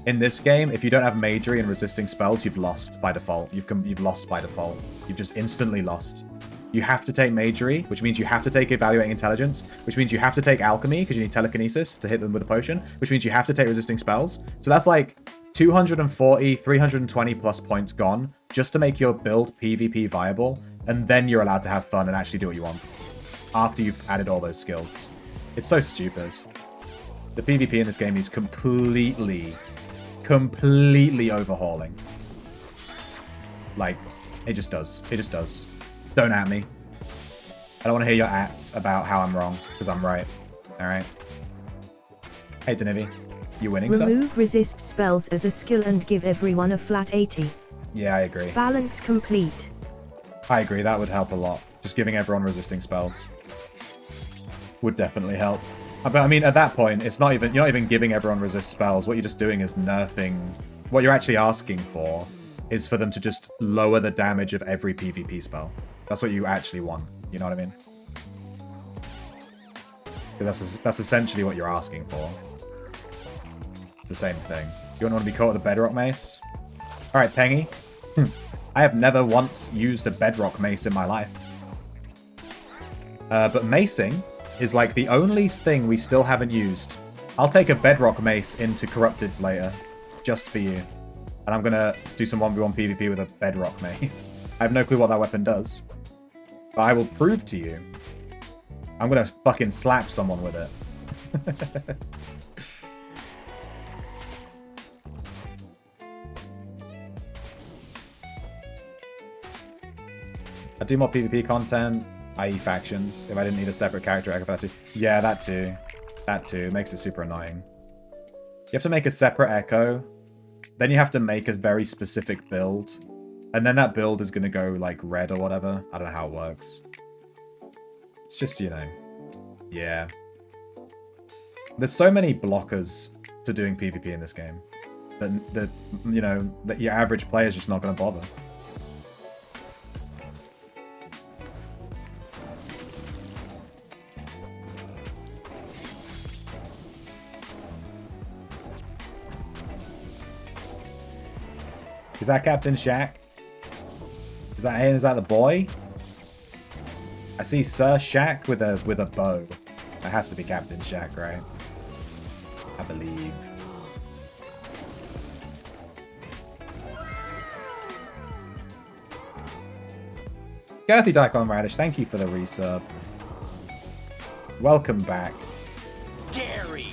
In this game, if you don't have Magery and resisting spells, you've lost by default. You've lost by default. You've just instantly lost. You have to take Magery, which means you have to take Evaluating Intelligence, which means you have to take Alchemy, because you need Telekinesis to hit them with a potion, which means you have to take Resisting Spells. So that's like 240, 320 plus points gone just to make your build PvP viable, and then you're allowed to have fun and actually do what you want after you've added all those skills. It's so stupid. The PvP in this game is completely overhauling. Like, it just does. It just does. Don't at me. I don't want to hear your ats about how I'm wrong, because I'm right. Alright? Hey, Denivi. You winning, sir? Remove resist spells as a skill and give everyone a flat 80. Yeah, I agree. Balance complete. I agree, that would help a lot. Just giving everyone resisting spells would definitely help. But I mean, at that point, you're not even giving everyone resist spells. What you're just doing is nerfing. What you're actually asking for is for them to just lower the damage of every PvP spell. That's what you actually want. You know what I mean? That's essentially what you're asking for. It's the same thing. You don't want to be caught with a Bedrock Mace? Alright, Pengy. I have never once used a Bedrock Mace in my life. But macing is like the only thing we still haven't used. I'll take a Bedrock Mace into Corrupteds later, just for you. And I'm gonna do some 1v1 PvP with a Bedrock Mace. I have no clue what that weapon does. But I will prove to you. I'm gonna fucking slap someone with it. I'd do more PvP content, i.e. factions, if I didn't need a separate character echo for that too. Yeah, that too. That too. It makes it super annoying. You have to make a separate echo. Then you have to make a very specific build And then that build is going to go, like, red or whatever. I don't know how it works. It's just, you know... Yeah. There's so many blockers to doing PvP in this game. That you know, that your average player is just not going to bother. Is that Captain Shaq? Is that him? Is that the boy? I see Sir Shaq with a bow. That has to be Captain Shaq, right? I believe. Girthy Daikon Radish, thank you for the resub. Welcome back. Dairy.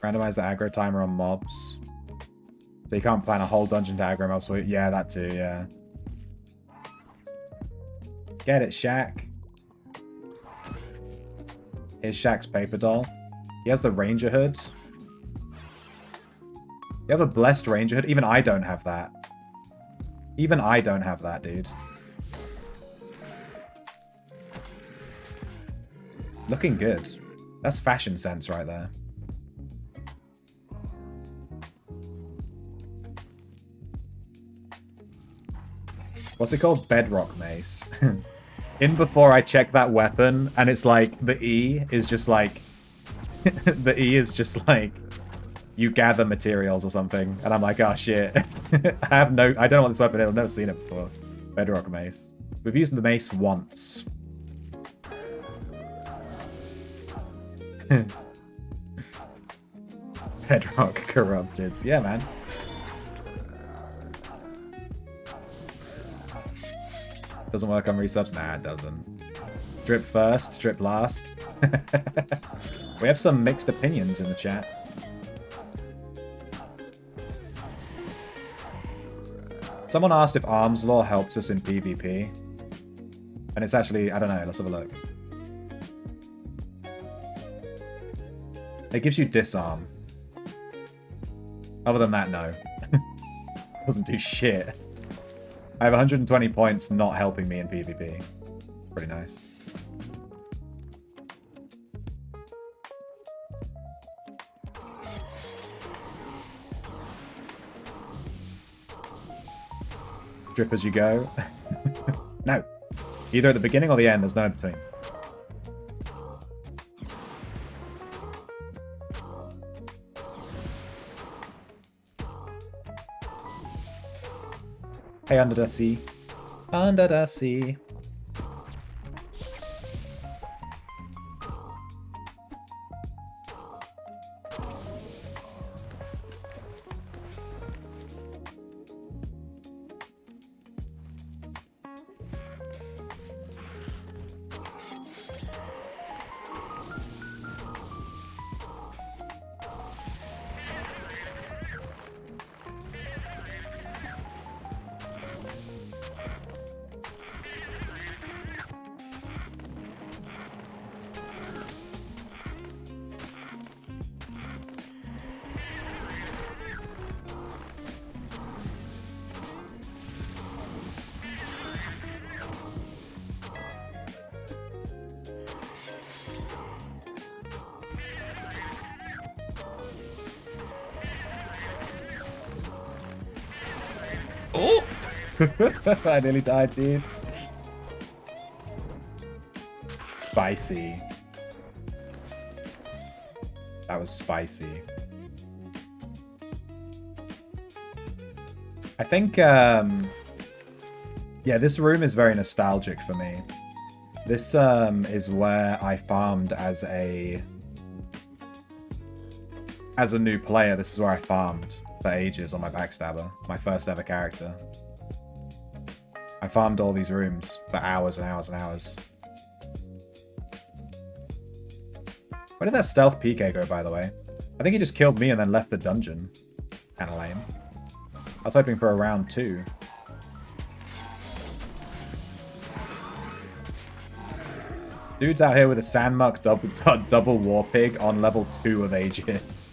Randomize the aggro timer on mobs. So you can't plan a whole dungeon to aggro mobs. Yeah, that too, yeah. Get it, Shaq. Here's Shaq's paper doll. He has the Ranger hood. You have a blessed Ranger hood? Even I don't have that. Even I don't have that, dude. Looking good. That's fashion sense right there. What's it called? Bedrock Mace. In before I check that weapon, and it's like, the E is just like... the E is just like... You gather materials or something. And I'm like, oh shit. I don't know what this weapon is. I've never seen it before. Bedrock Mace. We've used the mace once. Bedrock Corrupteds. Yeah, man. Doesn't work on resubs? Nah, it doesn't. Drip first, drip last. We have some mixed opinions in the chat. Someone asked if Arms Law helps us in PvP. And it's actually, I don't know, let's have a look. It gives you disarm. Other than that, no. Doesn't do shit. I have 120 points not helping me in PvP. Pretty nice. Drip as you go. No. Either at the beginning or the end, there's no in between. Hey, Under the Sea. Under the Sea. Oh! I nearly died, dude. Spicy. That was spicy. I think, yeah, this room is very nostalgic for me. This is where I farmed as a new player. This is where I farmed for ages on my backstabber, my first ever character. I farmed all these rooms for hours and hours and hours. Where did that stealth PK go, by the way? I think he just killed me and then left the dungeon. Kinda lame. I was hoping for a round 2. Dude's out here with a Sandmuck double War Pig on level 2 of Aegis.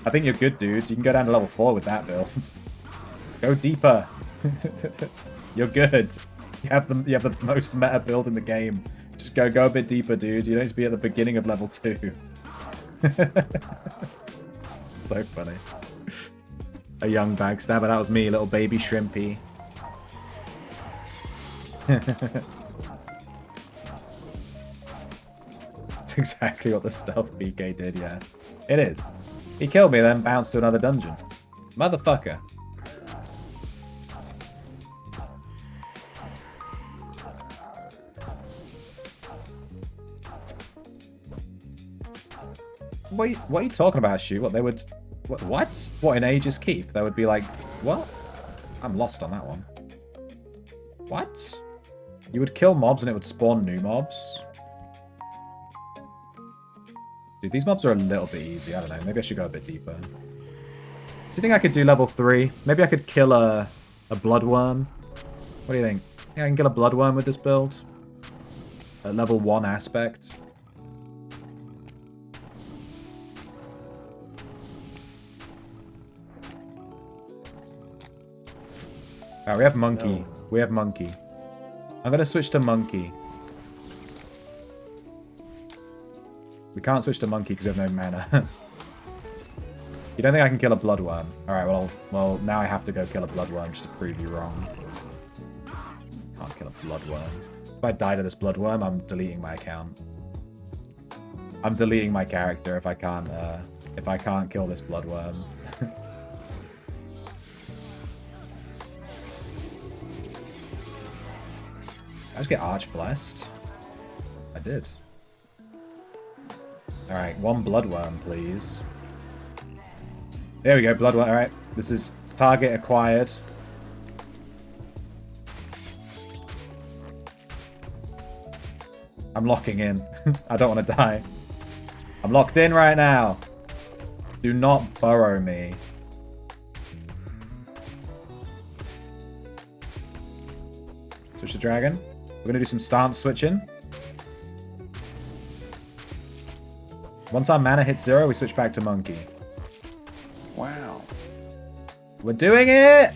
I think you're good, dude. You can go down to level 4 with that build. Go deeper. You're good. You have the most meta build in the game. Just go a bit deeper, dude. You don't need to be at the beginning of level 2. So funny. A young backstabber. That was me, little baby shrimpy. That's exactly what the stealth PK did, yeah. It is. He killed me, then bounced to another dungeon. Motherfucker. What are you talking about, Shu? What, they would... What? What, in Aegis Keep? They would be like... What? I'm lost on that one. What? You would kill mobs and it would spawn new mobs? Dude, these mobs are a little bit easy. I don't know. Maybe I should go a bit deeper. Do you think I could do level 3? Maybe I could kill a bloodworm? What do you think? Yeah, I can kill a bloodworm with this build? At level 1 aspect? Alright, we have monkey. No. We have monkey. I'm gonna switch to monkey. We can't switch to monkey because we have no mana. You don't think I can kill a bloodworm? Alright, well, now I have to go kill a bloodworm just to prove you wrong. Can't kill a bloodworm. If I die to this bloodworm, I'm deleting my account. I'm deleting my character if I can't kill this bloodworm. I just get Arch Blessed. I did. Alright, 1 bloodworm, please. There we go, bloodworm. Alright, this is target acquired. I'm locking in. I don't want to die. I'm locked in right now. Do not burrow me. Switch to dragon. We're going to do some stance switching. Once our mana hits 0, we switch back to monkey. Wow. We're doing it!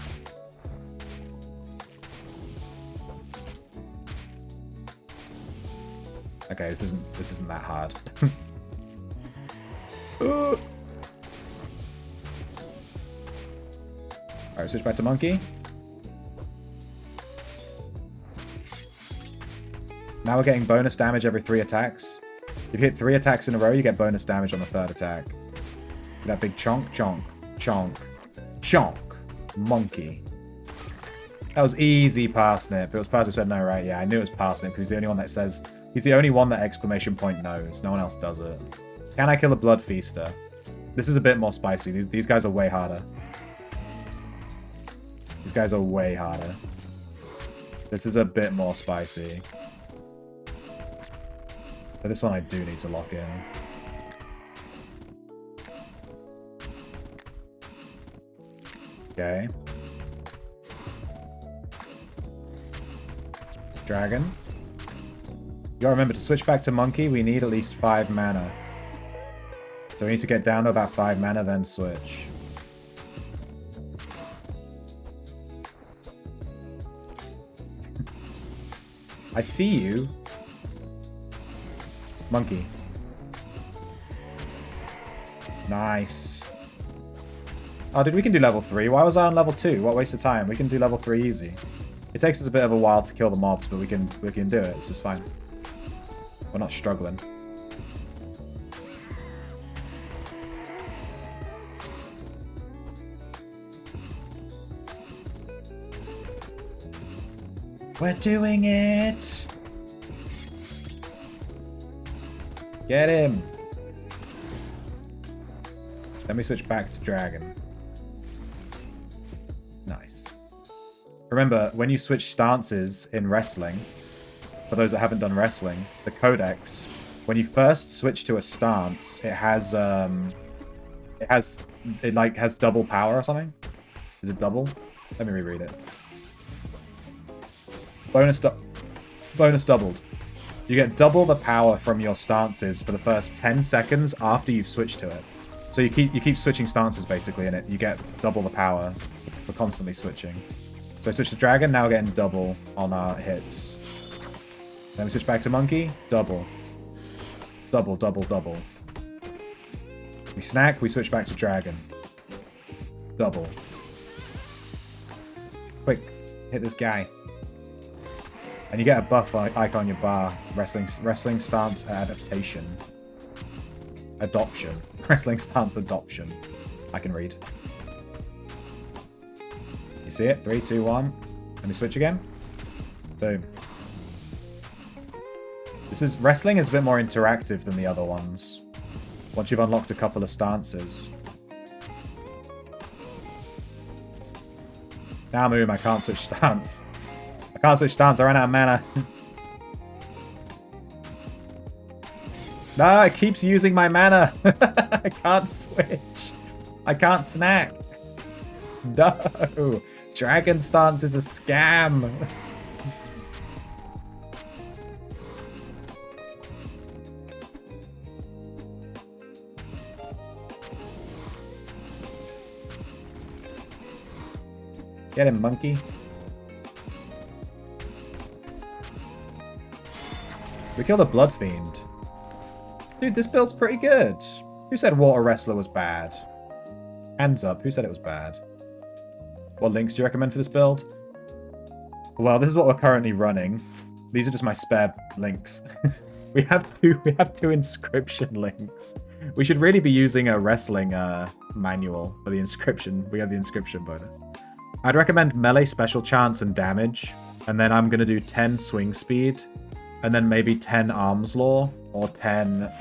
Okay, this isn't that hard. Alright, switch back to monkey. Now we're getting bonus damage every 3 attacks. If you hit 3 attacks in a row, you get bonus damage on the 3rd attack. That big chonk, chonk, chonk, chonk. Monkey. That was easy, Parsnip. It was Parsnip who said no, right? Yeah, I knew it was Parsnip because he's the only one that says... He's the only one that exclamation point knows. No one else does it. Can I kill a Blood Feaster? This is a bit more spicy. These guys are way harder. These guys are way harder. This is a bit more spicy. But this one I do need to lock in. Okay. Dragon. You gotta remember, to switch back to monkey, we need at least 5 mana. So we need to get down to about 5 mana, then switch. I see you. Monkey. Nice. Oh, dude, we can do level 3. Why was I on level 2? What waste of time? We can do level 3 easy. It takes us a bit of a while to kill the mobs, but we can do it. It's just fine. We're not struggling. We're doing it! Get him! Let me switch back to dragon. Nice. Remember, when you switch stances in wrestling, for those that haven't done wrestling, the codex, when you first switch to a stance, it has double power or something. Is it double? Let me reread it. Bonus doubled. You get double the power from your stances for the first 10 seconds after you've switched to it. So you keep switching stances basically in it. You get double the power for constantly switching. So I switch to dragon, now we're getting double on our hits. Then we switch back to monkey, double. Double, double, double. We snack, we switch back to dragon. Double. Quick, hit this guy. And you get a buff icon on your bar. Wrestling stance adaptation. Adoption. Wrestling stance adoption. I can read. You see it? 3, 2, 1. Let me switch again. Boom. Wrestling is a bit more interactive than the other ones. Once you've unlocked a couple of stances. Now move, I can't switch stance. I can't switch stance, I ran out of mana. No, it keeps using my mana. I can't switch. I can't snack. No. Dragon stance is a scam. Get him, monkey. We killed a blood fiend. Dude, this build's pretty good. Who said Water Wrestler was bad? Hands up, who said it was bad? What links do you recommend for this build? Well, this is what we're currently running. These are just my spare links. we have two inscription links. We should really be using a wrestling manual for the inscription. We have the inscription bonus. I'd recommend melee special chance and damage, and then I'm going to do 10 swing speed, and then maybe 10 arms law, or 10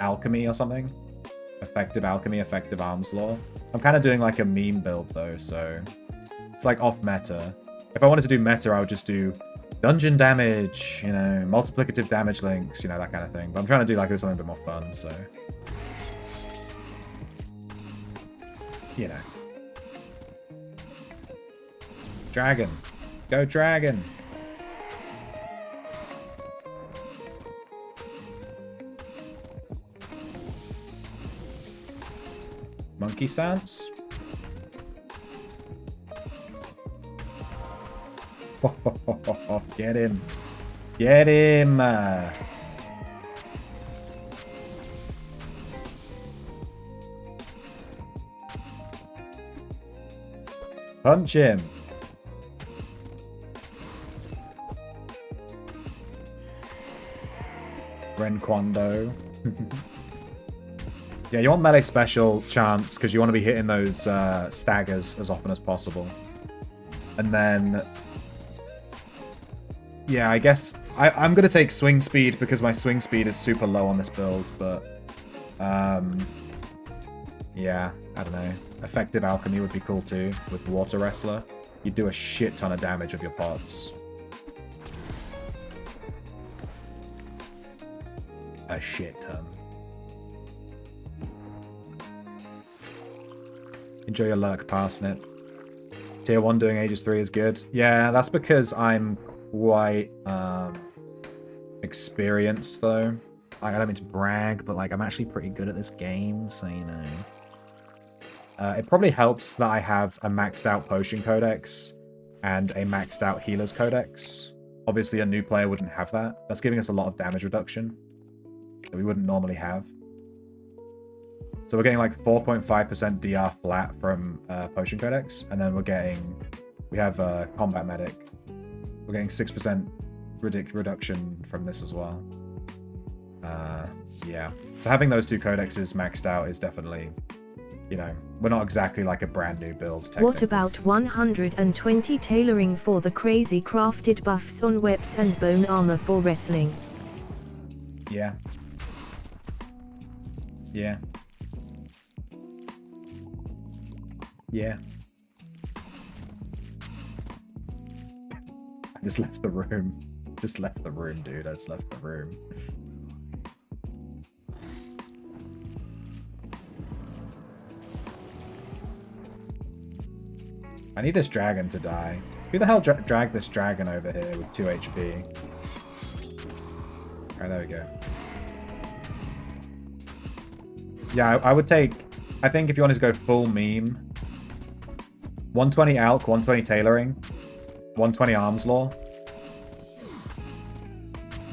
alchemy or something. Effective alchemy, effective arms law. I'm kind of doing like a meme build though, so it's like off meta. If I wanted to do meta, I would just do dungeon damage, you know, multiplicative damage links, you know, that kind of thing. But I'm trying to do like something a bit more fun, so you know. Dragon. Go dragon. Monkey stance. Get him. Get him. Punch him. Renquando. Yeah, you want melee special chance because you want to be hitting those staggers as often as possible. And then, yeah, I guess I'm going to take swing speed because my swing speed is super low on this build, but yeah, I don't know. Effective alchemy would be cool too with Water Wrestler. You do a shit ton of damage with your pots. A shit ton. Enjoy your lurk, Parsnip. Tier 1 doing Aegis 3 is good. Yeah, that's because I'm quite experienced, though. Like, I don't mean to brag, but like I'm actually pretty good at this game, so you know. It probably helps that I have a maxed out Potion Codex and a maxed out Healer's Codex. Obviously, a new player wouldn't have that. That's giving us a lot of damage reduction that we wouldn't normally have. So we're getting like 4.5% DR flat from Potion Codex, and then we have Combat Medic. We're getting 6% reduction from this as well. Yeah. So having those two codexes maxed out is definitely, you know, we're not exactly like a brand new build. What about 120 tailoring for the crazy crafted buffs on webs and bone armor for wrestling? Yeah. Yeah. Yeah. I just left the room. Just left the room, dude. I just left the room. I need this dragon to die. Who the hell dragged this dragon over here with 2 HP? Alright, there we go. Yeah, I would take... I think if you wanted to go full meme, 120 Alk, 120 Tailoring, 120 Arms Law.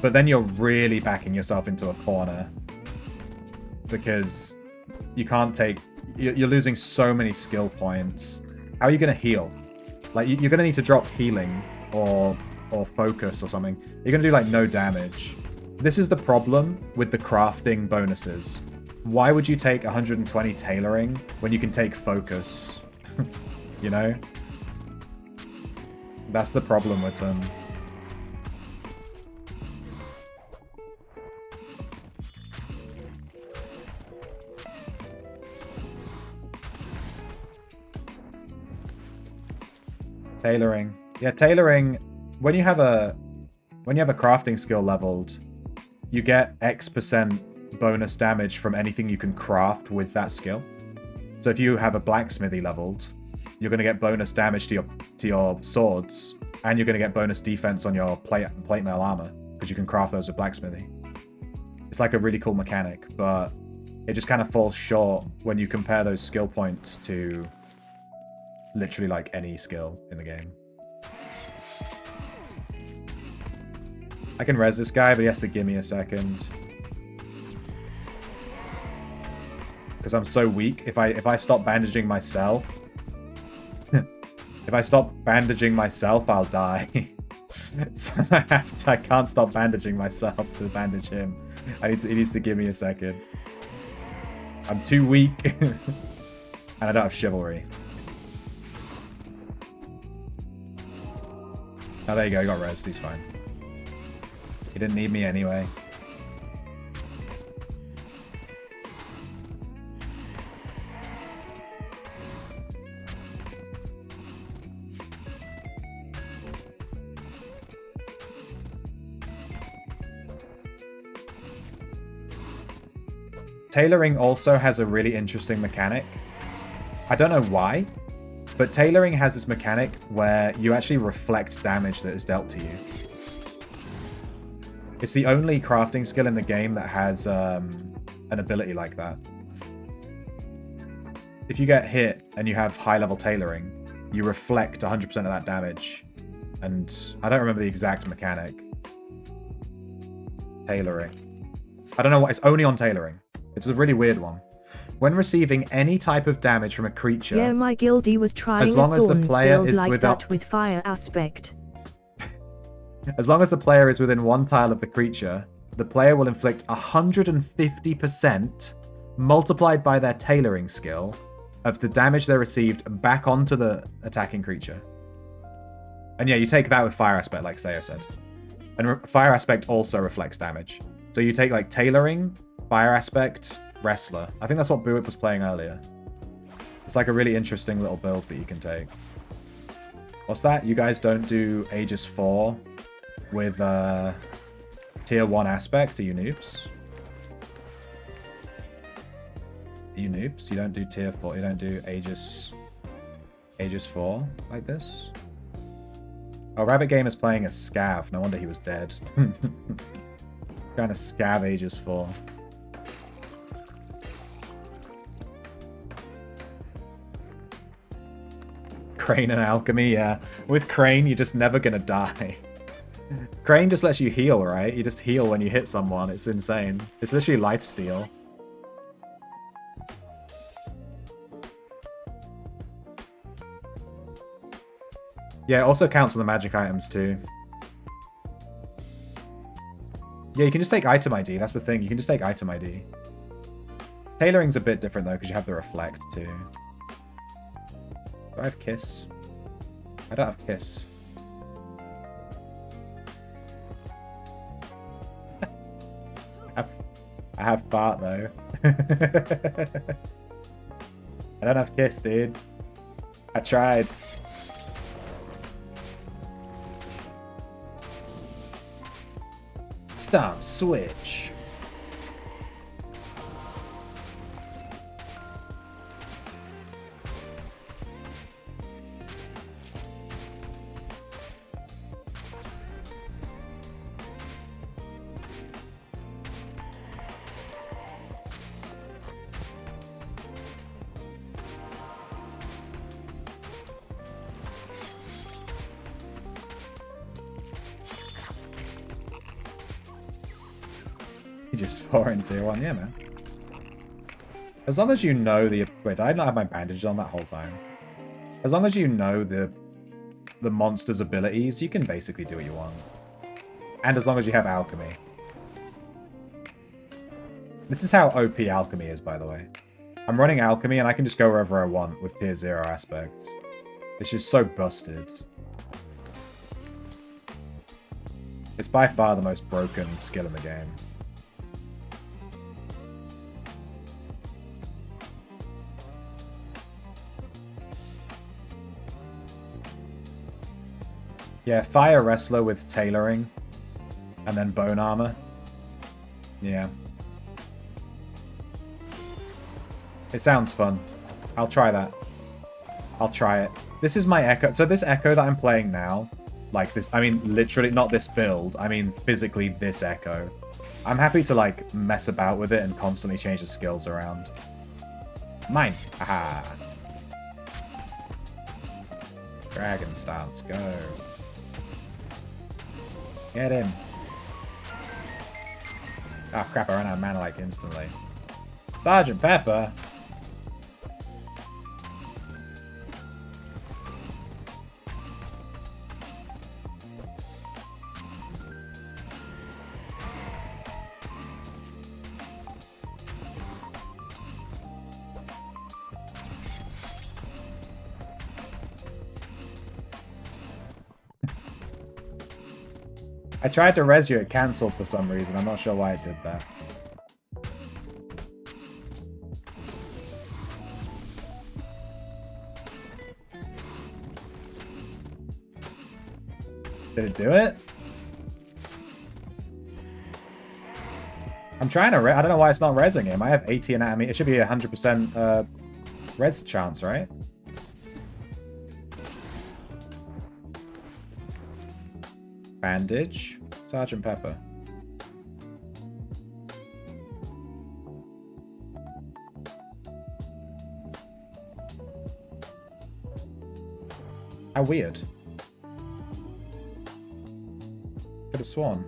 But then you're really backing yourself into a corner. Because you can't take... You're losing so many skill points. How are you going to heal? Like, you're going to need to drop healing or focus or something. You're going to do, like, no damage. This is the problem with the crafting bonuses. Why would you take 120 tailoring when you can take focus? You know? That's the problem with them. Tailoring. Yeah, tailoring, when you have a crafting skill leveled, you get X% bonus damage from anything you can craft with that skill. So if you have a blacksmithy leveled, you're going to get bonus damage to your swords, and you're going to get bonus defense on your plate mail armor because you can craft those with blacksmithy. It's like a really cool mechanic, but it just kind of falls short when you compare those skill points to literally like any skill in the game. I can res this guy, but he has to give me a second. Because I'm so weak. If I stop bandaging myself, if I stop bandaging myself, I'll die. So I can't stop bandaging myself to bandage him. He needs to give me a second. I'm too weak, and I don't have chivalry. Oh, there you go. He got res. He's fine. He didn't need me anyway. Tailoring also has a really interesting mechanic. I don't know why, but tailoring has this mechanic where you actually reflect damage that is dealt to you. It's the only crafting skill in the game that has an ability like that. If you get hit and you have high-level tailoring, you reflect 100% of that damage. And I don't remember the exact mechanic. Tailoring. I don't know what, it's only on tailoring. It's a really weird one. When receiving any type of damage from a creature... Yeah, my guildie was trying as long a as the Thorns player build is like without... that with fire aspect. As long as the player is within one tile of the creature, the player will inflict 150% multiplied by their tailoring skill of the damage they received back onto the attacking creature. And yeah, you take that with fire aspect, like Sayo said. And fire aspect also reflects damage. So you take like tailoring, fire aspect, wrestler. I think that's what Buick was playing earlier. It's like a really interesting little build that you can take. What's that? You guys don't do Aegis 4 with tier 1 aspect? Are you noobs? Are you noobs? You don't do tier 4, you don't do Aegis 4 like this? Oh, Rabbit Game is playing a scav. No wonder he was dead. Trying to scav Aegis 4. Crane and Alchemy, yeah. With Crane, you're just never gonna die. Crane just lets you heal, right? You just heal when you hit someone. It's insane. It's literally lifesteal. Yeah, it also counts on the magic items too. Yeah, you can just take item ID. That's the thing. You can just take item ID. Tailoring's a bit different though, because you have the reflect too. Do I have Kiss? I don't have Kiss. I have Fart though. I don't have Kiss, dude. I tried. Start switch. Just 4 in tier 1, yeah, man. As long as you know the... Wait, I did not have my bandages on that whole time. As long as you know the monster's abilities, you can basically do what you want. And as long as you have alchemy. This is how OP alchemy is, by the way. I'm running alchemy and I can just go wherever I want with tier 0 aspect. It's just so busted. It's by far the most broken skill in the game. Yeah, Fire Wrestler with tailoring. And then Bone Armor. Yeah. It sounds fun. I'll try that. I'll try it. This is my Echo. So this Echo that I'm playing now, like this, I mean, literally, not this build. I mean, physically this Echo. I'm happy to, like, mess about with it and constantly change the skills around. Mine. Aha. Dragon stance. Go. Get him. Oh crap, I ran out of mana like instantly. Sergeant Pepper! I tried to res you, it cancelled for some reason. I'm not sure why it did that. Did it do it? I'm trying to I don't know why it's not resing him. I have 80 anatomy. It should be 100% res chance, right? Bandage. Sergeant Pepper. How weird. Could have sworn.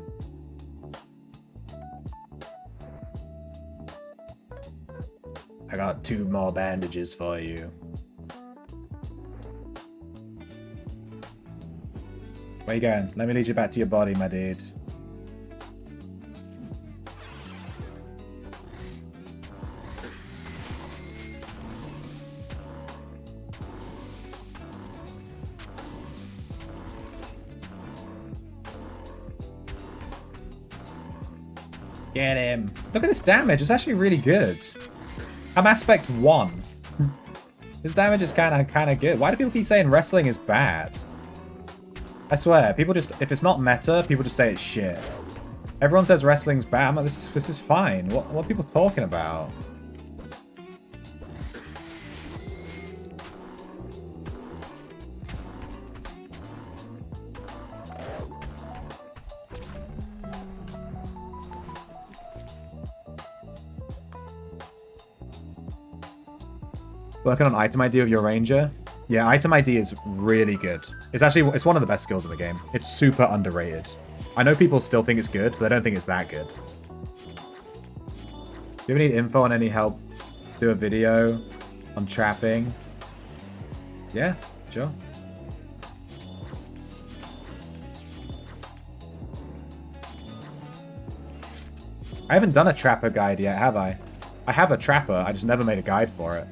I got 2 more bandages for you. Where you going? Let me lead you back to your body, my dude. Get him. Look at this damage. It's actually really good. I'm aspect 1. This damage is kind of good. Why do people keep saying wrestling is bad? I swear, people just, if it's not meta, people just say it's shit. Everyone says wrestling's bad. I'm like, this is fine. What are people talking about? Working on item ID of your ranger. Yeah, item ID is really good. It's one of the best skills in the game. It's super underrated. I know people still think it's good, but I don't think it's that good. Do you ever need info on any help? Do a video on trapping? Yeah, sure. I haven't done a trapper guide yet, have I? I have a trapper, I just never made a guide for it.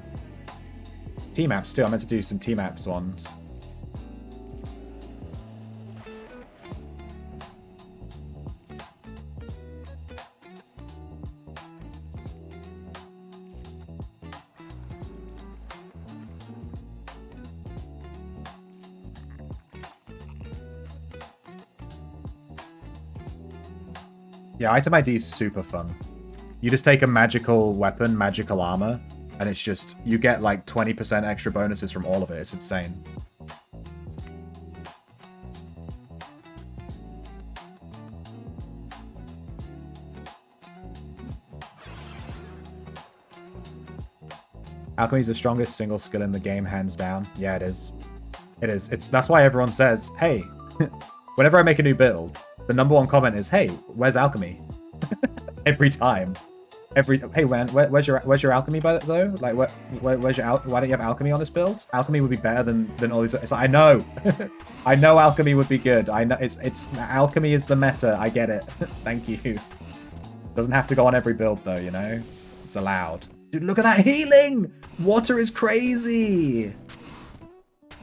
T-maps too. I meant to do some T-maps ones. Yeah, item ID is super fun. You just take a magical weapon, magical armor, and it's just, you get like 20% extra bonuses from all of it. It's insane. Alchemy is the strongest single skill in the game, hands down. Yeah, it is. It is. That's why everyone says, hey, whenever I make a new build, the #1 comment is, hey, where's alchemy? every time. Hey man, where's your alchemy though? Like where's your why don't you have alchemy on this build? Alchemy would be better than all these. It's like, I know, I know alchemy would be good. I know it's alchemy is the meta. I get it. Thank you. Doesn't have to go on every build though, you know. It's allowed. Dude, look at that healing. Water is crazy.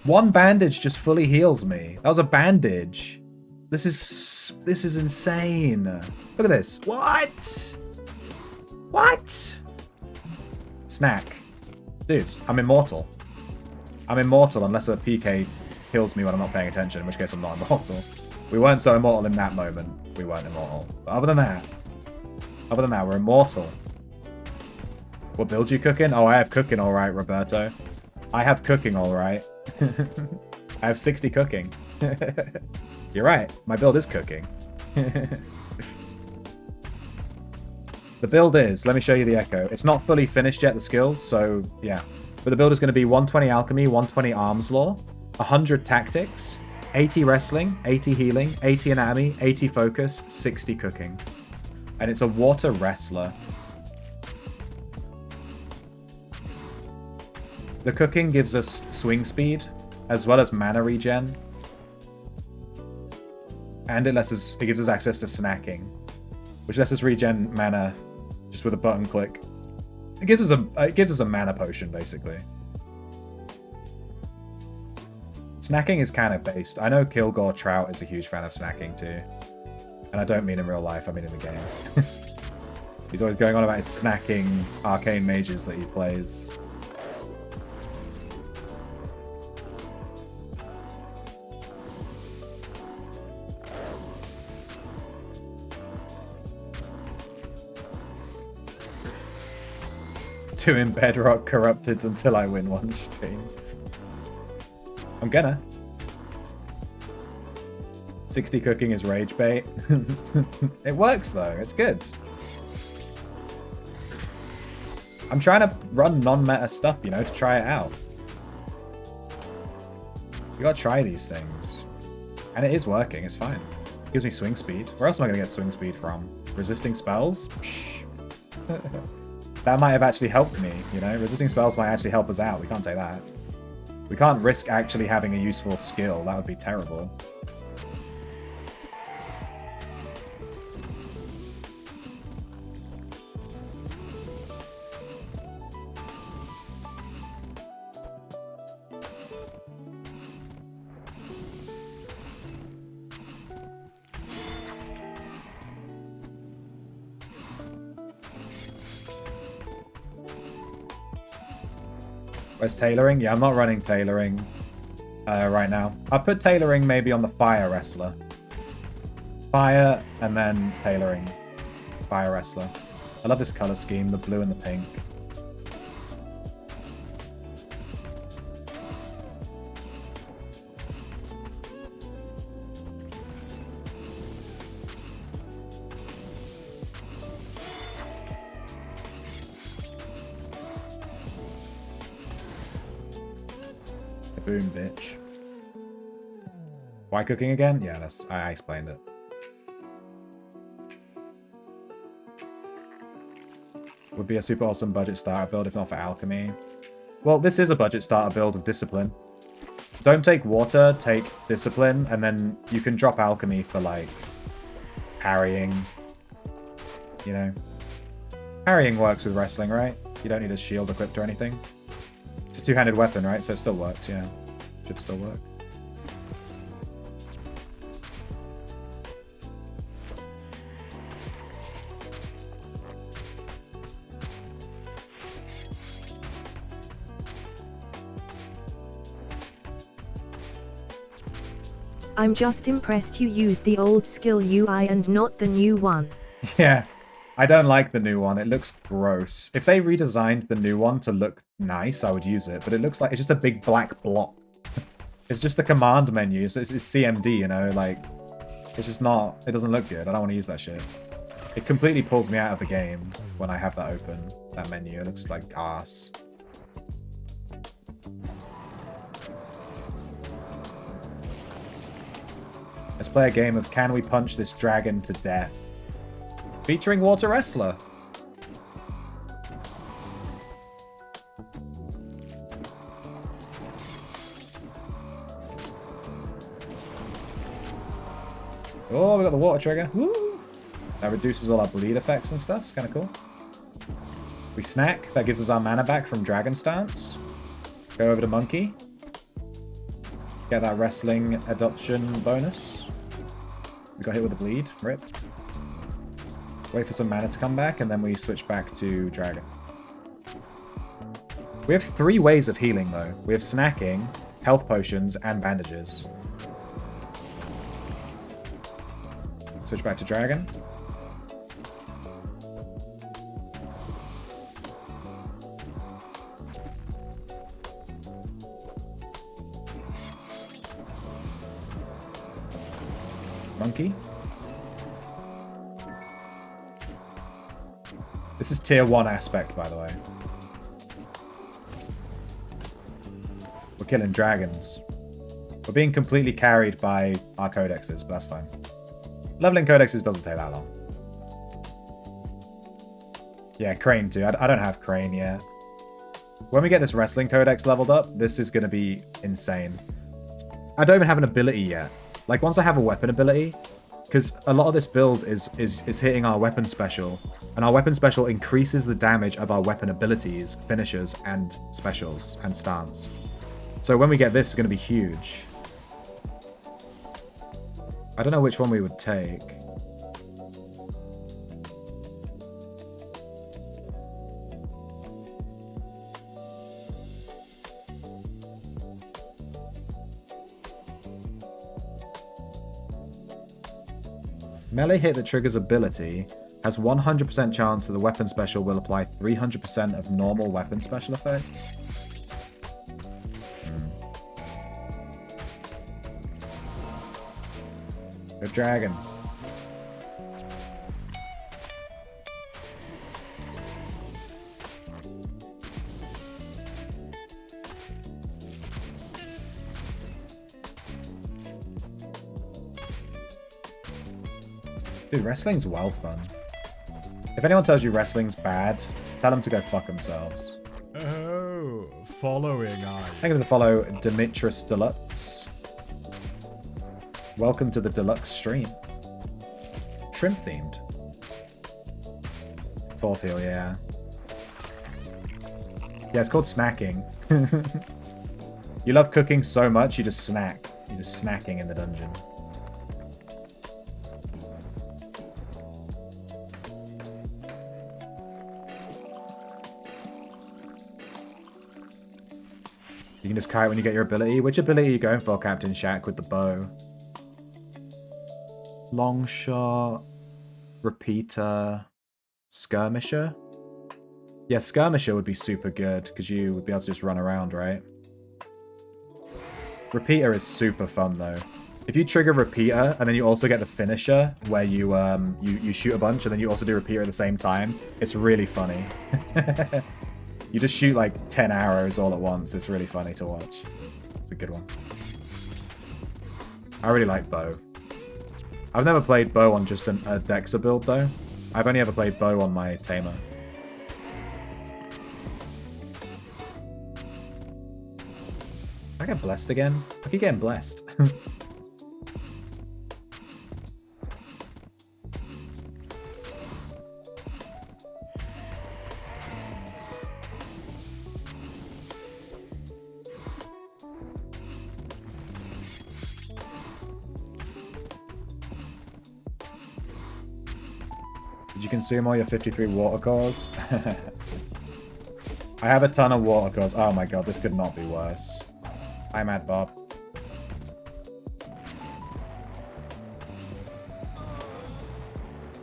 One bandage just fully heals me. That was a bandage. This is insane. Look at this. What? What? Snack. Dude, I'm immortal. I'm immortal unless a PK kills me when I'm not paying attention, in which case I'm not immortal. We weren't so immortal in that moment. We weren't immortal. But other than that, we're immortal. What build you cooking? Oh, I have cooking all right, Roberto. I have cooking all right. I have 60 cooking. You're right. My build is cooking. The build is, let me show you the echo. It's not fully finished yet, the skills, so yeah. But the build is going to be 120 alchemy, 120 arms law, 100 tactics, 80 wrestling, 80 healing, 80 anatomy, 80 focus, 60 cooking. And it's a water wrestler. The cooking gives us swing speed, as well as mana regen. And it gives us access to snacking, which lets us regen mana just with a button click. It gives us a mana potion, basically. Snacking is kind of based. I know Kilgore Trout is a huge fan of snacking too. And I don't mean in real life, I mean in the game. He's always going on about his snacking arcane mages that he plays. Doing Bedrock Corrupteds until I win one stream. I'm gonna. 60 cooking is rage bait. It works though, it's good. I'm trying to run non-meta stuff, you know, to try it out. You gotta try these things. And it is working, it's fine. It gives me swing speed. Where else am I gonna get swing speed from? Resisting spells? That might have actually helped me, you know? Resisting spells might actually help us out. We can't say that. We can't risk actually having a useful skill. That would be terrible. Where's tailoring? Yeah, I'm not running tailoring right now. I'll put tailoring maybe on the fire wrestler. Fire and then tailoring. Fire wrestler. I love this color scheme, the blue and the pink. Boom, bitch. Why cooking again? Yeah, I explained it. Would be a super awesome budget starter build if not for alchemy. Well, this is a budget starter build with discipline. Don't take water, take discipline, and then you can drop alchemy for like parrying. You know, parrying works with wrestling, right? You don't need a shield equipped or anything. It's a two-handed weapon, right? So it still works, yeah. Should still work. I'm just impressed you use the old skill UI and not the new one. Yeah, I don't like the new one. It looks gross. If they redesigned the new one to look nice, I would use it. But it looks like it's just a big black block. It's just the command menu. So it's CMD, you know? Like, it's just not... It doesn't look good. I don't want to use that shit. It completely pulls me out of the game when I have that open. That menu. It looks like ass. Let's play a game of can we punch this dragon to death? Featuring Water Wrestler. Oh, we got the water trigger. Woo! That reduces all our bleed effects and stuff. It's kind of cool. We snack. That gives us our mana back from Dragon Stance. Go over to Monkey. Get that wrestling adoption bonus. We got hit with the bleed. Rip. Wait for some mana to come back, and then we switch back to Dragon. We have 3 ways of healing, though. We have snacking, health potions, and bandages. Switch back to Dragon. Monkey. This is tier 1 aspect, by the way. We're killing dragons. We're being completely carried by our codexes, but that's fine. Leveling codexes doesn't take that long. Yeah, Crane too. I don't have Crane yet. When we get this wrestling codex leveled up, this is going to be insane. I don't even have an ability yet. Like, once I have a weapon ability, because a lot of this build is hitting our weapon special, and our weapon special increases the damage of our weapon abilities, finishers, and specials, and stance. So when we get this, it's going to be huge. I don't know which one we would take. Melee hit that triggers ability has 100% chance that the weapon special will apply 300% of normal weapon special effect. Good dragon. Dude, wrestling's well fun. If anyone tells you wrestling's bad, tell them to go fuck themselves. Oh, following I. Thank you for the follow, Dimitris Deluxe. Welcome to the deluxe stream. Shrimp themed. Fourth heal, yeah. Yeah, it's called snacking. You love cooking so much, you just snack. You're just snacking in the dungeon. You can just kite when you get your ability. Which ability are you going for, Captain Shack, with the bow? Long shot, repeater, skirmisher? Yeah, skirmisher would be super good, because you would be able to just run around, right? Repeater is super fun, though. If you trigger repeater, and then you also get the finisher, where you you shoot a bunch, and then you also do repeater at the same time, it's really funny. You just shoot like 10 arrows all at once. It's really funny to watch. It's a good one. I really like bow. I've never played bow on just a Dexa build, though. I've only ever played bow on my Tamer. I get blessed again? I keep getting blessed. Did you consume all your 53 water cores? I have a ton of water cores. Oh my god, this could not be worse. Hi, Mad Bob.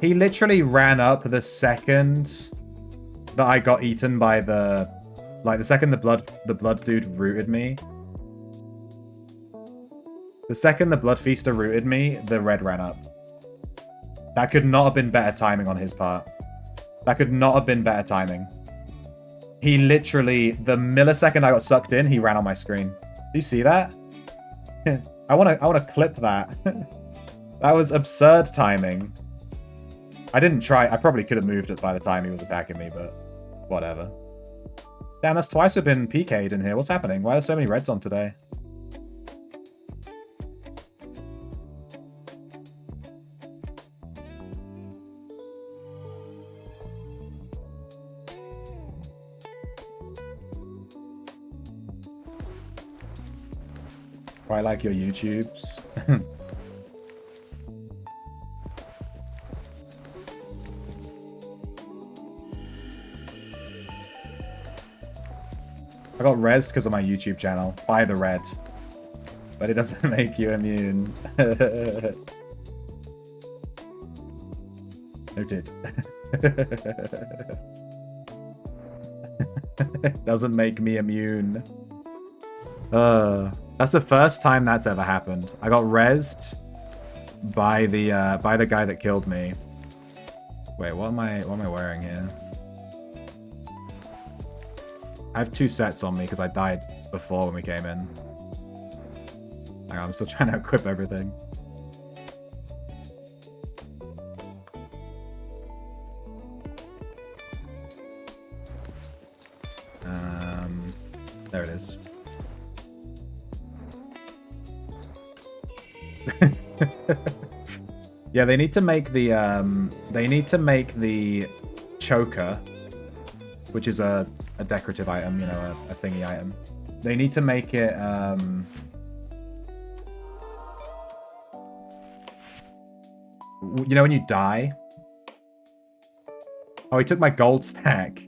He literally ran up the second that I got eaten by the... Like, the second the blood dude rooted me. The second the blood feaster rooted me, the red ran up. That could not have been better timing on his part. That could not have been better timing. He literally, the millisecond I got sucked in, he ran on my screen. Do you see that? I wanna clip that. That was absurd timing. I didn't try. I probably could have moved it by the time he was attacking me, but whatever. Damn, that's twice we've been PK'd in here. What's happening? Why are there so many reds on today? Quite like your YouTubes. I got rezzed because of my YouTube channel. By the red. But it doesn't make you immune. Noted. Doesn't make me immune. That's the first time that's ever happened. I got rezzed by the guy that killed me. Wait, what am I wearing here? I have 2 sets on me because I died before when we came in. Hang on, I'm still trying to equip everything. There it is. Yeah, they need to make the choker, which is a decorative item, you know, a thingy item. They need to make it you know when you die? Oh, he took my gold stack.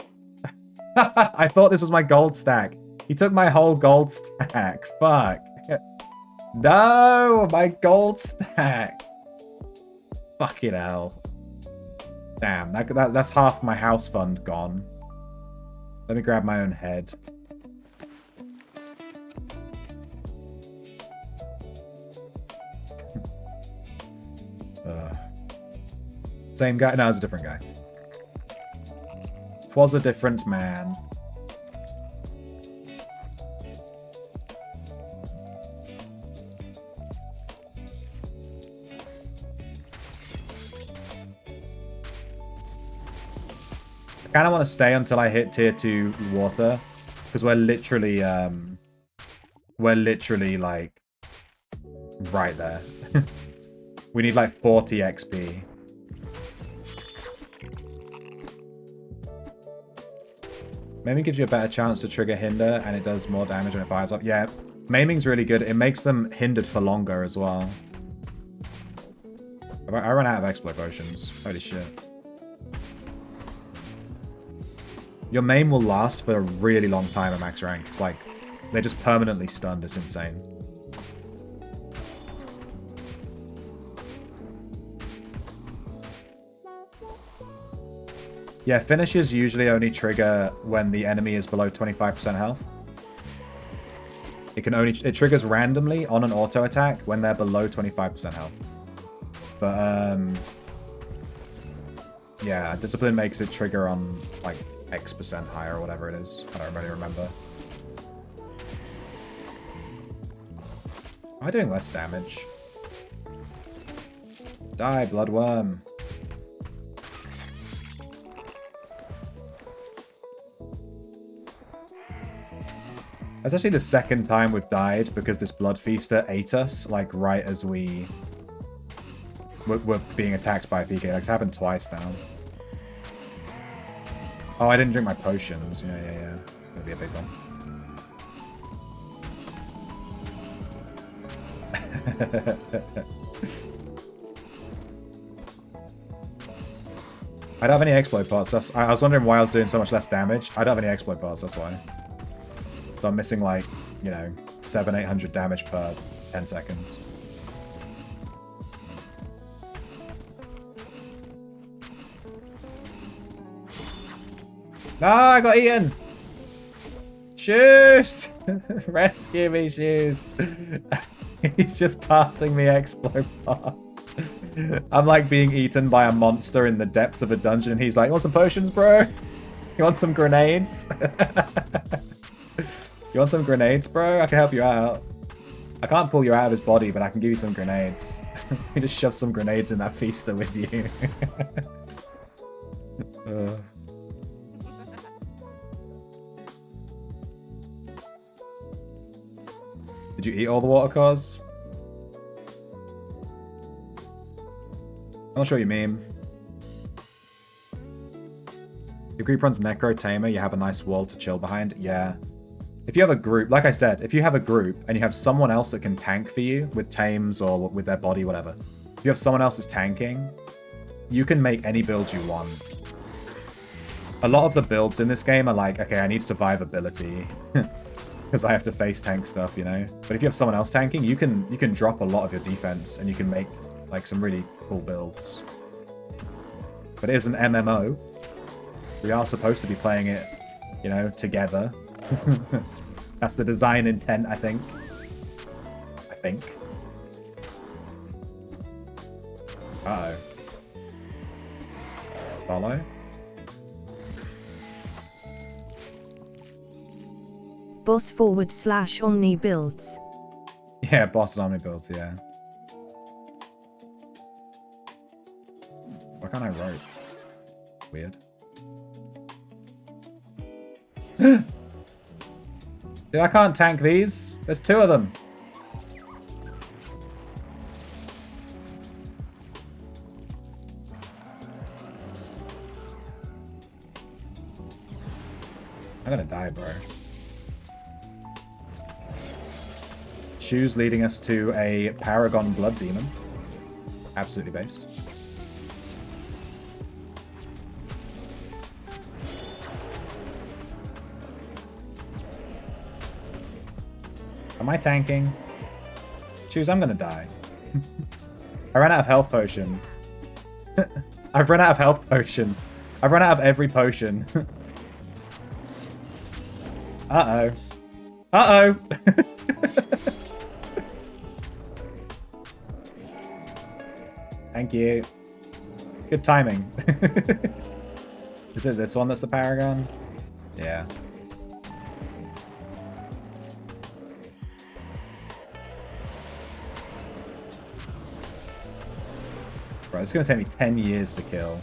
I thought this was my gold stack. He took my whole gold stack. Fuck. No, my gold stack. Fucking hell. Damn, that's half my house fund gone. Let me grab my own head. Same guy? No, it's a different guy. 'Twas a different man. I kind of want to stay until I hit tier 2 water, because we're literally like right there. We need like 40 XP. Maybe gives you a better chance to trigger hinder, and it does more damage when it fires up. Yeah, maiming's really good. It makes them hindered for longer as well. I run out of exploit potions. Holy shit. Your maim will last for a really long time at max rank. It's like, they're just permanently stunned. It's insane. Yeah, finishes usually only trigger when the enemy is below 25% health. It triggers randomly on an auto attack when they're below 25% health. But yeah, discipline makes it trigger on like X% higher or whatever it is. I don't really remember. Am I doing less damage? Die, bloodworm. That's actually the second time we've died because this blood feaster ate us, like right as we were being attacked by a PK. Like, it's happened twice now. Oh, I didn't drink my potions. Yeah. It's gonna be a big one. I don't have any exploit parts. I was wondering why I was doing so much less damage. I don't have any exploit parts, that's why. So I'm missing like, you know, 700-800 damage per 10 seconds. No, I got eaten! Shoes! Rescue me, Shoes! He's just passing me exploit parts. I'm like being eaten by a monster in the depths of a dungeon, and he's like, "You want some potions, bro? You want some grenades? You want some grenades, bro? I can help you out. I can't pull you out of his body, but I can give you some grenades." We just shove some grenades in that feaster with you. Did you eat all the water cores? I'm not sure what you mean. Your group runs Necro Tamer, you have a nice wall to chill behind. Yeah. If you have a group, like I said, if you have a group and you have someone else that can tank for you with tames or with their body, whatever. If you have someone else that's tanking, you can make any build you want. A lot of the builds in this game are like, okay, I need survivability because I have to face tank stuff, you know? But if you have someone else tanking, you can drop a lot of your defense and you can make like some really cool builds. But it is an MMO. We are supposed to be playing it, you know, together. That's the design intent, I think. Uh-oh. Follow? Boss / Omni builds. Yeah, boss and Omni builds, yeah. Why can't I rope? Weird. Dude, I can't tank these. There's 2 of them. I'm gonna die, bro. Shoes leading us to a Paragon Blood Demon. Absolutely based. Am I tanking? Shoes, I'm gonna die. I ran out of health potions. I've run out of health potions. I've run out of every potion. Uh-oh. Uh-oh! Thank you. Good timing. Is it this one that's the Paragon? Yeah. Bro, it's gonna take me 10 years to kill.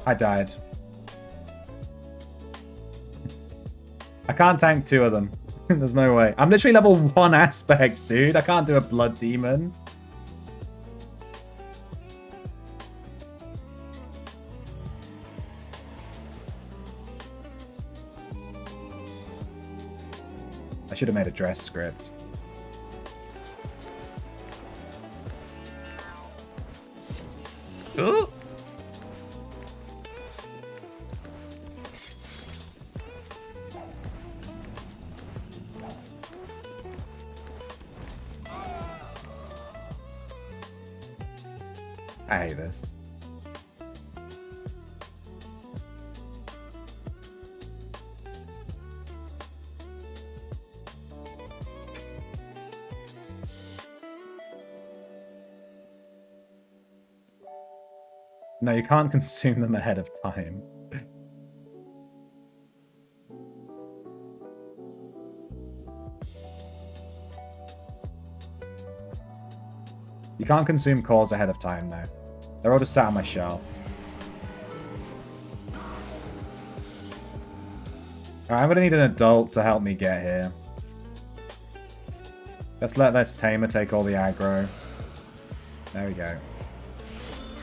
I died. I can't tank 2 of them. There's no way. I'm literally level 1 aspect, dude. I can't do a blood demon. I should have made a dress script. Ooh. I hate this. No, you can't consume them ahead of time. You can't consume cores ahead of time, though. They're all just sat on my shelf. Alright, I'm gonna need an adult to help me get here. Let's let this tamer take all the aggro. There we go.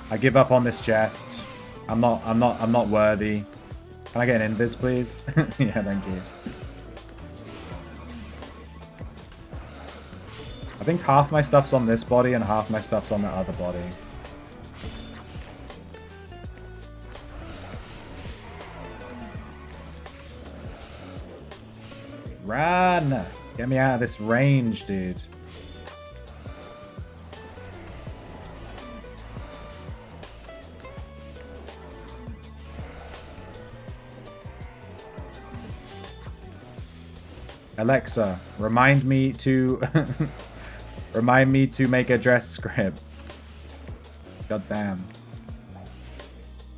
I give up on this chest. I'm not worthy. Can I get an invis, please? Yeah, thank you. I think half my stuff's on this body and half my stuff's on the other body. Run! Get me out of this range, dude. Alexa, remind me to Remind me to make a dress script. God damn.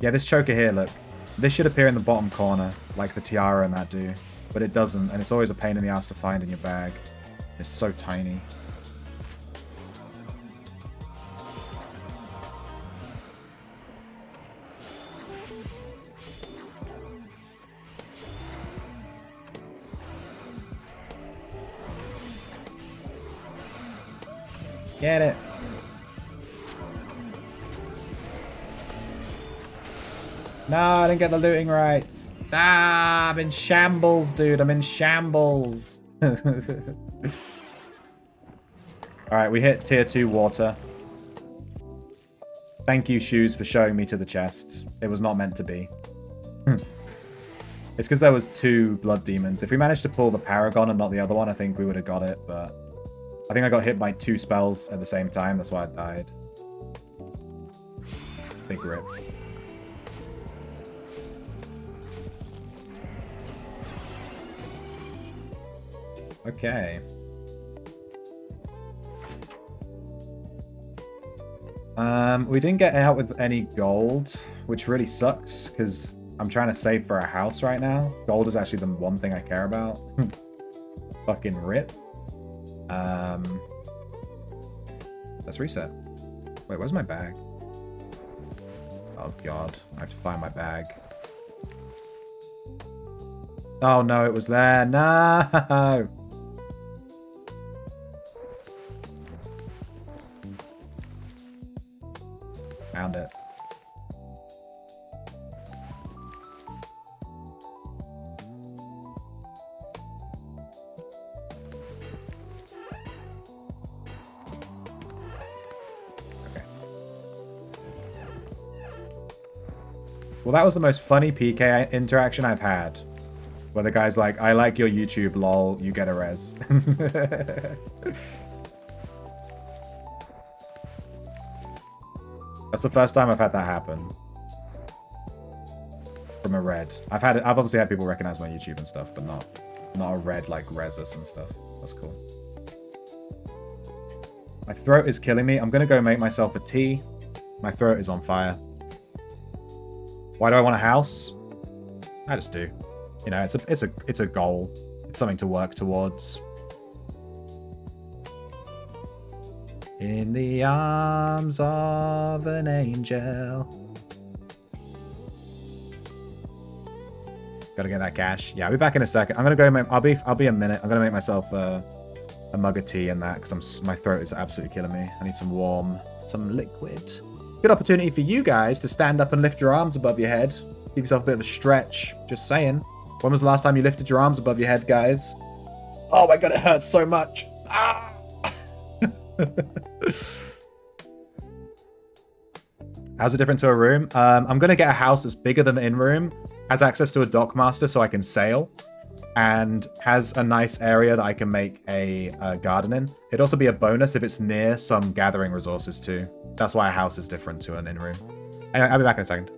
Yeah, this choker here, look. This should appear in the bottom corner, like the tiara and that do. But it doesn't, and it's always a pain in the ass to find in your bag. It's so tiny. Get it. No, I didn't get the looting rights. Ah, I'm in shambles, dude. I'm in shambles. Alright, we hit tier 2 water. Thank you, Shoes, for showing me to the chest. It was not meant to be. It's because there was 2 blood demons. If we managed to pull the Paragon and not the other one, I think we would have got it, but I think I got hit by 2 spells at the same time. That's why I died. Big rip. Okay. We didn't get out with any gold, which really sucks, because I'm trying to save for a house right now. Gold is actually the one thing I care about. Fucking rip. Let's reset. Wait, where's my bag? Oh god, I have to find my bag. Oh no, it was there. No! Found it. Well, that was the most funny PK interaction I've had. Where the guy's like, I like your YouTube, lol, you get a res. That's the first time I've had that happen. From a red. I've obviously had people recognize my YouTube and stuff, but not a red like res us and stuff. That's cool. My throat is killing me. I'm gonna go make myself a tea. My throat is on fire. Why do I want a house? I just do. You know, it's a goal. It's something to work towards. In the arms of an angel. Gotta get that cash. Yeah, I'll be back in a second. I'm gonna go. I'll be a minute. I'm gonna make myself a mug of tea and that because my throat is absolutely killing me. I need some liquid. Good opportunity for you guys to stand up and lift your arms above your head. Give yourself a bit of a stretch. Just saying. When was the last time you lifted your arms above your head, guys? Oh my god, it hurts so much. Ah! How's it different to a room? I'm going to get a house that's bigger than the in-room, has access to a dockmaster so I can sail, and has a nice area that I can make a garden in. It'd also be a bonus if it's near some gathering resources too. That's why a house is different to an in-room. Anyway, I'll be back in a second.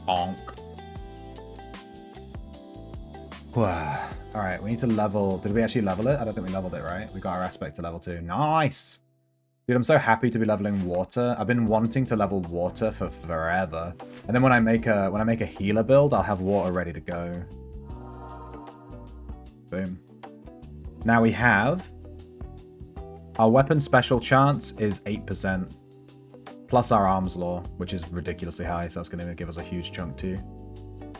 Bonk. Alright, we need to level... Did we actually level it? I don't think we leveled it, right? We got our aspect to level 2. Nice! Dude, I'm so happy to be leveling water. I've been wanting to level water for forever. And then when I make a healer build, I'll have water ready to go. Boom. Now we have... Our weapon special chance is 8%. Plus our arms law, which is ridiculously high, so that's going to give us a huge chunk too.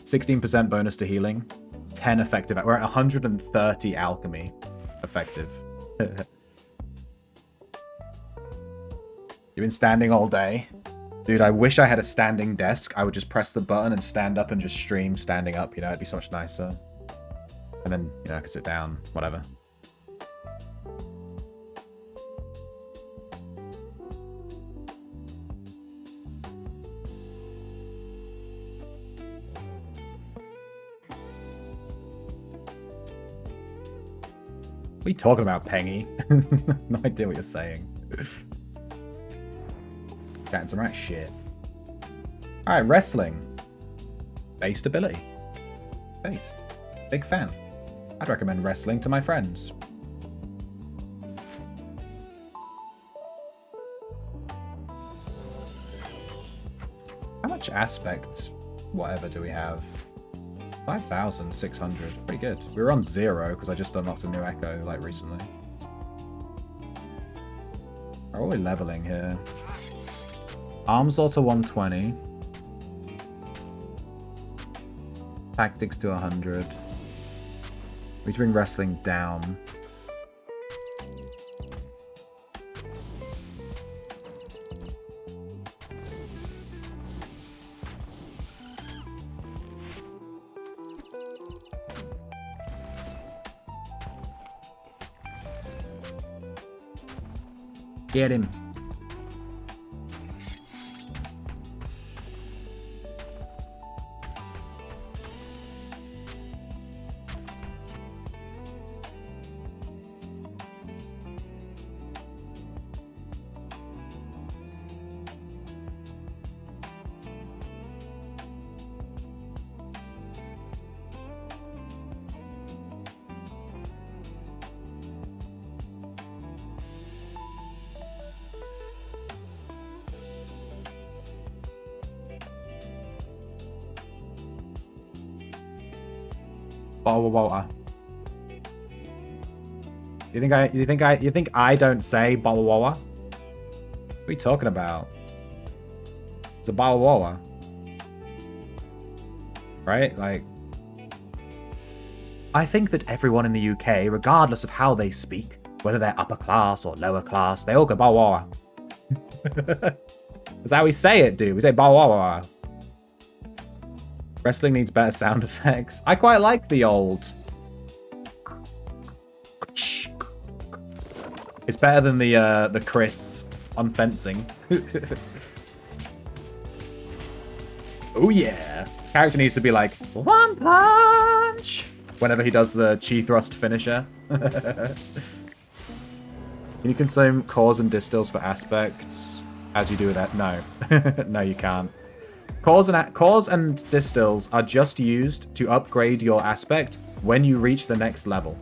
16% bonus to healing. 10 effective. We're at 130 alchemy effective. You've been standing all day. Dude, I wish I had a standing desk. I would just press the button and stand up and just stream standing up, you know, it'd be so much nicer. And then, you know, I could sit down, whatever. What are you talking about, Pengy? No idea what you're saying. Chatting some right shit. Alright, wrestling. Based ability. Based. Big fan. I'd recommend wrestling to my friends. How much aspect whatever do we have? 5,600. Pretty good. We were on 0 because I just unlocked a new echo like recently. How are we leveling here? Arms law to 120. Tactics to 100. We need to bring wrestling down. Get him. Bottle of water. You think I don't say bottle of water? What are you talking about? It's a bottle of water. Right? Like, I think that everyone in the UK, regardless of how they speak, whether they're upper class or lower class, they all go bottle of water. That's how we say it, dude. We say bottle of water. Wrestling needs better sound effects. I quite like the old. It's better than the Chris on fencing. Oh yeah. Character needs to be like, one punch! Whenever he does the chi thrust finisher. Can you consume cores and distills for aspects as you do with that? No. No, you can't. Cores and distills are just used to upgrade your aspect when you reach the next level.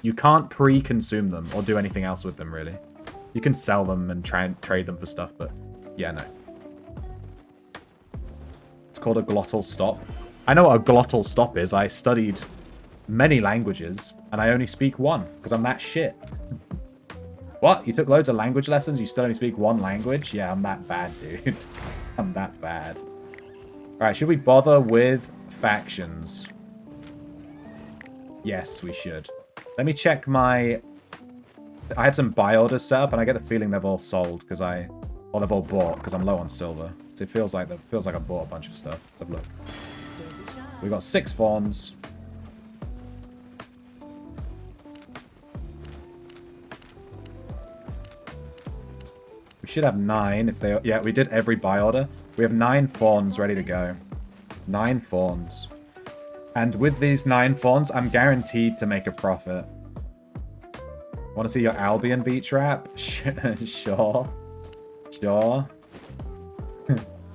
You can't pre-consume them or do anything else with them, really. You can sell them and try and trade them for stuff, but yeah, no. It's called a glottal stop. I know what a glottal stop is. I studied many languages, and I only speak one, because I'm that shit. What? You took loads of language lessons? You still only speak one language? Yeah, I'm that bad, dude. I'm that bad. Alright, should we bother with factions? Yes, we should. Let me check my... I had some buy orders set up, and I get the feeling they've all sold, because or they've all bought, because I'm low on silver. So it feels like I bought a bunch of stuff. Let's have a look. We've got 6 fawns. We should have 9 if they... Yeah, we did every buy order. We have 9 fawns ready to go. 9 fawns. And with these 9 fawns, I'm guaranteed to make a profit. Want to see your Albion beach wrap? Sure. Sure.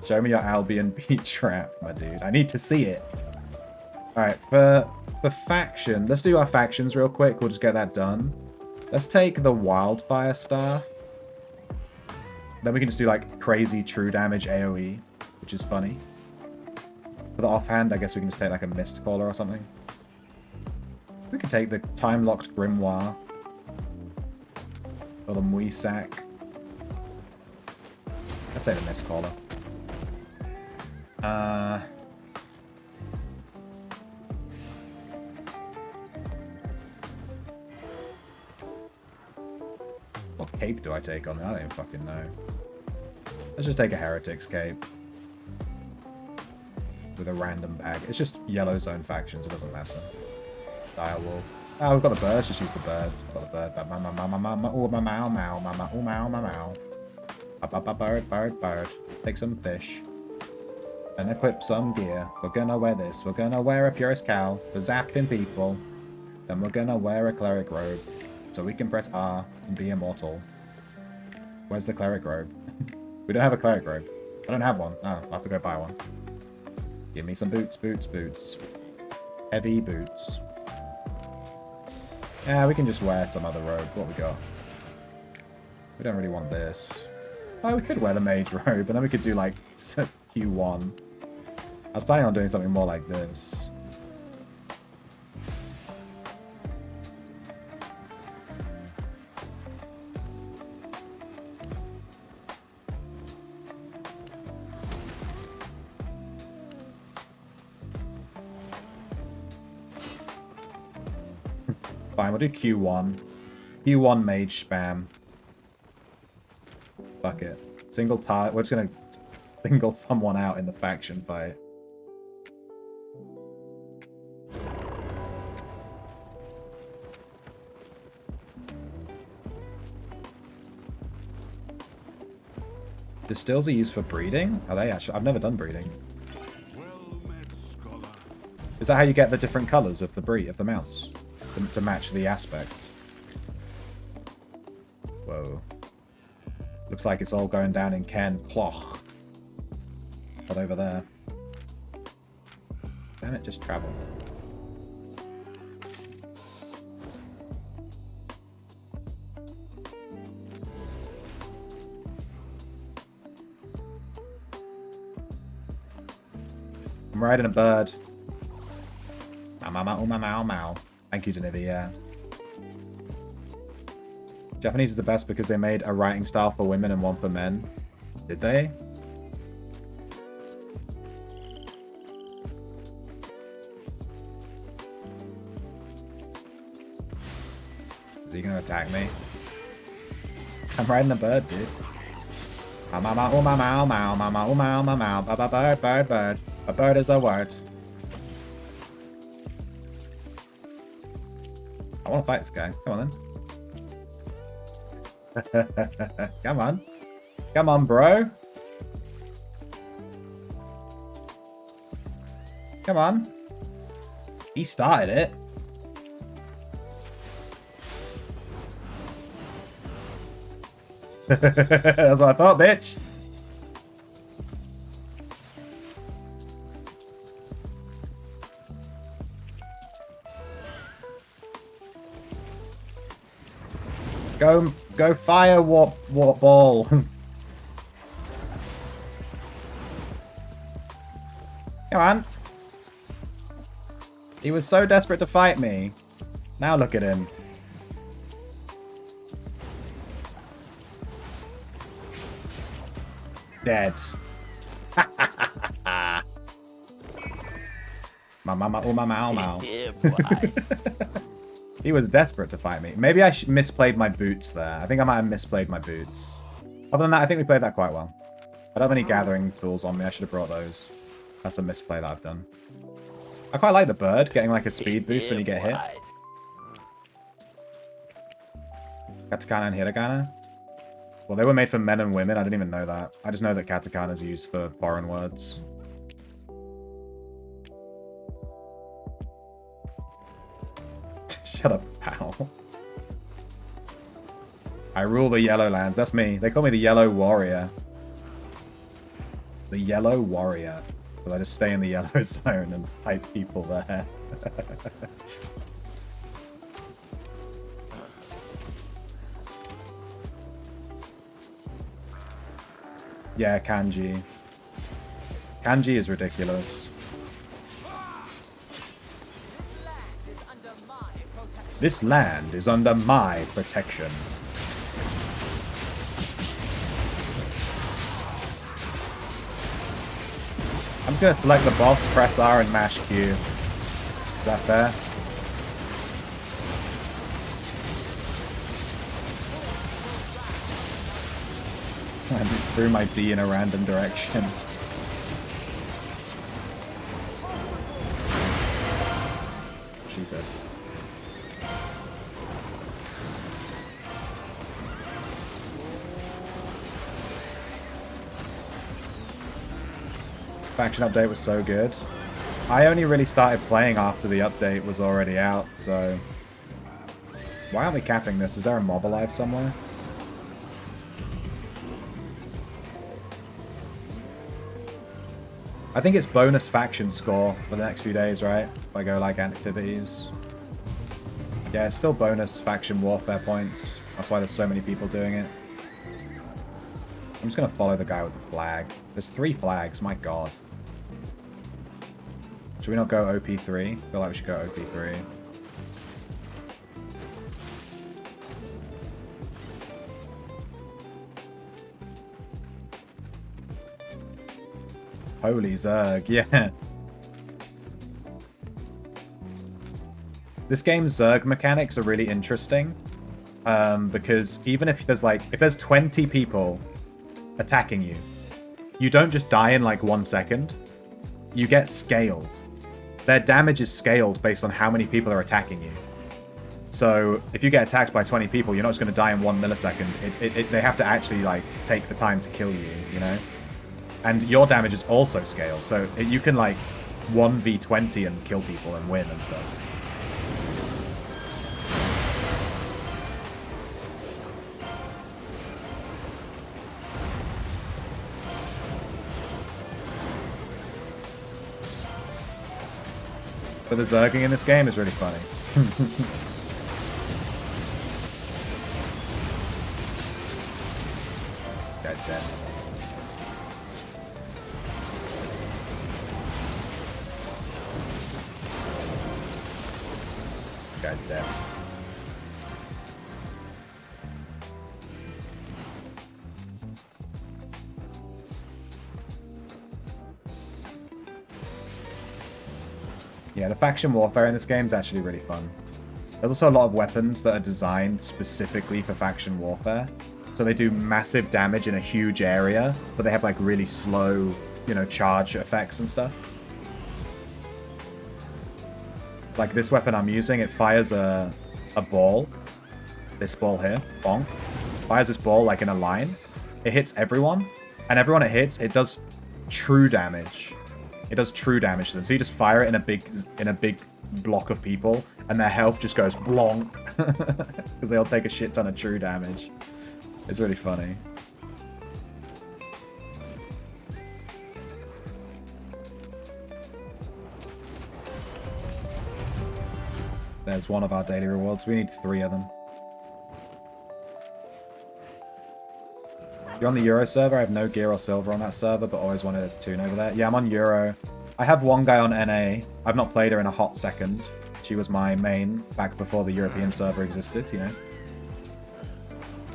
Show me your Albion beat trap, my dude. I need to see it. Alright, for faction, let's do our factions real quick. We'll just get that done. Let's take the Wildfire Staff. Then we can just do like crazy true damage AoE, which is funny. For the offhand, I guess we can just take like a Mist Caller or something. We could take the Time-Locked Grimoire. Or the Muisak. Let's take the Mist Caller. What cape do I take on? I don't even fucking know. Let's just take a Heretics cape. With a random bag. It's just yellow zone factions, it doesn't matter. Direwolf. Oh, we've got the bird. Let's just use the bird. Got the bird. Bird. Take some fish. And equip some gear. We're gonna wear this. We're gonna wear a Purist Cowl for zapping people. Then we're gonna wear a Cleric Robe. So we can press R and be immortal. Where's the Cleric Robe? We don't have a Cleric Robe. I don't have one. Oh, I'll have to go buy one. Give me some boots. Heavy boots. Yeah, we can just wear some other robe. What we got? We don't really want this. Oh, we could wear the mage robe, and then we could do like Q1. I was planning on doing something more like this. Fine, we'll do Q1. Q1 mage spam. Fuck it. Single target. We're just gonna single someone out in the faction fight. Distills are used for breeding? Are they actually? I've never done breeding. Is that how you get the different colours of the breed of the mounts? To match the aspect. Whoa. Looks like it's all going down in Ken Ploch. Not over there. Damn it, just travel. I'm riding a bird. Mau. Thank you, Denivia. Japanese is the best because they made a writing style for women and one for men. Did they? Is he gonna attack me? I'm riding a bird, dude. Bird. A bird is a word. I want to fight this guy. Come on then. Come on. Come on, bro. Come on. He started it. That's what I thought, bitch. Go fire warp ball. Come on. He was so desperate to fight me. Now look at him. Dead. Mau. He was desperate to fight me. Maybe I misplayed my boots there. I think I might have misplayed my boots. Other than that, I think we played that quite well. I don't have any gathering tools on me. I should have brought those. That's a misplay that I've done. I quite like the bird, getting like a speed boost when you get hit. Katakana and Hiragana? Well, they were made for men and women. I didn't even know that. I just know that katakana is used for foreign words. Shut up, pal. I rule the Yellow Lands. That's me. They call me the Yellow Warrior. The yellow warrior. Because I just stay in the yellow zone and fight people there. Yeah, kanji. Kanji is ridiculous. This land is under my protection. I'm just gonna select the boss, press R and mash Q. Is that fair? I just threw my D in a random direction. She said. Faction update was so good. I only really started playing after the update was already out, so... Why aren't we capping this? Is there a mob alive somewhere? I think it's bonus faction score for the next few days, right? If I go like activities. Yeah, it's still bonus faction warfare points. That's why there's so many people doing it. I'm just gonna follow the guy with the flag. There's 3 flags, my god. Should we not go OP3? I feel like we should go OP3. Holy Zerg, yeah. This game's Zerg mechanics are really interesting. Because even if there's 20 people attacking you, you don't just die in like 1 second. You get scaled. Their damage is scaled based on how many people are attacking you. So if you get attacked by 20 people, you're not just going to die in 1 millisecond. They have to actually like take the time to kill you, you know? And your damage is also scaled, so you can like 1v20 and kill people and win and stuff. But the zerging in this game is really funny. Guy's dead. Guy's dead. Yeah, the faction warfare in this game is actually really fun. There's also a lot of weapons that are designed specifically for faction warfare. So they do massive damage in a huge area, but they have like really slow, you know, charge effects and stuff. Like this weapon I'm using, it fires a ball. This ball here, bonk. Fires this ball like in a line. It hits everyone, and everyone it hits, it does true damage. It does true damage to them. So you just fire it in a big block of people, and their health just goes blonk because they'll take a shit ton of true damage. It's really funny. There's one of our daily rewards. We need 3 of them. You're on the Euro server. I have no gear or silver on that server, but always wanted to tune over there. Yeah, I'm on Euro. I have one guy on NA. I've not played her in a hot second. She was my main back before the European server existed, you know.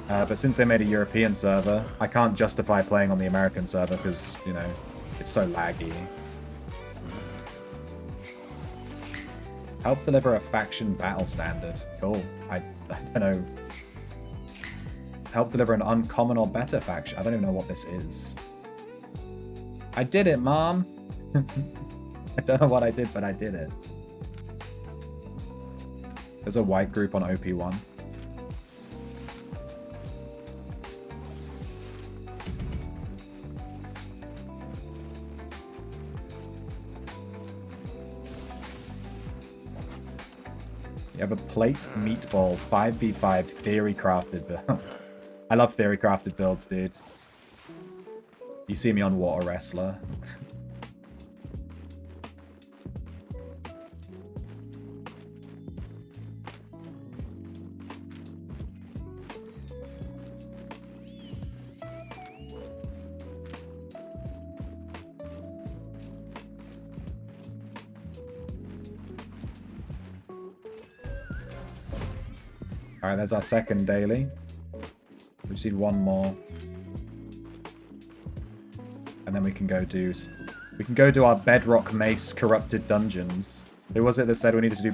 But since they made a European server, I can't justify playing on the American server because, you know, it's so laggy. Help deliver a faction battle standard. Cool. I don't know. Help deliver an uncommon or better faction. I don't even know what this is. I did it, Mom! I don't know what I did, but I did it. There's a white group on OP1. You have a plate meatball 5v5 theory crafted build. I love theory crafted builds, dude. You see me on Water Wrestler. Alright, there's our second daily. We just need one more. And then we can go do our Bedrock Mace Corrupted dungeons. Who was it that said we needed to do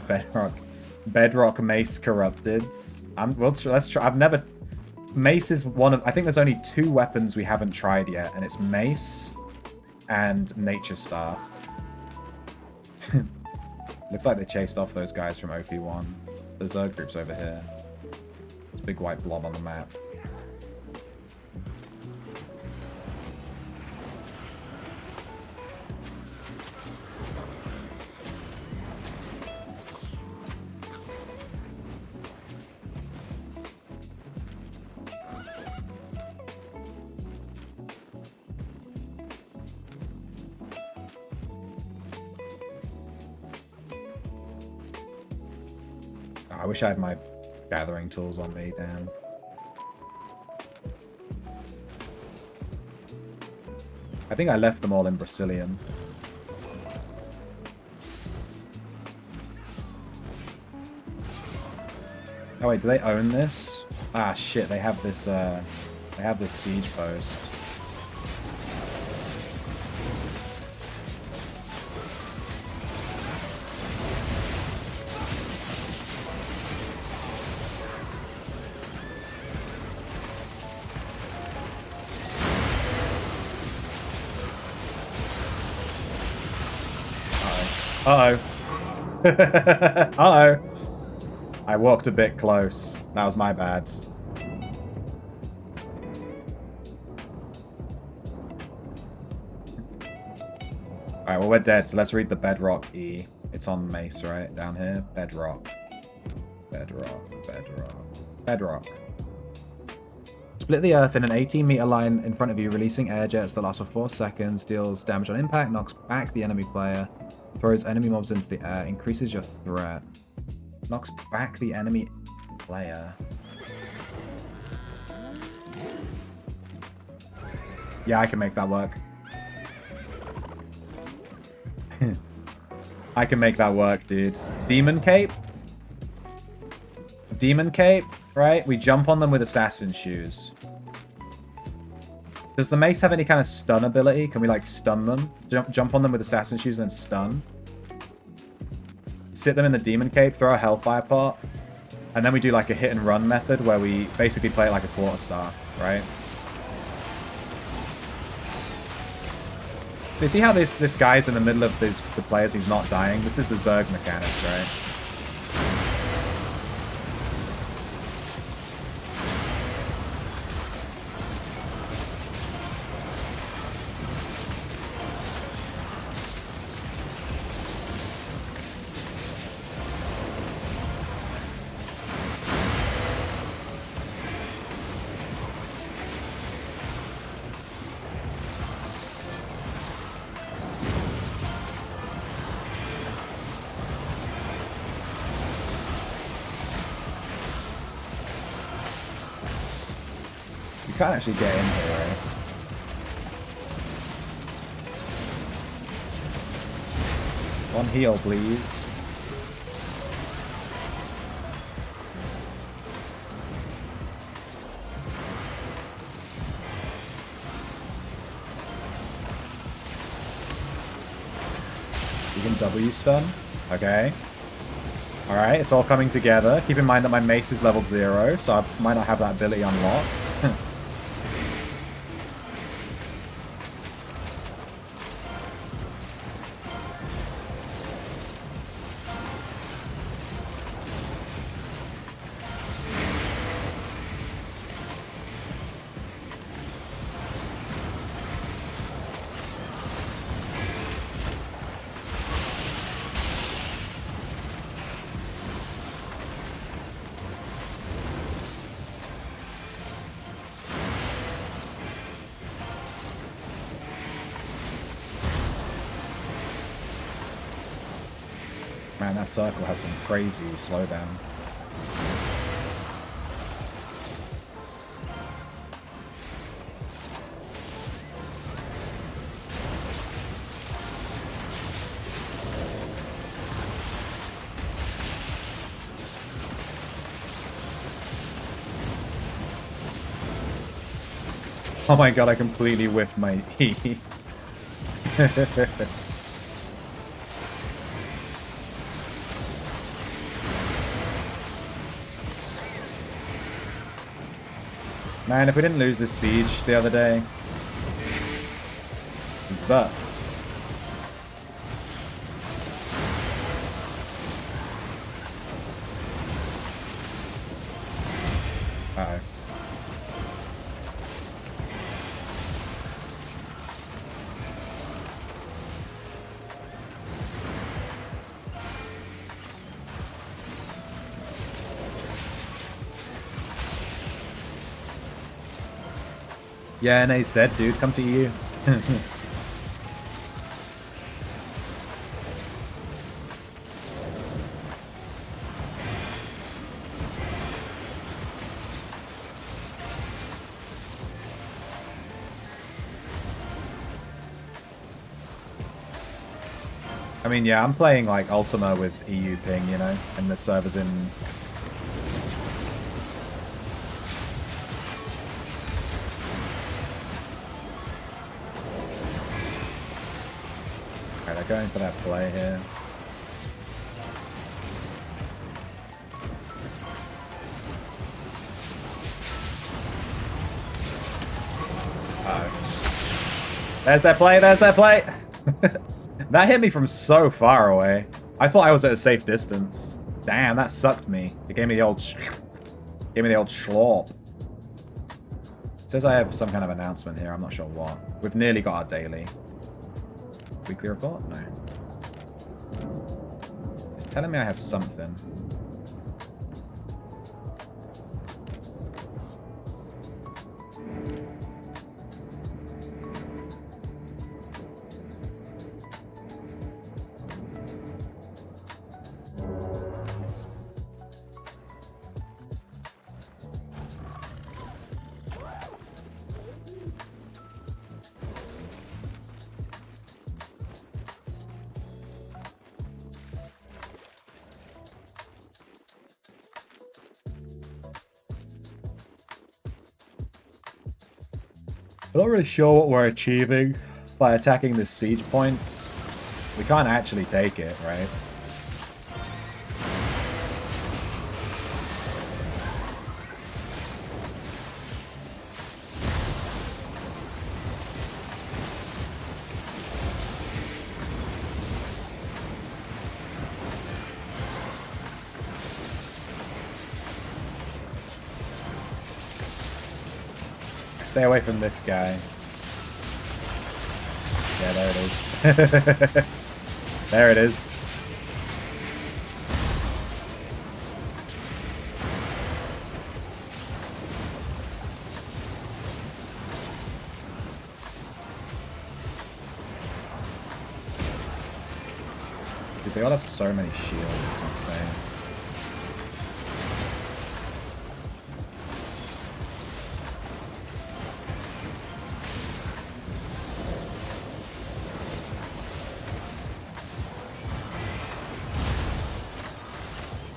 Bedrock Mace Corrupteds? Let's try. I've never. Mace is one of. I think there's only 2 weapons we haven't tried yet, and it's Mace and Nature Staff. Looks like they chased off those guys from OP1. The Zerg group's over here. It's a big white blob on the map. I wish I had my gathering tools on me, damn. I think I left them all in Brazilian. Oh wait, do they own this? Ah shit, they have this siege post. Uh-oh. Uh-oh. I walked a bit close. That was my bad. Alright, well we're dead, so let's read the Bedrock E. It's on Mace, right? Down here. Bedrock. Bedrock. Bedrock. Bedrock. Split the earth in an 18-meter line in front of you, releasing air jets that last for 4 seconds, deals damage on impact, knocks back the enemy player, throws enemy mobs into the air, increases your threat. Knocks back the enemy player. Yeah, I can make that work. I can make that work, dude. Demon Cape? Demon Cape, right? We jump on them with Assassin Shoes. Does the mace have any kind of stun ability? Can we, like, stun them? Jump on them with Assassin Shoes and then stun? Sit them in the Demon Cape, throw a Hellfire Pot, and then we do, like, a hit-and-run method where we basically play it like a quarterstaff, right? So you see how this guy's in the middle of the players, he's not dying? This is the Zerg mechanics, right? You can't actually get in here, right? One heal, please. You can W stun. Okay. Alright, it's all coming together. Keep in mind that my mace is level 0, so I might not have that ability unlocked. Man, that circle has some crazy slowdown. Oh my god, I completely whiffed my E. Man, if we didn't lose this siege the other day. But uh-oh. Yeah, NA's dead, dude. Come to you. I mean, yeah, I'm playing like Ultima with EU ping, you know, and the server's in. Okay, they're going for that play here. Oh. There's that play, there's that play! That hit me from so far away. I thought I was at a safe distance. Damn, that sucked me. It gave me the old schlorp. It says I have some kind of announcement here, I'm not sure what. We've nearly got our daily. Weekly report? No. It's telling me I have something. I'm not really sure what we're achieving by attacking this siege point. We can't actually take it, right? Stay away from this guy. Yeah, there it is. There it is. Dude, they all have so many shields, it's insane.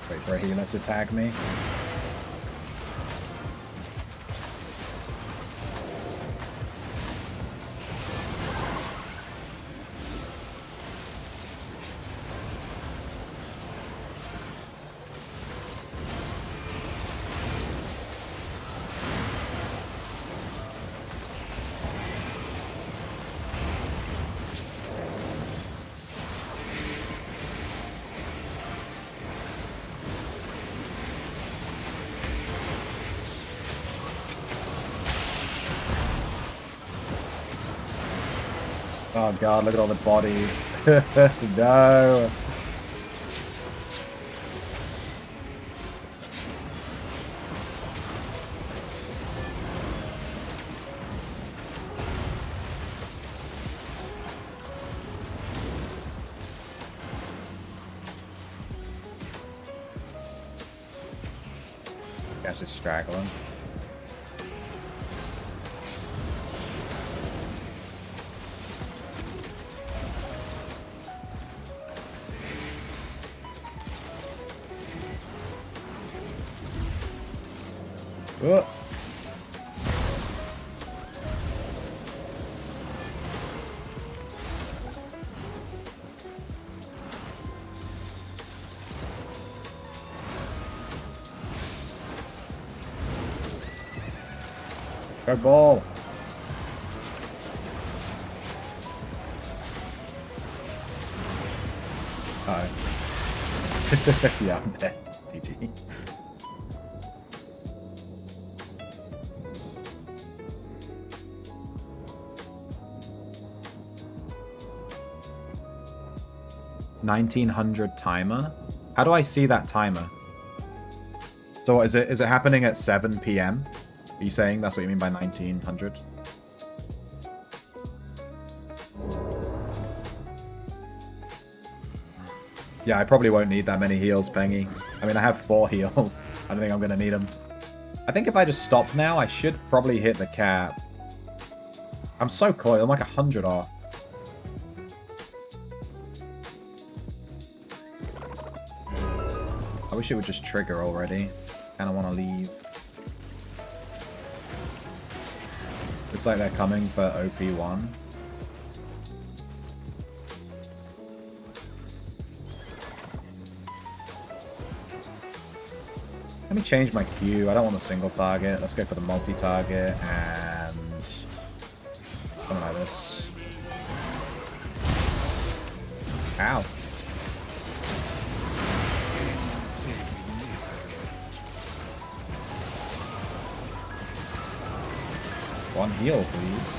Wait for a healer to tag me. Oh god, look at all the bodies. No. guys just straggling. Oh. Go ball. Uh-oh. Yeah, I'm dead. GG. $1900 timer? How do I see that timer? So what, is it happening at 7 p.m.? Are you saying that's what you mean by 1900? Yeah, I probably won't need that many heals, Pengy. I mean, I have 4 heals. I don't think I'm going to need them. I think if I just stop now, I should probably hit the cap. I'm so close. I'm like 100 off. I wish it would just trigger already. Kind of want to leave. Looks like they're coming for OP1. Let me change my queue. I don't want a single target. Let's go for the multi-target and something like this. Ow. One heal, please.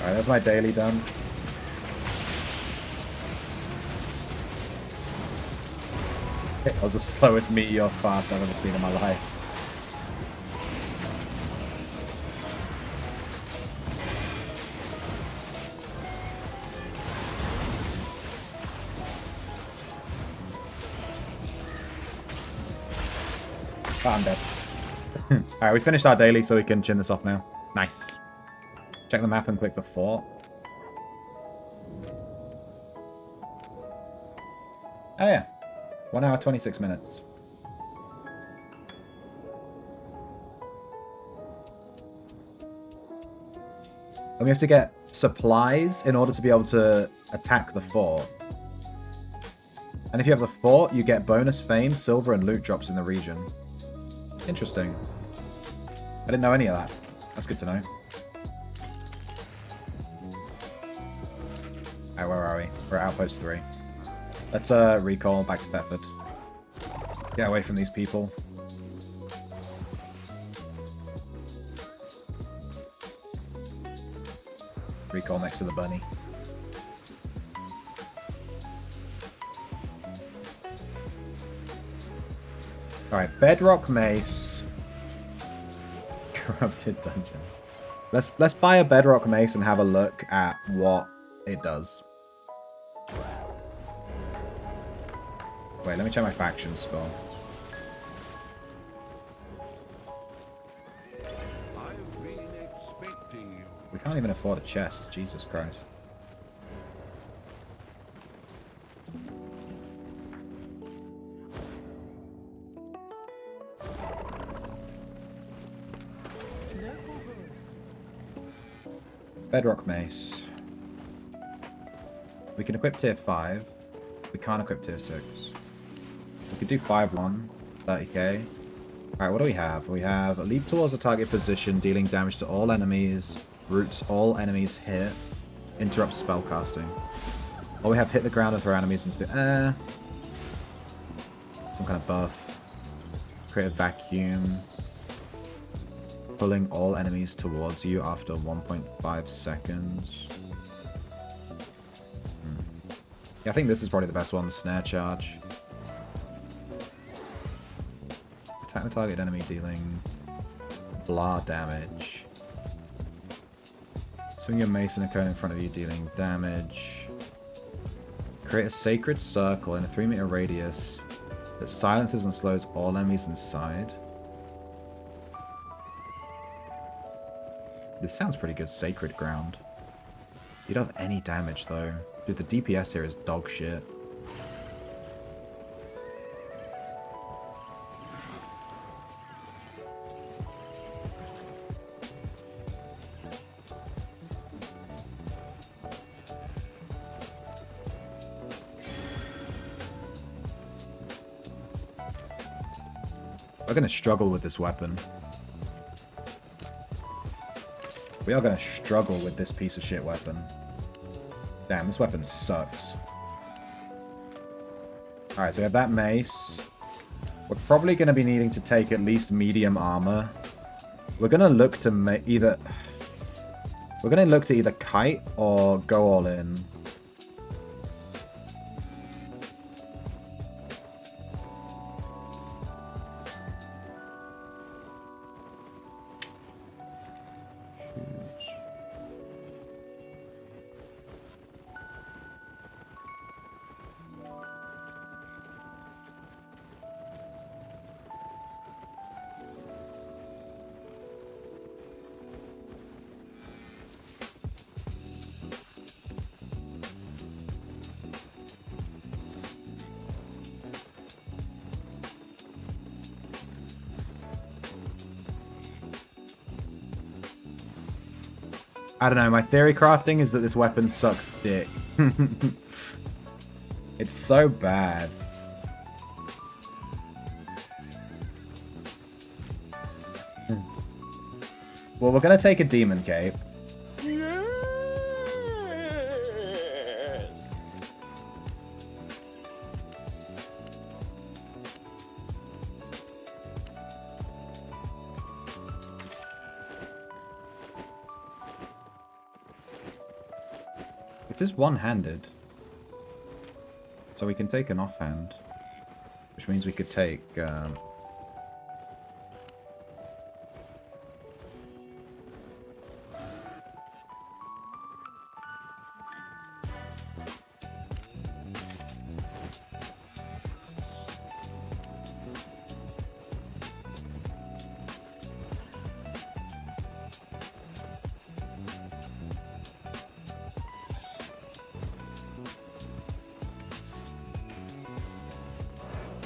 Alright, there's my daily done. That was the slowest meteor fast I've ever seen in my life. Oh, I'm dead. Alright, we finished our daily, so we can chin this off now. Nice. Check the map and click the fort. Oh yeah. 1 hour, 26 minutes. And we have to get supplies in order to be able to attack the fort. And if you have the fort, you get bonus fame, silver, and loot drops in the region. Interesting. I didn't know any of that. That's good to know. Alright, where are we? We're at Outpost 3. Let's recall back to Thetford. Get away from these people. Recall next to the bunny. Alright, Bedrock Mace. Corrupted Dungeons. Let's buy a Bedrock Mace and have a look at what it does. Wait, let me check my faction score. I've been expecting you. We can't even afford a chest. Jesus Christ. Bedrock Mace. We can equip tier 5. We can't equip tier 6. We could do 5-1, 30k. Alright, what do we have? We have leap towards a target position, dealing damage to all enemies, roots all enemies hit, interrupts spellcasting. Or we have hit the ground and throw enemies into the air. Some kind of buff. Create a vacuum. Pulling all enemies towards you after 1.5 seconds. Yeah, I think this is probably the best one, Snare Charge. Attack the target enemy dealing blah damage. Swing your mace and a cone in front of you dealing damage. Create a sacred circle in a 3-meter radius that silences and slows all enemies inside. This sounds pretty good, sacred ground. You don't have any damage though. Dude, the DPS here is dog shit. We're gonna struggle with this weapon. We are gonna struggle with this piece of shit weapon. Damn, this weapon sucks. Alright, so we have that mace. We're probably gonna be needing to take at least medium armor. We're gonna look to either... We're gonna look to either kite or go all in. I don't know, my theory crafting is that this weapon sucks dick. It's so bad. Well, we're gonna take a demon cape. Yes. It is one-handed. So we can take an offhand. Which means we could take...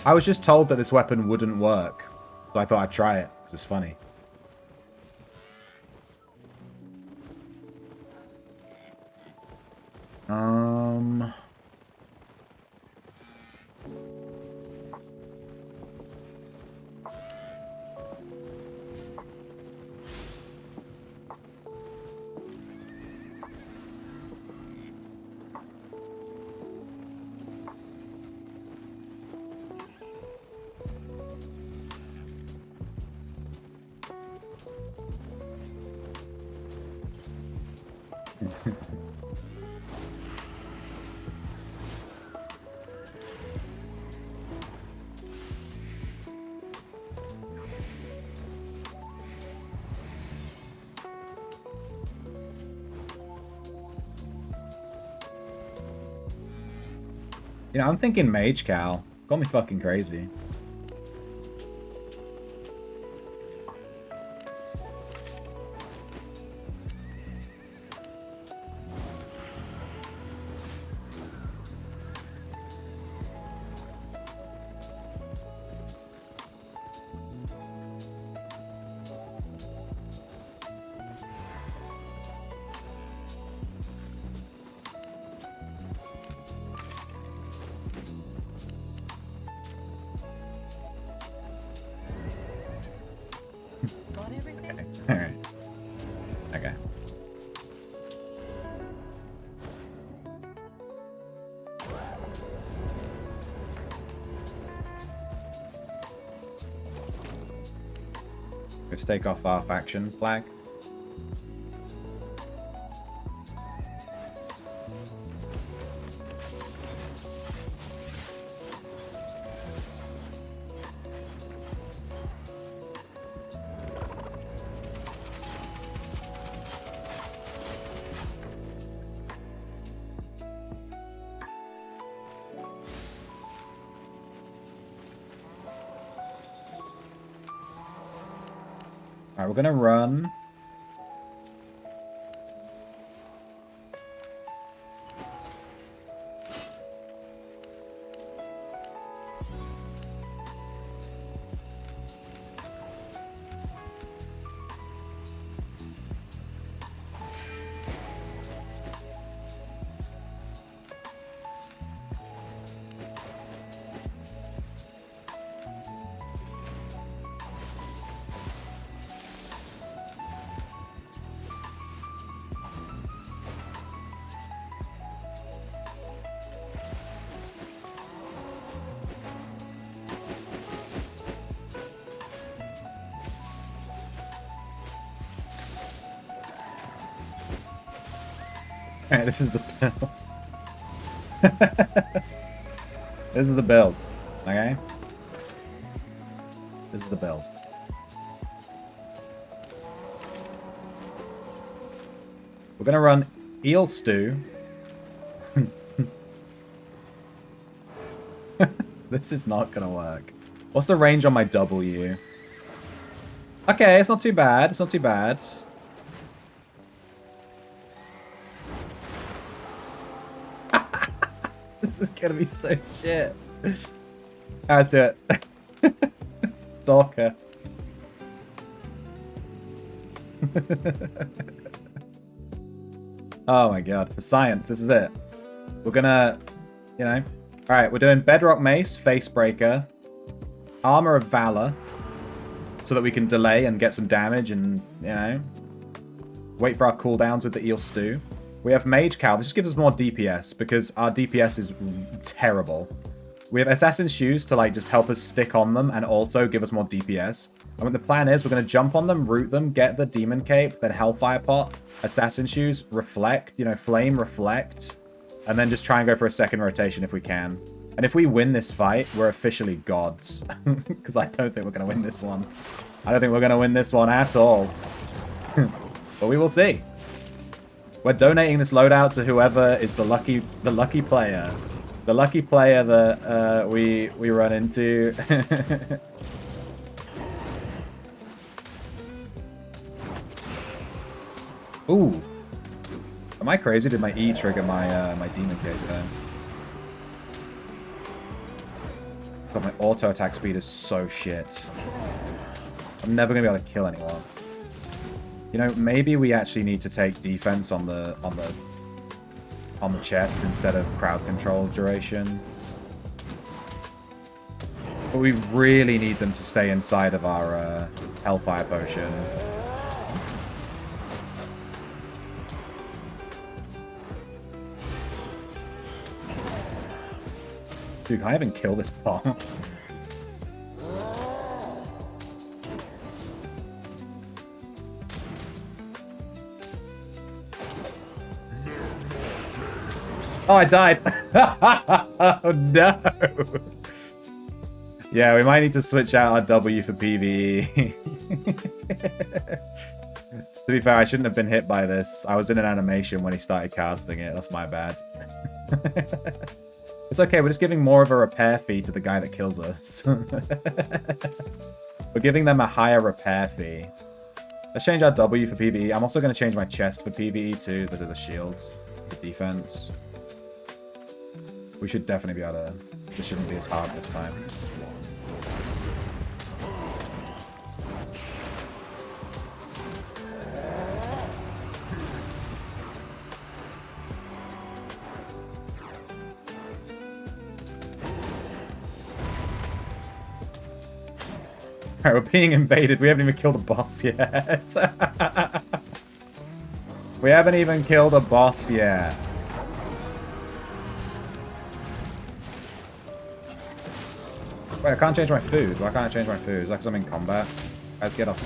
I was just told that this weapon wouldn't work, so I thought I'd try it, because it's funny. You know, I'm thinking Mage Cow. Got me fucking crazy. Alright. Okay. Let's take off our faction flag. Alright, we're gonna run. Alright, this is the build. This is the build. Okay? This is the build. We're gonna run eel stew. This is not gonna work. What's the range on my W? Okay, it's not too bad. It's not too bad. This is gonna be so shit. Alright, let's do it. Stalker. Oh my god. For science, this is it. We're gonna, you know. Alright, we're doing Bedrock Mace, Facebreaker, Armor of Valor, so that we can delay and get some damage and, you know, wait for our cooldowns with the Eel Stew. We have Mage Cowl. This just gives us more DPS because our DPS is terrible. We have Assassin's Shoes to like just help us stick on them and also give us more DPS. And what the plan is, we're going to jump on them, root them, get the Demon Cape, then Hellfire Pot, Assassin's Shoes, Reflect, you know, Flame, Reflect, and then just try and go for a second rotation if we can. And if we win this fight, we're officially gods. Because I don't think we're going to win this one. I don't think we're going to win this one at all. But we will see. We're donating this loadout to whoever is the lucky player. The lucky player that we run into. Ooh. Am I crazy? Did my E trigger my my Demon Cape there? God, my auto attack speed is so shit. I'm never gonna be able to kill anyone. You know, maybe we actually need to take defense on the chest instead of crowd control duration. But we really need them to stay inside of our Hellfire Potion. Dude, can I even kill this boss? Oh, I died. Oh, no. Yeah, we might need to switch out our W for PvE. To be fair, I shouldn't have been hit by this. I was in an animation when he started casting it. That's my bad. It's okay, we're just giving more of a repair fee to the guy that kills us. We're giving them a higher repair fee. Let's change our W for PvE. I'm also going to change my chest for PvE too, the shield, the defense. We should definitely be able to... This shouldn't be as hard this time. Alright, we're being invaded. We haven't even killed a boss yet. We haven't even killed a boss yet. Wait, I can't change my food. Why can't I change my food? Is that because I'm in combat? Let's get off.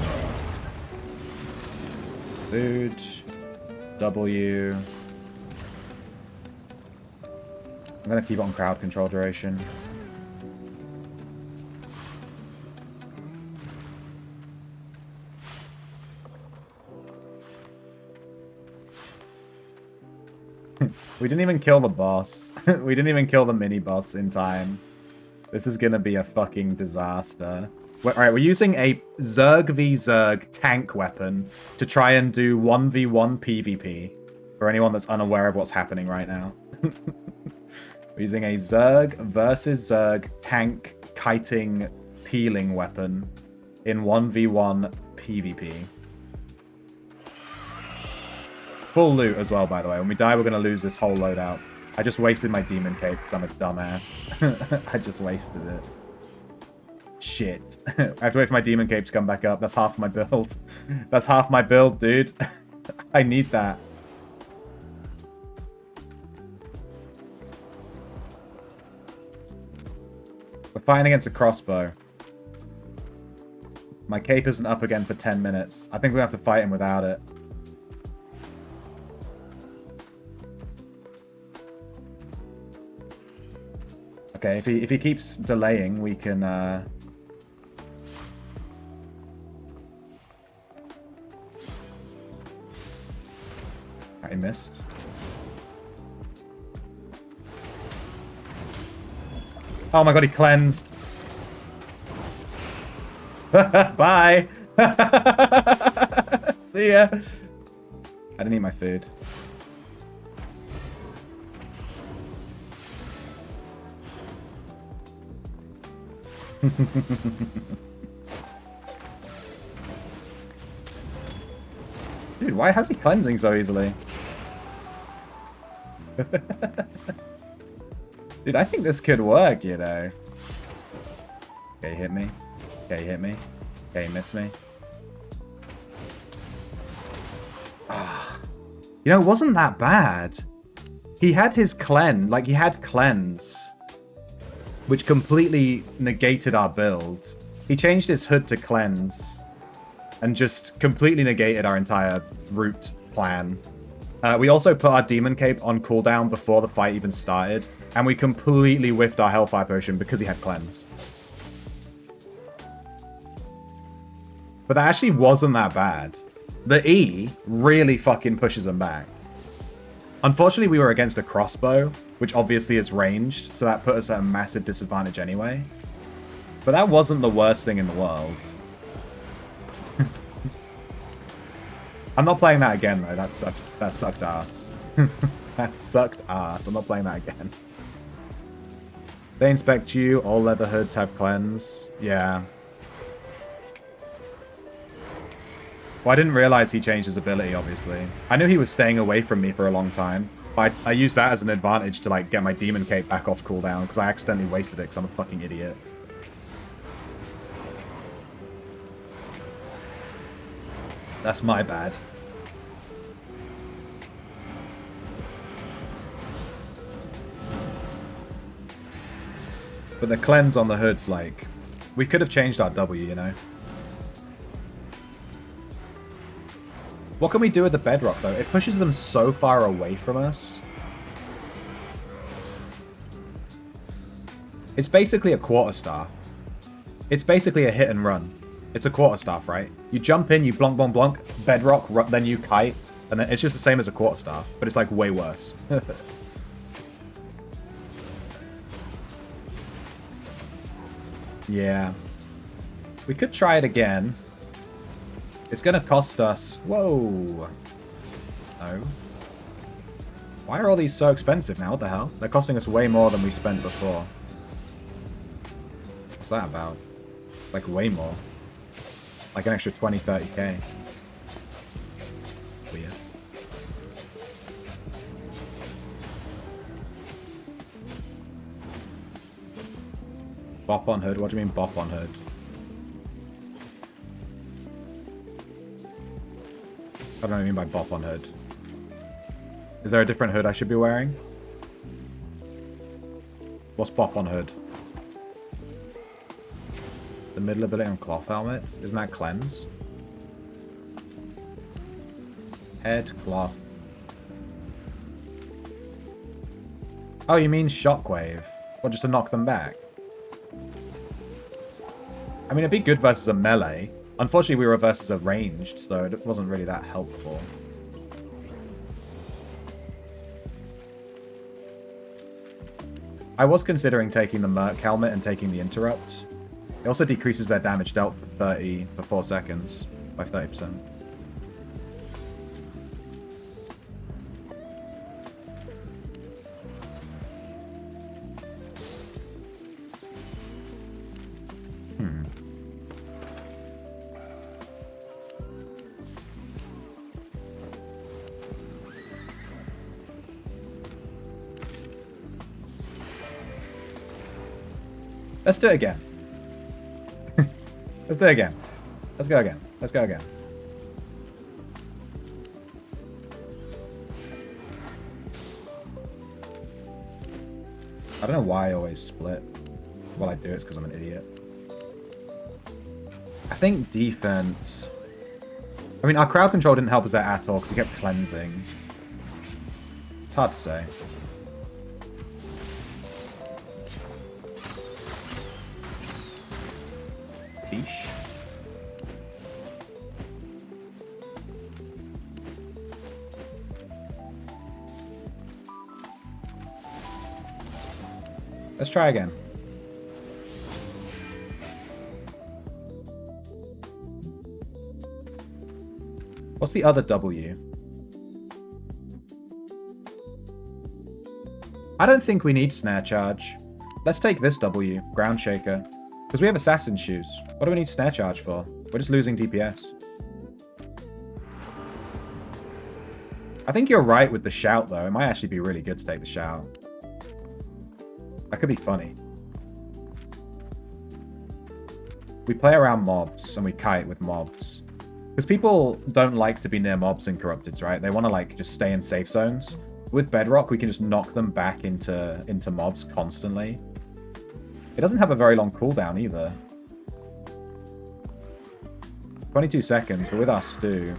Food. W. I'm going to keep it on crowd control duration. We didn't even kill the boss. We didn't even kill the mini-boss in time. This is gonna be a fucking disaster. Alright, we're using a Zerg v Zerg tank weapon to try and do 1v1 PvP. For anyone that's unaware of what's happening right now. We're using a Zerg versus Zerg tank kiting peeling weapon in 1v1 PvP. Full loot as well, by the way. When we die, we're going to lose this whole loadout. I just wasted my demon cape because I'm a dumbass. I just wasted it. Shit. I have to wait for my demon cape to come back up. That's half my build. That's half my build, dude. I need that. We're fighting against a crossbow. My cape isn't up again for 10 minutes. I think we have to fight him without it. Okay, if he keeps delaying, we can I missed. Oh my god, he cleansed. Bye. See ya. I didn't eat my food. Dude, why has he cleansing so easily? Dude, I think this could work, you know. Okay, hit me. Okay, hit me. Okay, miss me. Ah. You know, it wasn't that bad. He had his cleanse, like he had cleanse, which completely negated our build. He changed his hood to cleanse and just completely negated our entire route plan. We also put our demon cape on cooldown before the fight even started, and we completely whiffed our hellfire potion because he had cleanse. But that actually wasn't that bad. The E really fucking pushes him back. Unfortunately, we were against a crossbow, which obviously is ranged, so that put us at a massive disadvantage anyway. But that wasn't the worst thing in the world. I'm not playing that again, though. That sucked ass. That sucked ass. I'm not playing that again. They inspect you. All leather hoods have cleanse. Yeah. Well, I didn't realize he changed his ability, obviously. I knew he was staying away from me for a long time. But I used that as an advantage to, like, get my demon cape back off cooldown, because I accidentally wasted it because I'm a fucking idiot. That's my bad. But the cleanse on the hood's like... We could have changed our W, you know? What can we do with the bedrock, though? It pushes them so far away from us. It's basically a quarterstaff. It's basically a hit and run. It's a quarterstaff, right? You jump in, you blonk, blonk, blonk, bedrock, then you kite, and then it's just the same as a quarterstaff, but it's like way worse. Yeah. We could try it again. It's gonna cost us... Whoa. No. Why are all these so expensive now? What the hell? They're costing us way more than we spent before. What's that about? Like way more. Like an extra 20, 30k. Weird. Bop on hood? What do you mean bop on hood? I don't know what you mean by bop on hood. Is there a different hood I should be wearing? What's bop on hood? The middle ability on cloth helmet? Isn't that cleanse? Head, cloth. Oh, you mean shockwave? Or just to knock them back? I mean, it'd be good versus a melee. Unfortunately, we were versus a ranged, so it wasn't really that helpful. I was considering taking the Merc helmet and taking the interrupt. It also decreases their damage dealt for 4 seconds by 30%. Let's do it again. Let's do it again. Let's go again. Let's go again. I don't know why I always split. Well, I do. It's because I'm an idiot. I think defense... I mean, our crowd control didn't help us there at all because he kept cleansing. It's hard to say. Fish. Let's try again. What's the other W? I don't think we need Snare Charge. Let's take this W, Ground Shaker. Because we have Assassin Shoes. What do we need Snare Charge for? We're just losing DPS. I think you're right with the Shout, though. It might actually be really good to take the Shout. That could be funny. We play around mobs, and we kite with mobs. Because people don't like to be near mobs in Corrupteds, right? They want to, like, just stay in safe zones. With Bedrock, we can just knock them back into mobs constantly. It doesn't have a very long cooldown either. 22 seconds, but with our stew...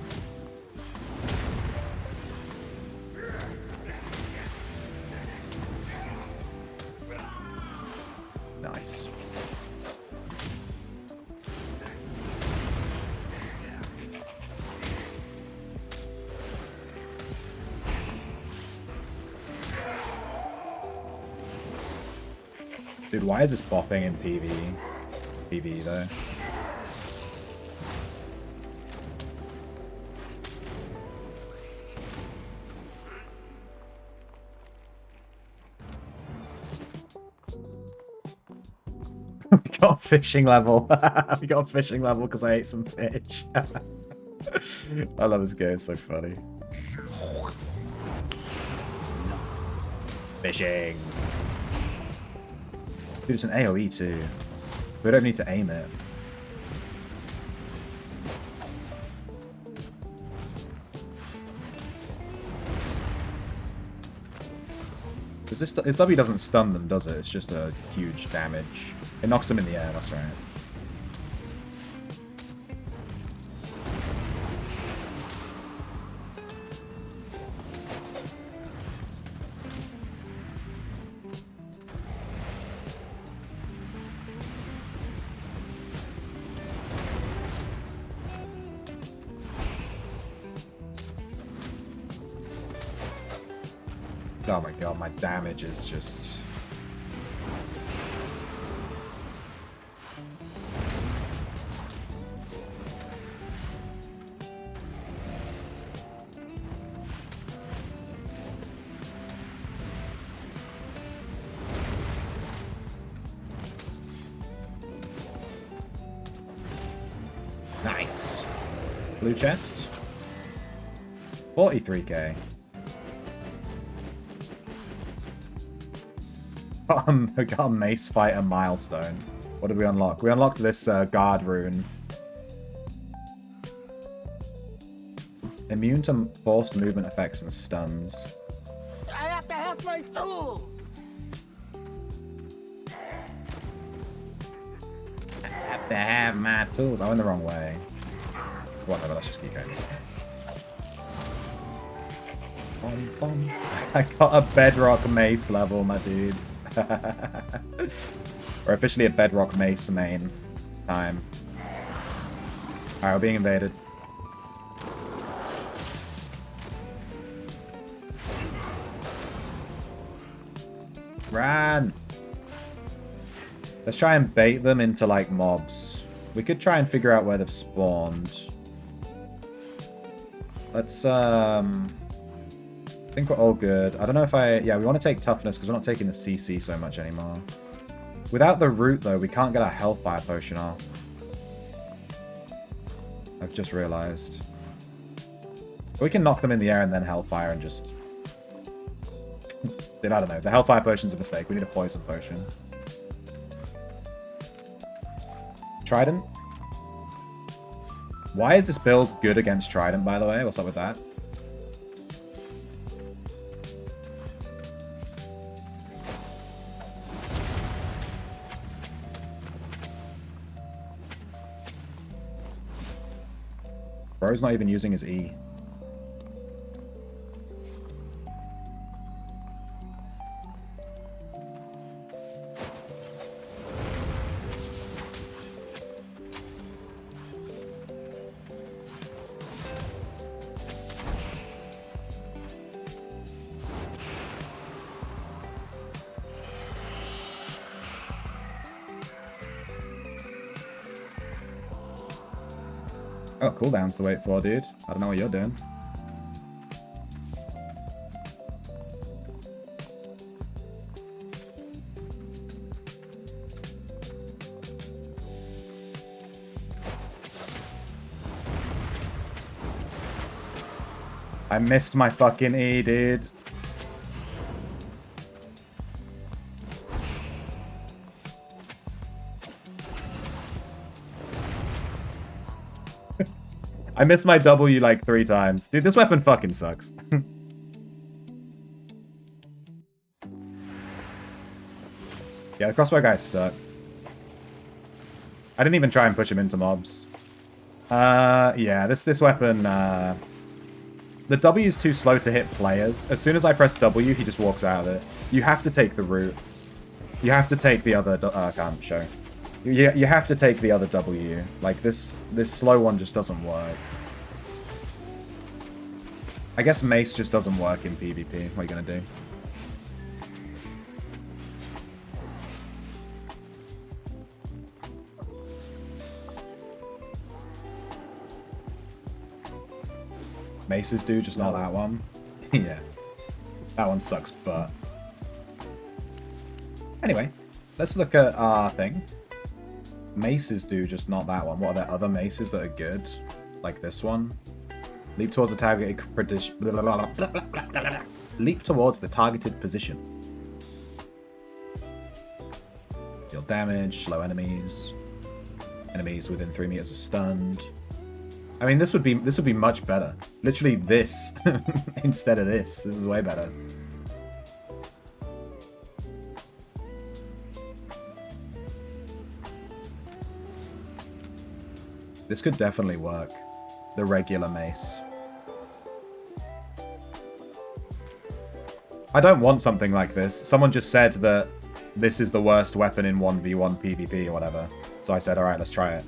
Nice. Dude, why is this bopping in PvE? PvE, though. We got a fishing level. We got a fishing level because I ate some fish. I love this game, it's so funny. Fishing. Dude, it's an AoE too. We don't need to aim it. His W doesn't stun them, does it? It's just a huge damage. It knocks them in the air, that's right. Oh my god, my damage is just... Nice. Blue chest. 43k. We got a Mace Fighter milestone. What did we unlock? We unlocked this guard rune. Immune to forced movement effects and stuns. I have to have my tools! I have to have my tools. I went the wrong way. Whatever, let's just keep going. Bom, bom. I got a Bedrock Mace level, my dudes. We're officially a Bedrock Mace main. It's time. Alright, we're being invaded. Run! Let's try and bait them into, like, mobs. We could try and figure out where they've spawned. Let's, I think we're all good. I don't know if yeah, we want to take toughness because we're not taking the CC so much anymore. Without the root, though, we can't get our Hellfire Potion off. I've just realized. We can knock them in the air and then Hellfire and just... I don't know. The Hellfire Potion's a mistake. We need a Poison Potion. Trident. Why is this build good against Trident, by the way? What's up with that? Bro's not even using his E. Oh, cooldowns to wait for, dude. I don't know what you're doing. I missed my fucking E, dude. I missed my W like 3 times. Dude, this weapon fucking sucks. Yeah, the crossbow guys suck. I didn't even try and push him into mobs. Yeah, this weapon, the W is too slow to hit players. As soon as I press W, he just walks out of it. You have to take the root. You have to take the other, I can't show. You have to take the other W. Like, this slow one just doesn't work. I guess Mace just doesn't work in PvP. What are you gonna do? Maces do, just not that one. Yeah. That one sucks, but... Anyway, let's look at our thing. Maces do, just not that one. What are there other maces that are good? Like this one? Leap towards the targeted position. Leap towards the targeted position. Deal damage, slow enemies. Enemies within 3 meters are stunned. I mean, this would be much better. Literally this instead of this. This is way better. This could definitely work. The regular mace. I don't want something like this. Someone just said that this is the worst weapon in 1v1 PvP or whatever. So I said, alright, let's try it.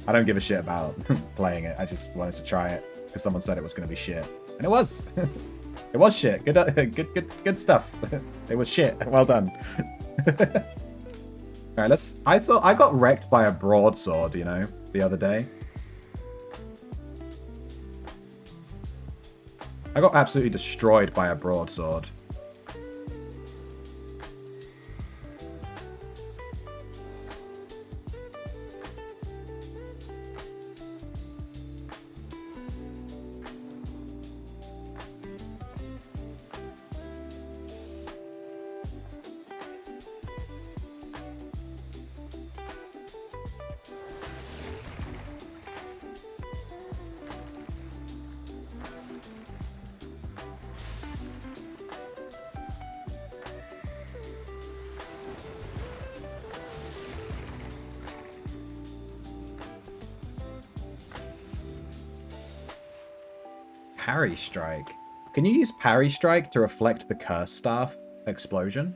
I don't give a shit about playing it. I just wanted to try it because someone said it was going to be shit. And it was. It was shit. Good stuff. It was shit. Well done. Alright, I got wrecked by a broadsword, you know, the other day. I got absolutely destroyed by a broadsword. Parry Strike. Can you use Parry Strike to reflect the Curse Staff explosion?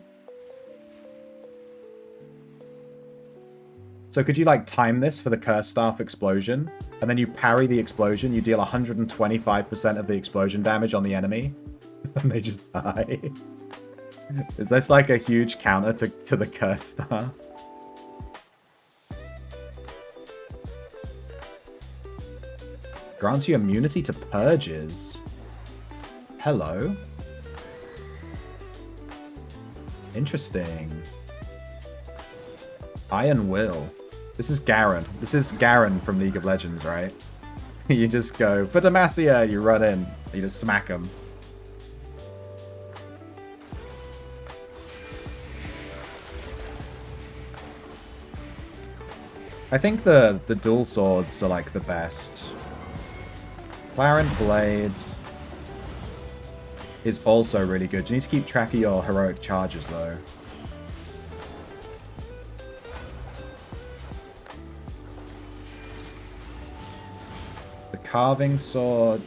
So could you like time this for the Curse Staff explosion, and then you parry the explosion, you deal 125% of the explosion damage on the enemy, and they just die? Is this like a huge counter to the Curse Staff? Grants you immunity to purges. Hello. Interesting. Iron Will. This is Garen. This is Garen from League of Legends, right? You just go, for Demacia, you run in. You just smack him. I think the dual swords are like the best. Clarent Blade is also really good. You need to keep track of your heroic charges though. The carving sword.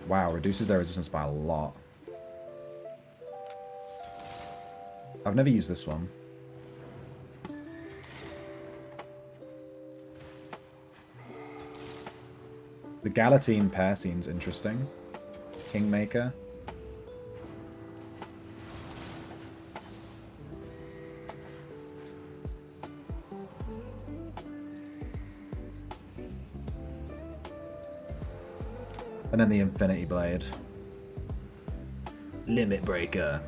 Wow, reduces their resistance by a lot. I've never used this one. The Galatine pair seems interesting. Kingmaker. And then the Infinity Blade. Limit Breaker.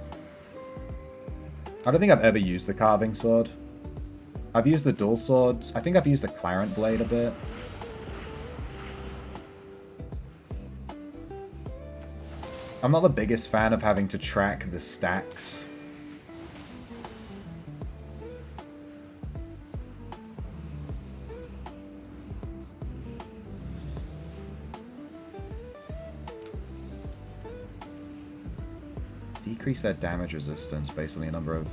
I don't think I've ever used the Carving Sword. I've used the Dual Swords. I think I've used the Clarent Blade a bit. I'm not the biggest fan of having to track the stacks. Decrease their damage resistance based on the number of...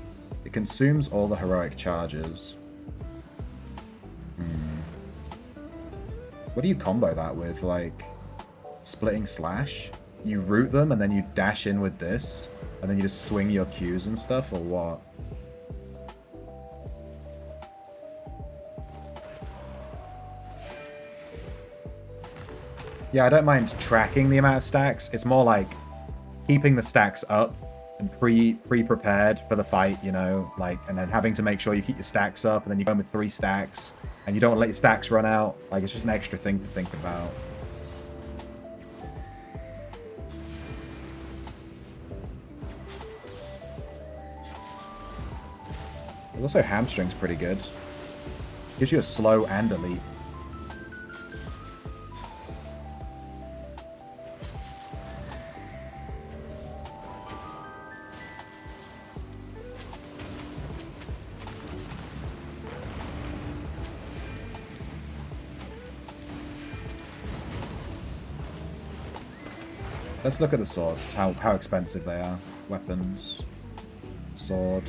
It consumes all the heroic charges. What do you combo that with? Like, splitting slash? You root them and then you dash in with this? And then you just swing your Qs and stuff, or what? Yeah, I don't mind tracking the amount of stacks. It's more like keeping the stacks up and pre-prepared for the fight, you know, like, and then having to make sure you keep your stacks up, and then you go in with 3 stacks, and you don't let your stacks run out. Like, it's just an extra thing to think about. There's also Hamstring's pretty good. Gives you a slow and a leap. Let's look at the swords, how expensive they are. Weapons. Sword.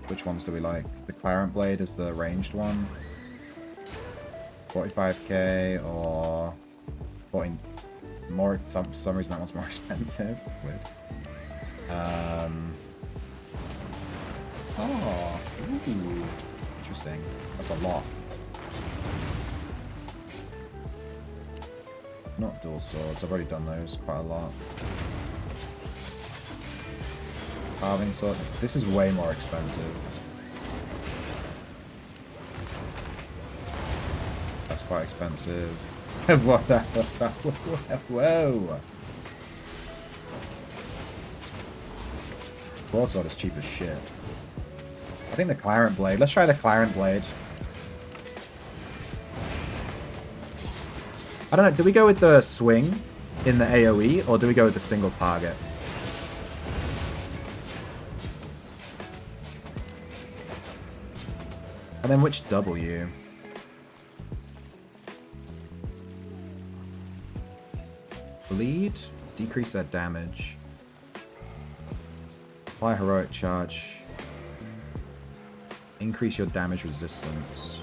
Which ones do we like? The Clarent Blade is the ranged one. 45k or 40 more. For some reason that one's more expensive. That's weird. Oh, ooh, interesting. That's a lot. Not dual swords. I've already done those quite a lot. Carving sword. This is way more expensive. That's quite expensive. What the? Whoa! Broadsword is cheap as shit. I think the Clarent Blade. Let's try the Clarent Blade. I don't know. Do we go with the swing in the AoE, or do we go with the single target? And then which W? Bleed? Decrease their damage. Apply heroic charge. Increase your damage resistance.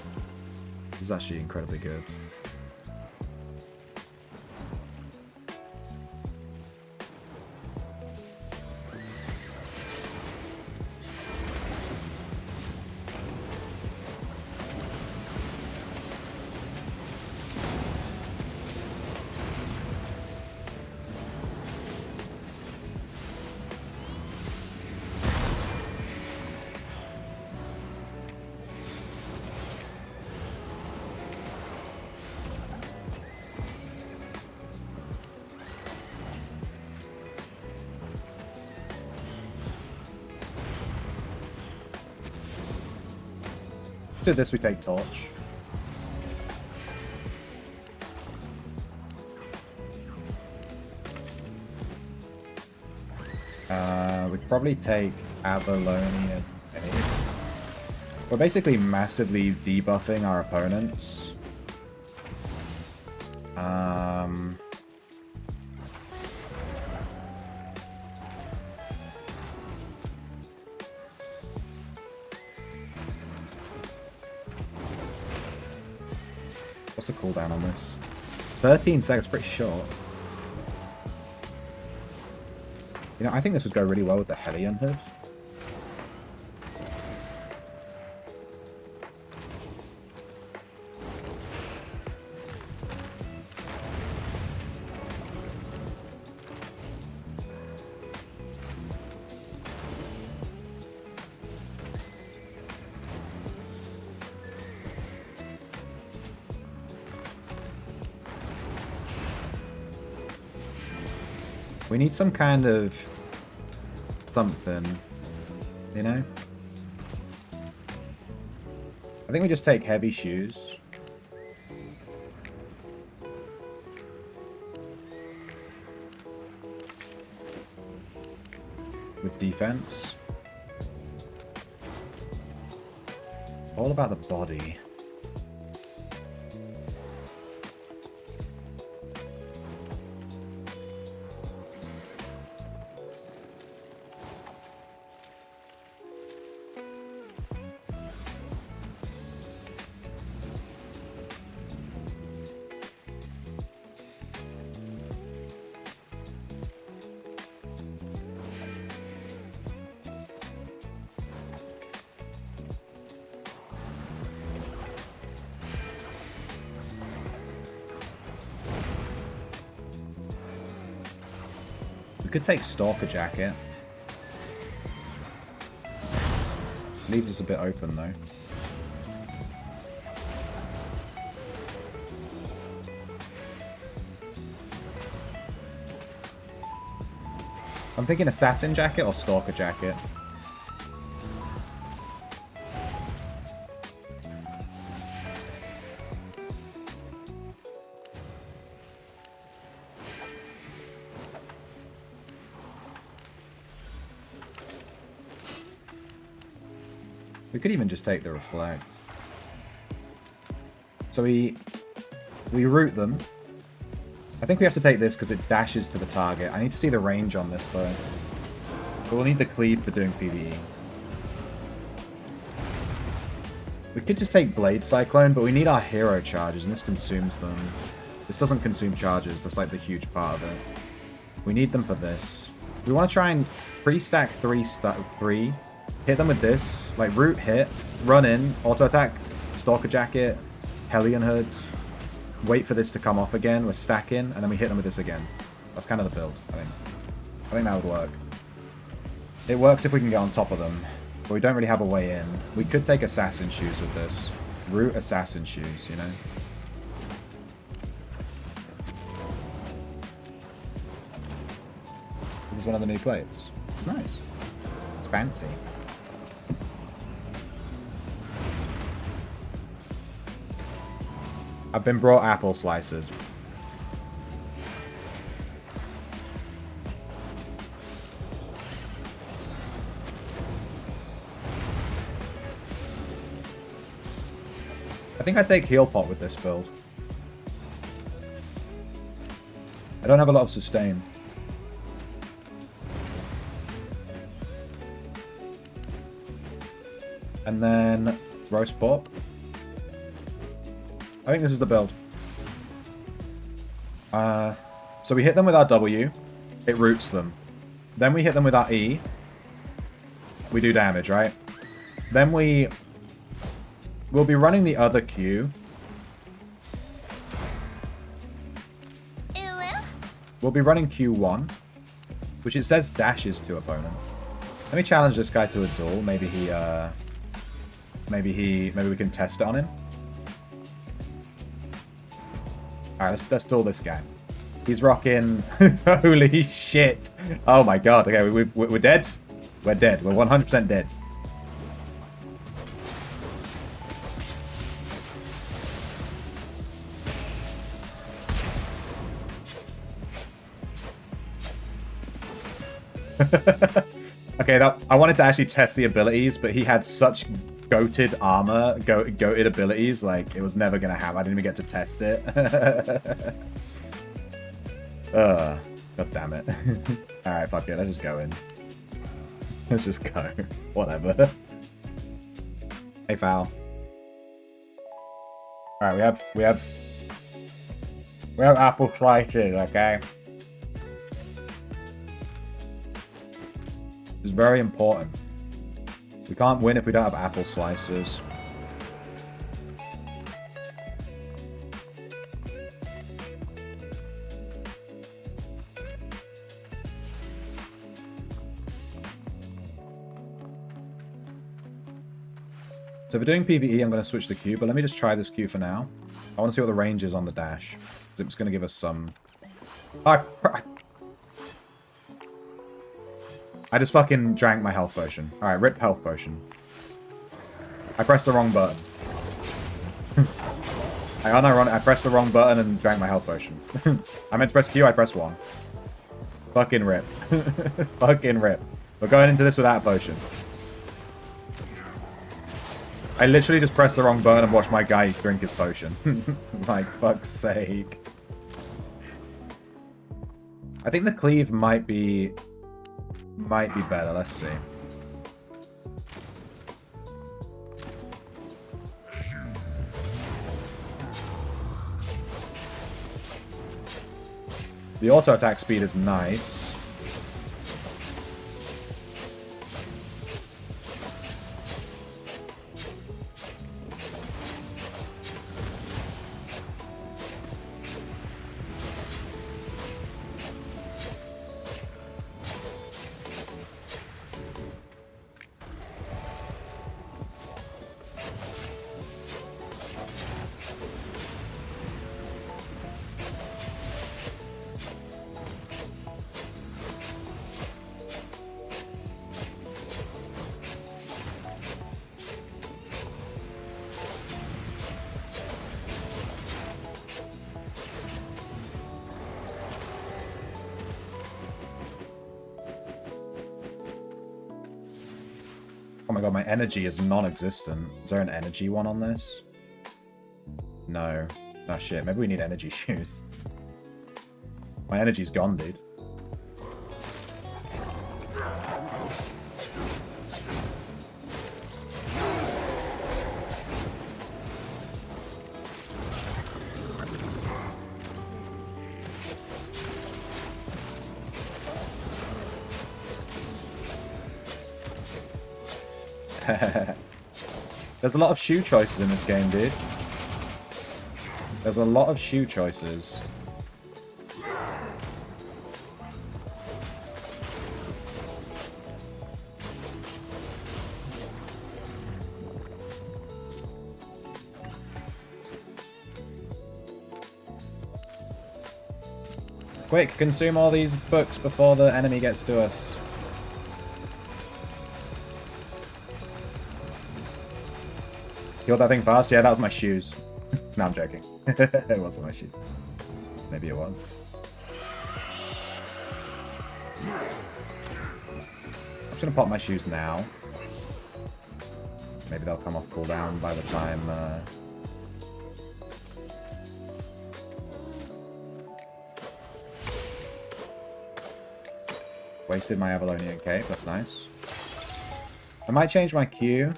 This is actually incredibly good. After this, we take Torch. We'd probably take Avalonian. We're basically massively debuffing our opponents. What's the cooldown on this? 13 seconds, pretty short. You know, I think this would go really well with the Hellion Hood. We need some kind of something, you know? I think we just take heavy shoes. With defense. All about the body. Could take Stalker Jacket. Leaves us a bit open though. I'm thinking Assassin Jacket or Stalker Jacket. We could even just take the Reflect. So we root them. I think we have to take this because it dashes to the target. I need to see the range on this though. But we'll need the cleave for doing PvE. We could just take Blade Cyclone, but we need our hero charges, and this consumes them. This doesn't consume charges, that's like the huge part of it. We need them for this. We want to try and pre-stack three. Hit them with this, like root hit, run in, auto attack, Stalker Jacket, Hellion Hood, wait for this to come off again, we're stacking, and then we hit them with this again. That's kind of the build, I think. I think that would work. It works if we can get on top of them, but we don't really have a way in. We could take Assassin Shoes with this. Root Assassin Shoes, you know? This is one of the new plates. It's nice. It's fancy. I've been brought apple slices. I think I take Heal Pot with this build. I don't have a lot of sustain. And then Roast Pork. I think this is the build. So we hit them with our W. It roots them. Then we hit them with our E. We do damage, right? Then we'll be running the other Q. We'll be running Q1, which it says dashes to opponent. Let me challenge this guy to a duel. Maybe we can test it on him. Alright, let's duel this guy. He's rocking... Holy shit! Oh my god, okay, we're dead? We're dead. We're 100% dead. Okay, I wanted to actually test the abilities, but he had such goated armor, goated abilities, like, it was never going to happen. I didn't even get to test it. God damn it. Alright, fuck it, let's just go in. Let's just go. Whatever. Hey, foul. Alright, we have apple slices, okay? It's very important. We can't win if we don't have apple slices. So if we're doing PvE, I'm going to switch the Q, but let me just try this Q for now. I want to see what the range is on the dash. Because it's going to give us some... I just fucking drank my health potion. Alright, rip health potion. I pressed the wrong button. I pressed the wrong button and drank my health potion. I meant to press Q, I pressed 1. Fucking rip. Fucking rip. We're going into this without a potion. I literally just pressed the wrong button and watched my guy drink his potion. Like, fuck's sake. I think the cleave might be better. Let's see. The auto attack speed is nice. Oh my god, my energy is non-existent. Is there an energy one on this? No. Oh shit, maybe we need energy shoes. My energy's gone, dude. There's a lot of shoe choices in this game, dude. There's a lot of shoe choices. Quick, consume all these books before the enemy gets to us. Killed that thing fast? Yeah, that was my shoes. No, I'm joking. It wasn't my shoes. Maybe it was. I'm just gonna pop my shoes now. Maybe they'll come off cooldown by the time... Wasted my Avalonian cape, that's nice. I might change my Q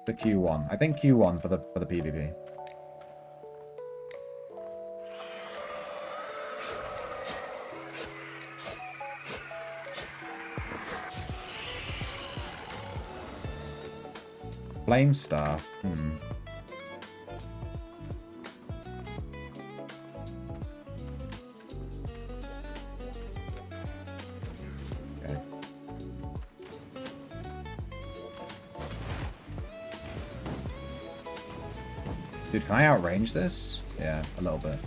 to Q1. I think Q1 for the PvP. Flame Staff. Okay. Dude, can I outrange this? Yeah, a little bit.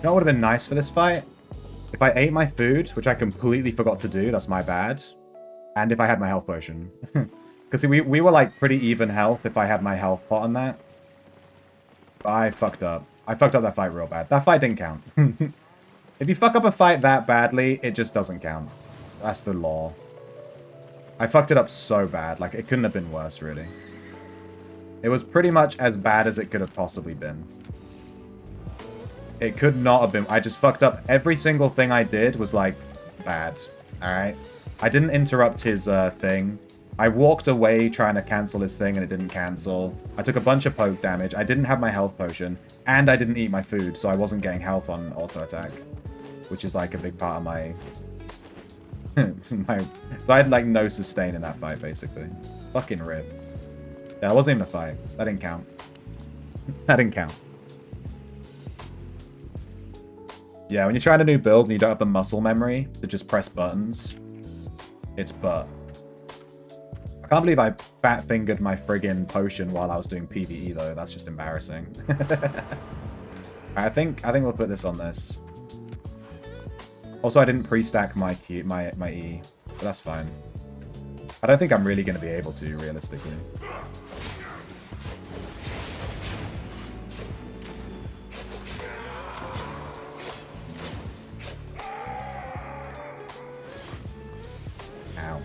know what would have been nice for this fight? If I ate my food, which I completely forgot to do, that's my bad. And if I had my health potion. Because we were like pretty even health if I had my health pot on that. But I fucked up. I fucked up that fight real bad. That fight didn't count. If you fuck up a fight that badly, it just doesn't count. That's the law. I fucked it up so bad. Like, it couldn't have been worse, really. It was pretty much as bad as it could have possibly been. It could not have been. I just fucked up. Every single thing I did was, like, bad. Alright? I didn't interrupt his thing. I walked away trying to cancel his thing and it didn't cancel. I took a bunch of poke damage. I didn't have my health potion. And I didn't eat my food, so I wasn't getting health on auto attack. Which is like a big part of my... So I had like no sustain in that fight, basically. Fucking rip. Yeah, that wasn't even a fight. That didn't count. That didn't count. Yeah, when you're trying a new build and you don't have the muscle memory to just press buttons, it's butt. I can't believe I fat-fingered my friggin' potion while I was doing PvE, though. That's just embarrassing. I think we'll put this on this. Also, I didn't pre-stack my E, but that's fine. I don't think I'm really going to be able to, realistically. Ow.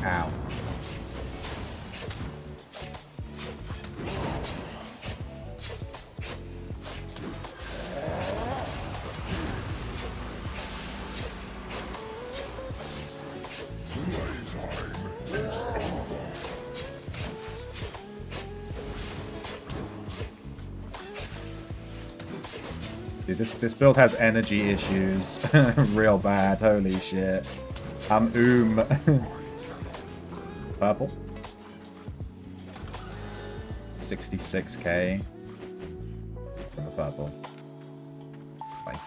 Ow. Dude, this build has energy issues. Real bad. Holy shit. Purple. 66k from the purple. Spicy.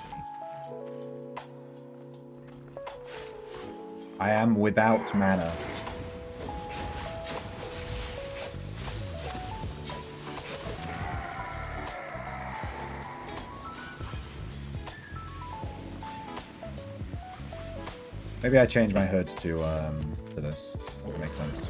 I am without mana. Maybe I change my hood to this. That would make sense.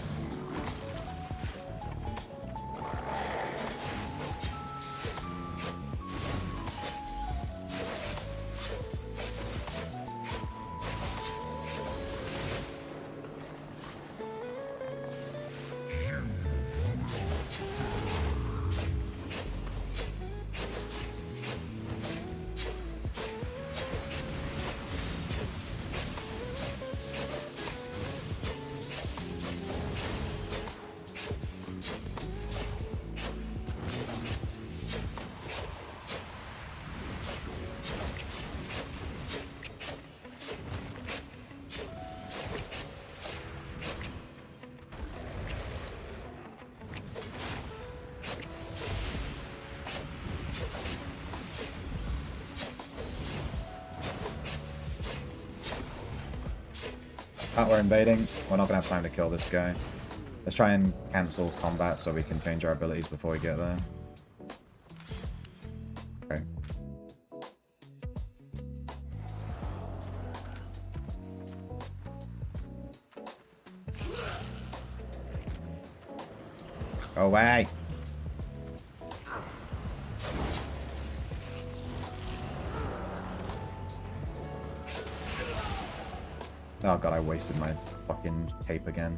We're invading. We're not going to have time to kill this guy. Let's try and cancel combat so we can change our abilities before we get there. Okay. Go away! Oh god, I wasted my fucking cape again.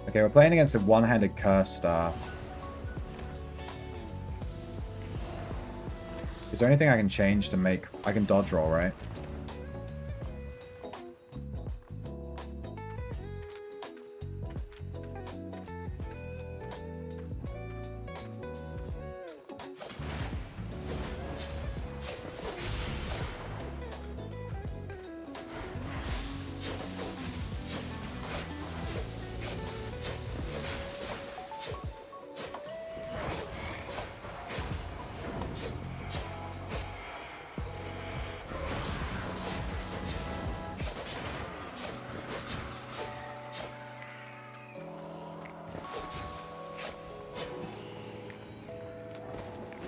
Okay, we're playing against a one-handed curse staff. Is there anything I can change to make... I can dodge roll, right?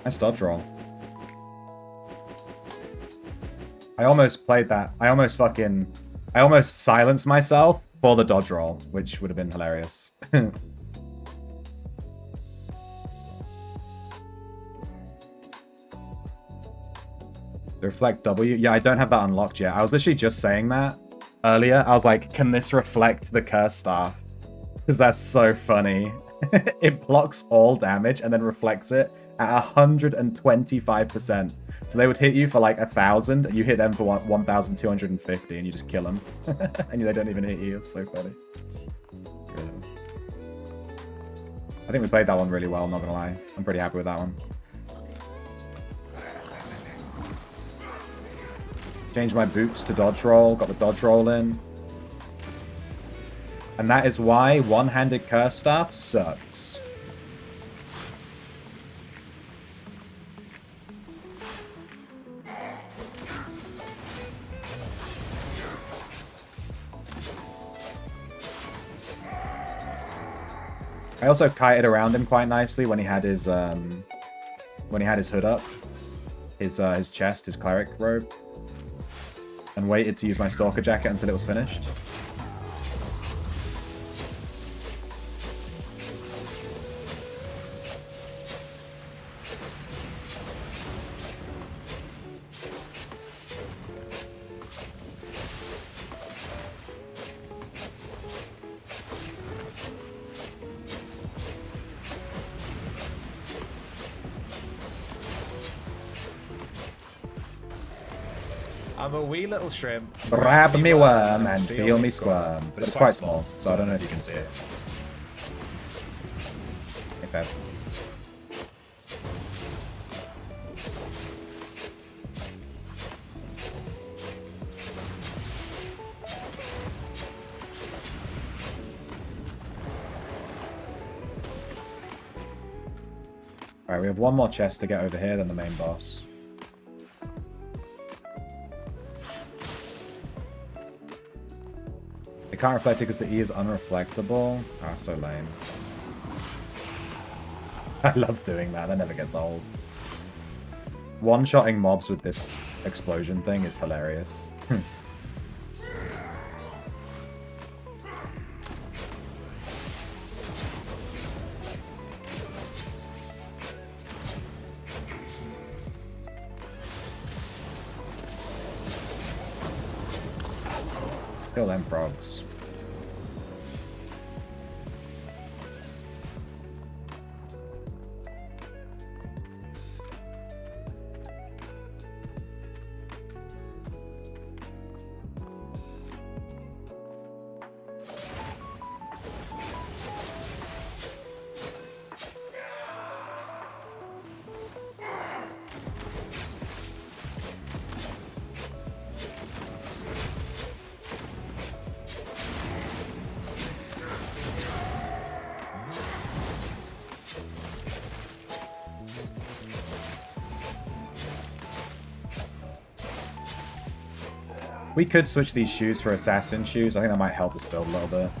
Nice dodge roll. I almost played that. I almost silenced myself for the dodge roll, which would have been hilarious. Reflect W? Yeah, I don't have that unlocked yet. I was literally just saying that earlier. I was like, can this reflect the curse staff? Because that's so funny. It blocks all damage and then reflects it at 125%. So they would hit you for like 1,000, and you hit them for 1,250, and you just kill them. And they don't even hit you. It's so funny. I think we played that one really well, not gonna lie. I'm pretty happy with that one. Changed my boots to dodge roll, got the dodge roll in. And that is why one-handed curse staff sucks. I also kited around him quite nicely when he had his hood up, his chest, his cleric robe, and waited to use my stalker jacket until it was finished. I'm a wee little shrimp. Grab me worm and feel me squirm. But it's quite small, so I don't know if you can see it. Okay. Alright, we have one more chest to get over here than the main boss. It can't reflect it because the E is unreflectable. Ah, so lame. I love doing that. That never gets old. One-shotting mobs with this explosion thing is hilarious. Kill them frogs. We could switch these shoes for assassin shoes. I think that might help us build a little bit.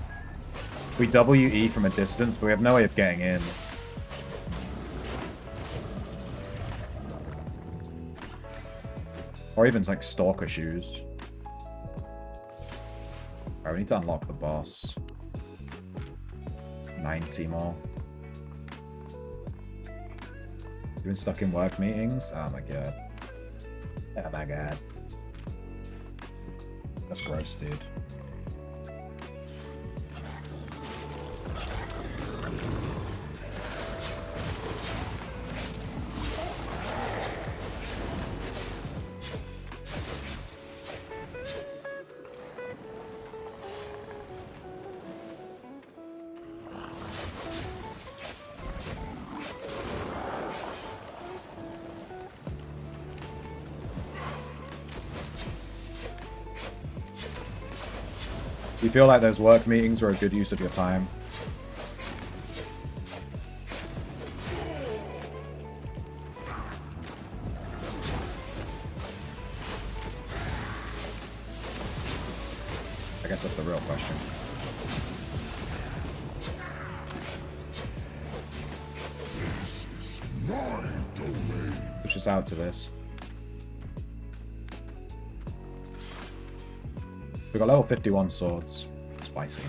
We WE from a distance, but we have no way of getting in. Or even like stalker shoes. Alright, we need to unlock the boss. 90 more. You've been stuck in work meetings? Oh my god. Oh my god. That's gross, dude. you feel like those work meetings are a good use of your time? I guess that's the real question. Push us out to this. We got level 51 swords. Spicy.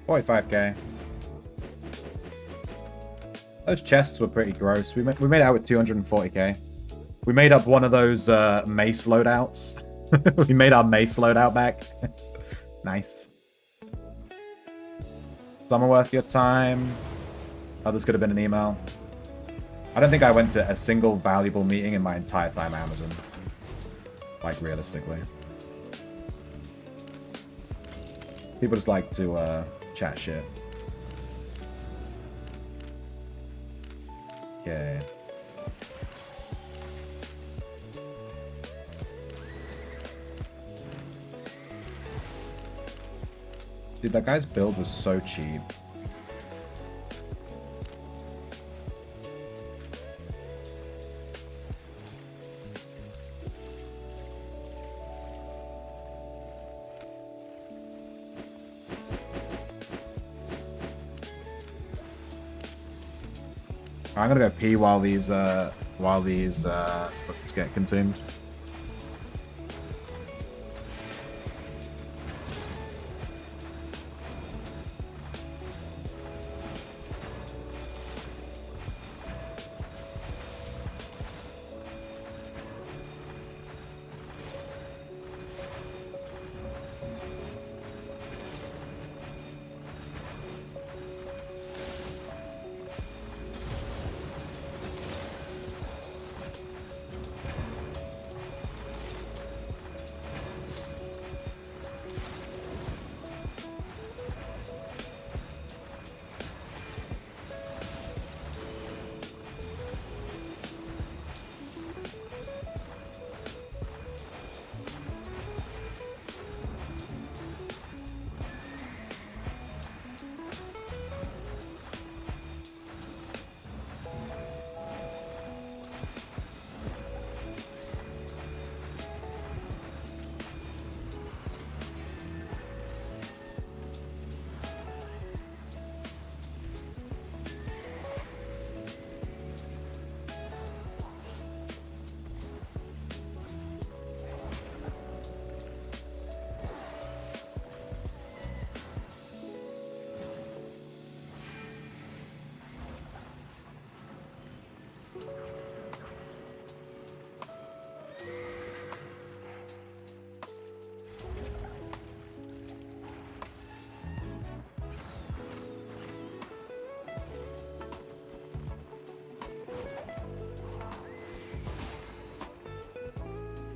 $45k. Those chests were pretty gross. We made it out with 240k. We made up one of those mace loadouts. We made our mace loadout back. Nice. Some are worth your time. Others could have been an email. I don't think I went to a single valuable meeting in my entire time at Amazon. Like, realistically. People just like to chat shit. Okay. Dude, that guy's build was so cheap. I'm gonna go pee while these books get consumed.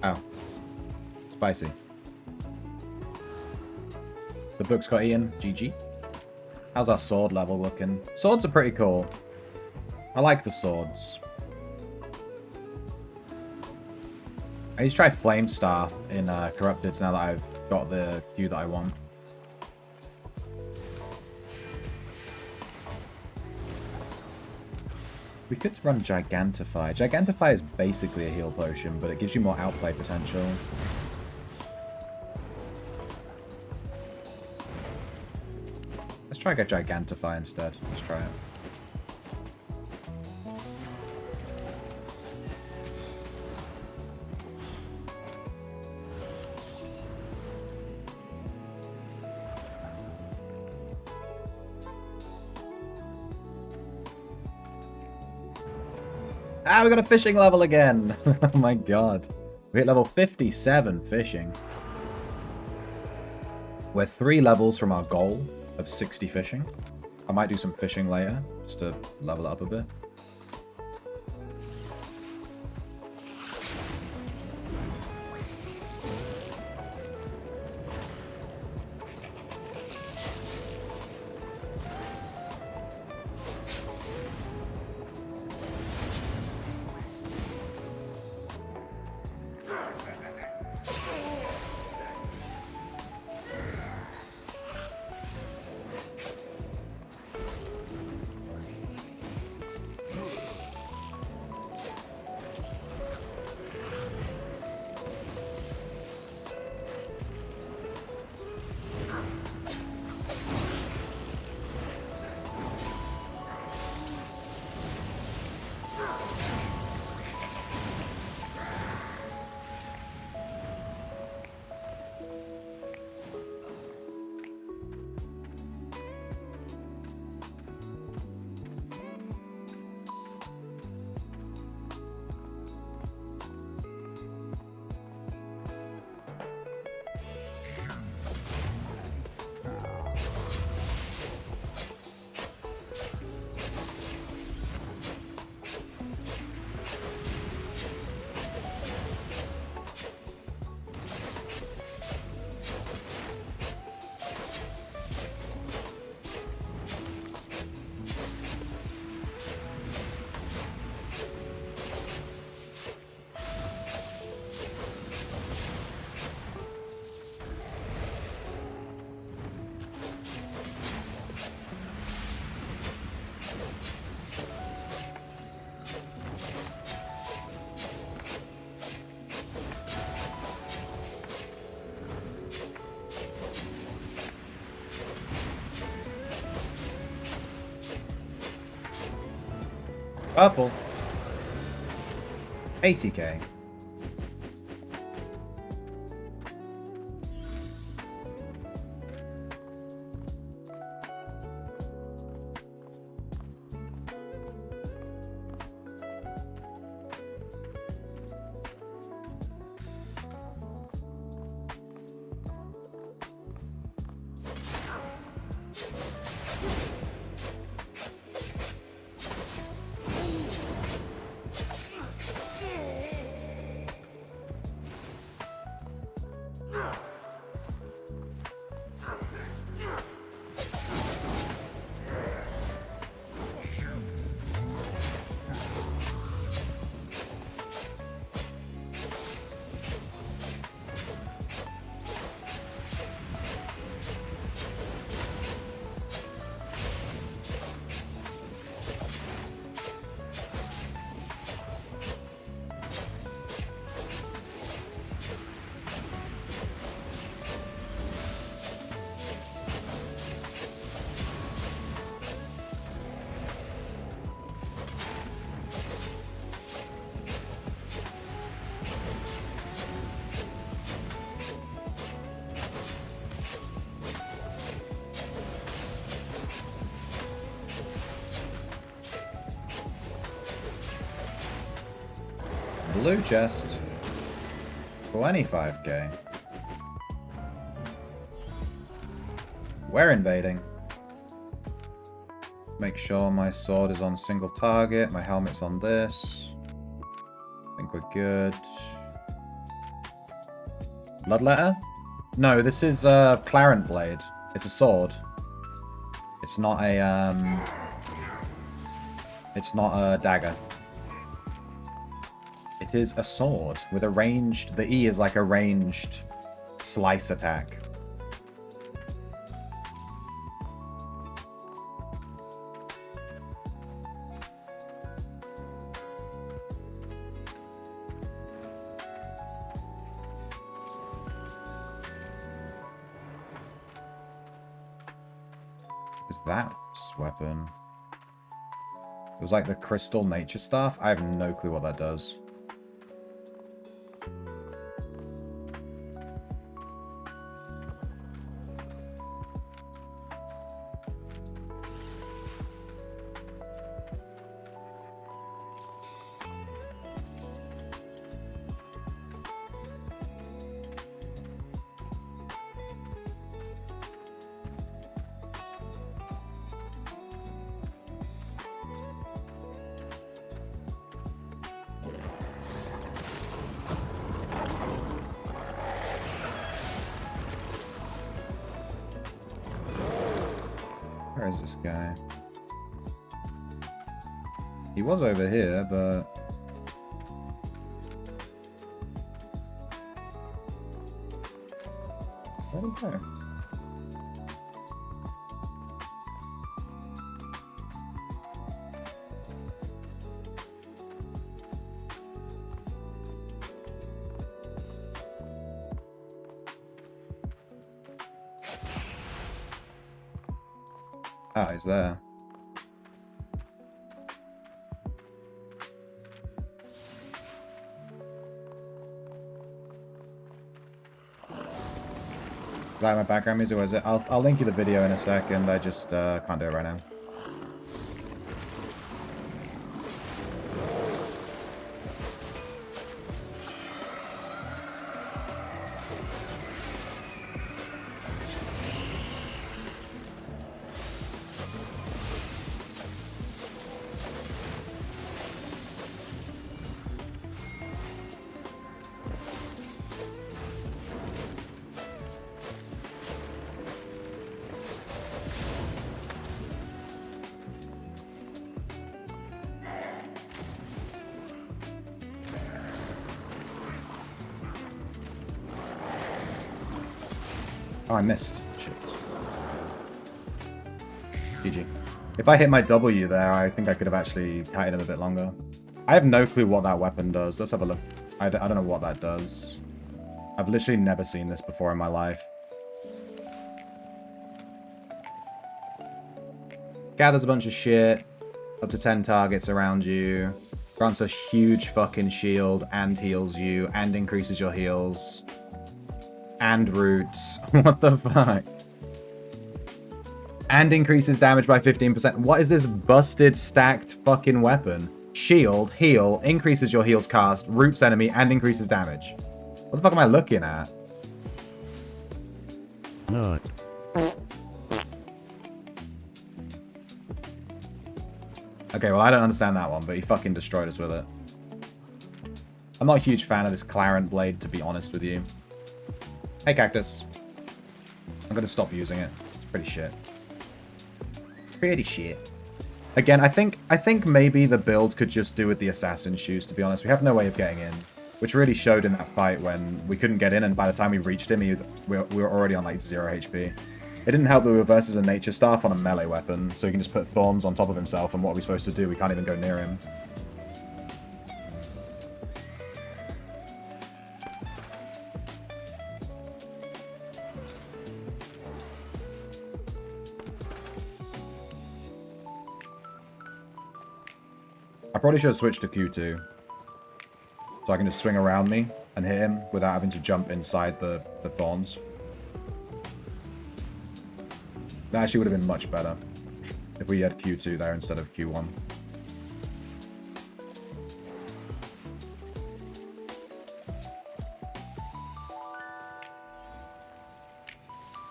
Oh. Spicy. The book's got Ian. GG. How's our sword level looking? Swords are pretty cool. I like the swords. I need to try Flame Staff in Corrupteds now that I've got the queue that I want. We could run Gigantify. Gigantify is basically a heal potion, but it gives you more outplay potential. Let's try get Gigantify instead. Let's try it. Ah, we got a fishing level again! Oh my god. We hit level 57 fishing. We're 3 levels from our goal of 60 fishing. I might do some fishing later, just to level it up a bit. Purple. 80k. Blue chest. 25k. We're invading. Make sure my sword is on single target, my helmet's on this. I think we're good. Bloodletter? No, this is Clarent Blade. It's a sword. It's not a it's not a dagger. It is a sword with a ranged. The E is like a ranged slice attack. Is that weapon? It was like the crystal nature staff. I have no clue what that does. Where is this guy? He was over here, but... where'd he go? Ah, he's there. Is that my background music, or is it? I'll link you the video in a second. I just can't do it right now. Oh, I missed. Shit. GG. If I hit my W there, I think I could have actually kited it a bit longer. I have no clue what that weapon does. Let's have a look. I don't know what that does. I've literally never seen this before in my life. Gathers a bunch of shit. Up to 10 targets around you. Grants a huge fucking shield and heals you and increases your heals. And roots. What the fuck? And increases damage by 15%. What is this busted stacked fucking weapon? Shield, heal, increases your heals cast, roots enemy, and increases damage. What the fuck am I looking at? Not. Okay, well I don't understand that one, but he fucking destroyed us with it. I'm not a huge fan of this Clarent Blade, to be honest with you. Hey, Cactus. I'm gonna stop using it. It's pretty shit. Pretty shit. Again, I think maybe the build could just do with the assassin shoes, to be honest. We have no way of getting in, which really showed in that fight when we couldn't get in, and by the time we reached him, we were already on like 0 HP. It didn't help that we were versus a nature staff on a melee weapon, so he can just put thorns on top of himself, and what are we supposed to do? We can't even go near him. I probably should have switched to Q2. So I can just swing around me and hit him without having to jump inside the thorns. That actually would have been much better if we had Q2 there instead of Q1.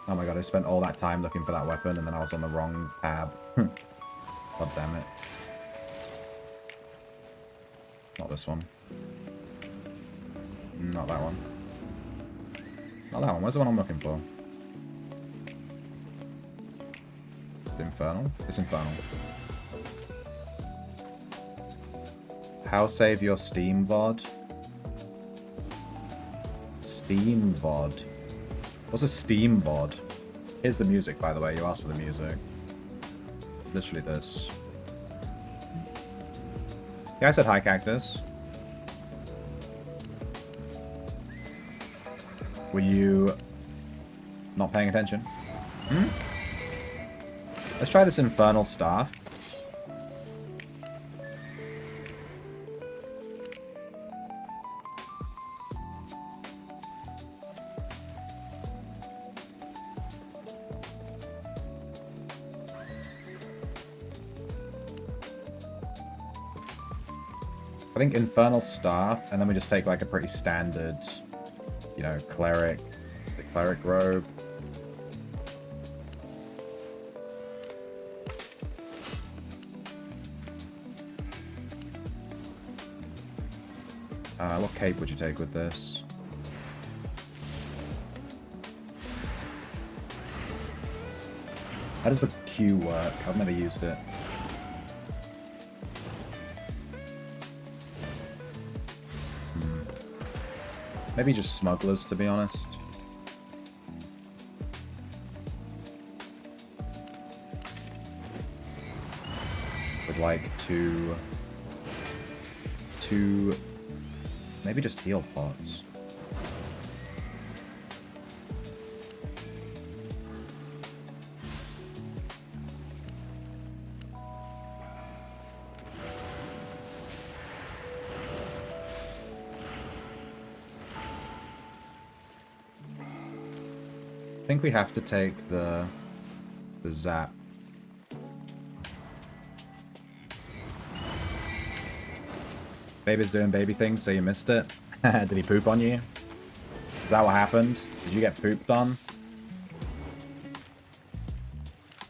Oh my god, I spent all that time looking for that weapon and then I was on the wrong tab. God damn it. Not this one. Not that one. Not that one. Where's the one I'm looking for? It's Infernal? It's Infernal. How save your Steam VOD? Steam VOD. What's a Steam VOD? Here's the music, by the way. You asked for the music. It's literally this. Yeah, I said hi, Cactus. Were you not paying attention? Hmm? Let's try this Infernal Staff. I think Infernal Staff, and then we just take like a pretty standard, you know, cleric, the cleric robe. What cape would you take with this? How does the Q work? I've never used it. Maybe just smugglers, to be honest. With like two, maybe just heal pots. I think we have to take the zap. Baby's doing baby things, so you missed it. Did he poop on you? Is that what happened? Did you get pooped on?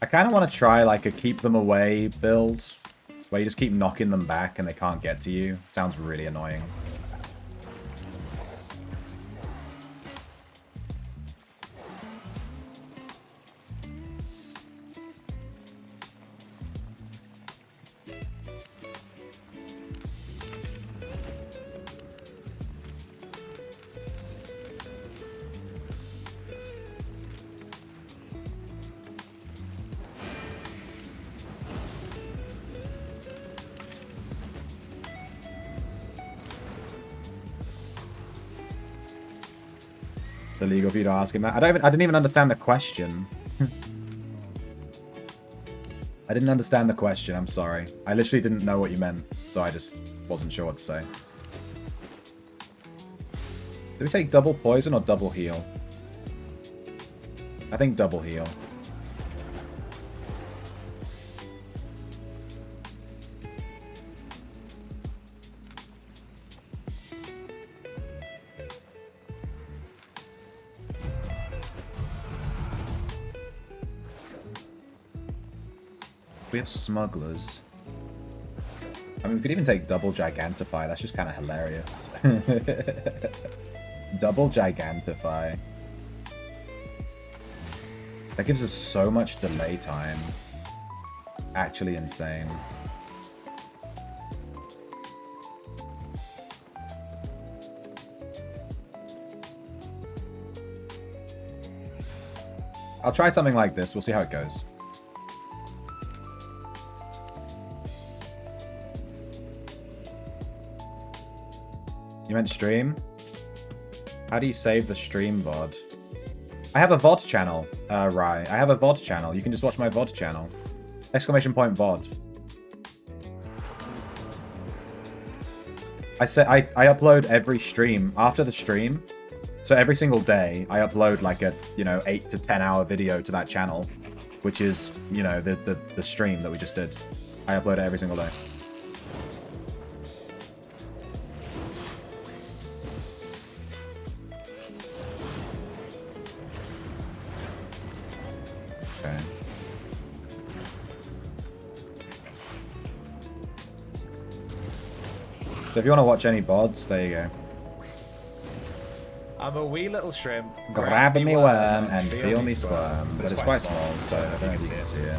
I kind of want to try like a keep them away build, where you just keep knocking them back and they can't get to you. Sounds really annoying. Illegal for you to ask him that. I didn't even understand the question. I didn't understand the question, I'm sorry. I literally didn't know what you meant, so I just wasn't sure what to say. Do we take double poison or double heal? I think double heal. We have smugglers. I mean, we could even take double gigantify. That's just kind of hilarious. Double gigantify. That gives us so much delay time. Actually insane. I'll try something like this. We'll see how it goes. You meant stream? How do you save the stream VOD? I have a VOD channel, Rye. I have a VOD channel. You can just watch my VOD channel. Exclamation point VOD. I upload every stream after the stream. So every single day I upload like a, 8 to 10 hour video to that channel, which is, the stream that we just did. I upload it every single day. So if you want to watch any VODs, there you go. I'm a wee little shrimp. Grab me worm and feel me squirm. But it's quite small, so I don't know if you can see it.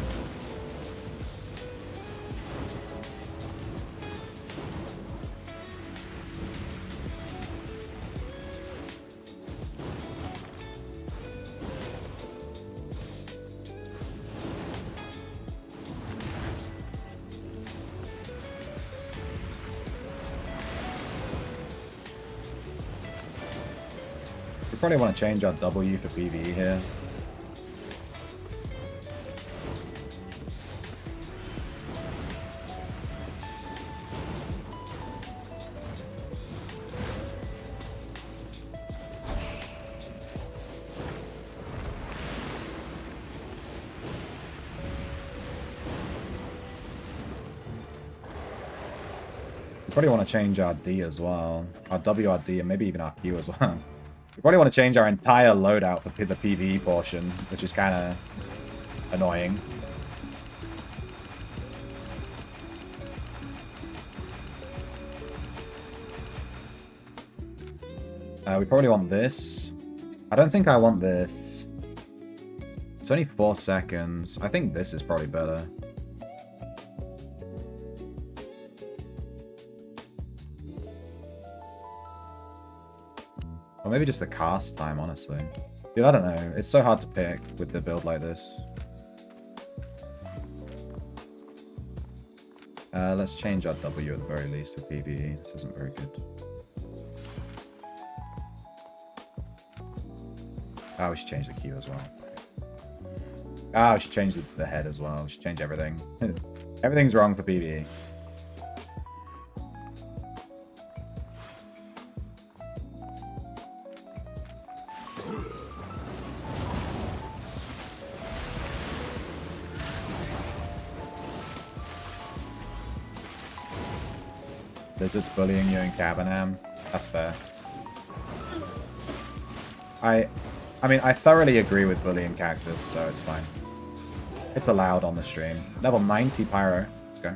We probably want to change our W for PvE here. We probably want to change our D as well. Our W, our D, and maybe even our Q as well. We probably want to change our entire loadout for the PvE portion, which is kind of annoying. We probably want this. I don't think I want this. It's only 4 seconds. I think this is probably better. Or maybe just the cast time, honestly. Dude, I don't know. It's so hard to pick with the build like this. Let's change our W at the very least for PvE. This isn't very good. Oh, we should change the Q as well. Ah, we should change the head as well. We should change everything. Everything's wrong for PvE. Lizard's bullying you in Cabanham. That's fair. I mean, I thoroughly agree with bullying Cactus, so it's fine. It's allowed on the stream. Level 90 Pyro. Let's go.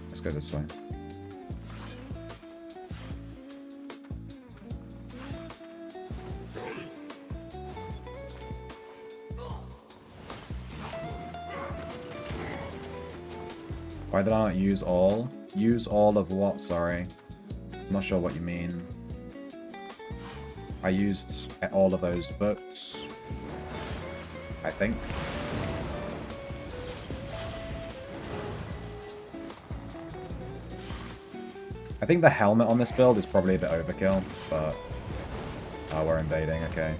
Let's go this way. Why did I not use all? Use all of what? Sorry. I'm not sure what you mean. I used all of those books. I think. I think the helmet on this build is probably a bit overkill, but... Oh, we're invading, okay.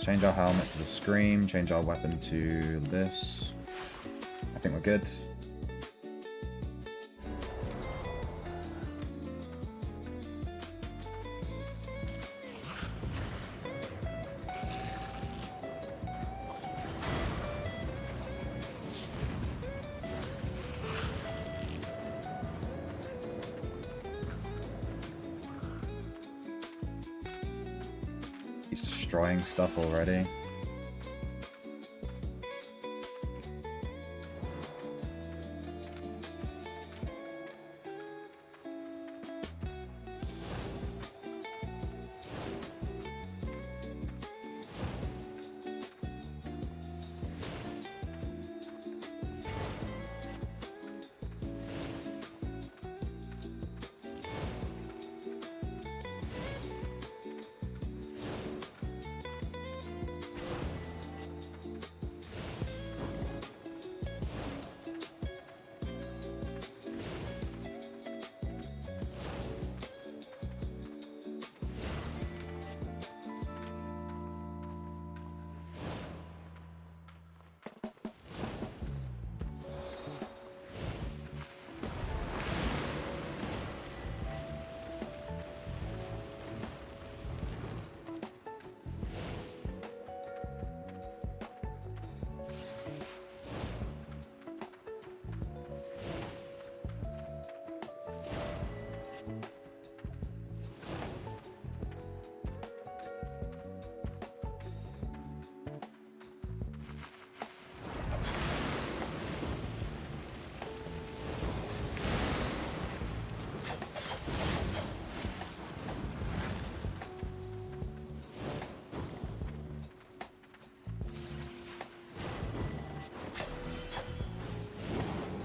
Change our helmet to the Scream, change our weapon to this. I think we're good. He's destroying stuff already.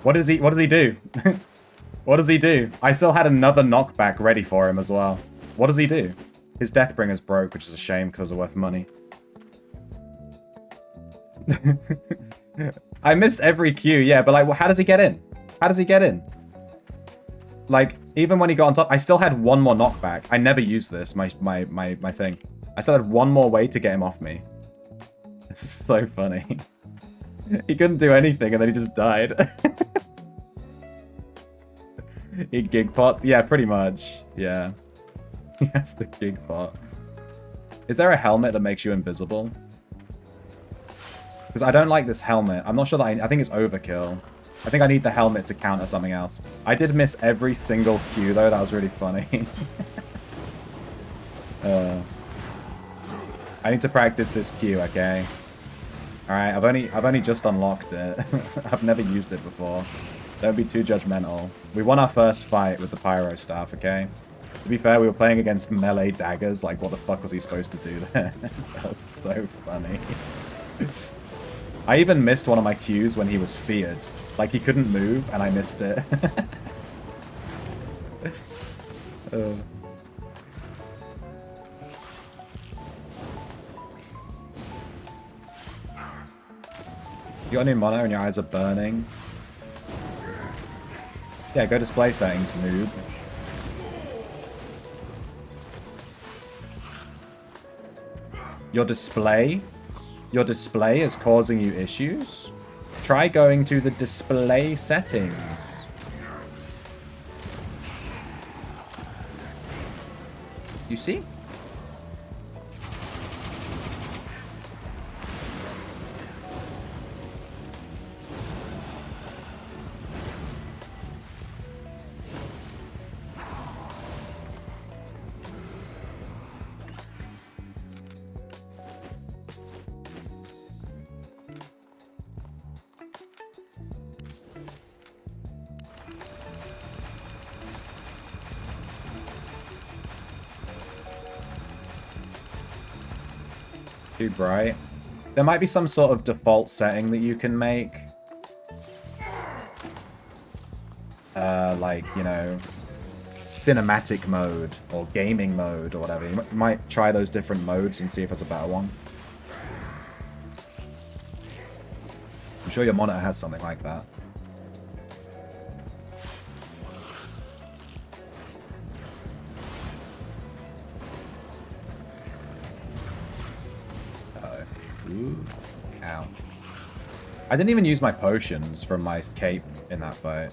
What does he do? What does he do? I still had another knockback ready for him as well. What does he do? His Deathbringer's broke, which is a shame because they're worth money. I missed every Q, yeah, but like, how does he get in? How does he get in? Like, even when he got on top, I still had one more knockback. I never used this, my thing. I still had one more way to get him off me. This is so funny. He couldn't do anything and then he just died. He gig pot? Yeah, pretty much. Yeah. He has the gig pot. Is there a helmet that makes you invisible? Because I don't like this helmet. I'm not sure that I think it's overkill. I think I need the helmet to counter something else. I did miss every single Q though. That was really funny. I need to practice this Q, okay? Alright, I've only just unlocked it. I've never used it before. Don't be too judgmental. We won our first fight with the pyro staff, okay? To be fair, we were playing against melee daggers. Like, what the fuck was he supposed to do there? That was so funny. I even missed one of my Qs when he was feared. Like, he couldn't move, and I missed it. You got any mono and your eyes are burning? Yeah, go display settings, noob. Your display is causing you issues? Try going to the display settings. You see? Too bright. There might be some sort of default setting that you can make. Like, you know, cinematic mode or gaming mode or whatever. You might try those different modes and see if there's a better one. I'm sure your monitor has something like that. Ooh. Ow. I didn't even use my potions from my cape in that fight.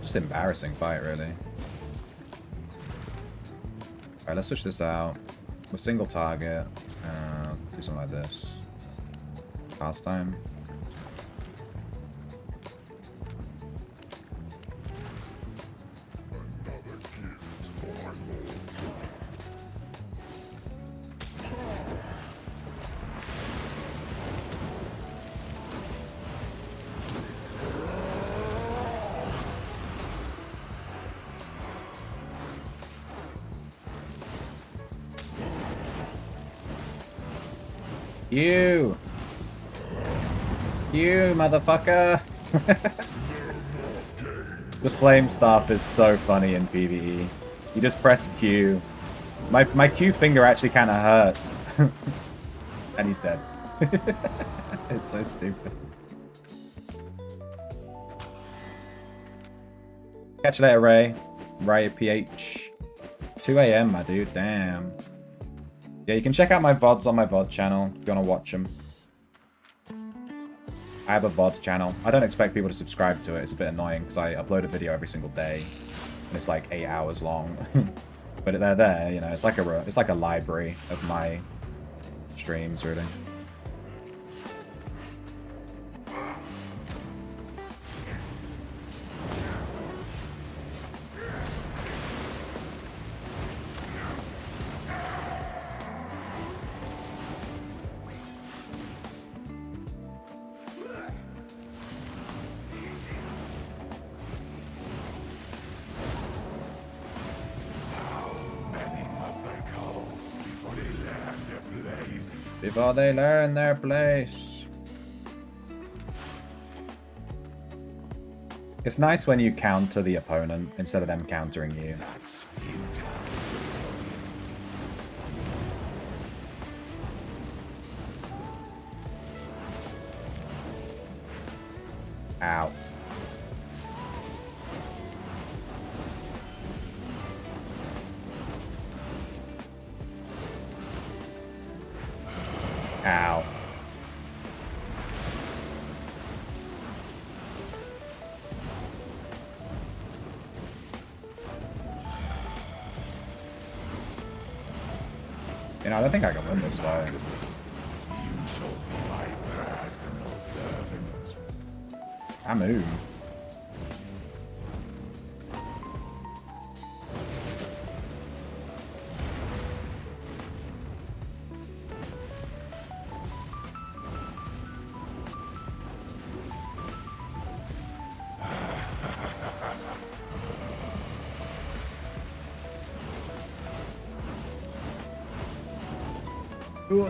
Just embarrassing fight, really. Alright, let's switch this out. With single target. Do something like this. Pastime. You, motherfucker! The flame staff is so funny in PvE. You just press Q. My Q finger actually kind of hurts. And he's dead. It's so stupid. Catch you later, Ray. Ray PH. 2 AM, my dude. Damn. Yeah, you can check out my VODs on my VOD channel if you want to watch them. I have a VOD channel. I don't expect people to subscribe to it. It's a bit annoying because I upload a video every single day. And it's like 8 hours long. But they're there, you know. It's like a library of my streams, really. Before they learn their place. It's nice when you counter the opponent instead of them countering you. Ow. Ow. You know, I don't think I can win this fight. I move. Ooh.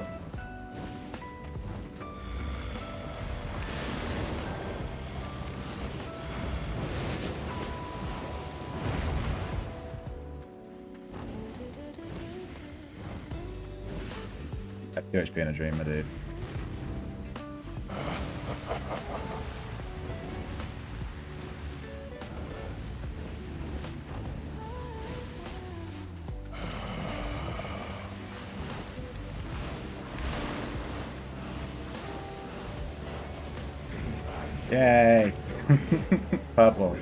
That 2 HP in a dreamer, dude. Yay! Purple.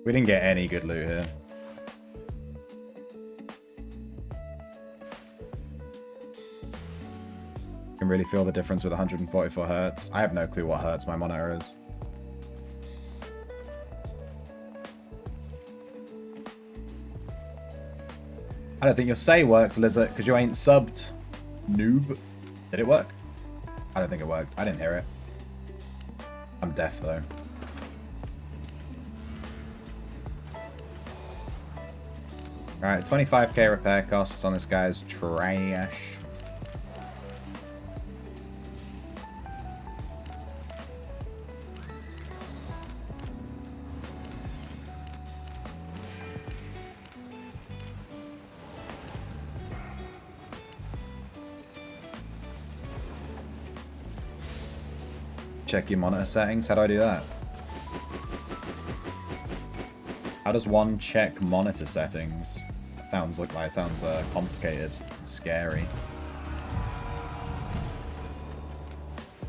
We didn't get any good loot here. Can really feel the difference with 144 hertz. I have no clue what hertz my monitor is. I don't think your say works, Lizard, because you ain't subbed. Noob. Did it work? I don't think it worked. I didn't hear it. I'm deaf, though. Alright, 25k repair costs on this guy's trash. Check your monitor settings. How do I do that? How does one check monitor settings? That sounds complicated and scary.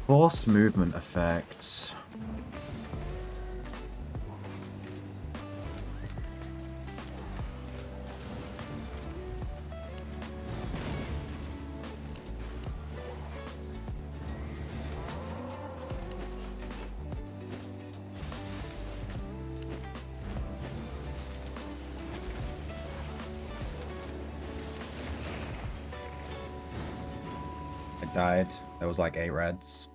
Forced movement effects. Died. There was like 8 reds.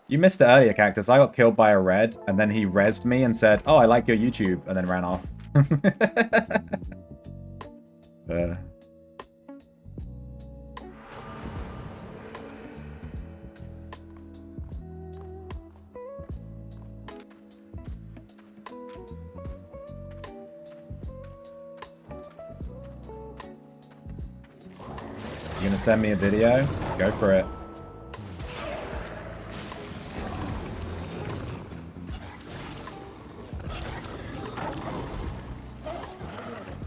You missed it earlier, Cactus. I got killed by a red, and then he rezzed me and said, "Oh, I like your YouTube," and then ran off. You gonna send me a video? Go for it.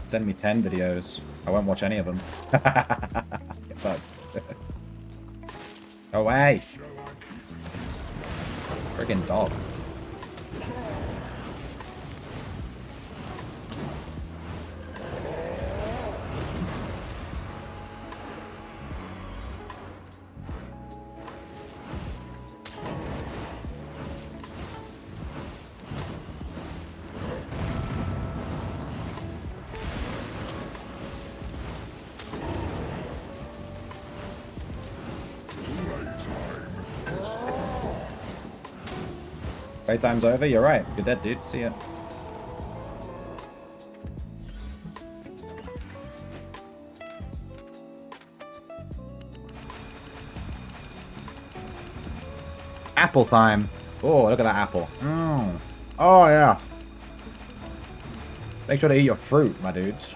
Send me 10 videos. I won't watch any of them. Get fucked. Go away! Friggin' dog. Playtime's over? You're right. You're dead, dude. See ya. Apple time. Oh, look at that apple. Mm. Oh, yeah. Make sure to eat your fruit, my dudes.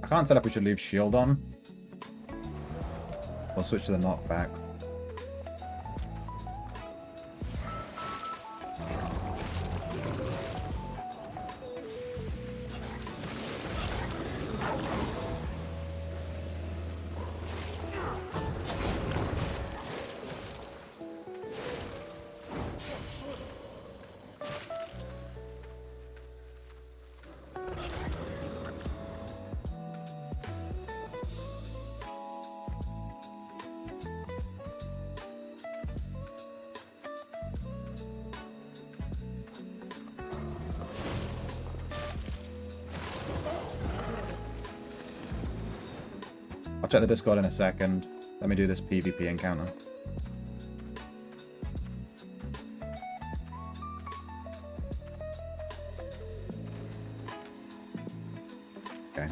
I can't tell if we should leave shield on. Or switch to the knockback. I'll check the Discord in a second. Let me do this PvP encounter. Okay.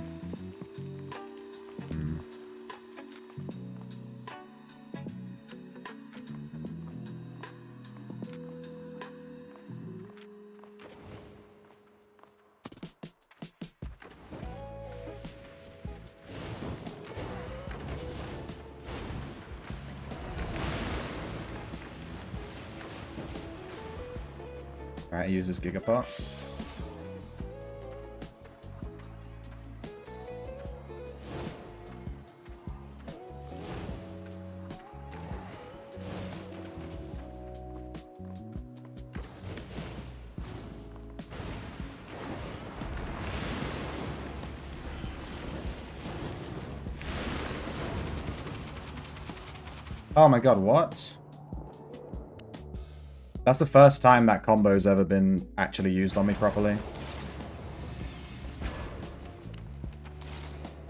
Alright, he uses Gigapot. Oh my god, what? That's the first time that combo's ever been actually used on me properly.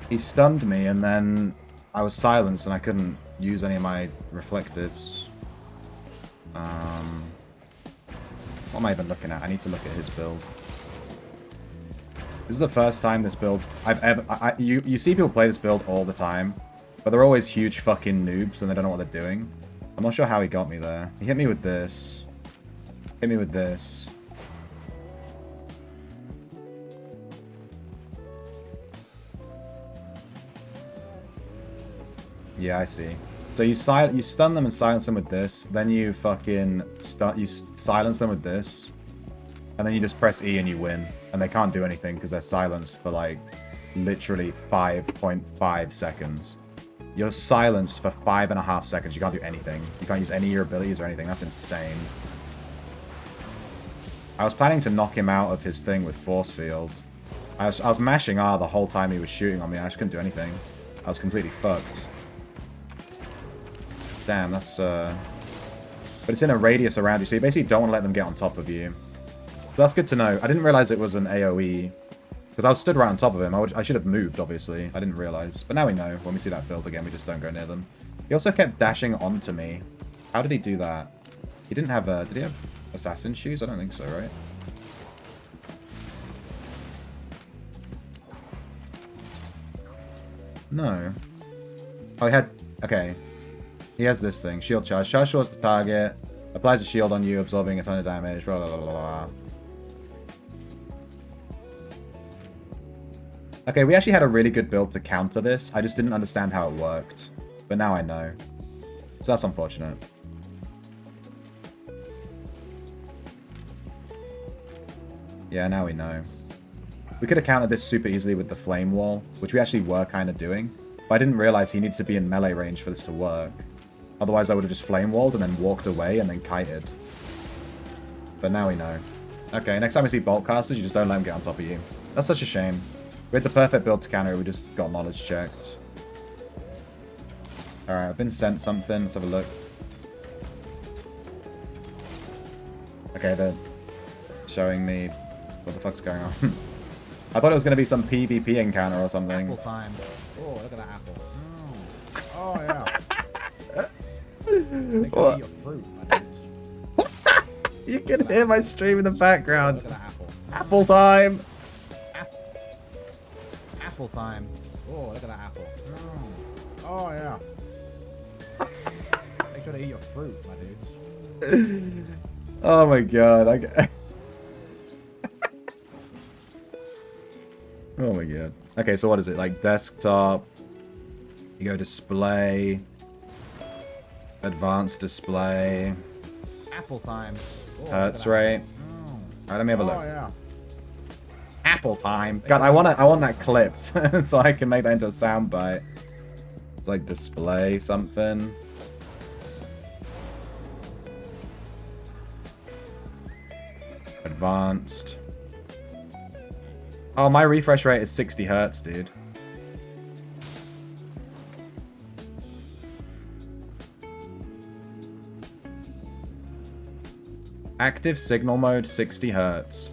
He stunned me and then I was silenced and I couldn't use any of my reflectives. What am I even looking at? I need to look at his build. This is the first time this build I've ever... You see people play this build all the time, but they're always huge fucking noobs and they don't know what they're doing. I'm not sure how he got me there. He hit me with this. Hit me with this. Yeah, I see. So you stun them and silence them with this, then you fucking silence them with this, and then you just press E and you win, and they can't do anything because they're silenced for like literally 5.5 seconds. You're silenced for 5.5 seconds. You can't do anything. You can't use any of your abilities or anything. That's insane. I was planning to knock him out of his thing with Force Field. I was mashing R the whole time he was shooting on me. I just couldn't do anything. I was completely fucked. Damn, that's... But it's in a radius around you, so you basically don't want to let them get on top of you. So that's good to know. I didn't realize it was an AoE. Because I was stood right on top of him. I should have moved, obviously. I didn't realize. But now we know. When we see that build again, we just don't go near them. He also kept dashing onto me. How did he do that? He didn't have... did he have assassin shoes? I don't think so, right? No. Oh, he had... Okay. He has this thing. Shield charge. Charge towards the target. Applies a shield on you, absorbing a ton of damage. Blah, blah, blah, blah, blah. Okay, we actually had a really good build to counter this. I just didn't understand how it worked. But now I know. So that's unfortunate. Yeah, now we know. We could have countered this super easily with the flame wall, which we actually were kind of doing. But I didn't realize he needs to be in melee range for this to work. Otherwise I would have just flame walled and then walked away and then kited. But now we know. Okay, next time we see bolt casters, you just don't let them get on top of you. That's such a shame. We had the perfect build to counter it, we just got knowledge checked. Alright, I've been sent something. Let's have a look. Okay, they're showing me what the fuck's going on. I thought it was going to be some PvP encounter or something. Apple time. Oh, look at that apple. Oh, yeah. Make What? sure you eat your fruit, my dudes. You can hear my stream in the background. Look at that apple. Apple time! Apple time. Oh, look at that apple. Oh, yeah. Make sure to eat your fruit, my dudes. Oh my god. Oh my god. Okay, so what is it? Like desktop. You go display. Advanced display. Apple time. Oh, Hertz rate. Alright, let me have a look. Oh, yeah. Apple time. God, I want that clipped so I can make that into a soundbite. It's like display something. Advanced. Oh, my refresh rate is 60 hertz, dude. Active signal mode, 60 hertz.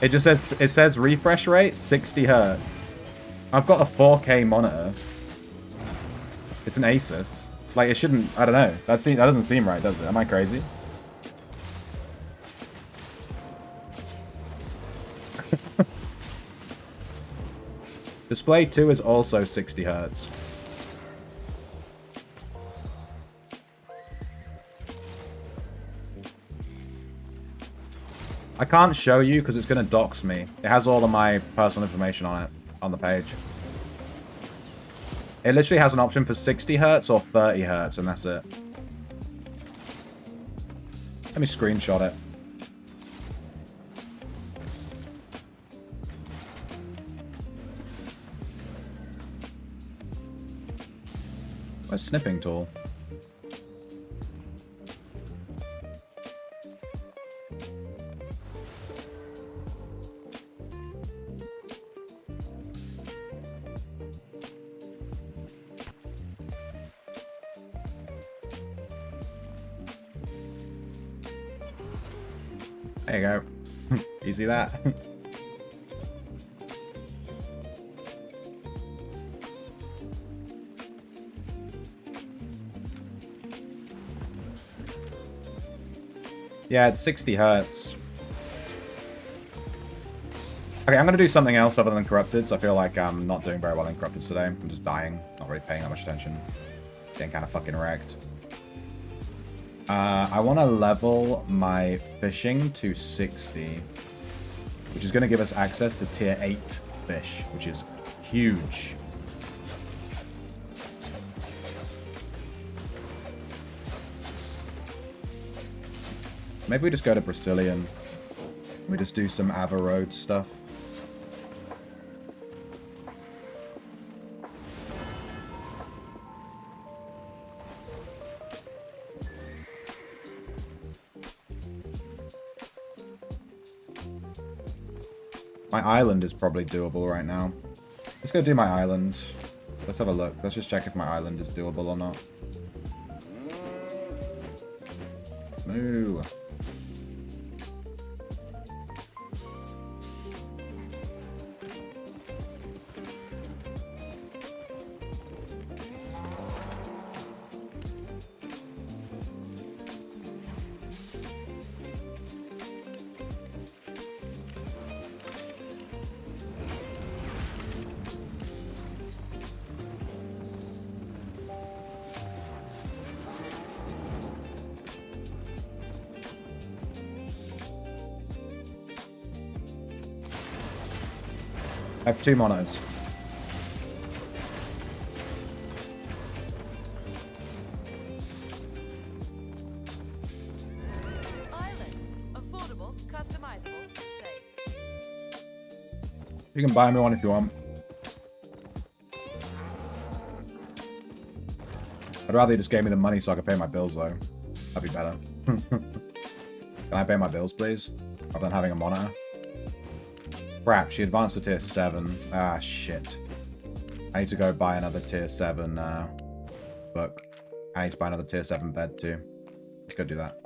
It says refresh rate 60 hertz. I've got a 4K monitor. It's an Asus. Like it shouldn't. I don't know. That doesn't seem right, does it? Am I crazy? Display 2 is also 60 hertz. I can't show you because it's going to dox me. It has all of my personal information on it, on the page. It literally has an option for 60 hertz or 30 hertz, and that's it. Let me screenshot it. Where's snipping tool? There you go. You see that? Yeah, it's 60 hertz. Okay, I'm going to do something else other than Corrupteds. I feel like I'm not doing very well in Corrupteds today. I'm just dying. Not really paying that much attention. Getting kind of fucking wrecked. I want to level my fishing to 60, which is going to give us access to tier 8 fish, which is huge. Maybe we just go to Brazilian. We just do some Ava Road stuff. My island is probably doable right now. Let's go do my island. Let's have a look. Let's just check if my island is doable or not. Moo. I have 2 monitors. Islands. Affordable, customizable, safe. You can buy me one if you want. I'd rather you just gave me the money so I could pay my bills, though. That'd be better. Can I pay my bills, please? Rather than having a monitor. Crap, she advanced to tier 7. Ah, shit. I need to go buy another tier 7 book. I need to buy another tier 7 bed, too. Let's go do that.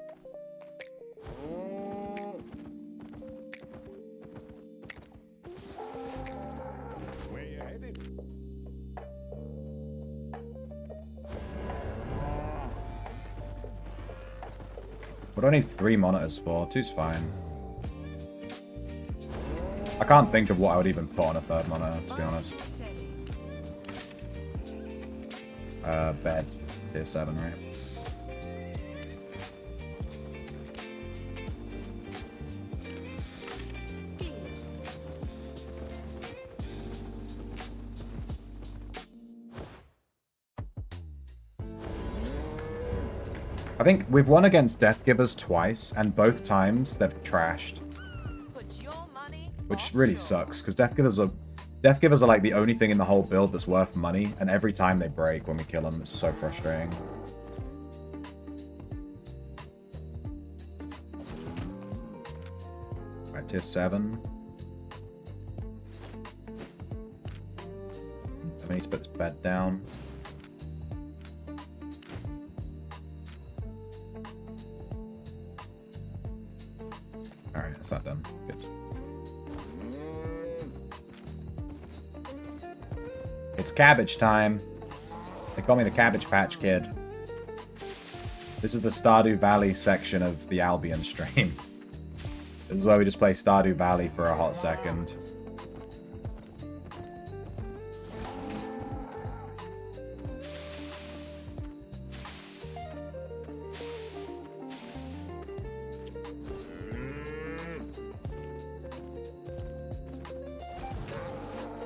Where you headed? What do I need 3 monitors for? 2's fine. I can't think of what I would even put on a 3rd monitor, to be honest. Bed. Tier 7, right? I think we've won against Death Givers twice, and both times they've trashed. Which really sucks, because Death Givers are like the only thing in the whole build that's worth money, and every time they break when we kill them, it's so frustrating. Alright, tier 7. I need to put this bed down. Alright, that's that done. Good. It's cabbage time. They call me the Cabbage Patch Kid. This is the Stardew Valley section of the Albion stream. This is where we just play Stardew Valley for a hot second.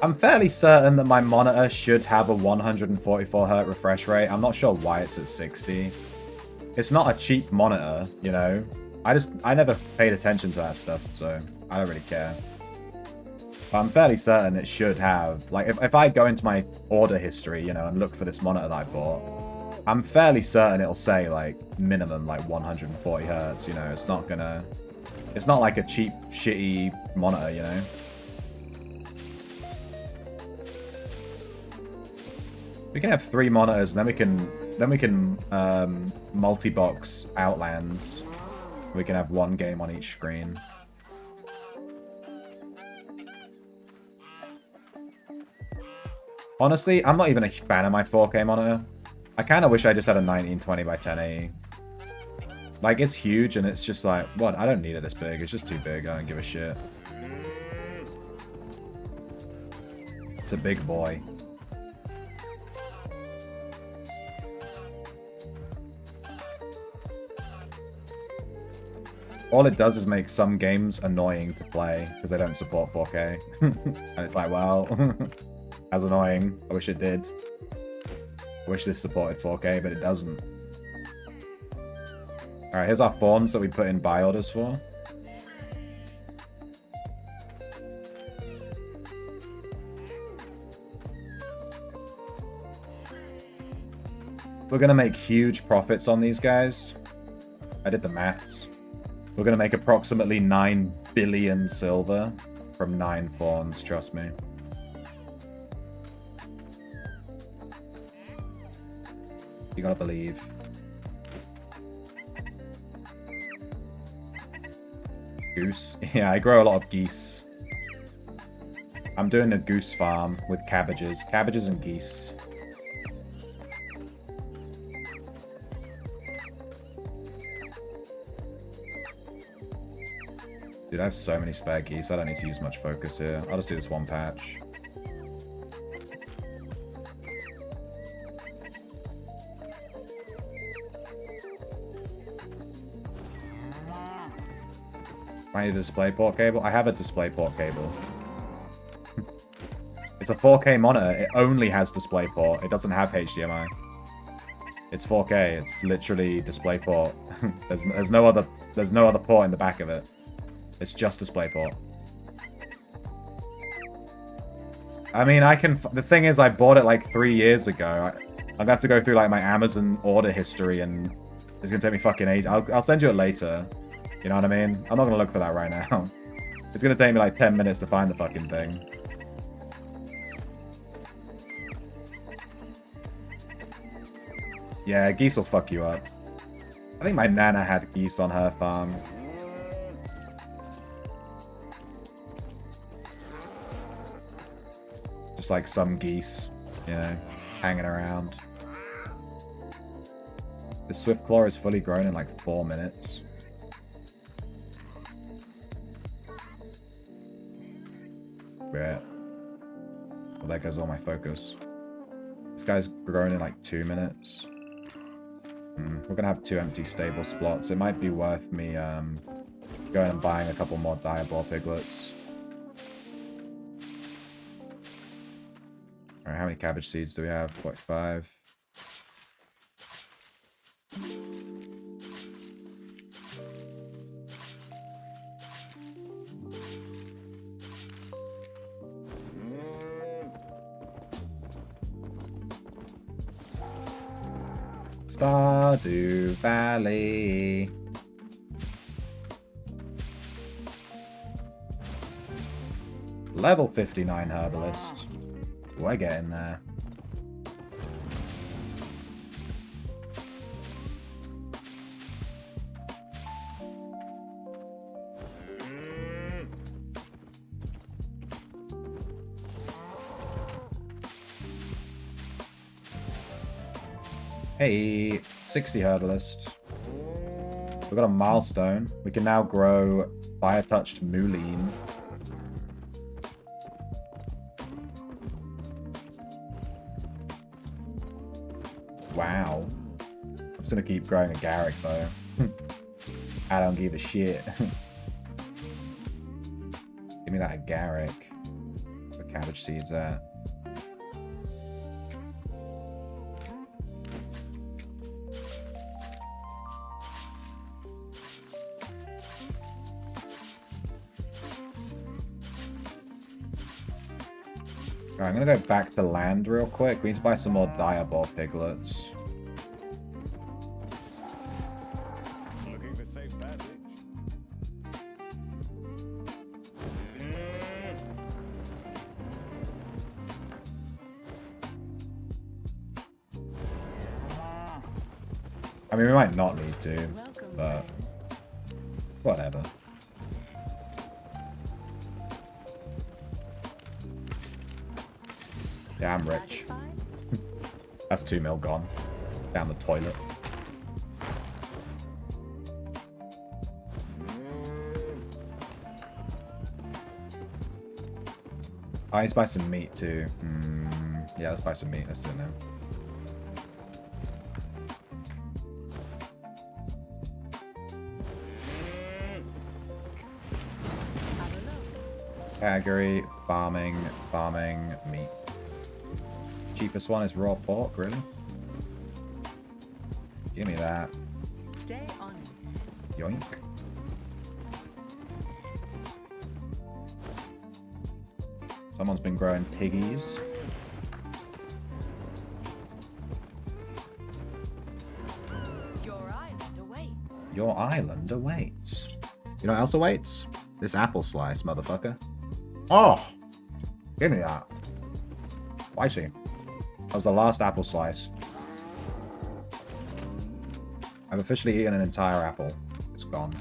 I'm fairly certain that my monitor should have a 144Hz refresh rate. I'm not sure why it's at 60. It's not a cheap monitor, you know. I never paid attention to that stuff, so I don't really care. But I'm fairly certain it should have, like, if I go into my order history, you know, and look for this monitor that I bought, I'm fairly certain it'll say, like, minimum, like, 140Hz, you know. It's not like a cheap, shitty monitor, you know. We can have 3 monitors, and then we can multi-box Outlands. We can have 1 game on each screen. Honestly, I'm not even a fan of my 4K monitor. I kind of wish I just had a 1920 by 1080. Like, it's huge, and it's just like, what? I don't need it this big. It's just too big. I don't give a shit. It's a big boy. All it does is make some games annoying to play because they don't support 4K. And it's like, well, that's annoying. I wish it did. I wish this supported 4K, but it doesn't. Alright, here's our fawns that we put in buy orders for. We're going to make huge profits on these guys. I did the maths. We're going to make approximately 9 billion silver from 9 fawns, trust me. You gotta believe. Goose? Yeah, I grow a lot of geese. I'm doing a goose farm with cabbages. Cabbages and geese. Dude, I have so many spare geese, I don't need to use much focus here. I'll just do this one patch. I need a display port cable. I have a display port cable. It's a 4K monitor. It only has DisplayPort. It doesn't have HDMI. It's 4K. It's literally DisplayPort. there's no other port in the back of it. It's just DisplayPort. I mean, the thing is, I bought it like 3 years ago. I'm gonna have to go through like my Amazon order history, and it's gonna take me fucking ages. I'll send you it later. You know what I mean? I'm not gonna look for that right now. It's gonna take me like 10 minutes to find the fucking thing. Yeah, geese will fuck you up. I think my nana had geese on her farm. Just like some geese, you know, hanging around. The Swiftclaw is fully grown in like 4 minutes. Yeah. Well, there goes all my focus. This guy's grown in like 2 minutes. We're gonna have 2 empty stable spots. It might be worth me going and buying a couple more Diaball piglets. Alright, how many cabbage seeds do we have? 45. Stardew Valley. Level 59 herbalist. Do I get in there? Hey, 60 herbalist. We've got a milestone. We can now grow fire-touched mullein. Wow. I'm just gonna keep growing a Garrick though. I don't give a shit. Give me that Garrick. The cabbage seeds there. Alright, I'm gonna go back to land real quick. We need to buy some more Diaball piglets. Looking for safe passage. I mean, we might not need to, but whatever. Yeah, I'm rich. That's 2 mil gone. Down the toilet. I need to buy some meat too. Yeah, let's buy some meat. Let's do it now. Category, farming, meat. Cheapest one is raw pork, really? Give me that. Stay honest. Yoink. Someone's been growing piggies. Your island awaits. Your island awaits. You know what else awaits? This apple slice, motherfucker. Oh! Give me that. Spicy. That was the last apple slice. I've officially eaten an entire apple. It's gone.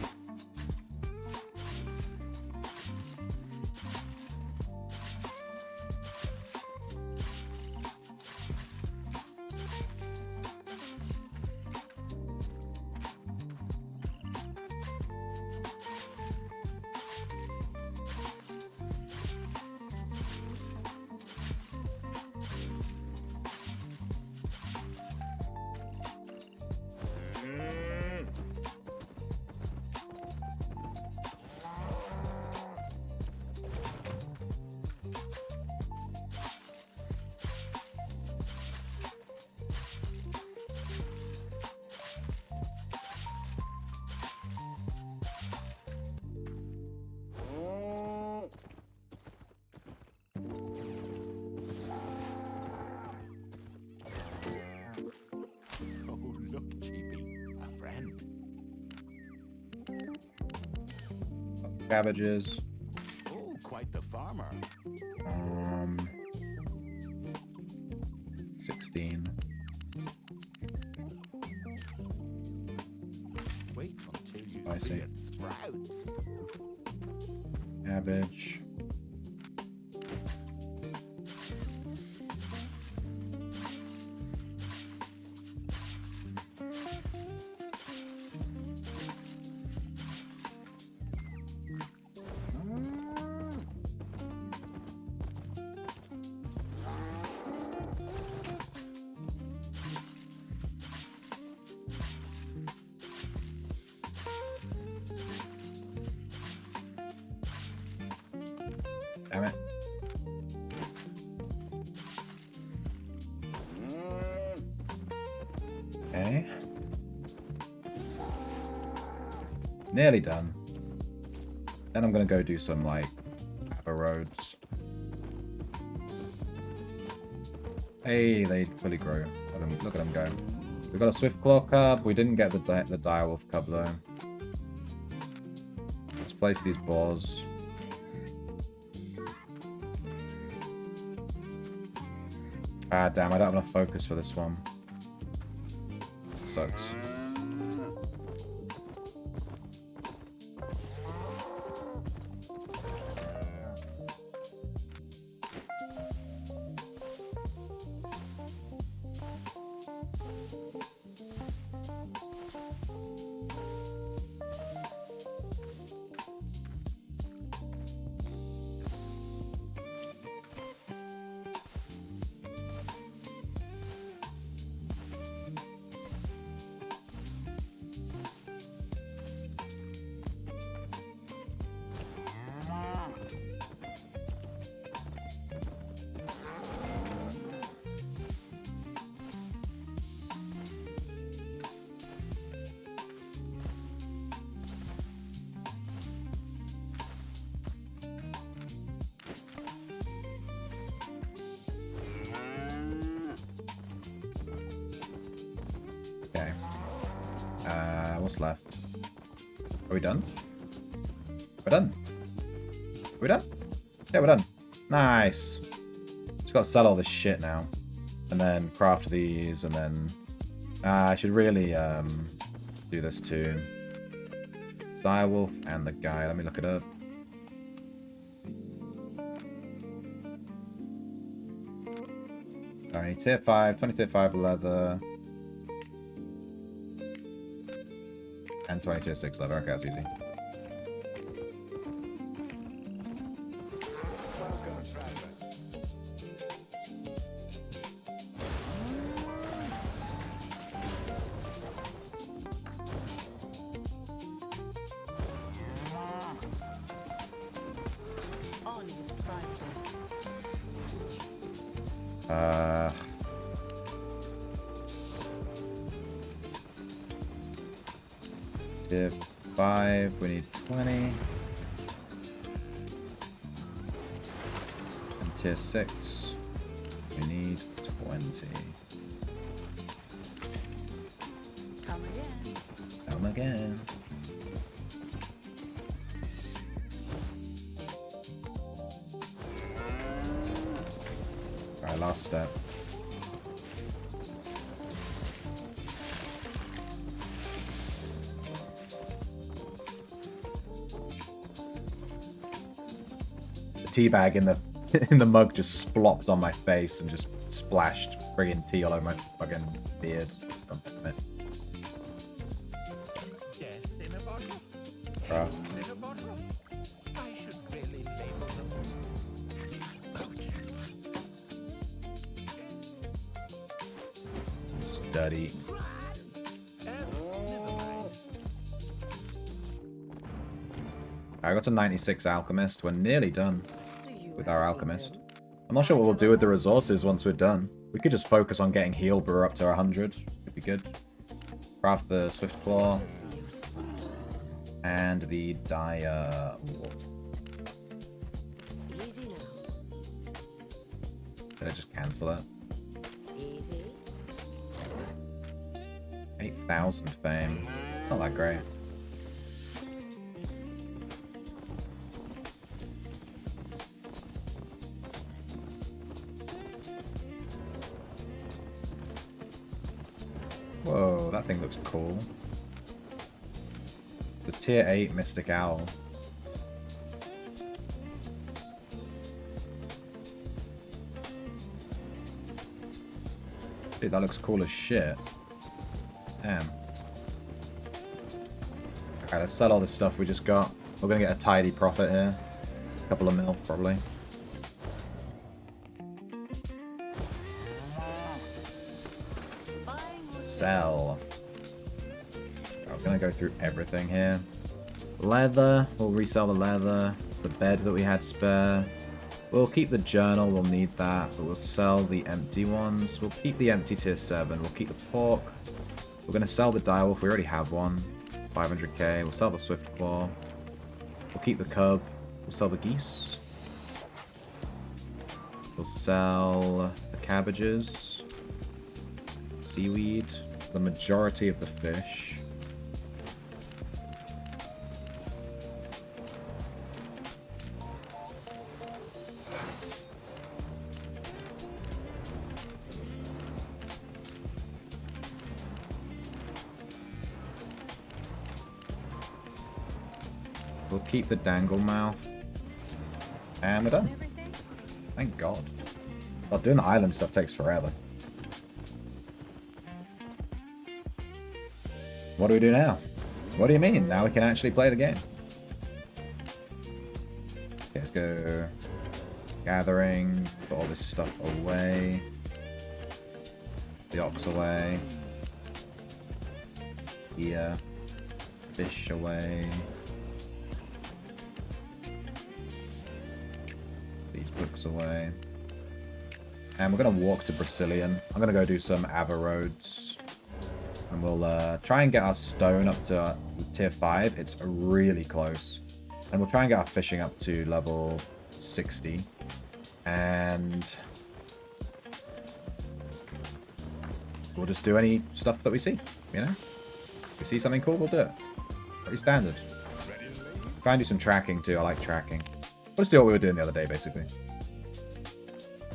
cabbages. Oh, quite the farmer. 16. Wait until you I see see. it sprouts. Cabbage. Damn it. Okay. Nearly done. Then I'm gonna go do some, like, upper roads. Hey, they fully grow. Look at them go. We got a Swift Claw Cub. We didn't get the Direwolf Cub, though. Let's place these boars. Ah, damn, I don't have enough focus for this one. Sucks. Okay. What's left? Are we done? We're done. Are we done? Yeah, we're done. Nice. Just gotta sell all this shit now. And then craft these, and then... I should really do this too. Direwolf and the guy. Let me look it up. Alright, tier 5, 20 tier 5 leather. And 20 tier 6 leather. Okay, that's easy. Honest prices. Tier 5, we need 20. And tier 6, we need 20. Come again. Come again. Alright, last step. The teabag in the in the mug just splopped on my face and just splashed friggin' tea all over my fucking beard. Death in a bottle? Bro. In a bottle? I should really label them. Just dirty. Never mind. I got to 96 alchemist. We're nearly done with our alchemist. I'm not sure what we'll do with the resources once we're done. We could just focus on getting heal brew up to 100. It'd be good. Craft the Swift Claw. And the Dire Wolf. Easy now. Did I just cancel it? Easy. 8,000 fame. Not that great. Whoa, that thing looks cool. The tier 8 Mystic Owl. Dude, that looks cool as shit. Damn. Okay, let's sell all this stuff we just got. We're gonna get a tidy profit here. A couple of mil, probably. Sell. I'm gonna go through everything here. Leather, we'll resell the leather. The bed that we had spare. We'll keep the journal, we'll need that, but we'll sell the empty ones. We'll keep the empty tier 7. We'll keep the pork. We're gonna sell the direwolf, we already have one. 500k. We'll sell the swift claw. We'll keep the cub. We'll sell the geese. We'll sell the cabbages. Seaweed. The majority of the fish. We'll keep the dangle mouth. And we're done. Thank God. Well, doing the island stuff takes forever. What do we do now? What do you mean? Now we can actually play the game. Okay, let's go. Gathering. Put all this stuff away. The ox away. Here. Fish away. These books away. And we're going to walk to Brazilian. I'm going to go do some Ava roads. And we'll try and get our stone up to tier 5. It's really close. And we'll try and get our fishing up to level 60. And we'll just do any stuff that we see, you know? If we see something cool, we'll do it. Pretty standard. Try and do some tracking too. I like tracking. We'll just do what we were doing the other day, basically.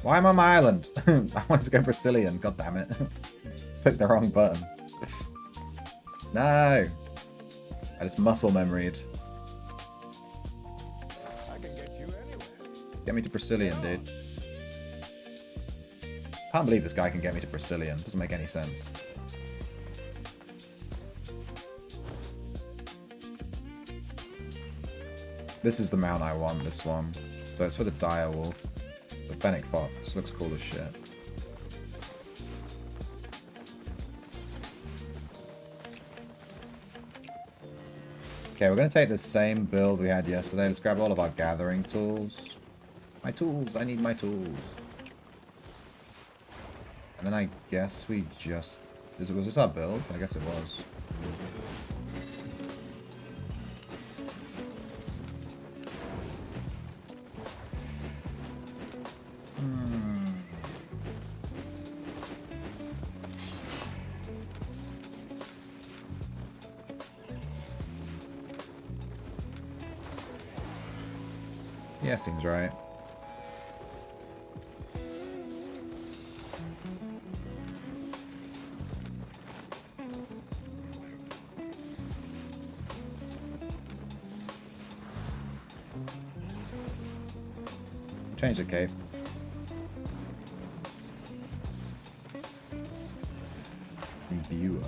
Why am I on my island? I wanted to go Brazilian. God damn it. Clicked the wrong button. No. I just muscle memoried. I can get you anywhere. Get me to Brazilian, dude. Can't believe this guy can get me to Brazilian. Doesn't make any sense. This is the mount I want, this one. So it's for the direwolf. The Fennec Fox. Looks cool as shit. Okay, we're going to take the same build we had yesterday. Let's grab all of our gathering tools. My tools! I need my tools. And then I guess we just... Was this our build? I guess it was. Yeah, seems right. Change the cape. Imbuer.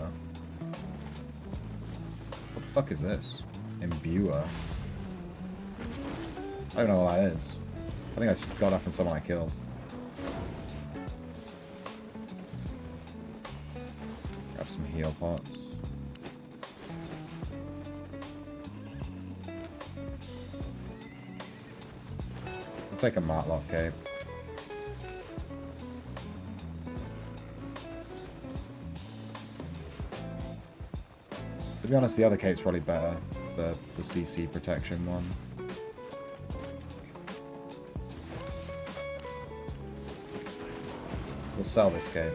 What the fuck is this? Imbuer. I don't know what that is. I think I just got that from someone I killed. Grab some heal pots. I'll take a Martlock cape. To be honest, the other cape's probably better. The CC protection one. We'll sell this cape.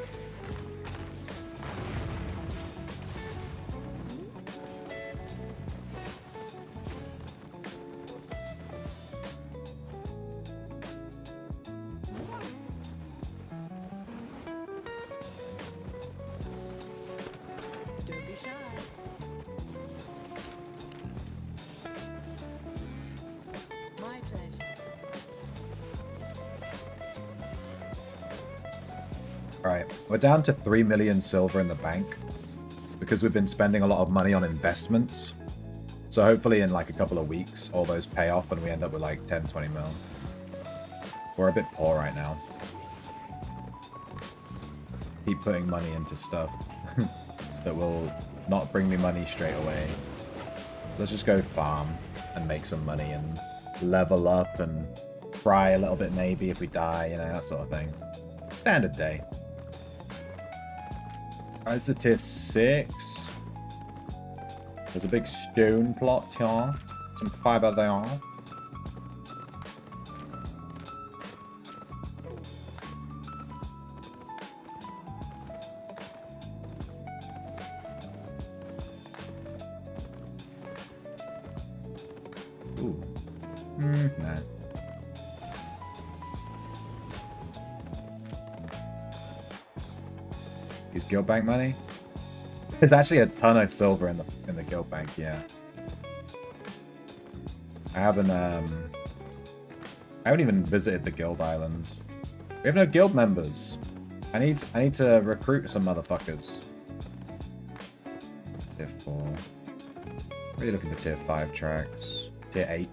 Right, we're down to 3 million silver in the bank because we've been spending a lot of money on investments. So hopefully in like a couple of weeks, all those pay off and we end up with like 10, 20 mil. We're a bit poor right now. Keep putting money into stuff that will not bring me money straight away. So let's just go farm and make some money and level up and cry a little bit maybe if we die, you know, that sort of thing. Standard day. Alright, it's a tier 6. There's a big stone plot here. Some fiber there. Ooh. Nah. Use guild bank money? There's actually a ton of silver in the guild bank, yeah. I haven't even visited the guild island. We have no guild members. I need to recruit some motherfuckers. Tier 4. Really looking for tier 5 tracks. Tier 8.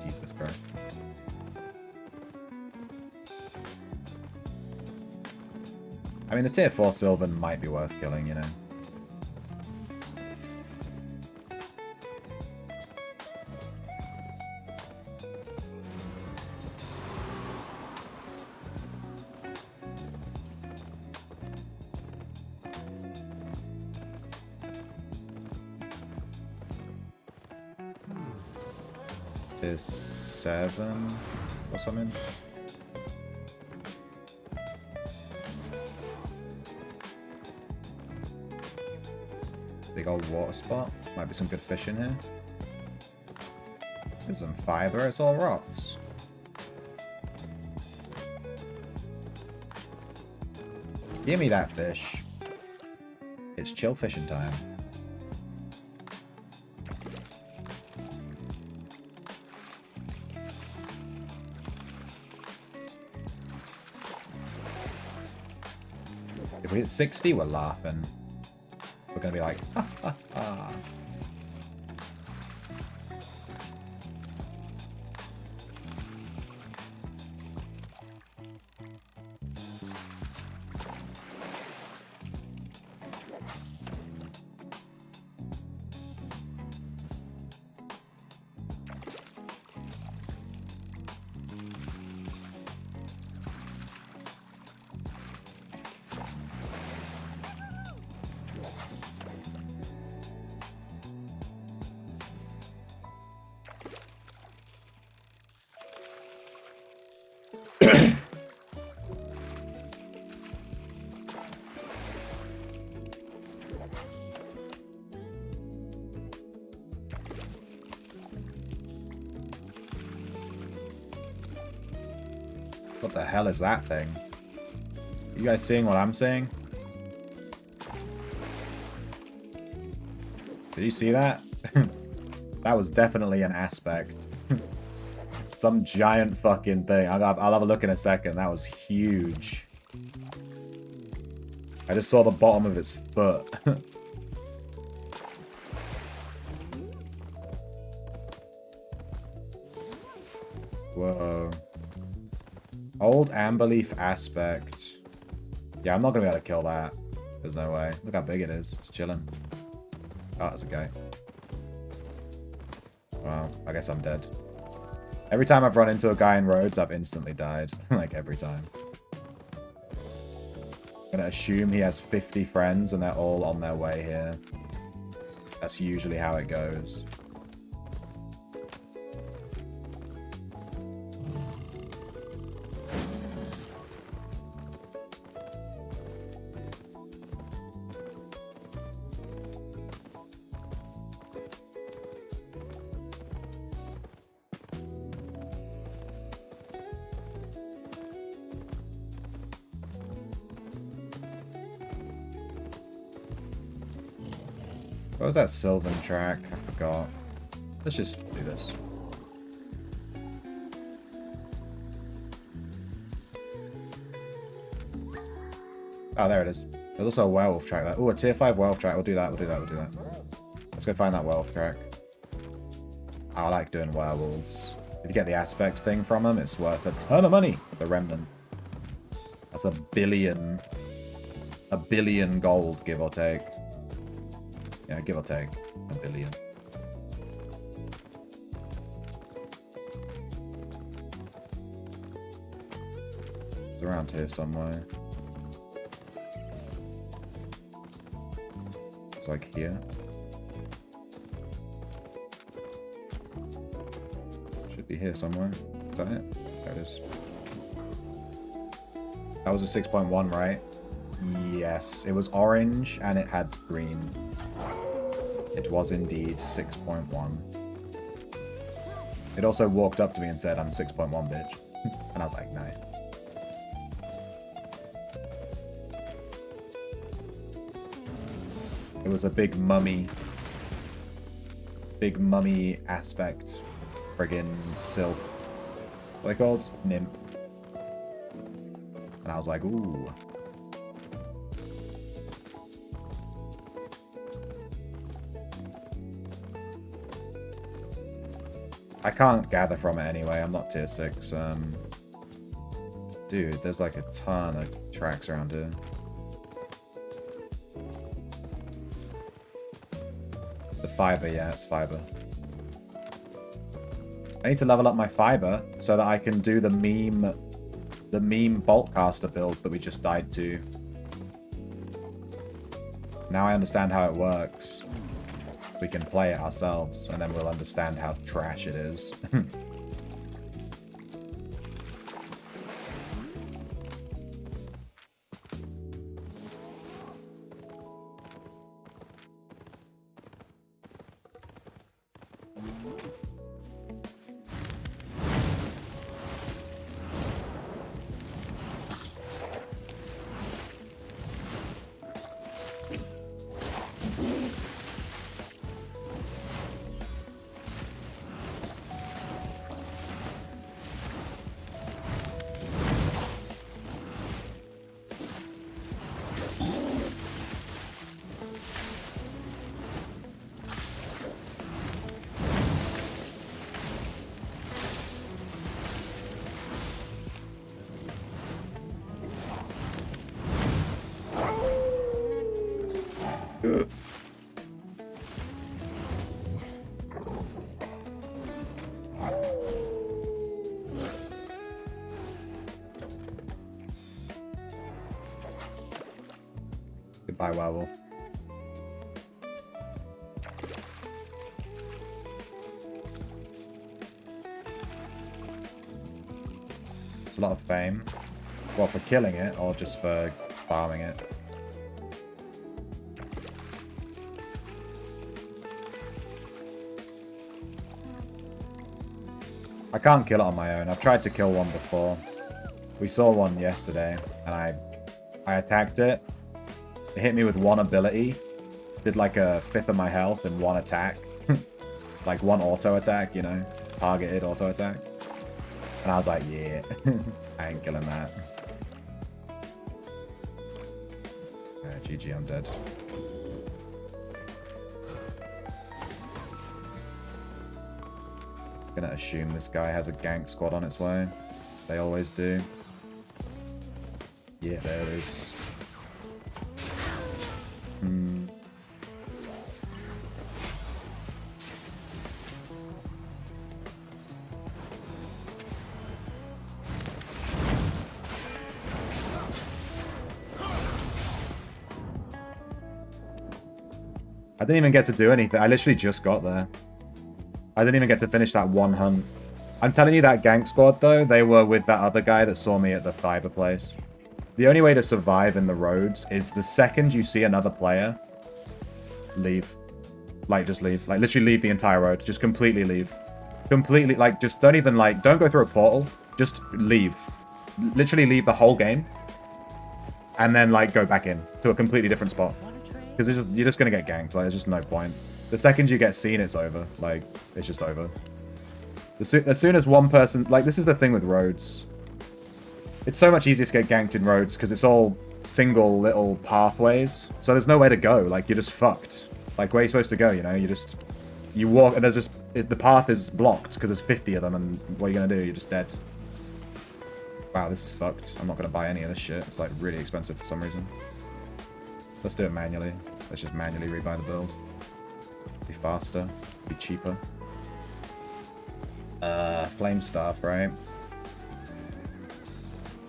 Jesus Christ. I mean, the tier 4 Sylvan might be worth killing, you know. Tier 7 or something. Big old water spot. Might be some good fish in here. There's some fiber, it's all rocks. Give me that fish. It's chill fishing time. If we hit 60, we're laughing. We're gonna be like, ha ha ha. What the hell is that thing? You guys seeing what I'm seeing? Did you see that? That was definitely an aspect. Some giant fucking thing. I'll have a look in a second. That was huge. I just saw the bottom of its foot. Whoa. Old Amberleaf aspect. Yeah, I'm not gonna be able to kill that. There's no way. Look how big it is. It's chilling. Oh, that's a guy. Well, I guess I'm dead. Every time I've run into a guy in roads, I've instantly died. Like, every time. I'm gonna assume he has 50 friends and they're all on their way here. That's usually how it goes. What was that Sylvan track? I forgot. Let's just do this. Oh, there it is. There's also a werewolf track there. Oh, a tier 5 werewolf track. We'll do that. Let's go find that werewolf track. Oh, I like doing werewolves. If you get the aspect thing from them, it's worth a ton of money. The remnant. That's a billion gold, give or take. Yeah, give or take. A billion. It's around here somewhere. It's like here. Should be here somewhere. Is that it? There it is. That was a 6.1, right? Yes. It was orange and it had green. It was indeed 6.1. It also walked up to me and said, I'm 6.1, bitch. And I was like, nice. It was a big mummy aspect. Friggin' sylph. What are they called? Nymph. And I was like, ooh. I can't gather from it anyway. I'm not tier 6. Dude, there's like a ton of tracks around here. The fiber, yeah, it's fiber. I need to level up my fiber so that I can do the meme boltcaster build that we just died to. Now I understand how it works. We can play it ourselves, and then we'll understand how trash it is. Goodbye, werewolf. It's a lot of fame. Well, for killing it, or just for farming it. I can't kill it on my own. I've tried to kill one before. We saw one yesterday, and I attacked it. It hit me with one ability. Did like a fifth of my health in one attack. Like one auto attack, you know? Targeted auto attack. And I was like, yeah. I ain't killing that. GG, I'm dead. Gonna assume this guy has a gank squad on its way. They always do. Yeah, there it is. I didn't even get to do anything. I literally just got there. I didn't even get to finish that one hunt. I'm telling you, that gank squad, though, they were with that other guy that saw me at the fiber place. The only way to survive in the roads is the second you see another player, leave. Like, just leave. Like, literally leave the entire road. Just completely leave. Completely, like, just don't even, like, don't go through a portal. Just leave. Literally leave the whole game. And then, like, go back in to a completely different spot. Because you're just going to get ganked. Like, there's just no point. The second you get seen, it's over. Like, it's just over. As soon as one person... Like, this is the thing with roads. It's so much easier to get ganked in roads because it's all single little pathways. So there's nowhere to go. Like, you're just fucked. Like, where are you supposed to go, you know? You walk, and there's just... the path is blocked because there's 50 of them, and what are you going to do? You're just dead. Wow, this is fucked. I'm not going to buy any of this shit. It's, like, really expensive for some reason. Let's do it manually. Let's just manually rebuy the build. Be faster. Be cheaper. Flame Staff, right?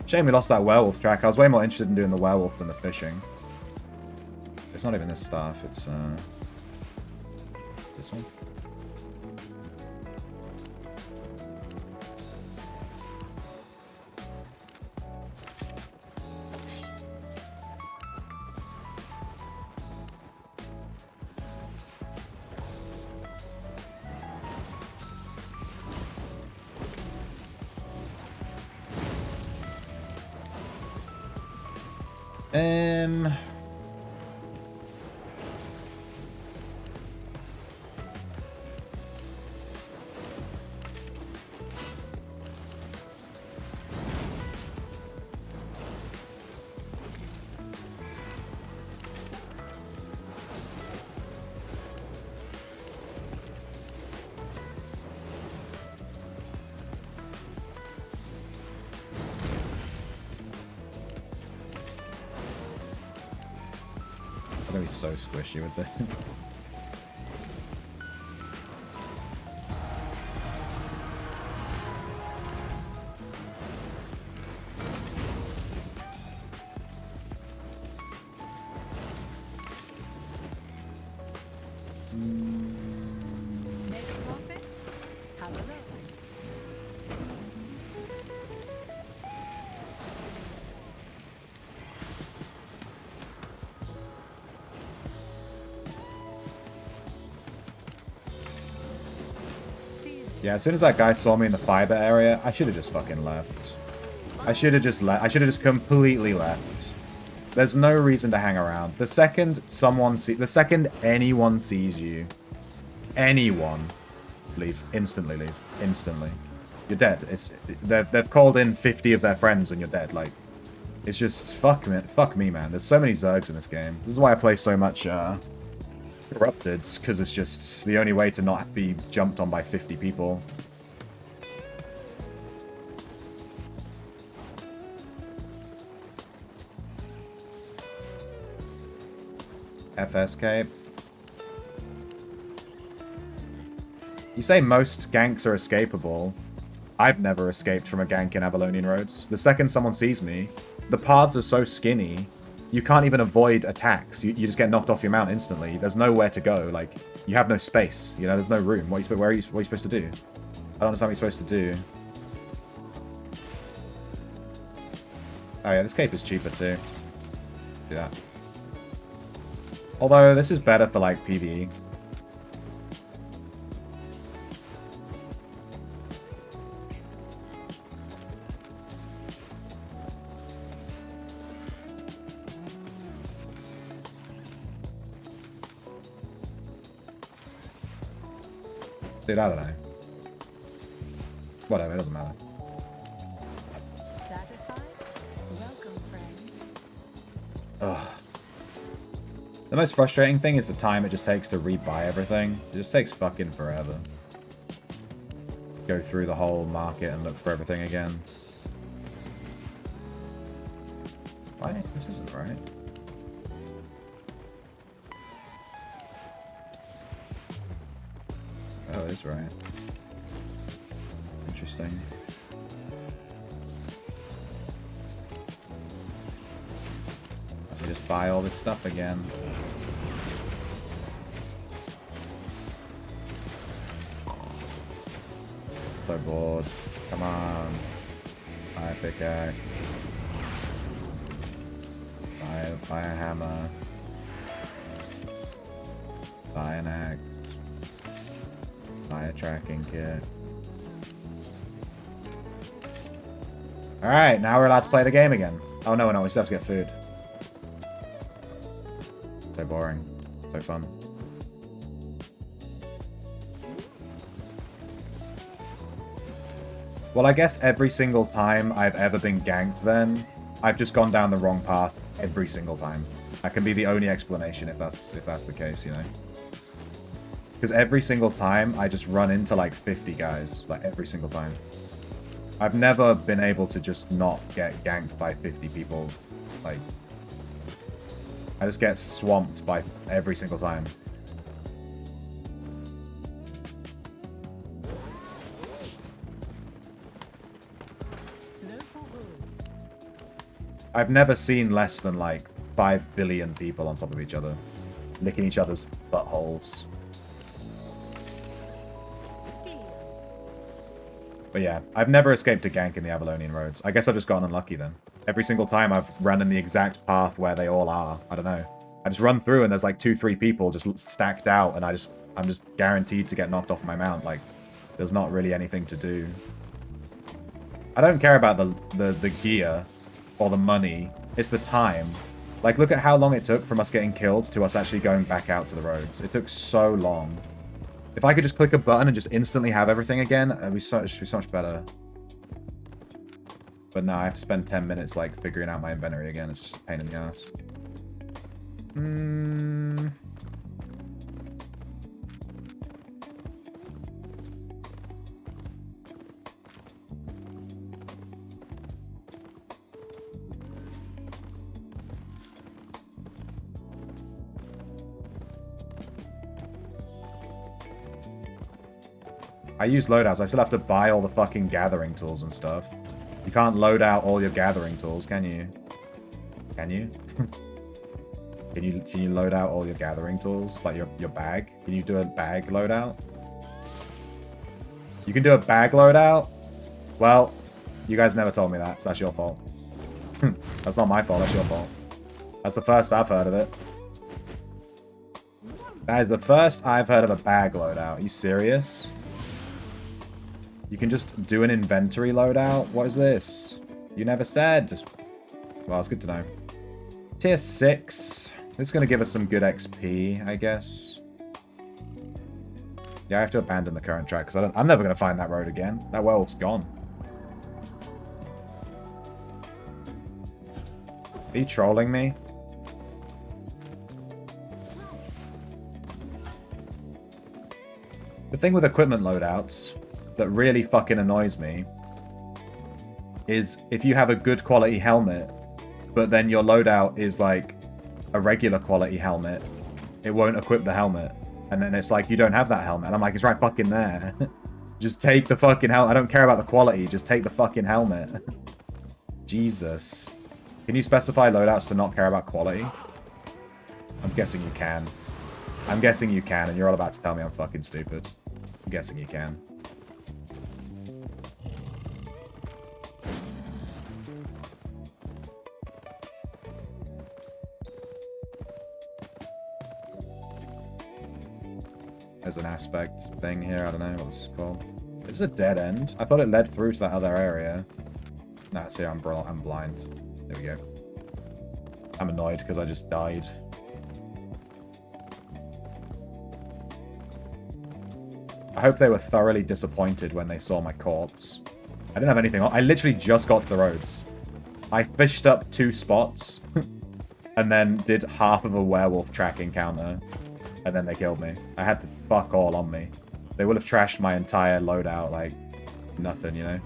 Shame we lost that werewolf track. I was way more interested in doing the werewolf than the fishing. It's not even this staff, it's this one. I'm gonna be so squishy with this. Make a profit? Have a look. Yeah, as soon as that guy saw me in the fiber area, I should have just fucking left. I should have just completely left. There's no reason to hang around. The second anyone sees you, anyone, leave. Instantly leave. Instantly. You're dead. They've called in 50 of their friends and you're dead. Like, it's just, fuck me, man. There's so many Zergs in this game. This is why I play so much, Corrupteds, because it's just the only way to not be jumped on by 50 people. FSK. You say most ganks are escapable. I've never escaped from a gank in Avalonian Roads. The second someone sees me, the paths are so skinny, you can't even avoid attacks. You just get knocked off your mount instantly. There's nowhere to go. Like, you have no space. You know, there's no room. What are you supposed to do? I don't understand what you're supposed to do. Oh yeah, this cape is cheaper too. Do that. Although, this is better for, like, PvE. Dude, I don't know. Whatever, it doesn't matter. Satisfied? Welcome, friend. Ugh. The most frustrating thing is the time it just takes to rebuy everything. It just takes fucking forever. Go through the whole market and look for everything again. Why? This isn't right. Oh, it is right. Interesting. Let me just buy all this stuff again. So bored. Come on. Buy a pickaxe. Buy a hammer. Buy an axe. Buy a tracking kit. Alright, now we're allowed to play the game again. Oh no, we still have to get food. So boring. So fun. Well, I guess every single time I've ever been ganked then, I've just gone down the wrong path every single time. That can be the only explanation if that's the case, you know. Because every single time I just run into like 50 guys, like every single time. I've never been able to just not get ganked by 50 people. Like, I just get swamped by every single time. I've never seen less than like 5 billion people on top of each other, licking each other's buttholes. But yeah, I've never escaped a gank in the Avalonian roads. I guess I've just gotten unlucky then. Every single time I've run in the exact path where they all are. I don't know. I just run through and there's like 2-3 people just stacked out, and I'm just guaranteed to get knocked off my mount. Like, there's not really anything to do. I don't care about the gear or the money. It's the time. Like, look at how long it took from us getting killed to us actually going back out to the roads. It took so long. If I could just click a button and just instantly have everything again, it'd be so much better. But no, I have to spend 10 minutes like figuring out my inventory again. It's just a pain in the ass. I use loadouts. I still have to buy all the fucking gathering tools and stuff. You can't load out all your gathering tools, can you? Can you? Can you load out all your gathering tools? Like your bag? Can you do a bag loadout? You can do a bag loadout? Well, you guys never told me that, so that's your fault. That's not my fault, that's your fault. That's the first I've heard of it. That is the first I've heard of a bag loadout. Are you serious? You can just do an inventory loadout? What is this? You never said. Well, it's good to know. Tier 6. It's going to give us some good XP, I guess. Yeah, I have to abandon the current track because I'm never going to find that road again. That world's gone. Are you trolling me? The thing with equipment loadouts that really fucking annoys me is if you have a good quality helmet, but then your loadout is like a regular quality helmet, it won't equip the helmet. And then it's like, you don't have that helmet. And I'm like, it's right fucking there. Just take the fucking helmet. I don't care about the quality. Just take the fucking helmet. Jesus. Can you specify loadouts to not care about quality? I'm guessing you can. I'm guessing you can, and you're all about to tell me I'm fucking stupid. I'm guessing you can. There's an aspect thing here. I don't know what this is called. Is this a dead end? I thought it led through to that other area. Nah, see, I'm blind. There we go. I'm annoyed because I just died. I hope they were thoroughly disappointed when they saw my corpse. I didn't have anything on. I literally just got to the roads. I fished up 2 spots and then did half of a werewolf track encounter. And then they killed me. I had the fuck all on me. They would have trashed my entire loadout like nothing, you know?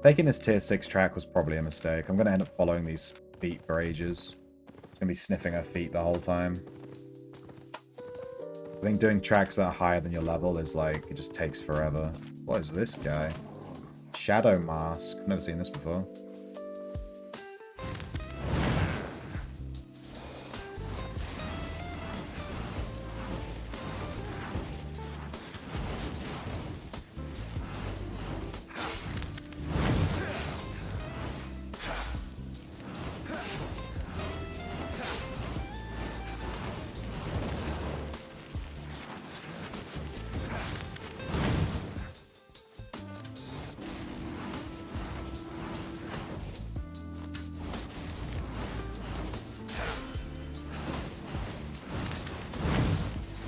Taking this tier 6 track was probably a mistake. I'm going to end up following these feet for ages. I'm going to be sniffing her feet the whole time. I think doing tracks that are higher than your level is like, it just takes forever. What is this guy? Shadow Mask. I've never seen this before.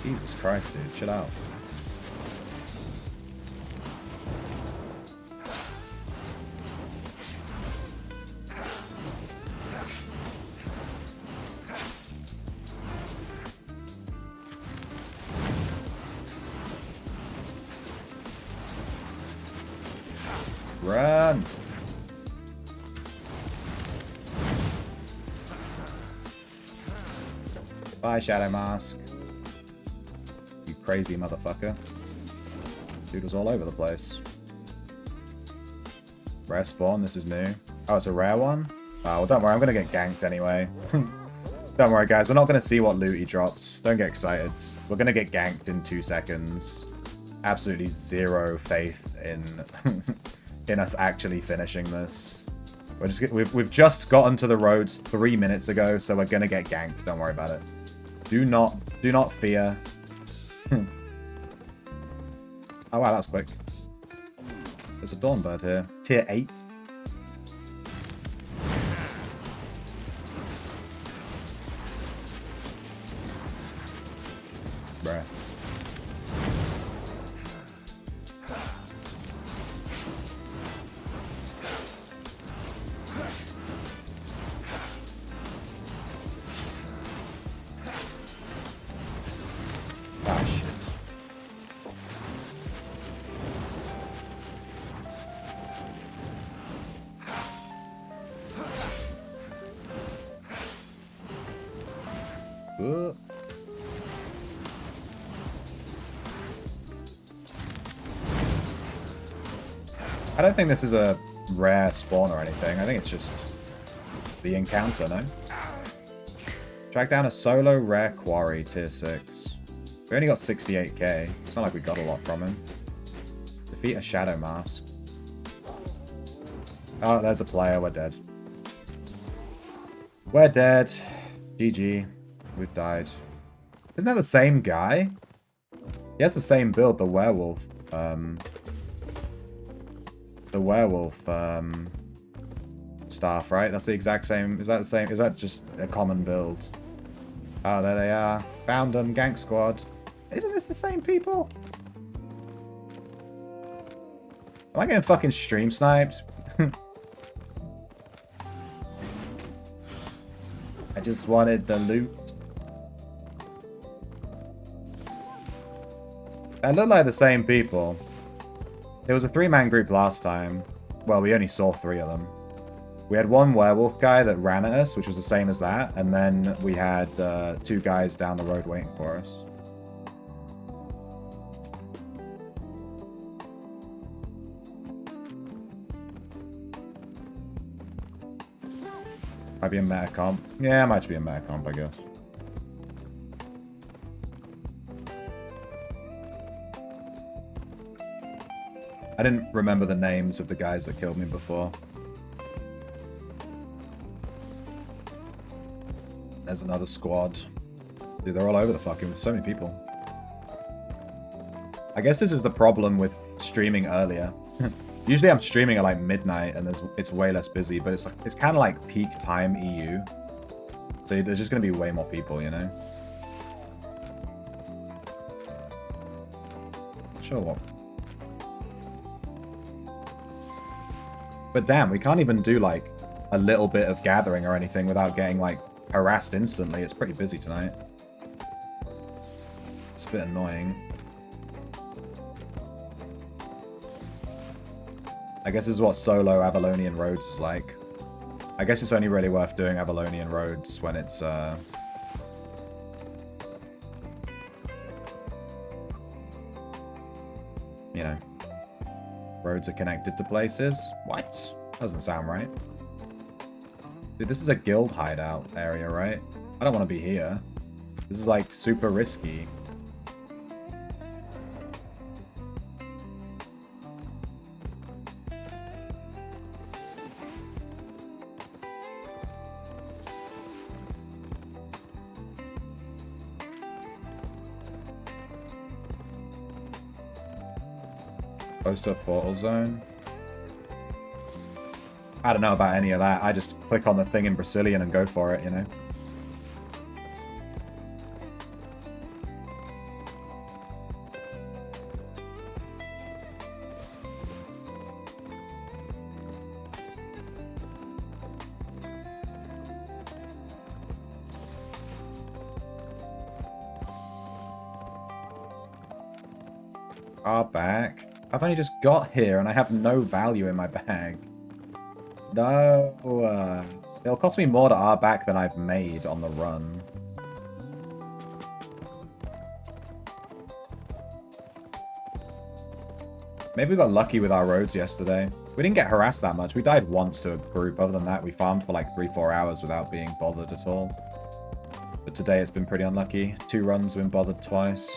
Jesus Christ, dude. Chill out. Run! Bye, Shadow Mask. You crazy motherfucker. Dude was all over the place. Rare spawn, this is new. Oh, it's a rare one? Oh, well, don't worry, I'm gonna get ganked anyway. Don't worry, guys, we're not gonna see what loot he drops. Don't get excited. We're gonna get ganked in 2 seconds. Absolutely zero faith in in us actually finishing this. We've just gotten to the roads 3 minutes ago, so we're gonna get ganked. Don't worry about it. Do not fear. Oh wow, that's quick. There's a Dawnbird here. Tier 8. Bruh. Ah, shit. I don't think this is a rare spawn or anything. I think it's just the encounter, no? Track down a solo rare quarry, tier 6. We only got 68k. It's not like we got a lot from him. Defeat a shadow mask. Oh, there's a player. We're dead. We're dead. GG. We've died. Isn't that the same guy? He has the same build, the werewolf. The werewolf staff, right? That's the exact same. Is that the same? Is that just a common build? Oh, there they are. Found them. Gank squad. Isn't this the same people? Am I getting fucking stream sniped? I just wanted the loot. They look like the same people. There was a 3-man group last time. Well, we only saw 3 of them. We had one werewolf guy that ran at us, which was the same as that, and then we had 2 guys down the road waiting for us. Might be a meta comp. Yeah, it might be a meta comp, I guess. I didn't remember the names of the guys that killed me before. There's another squad. Dude, they're all over the fucking with so many people. I guess this is the problem with streaming earlier. Usually I'm streaming at like midnight and it's way less busy, but it's kind of like peak time EU. So there's just going to be way more people, you know? Sure what. But damn, we can't even do like a little bit of gathering or anything without getting like harassed instantly. It's pretty busy tonight. It's a bit annoying. I guess this is what solo Avalonian Roads is like. I guess it's only really worth doing Avalonian Roads when it's you know, roads are connected to places. What? Doesn't sound right. Dude, this is a guild hideout area, right? I don't want to be here. This is like super risky. Close to a portal zone. I don't know about any of that. I just click on the thing in Brazilian and go for it, you know? Are back. I've only just got here and I have no value in my bag. No. It'll cost me more to R back than I've made on the run. Maybe we got lucky with our roads yesterday. We didn't get harassed that much. We died once to a group. Other than that, we farmed for like 3-4 hours without being bothered at all. But today it's been pretty unlucky. 2 runs, we've been bothered twice.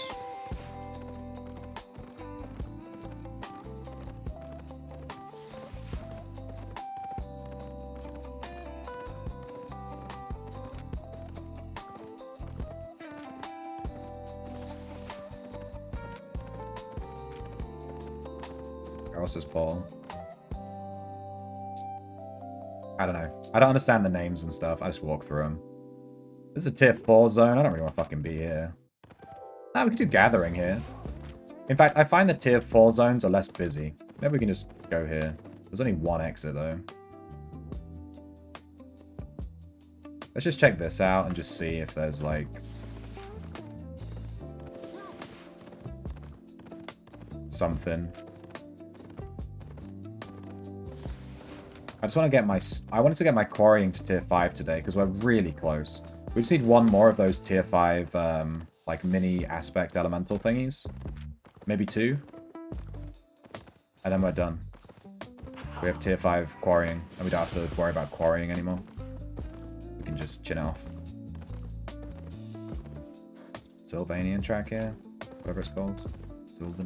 What's this Paul? I don't know. I don't understand the names and stuff. I just walk through them. This is a tier 4 zone. I don't really want to fucking be here. Nah, we can do gathering here. In fact, I find the tier 4 zones are less busy. Maybe we can just go here. There's only one exit though. Let's just check this out and just see if there's like something. I just want to get my... I wanted to get my quarrying to tier 5 today, because we're really close. We just need one more of those tier 5, like, mini aspect elemental thingies. Maybe 2. And then we're done. We have tier 5 quarrying, and we don't have to worry about quarrying anymore. We can just chin off. Sylvanian track here, whatever it's called. Sylvan.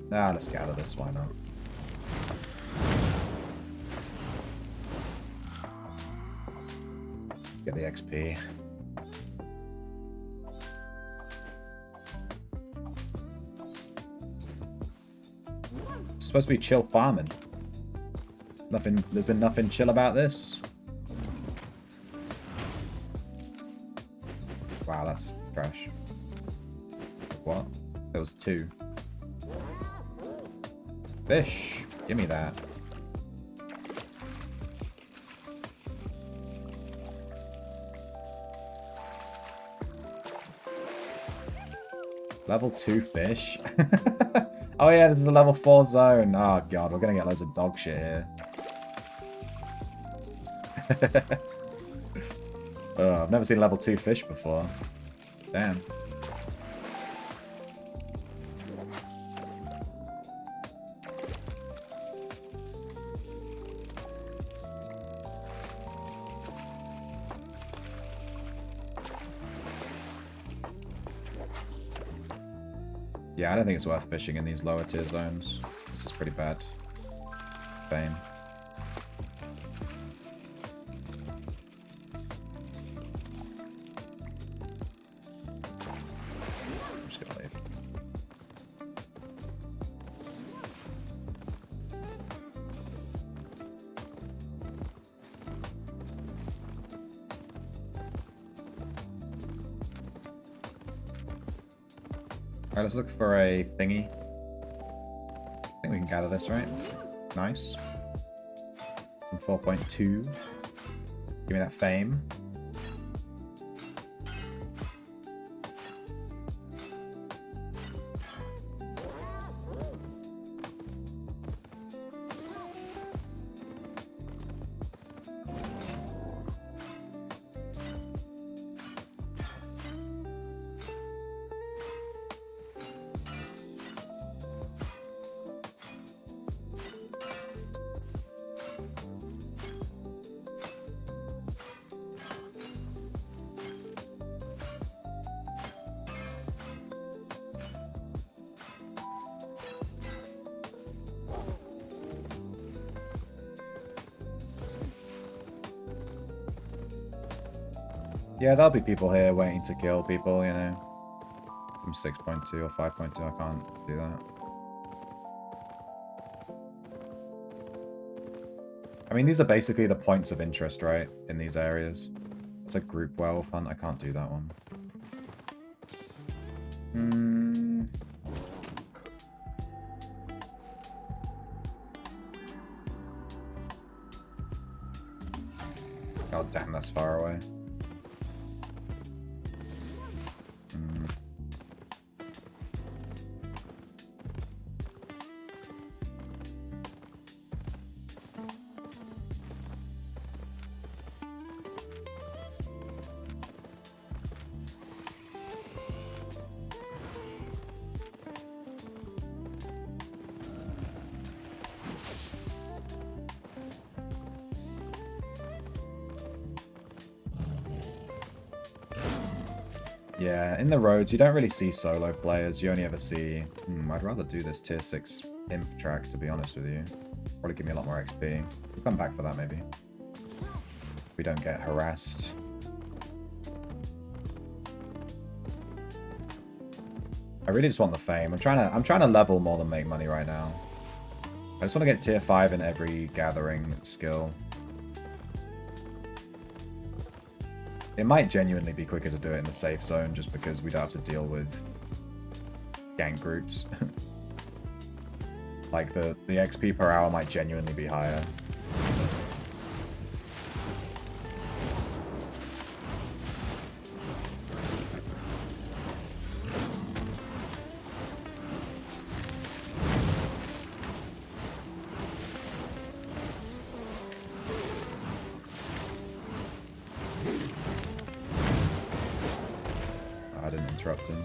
Nah, let's gather this, why not? Get the XP. It's supposed to be chill farming. Nothing, there's been nothing chill about this. Wow, that's trash. What? There was 2. Fish! Give me that. Level 2 fish? Oh yeah, this is a level 4 zone. Oh god, we're gonna get loads of dog shit here. Oh, I've never seen level 2 fish before. Damn. Yeah, I don't think it's worth fishing in these lower tier zones. This is pretty bad. Fame. I'm just gonna leave. Alright, let's look for a thingy. I think we can gather this, right? Nice. Some 4.2. Give me that fame. Yeah, there'll be people here waiting to kill people, you know. Some 6.2 or 5.2, I can't do that. I mean, these are basically the points of interest, right? In these areas. It's a group werewolf hunt, I can't do that one. Oh damn, that's far away. Yeah, in the roads, you don't really see solo players. You only ever see... I'd rather do this tier 6 imp track, to be honest with you. Probably give me a lot more XP. We'll come back for that, maybe. If we don't get harassed. I really just want the fame. I'm trying to level more than make money right now. I just want to get tier 5 in every gathering skill. It might genuinely be quicker to do it in the safe zone just because we don't have to deal with gang groups. Like the XP per hour might genuinely be higher. I didn't interrupt him.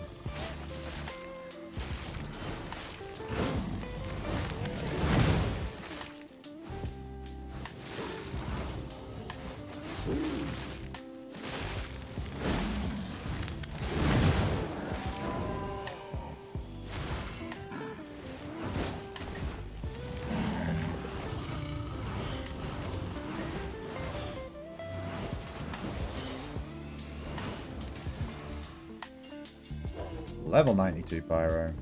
Level 92 Pyro.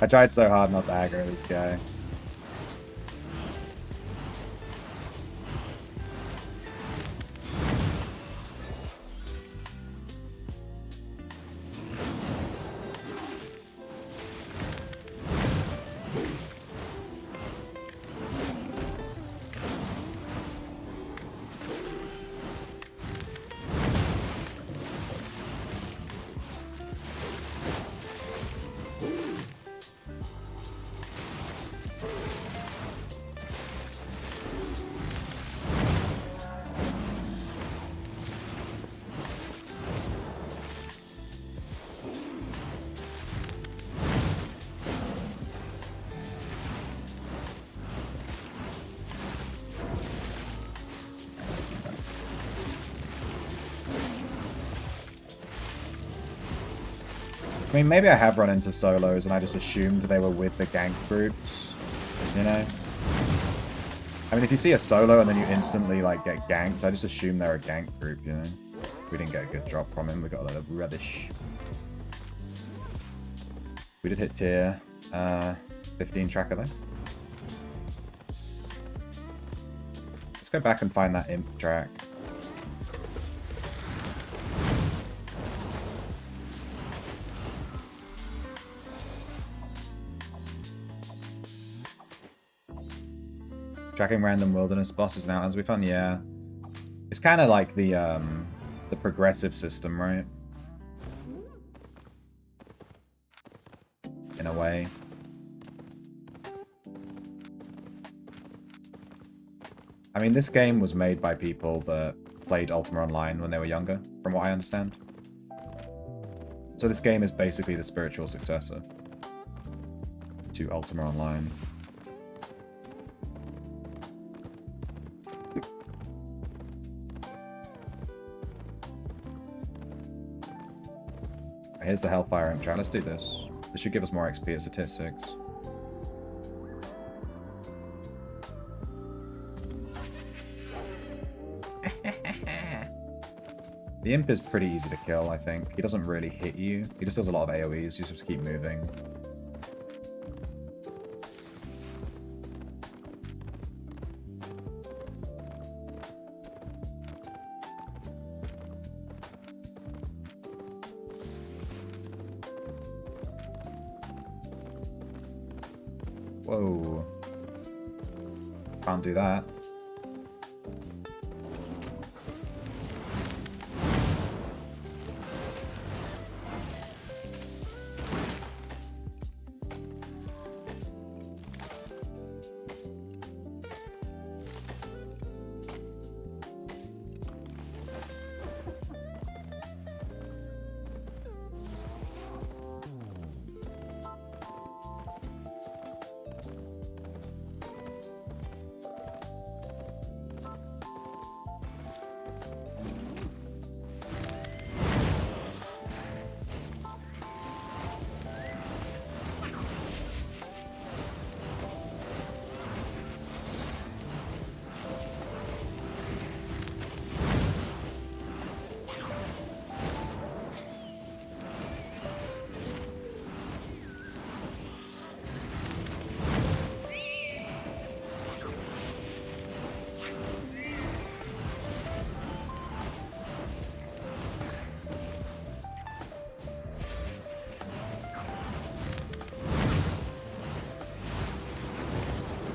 I tried so hard not to aggro this guy. I mean, maybe I have run into solos and I just assumed they were with the gank groups, you know? I mean, if you see a solo and then you instantly, like, get ganked, I just assume they're a gank group, you know? We didn't get a good drop from him, we got a lot of rubbish. We did hit tier 15 tracker though. Let's go back and find that imp track. Tracking random wilderness bosses now as we found, yeah. It's kind of like the progressive system, right? In a way. I mean, this game was made by people that played Ultima Online when they were younger, from what I understand. So this game is basically the spiritual successor to Ultima Online. Here's the Hellfire Imp track. Let's do this. This should give us more XP. It's a tier 6. The Imp is pretty easy to kill, I think. He doesn't really hit you. He just does a lot of AoEs. You just have to keep moving. Whoa. Can't do that.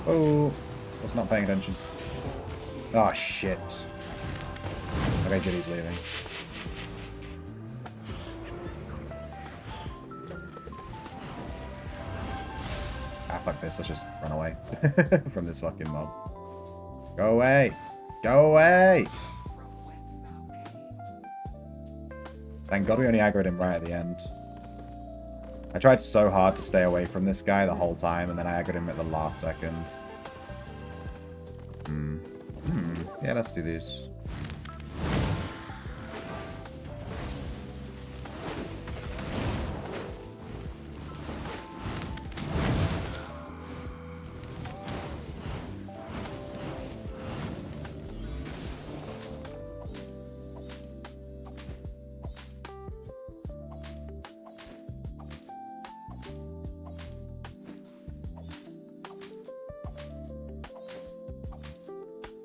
Oh, was not paying attention. Oh shit. Okay, Jitty's leaving. Ah, fuck this. Let's just run away from this fucking mob. Go away! Go away! Thank God we only aggroed him right at the end. I tried so hard to stay away from this guy the whole time, and then I aggroed him at the last second. Yeah, let's do this.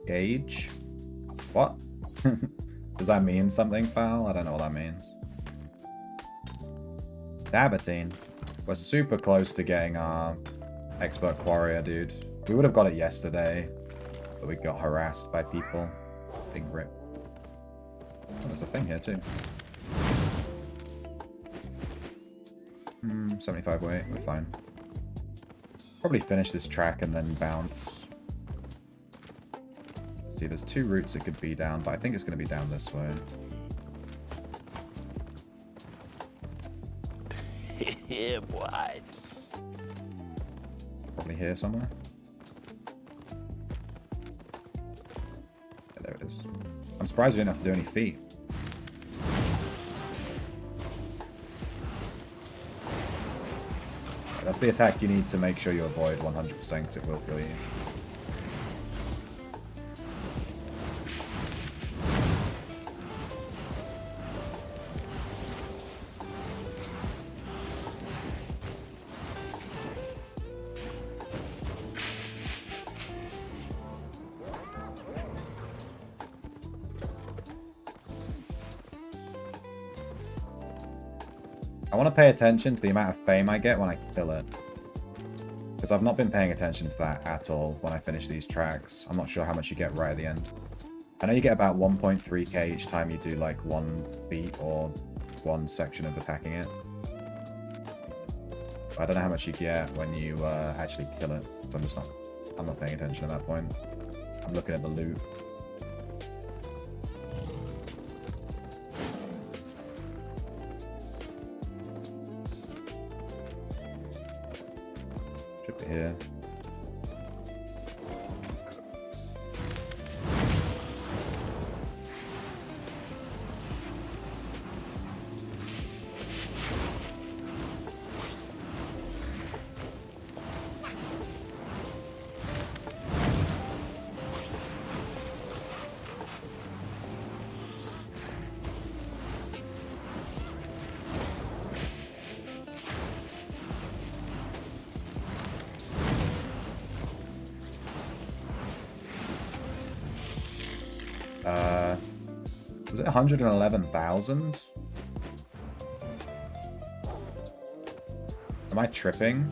Gauge? What? Does that mean something, Foul? I don't know what that means. Dabatine. We're super close to getting our expert quarrier, dude. We would have got it yesterday, but we got harassed by people. Big rip. Oh, there's a thing here too. 75 weight, we're fine. Probably finish this track and then bounce. See, there's two routes it could be down, but I think it's going to be down this way. Yeah, boy. Probably here somewhere. Yeah, there it is. I'm surprised we didn't have to do any feet. That's the attack you need to make sure you avoid 100% because it will kill you. I want to pay attention to the amount of fame I get when I kill it. Because I've not been paying attention to that at all when I finish these tracks. I'm not sure how much you get right at the end. I know you get about 1.3k each time you do like one feat or one section of attacking it. But I don't know how much you get when you actually kill it. So I'm not paying attention at that point. I'm looking at the loot. Here. Was it 111,000? Am I tripping?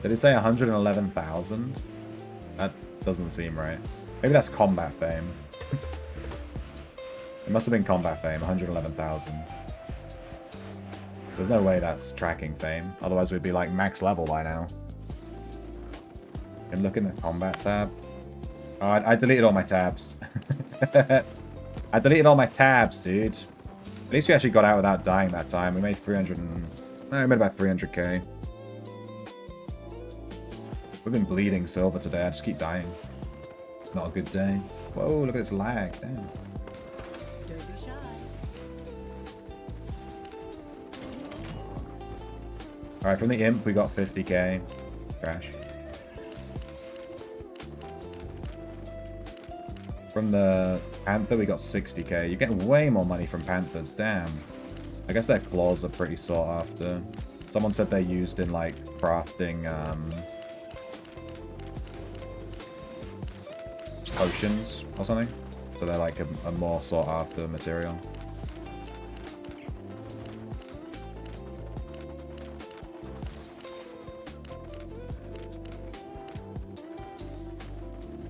Did it say 111,000? That doesn't seem right. Maybe that's combat fame. It must have been combat fame, 111,000. There's no way that's tracking fame. Otherwise we'd be like max level by now. And look in the combat tab. Oh, I deleted all my tabs. I deleted all my tabs, dude. At least we actually got out without dying that time. We made 300 and... No, we made about 300k. We've been bleeding silver today. I just keep dying. Not a good day. Whoa, look at this lag. Damn. Don't be shy. Alright, from the imp we got 50k. Crash. From the panther we got 60k. You're getting way more money from panthers. Damn. I guess their claws are pretty sought after. Someone said they're used in like crafting potions or something. So they're like a more sought after material.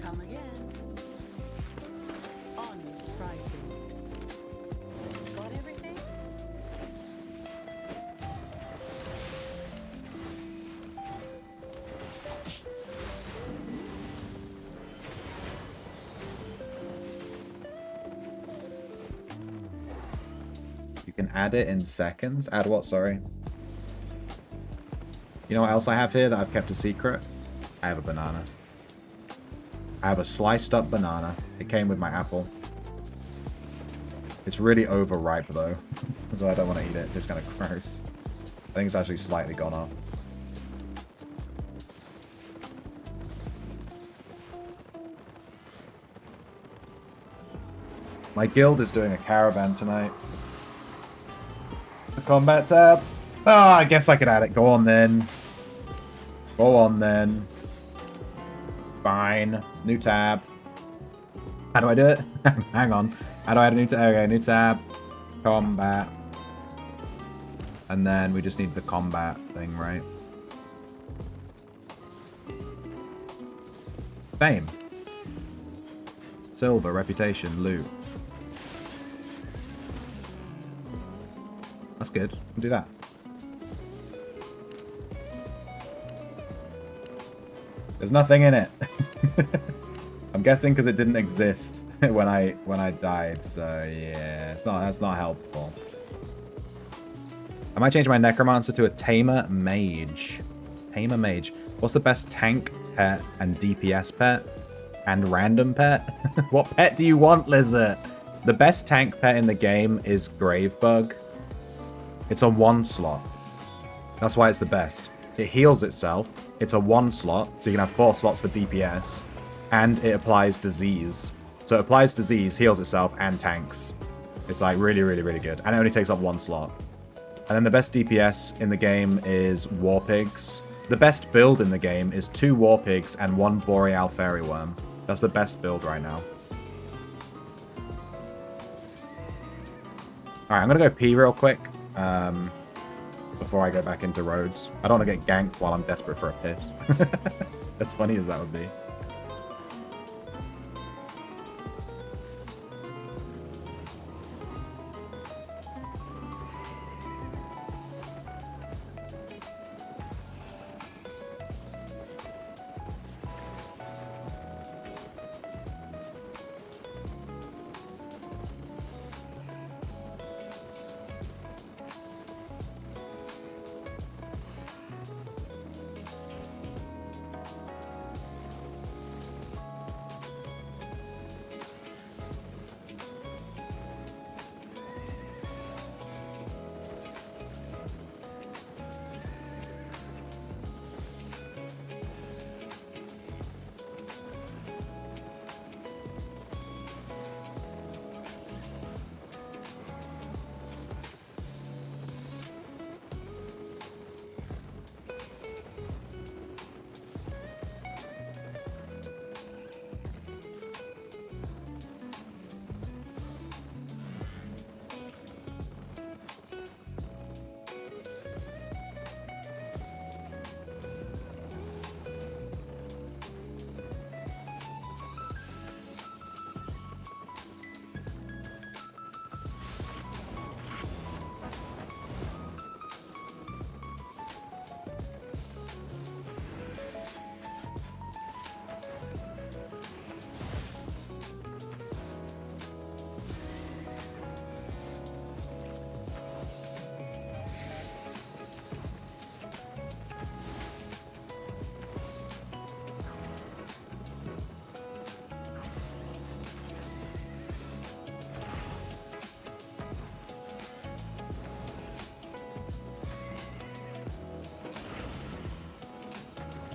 Come again. Honest pricing. Got everything? You can add it in seconds. Add what, sorry? You know what else I have here that I've kept a secret? I have a banana. I have a sliced up banana. It came with my apple. It's really overripe though. So I don't want to eat it. It's kind of gross. I think it's actually slightly gone off. My guild is doing a caravan tonight. The combat tab. Oh, I guess I could add it. Go on then. Go on then. Fine. New tab. How do I do it? Hang on. How do I add a new tab? Okay, new tab. Combat. And then we just need the combat thing, right? Fame. Silver, reputation, loot. That's good. We'll do that. There's nothing in it. I'm guessing because it didn't exist when I died. So yeah, that's not helpful. I might change my necromancer to a tamer mage. Tamer mage. What's the best tank pet and DPS pet and random pet? What pet do you want, Lizard? The best tank pet in the game is Gravebug. It's a 1 slot. That's why it's the best. It heals itself. It's a 1 slot, so you can have 4 slots for DPS. And it applies disease. So it applies disease, heals itself, and tanks. It's like really, really, really good. And it only takes up 1 slot. And then the best DPS in the game is War Pigs. The best build in the game is 2 War Pigs and 1 Boreal Fairy Worm. That's the best build right now. Alright, I'm gonna go pee real quick. Before I go back into roads. I don't want to get ganked while I'm desperate for a piss. As funny as that would be.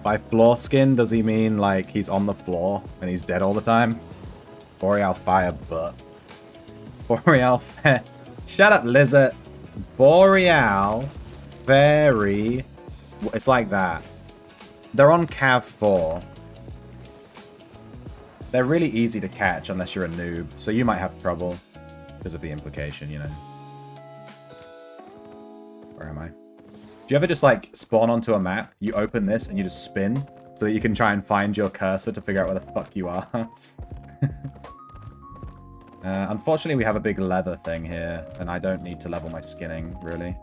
By floor skin, does he mean like he's on the floor and he's dead all the time? Boreal fire butt. Boreal Shut up, lizard. Boreal fairy. It's like that. They're on Cav 4. They're really easy to catch unless you're a noob, so you might have trouble because of the implication, you know. Where am I? Do you ever just like spawn onto a map, you open this and you just spin so that you can try and find your cursor to figure out where the fuck you are? Unfortunately, we have a big leather thing here, and I don't need to level my skinning, really.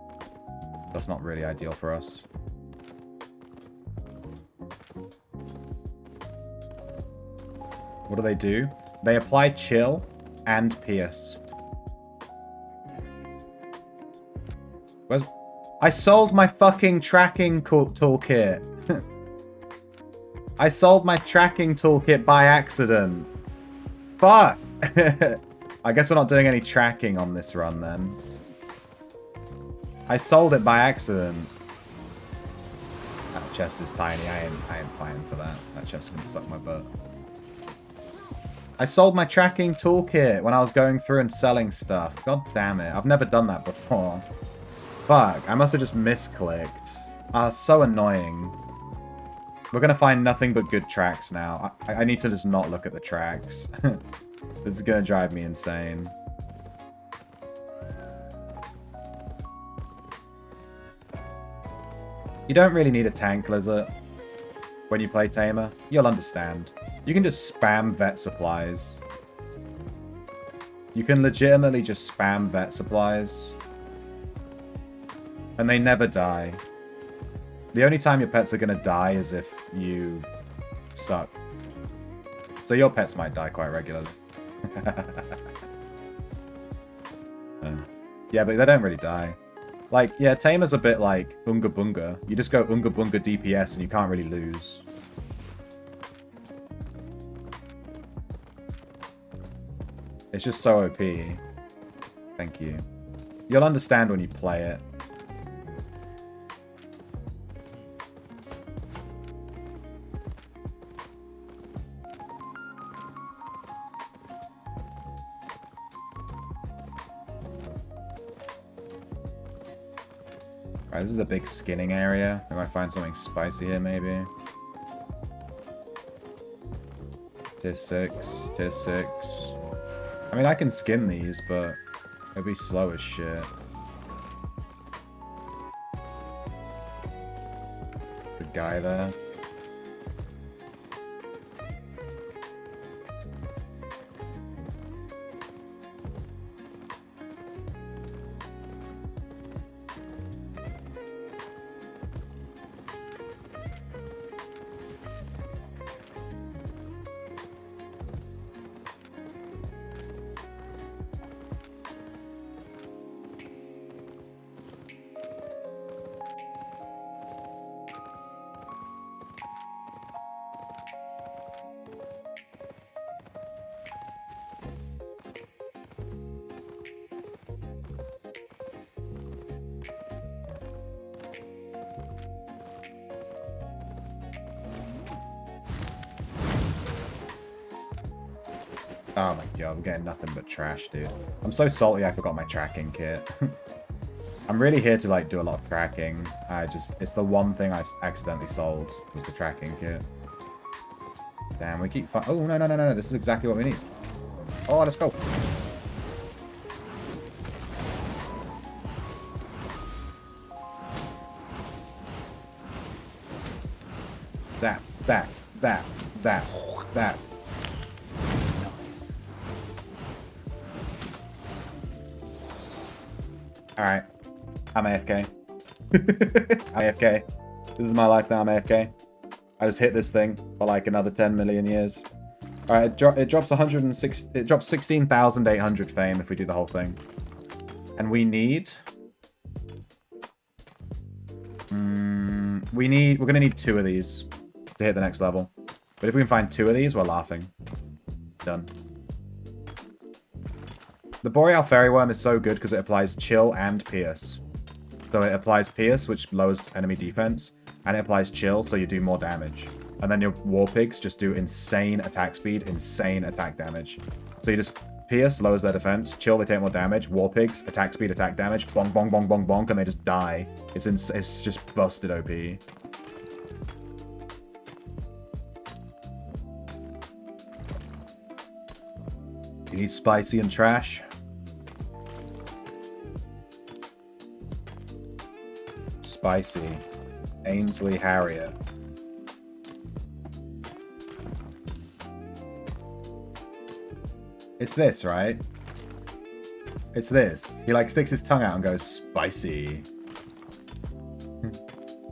That's not really ideal for us. What do they do? They apply chill and pierce. Where's... I sold my fucking tracking toolkit. I sold my tracking toolkit by accident. Fuck! I guess we're not doing any tracking on this run then. I sold it by accident. That chest is tiny. I ain't fighting for that. That chest can suck my butt. I sold my tracking toolkit when I was going through and selling stuff. God damn it. I've never done that before. Fuck. I must have just misclicked. Ah, so annoying. We're gonna find nothing but good tracks now. I need to just not look at the tracks. This is gonna drive me insane. You don't really need a tank, Lizard, when you play Tamer. You'll understand. You can just spam vet supplies. You can legitimately just spam vet supplies. And they never die. The only time your pets are going to die is if you suck. So your pets might die quite regularly. Yeah, but they don't really die. Like, yeah, Tamer's a bit like Unga Bunga. You just go Unga Bunga DPS and you can't really lose. It's just so OP. Thank you. You'll understand when you play it. Alright, this is a big skinning area. I might find something spicy here, maybe. Tier 6, tier 6. I mean, I can skim these, but it'll be slow as shit. Good guy there. Oh my god, I'm getting nothing but trash, dude. I'm so salty I forgot my tracking kit. I'm really here to like do a lot of tracking. It's the one thing I accidentally sold was the tracking kit. Damn, we keep oh, no, this is exactly what we need. Oh, let's go. Zap, zap, zap, zap, zap. Alright. I'm AFK. I'm AFK. This is my life now, I'm AFK. I just hit this thing for like another 10 million years. Alright, it drops 106. It drops 16,800 fame if we do the whole thing. And we need... We're gonna need 2 of these to hit the next level. But if we can find 2 of these, we're laughing. Done. The Boreal Fairy Worm is so good because it applies Chill and Pierce. So it applies Pierce, which lowers enemy defense, and it applies chill, so you do more damage. And then your war pigs just do insane attack speed, insane attack damage. So you just pierce, lowers their defense, chill, they take more damage, war pigs, attack speed, attack damage, bonk, bonk, bonk, bonk, bonk, and they just die. It's just busted OP. You need spicy and trash. Spicy. Ainsley Harrier. It's this, right? It's this. He like sticks his tongue out and goes, spicy.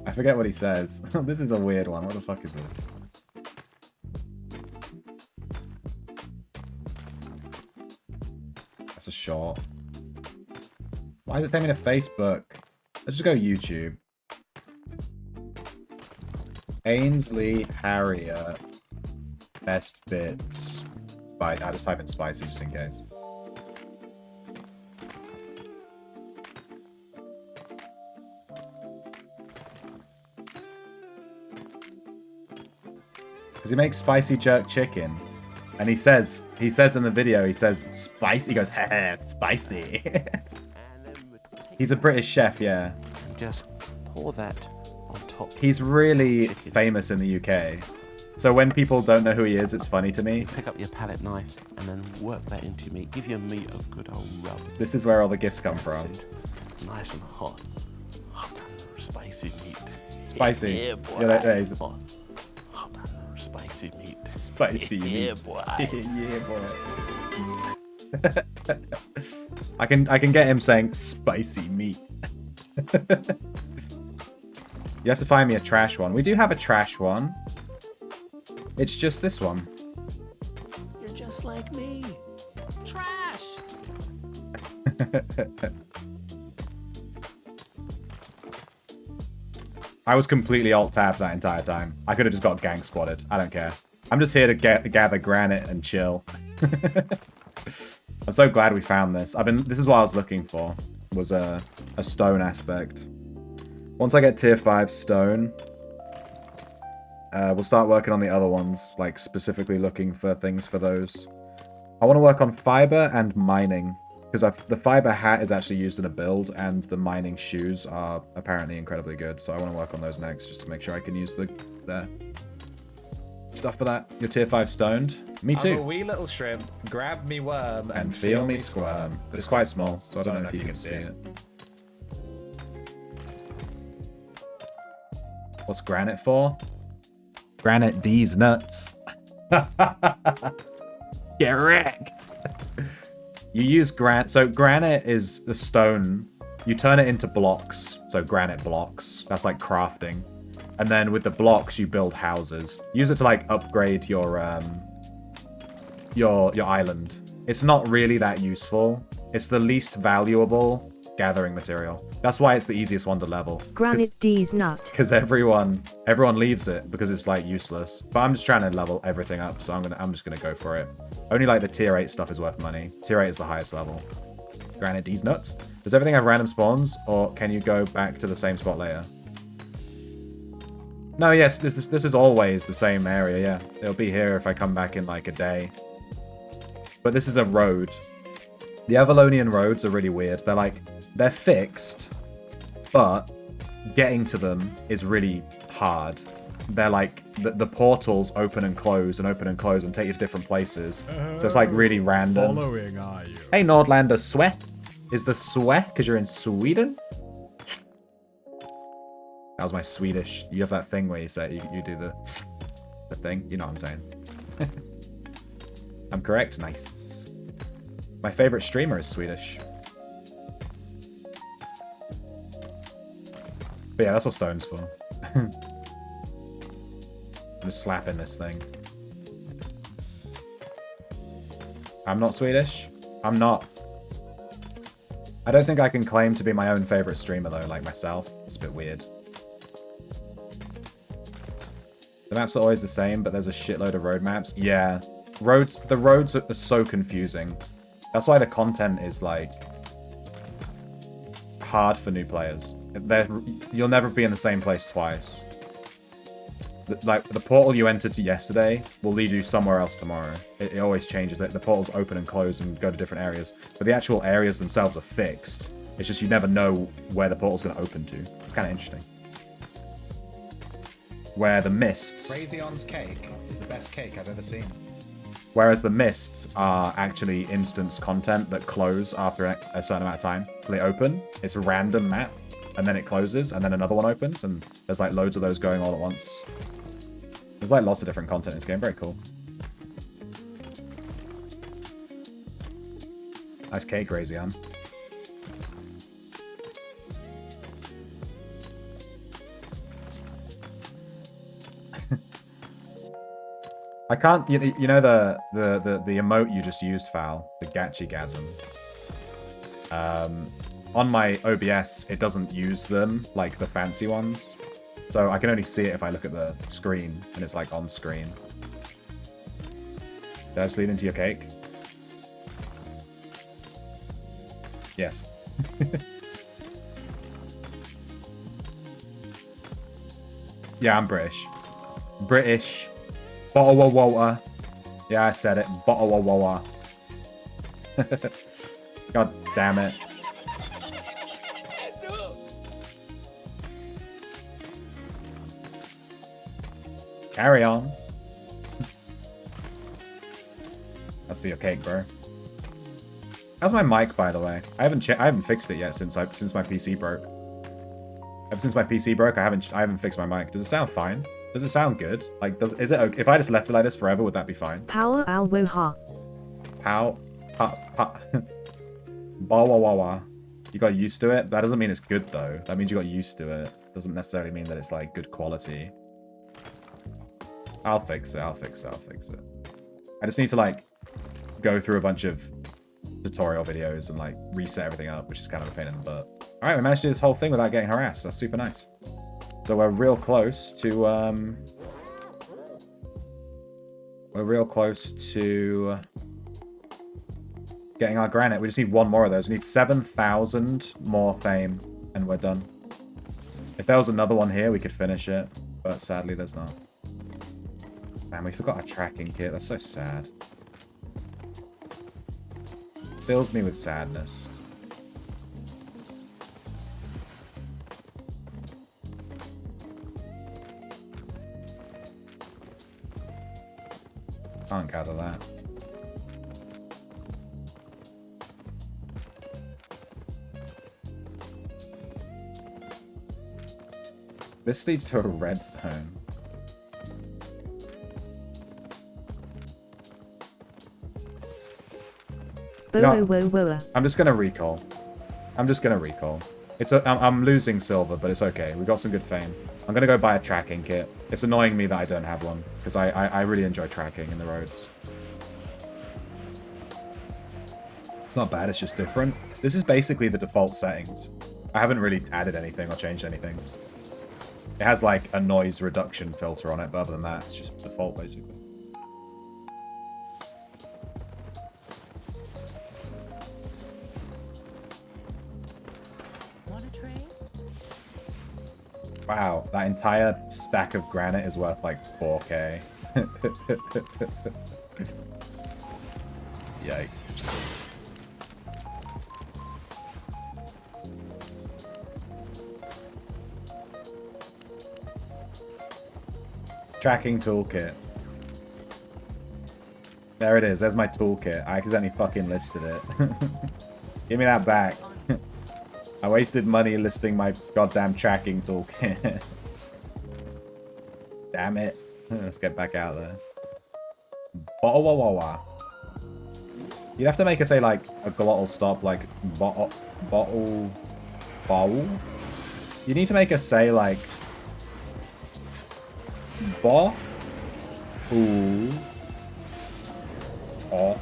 I forget what he says. This is a weird one. What the fuck is this? That's a short. Why does it take me to Facebook? Let's just go YouTube. Ainsley Harrier best bits. I just type in spicy just in case. Because he makes spicy jerk chicken. And he says in the video, he says spicy. He goes, ha, spicy. He's a British chef, yeah. Just pour that on top. He's really famous in the UK. So when people don't know who he is, it's funny to me. Pick up your palette knife and then work that into your meat. Give your meat a good old rub. This is where all the gifts come from. Nice and hot. Hot and spicy meat. Spicy. Yeah, boy. Yeah, there is. Hot and spicy meat. Spicy yeah, meat. boy. Yeah, boy. I can get him saying spicy meat. You have to find me a trash one. We do have a trash one. It's just this one. You're just like me. Trash. I was completely alt-tabbed that entire time. I could have just got gang squatted. I don't care. I'm just here to gather granite and chill. I'm so glad we found this. This is what I was looking for, was a stone aspect. Once I get tier 5 stone, we'll start working on the other ones, like specifically looking for things for those. I want to work on fiber and mining, because the fiber hat is actually used in a build, and the mining shoes are apparently incredibly good, so I want to work on those next, just to make sure I can use the stuff for that. You're tier 5 stoned? Me too. I'm a wee little shrimp, grab me worm, And feel me squirm. But it's quite small, so I don't know if you can see it. What's granite for? Granite D's nuts. Get wrecked. You use granite. So granite is the stone. You turn it into blocks. So granite blocks. That's like crafting. And then with the blocks, you build houses. Use it to like upgrade your island. It's not really that useful. It's the least valuable gathering material. That's why it's the easiest one to level. Granite D's nut. Because everyone leaves it because it's like useless. But I'm just trying to level everything up, so I'm just gonna go for it. Only like the tier 8 stuff is worth money. Tier 8 is the highest level. Granite D's nuts. Does everything have random spawns, or can you go back to the same spot later? No, yes, this is always the same area. Yeah, it'll be here if I come back in like a day. But this is a road. The Avalonian roads are really weird. They're fixed, but getting to them is really hard. They're like, the portals open and close and open and close and take you to different places. So it's like really random. Following, are you? Hey, Nordlander Sweat. Is the sweat because you're in Sweden? That was my Swedish. You have that thing where you say, you do the thing. You know what I'm saying. I'm correct? Nice. My favorite streamer is Swedish. But yeah, that's what stone's for. I'm just slapping this thing. I'm not Swedish. I'm not. I don't think I can claim to be my own favorite streamer though, like myself. It's a bit weird. The maps are always the same, but there's a shitload of road maps. Yeah. The roads are so confusing. That's why the content is like hard for new players. You'll never be in the same place twice. like the portal you entered to yesterday will lead you somewhere else tomorrow. It always changes. The portals open and close and go to different areas, but the actual areas themselves are fixed. It's just you never know where the portal's going to open to. It's kind of interesting. Where the mists... Crazion's cake is the best cake I've ever seen. Whereas the mists are actually instance content that close after a certain amount of time. So they open, it's a random map, and then it closes, and then another one opens, and there's like loads of those going all at once. There's like lots of different content in this game. Very cool. Nice cake, Crazion. I can't, you know the emote you just used, Foul, the Gachigasm. On my OBS, it doesn't use them like the fancy ones, so I can only see it if I look at the screen and it's like on screen. Did I just lead into your cake? Yes. Yeah, I'm British. British. Bottle of water. Yeah, I said it. Bottle of water. God damn it. Carry on. That's for your cake, bro. How's my mic, by the way? I haven't fixed it yet since my PC broke. Ever since my PC broke, I haven't fixed my mic. Does it sound fine? Does it sound good? Like, is it okay? If I just left it like this forever, would that be fine? Power Alwoha. Bawawawa. You got used to it? That doesn't mean it's good, though. That means you got used to it. Doesn't necessarily mean that it's, like, good quality. I'll fix it. I just need to, like, go through a bunch of tutorial videos and, like, reset everything up, which is kind of a pain in the butt. Alright, we managed to do this whole thing without getting harassed. That's super nice. So we're real close to, getting our granite. We just need one more of those. We need 7,000 more fame, and we're done. If there was another one here, we could finish it, but sadly there's not. Man, we forgot our tracking kit. That's so sad. Fills me with sadness. Can't gather that. This leads to a red zone. I'm just gonna recall. I'm losing silver, but it's okay. We got some good fame. I'm gonna go buy a tracking kit. It's annoying me that I don't have one, because I really enjoy tracking in the roads. It's not bad, it's just different. This is basically the default settings. I haven't really added anything or changed anything. It has like a noise reduction filter on it, but other than that, it's just default basically. Wow, that entire stack of granite is worth like 4k. Yikes. Tracking toolkit. There it is, there's my toolkit. I accidentally fucking listed it. Give me that back. I wasted money listing my goddamn tracking toolkit. Damn it. Let's get back out there. Bottle. You'd have to make it say like a glottal stop, like bottle. You need to make us say like bo. Ooh. Oh.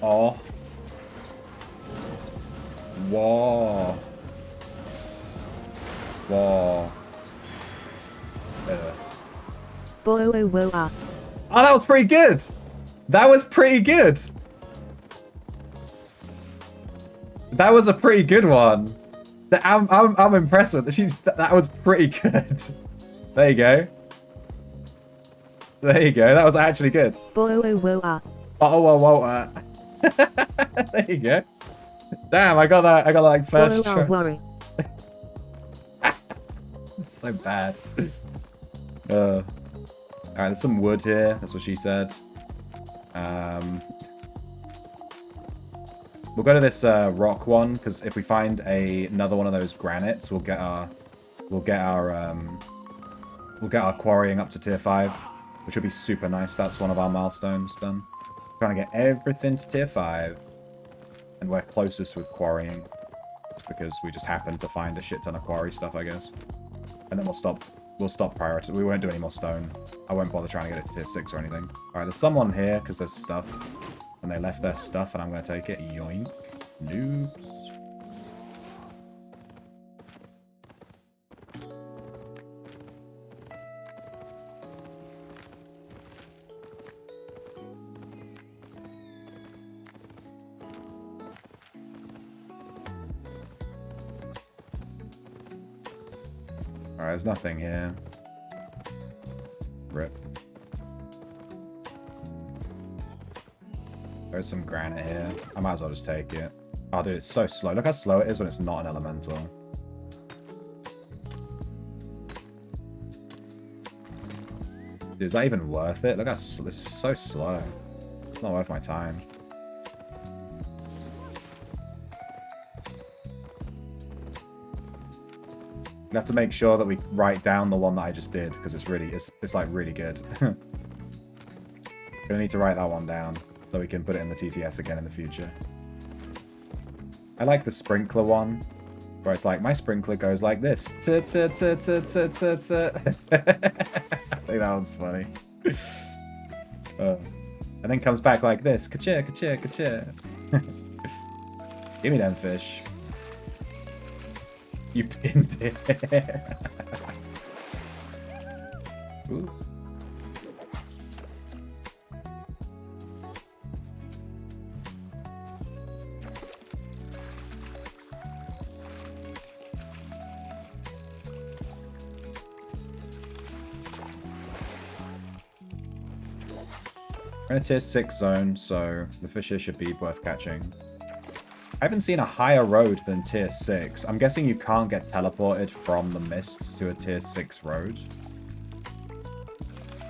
Oh. Whoa. Whoa. Oh, that was pretty good. That was pretty good. That was a pretty good one. I'm impressed with it. That was pretty good. There you go. There you go. That was actually good. Boy, whoa, whoa, ah. Oh, whoa, whoa, there you go. Damn, I got that. I got that like first Boy, try. worry. So bad. All right, there's some wood here. That's what she said. We'll go to this rock one because if we find another one of those granites, we'll get our quarrying up to tier 5, which would be super nice. That's one of our milestones done. Trying to get everything to tier 5, and we're closest with quarrying, just because we just happened to find a shit ton of quarry stuff, I guess. And then we'll stop prioritizing. We won't do any more stone. I won't bother trying to get it to tier 6 or anything. Alright, there's someone here because there's stuff. And they left their stuff and I'm going to take it. Yoink. Noobs. Alright, there's nothing here. Rip. There's some granite here. I might as well just take it. Oh, dude, it's so slow. Look how slow it is when it's not an elemental. Dude, is that even worth it? Look how this is so slow. It's not worth my time. We have to make sure that we write down the one that I just did because it's like really good. Gonna need to write that one down so we can put it in the TTS again in the future. I like the sprinkler one where it's like my sprinkler goes like this. I think that was funny. And then comes back like this. Ka-cheer, ka-cheer, ka-cheer. Give me them fish. You pinned it. Ooh. We're in a tier 6 zone, so the fishes should be worth catching. I haven't seen a higher road than tier 6. I'm guessing you can't get teleported from the mists to a tier 6 road.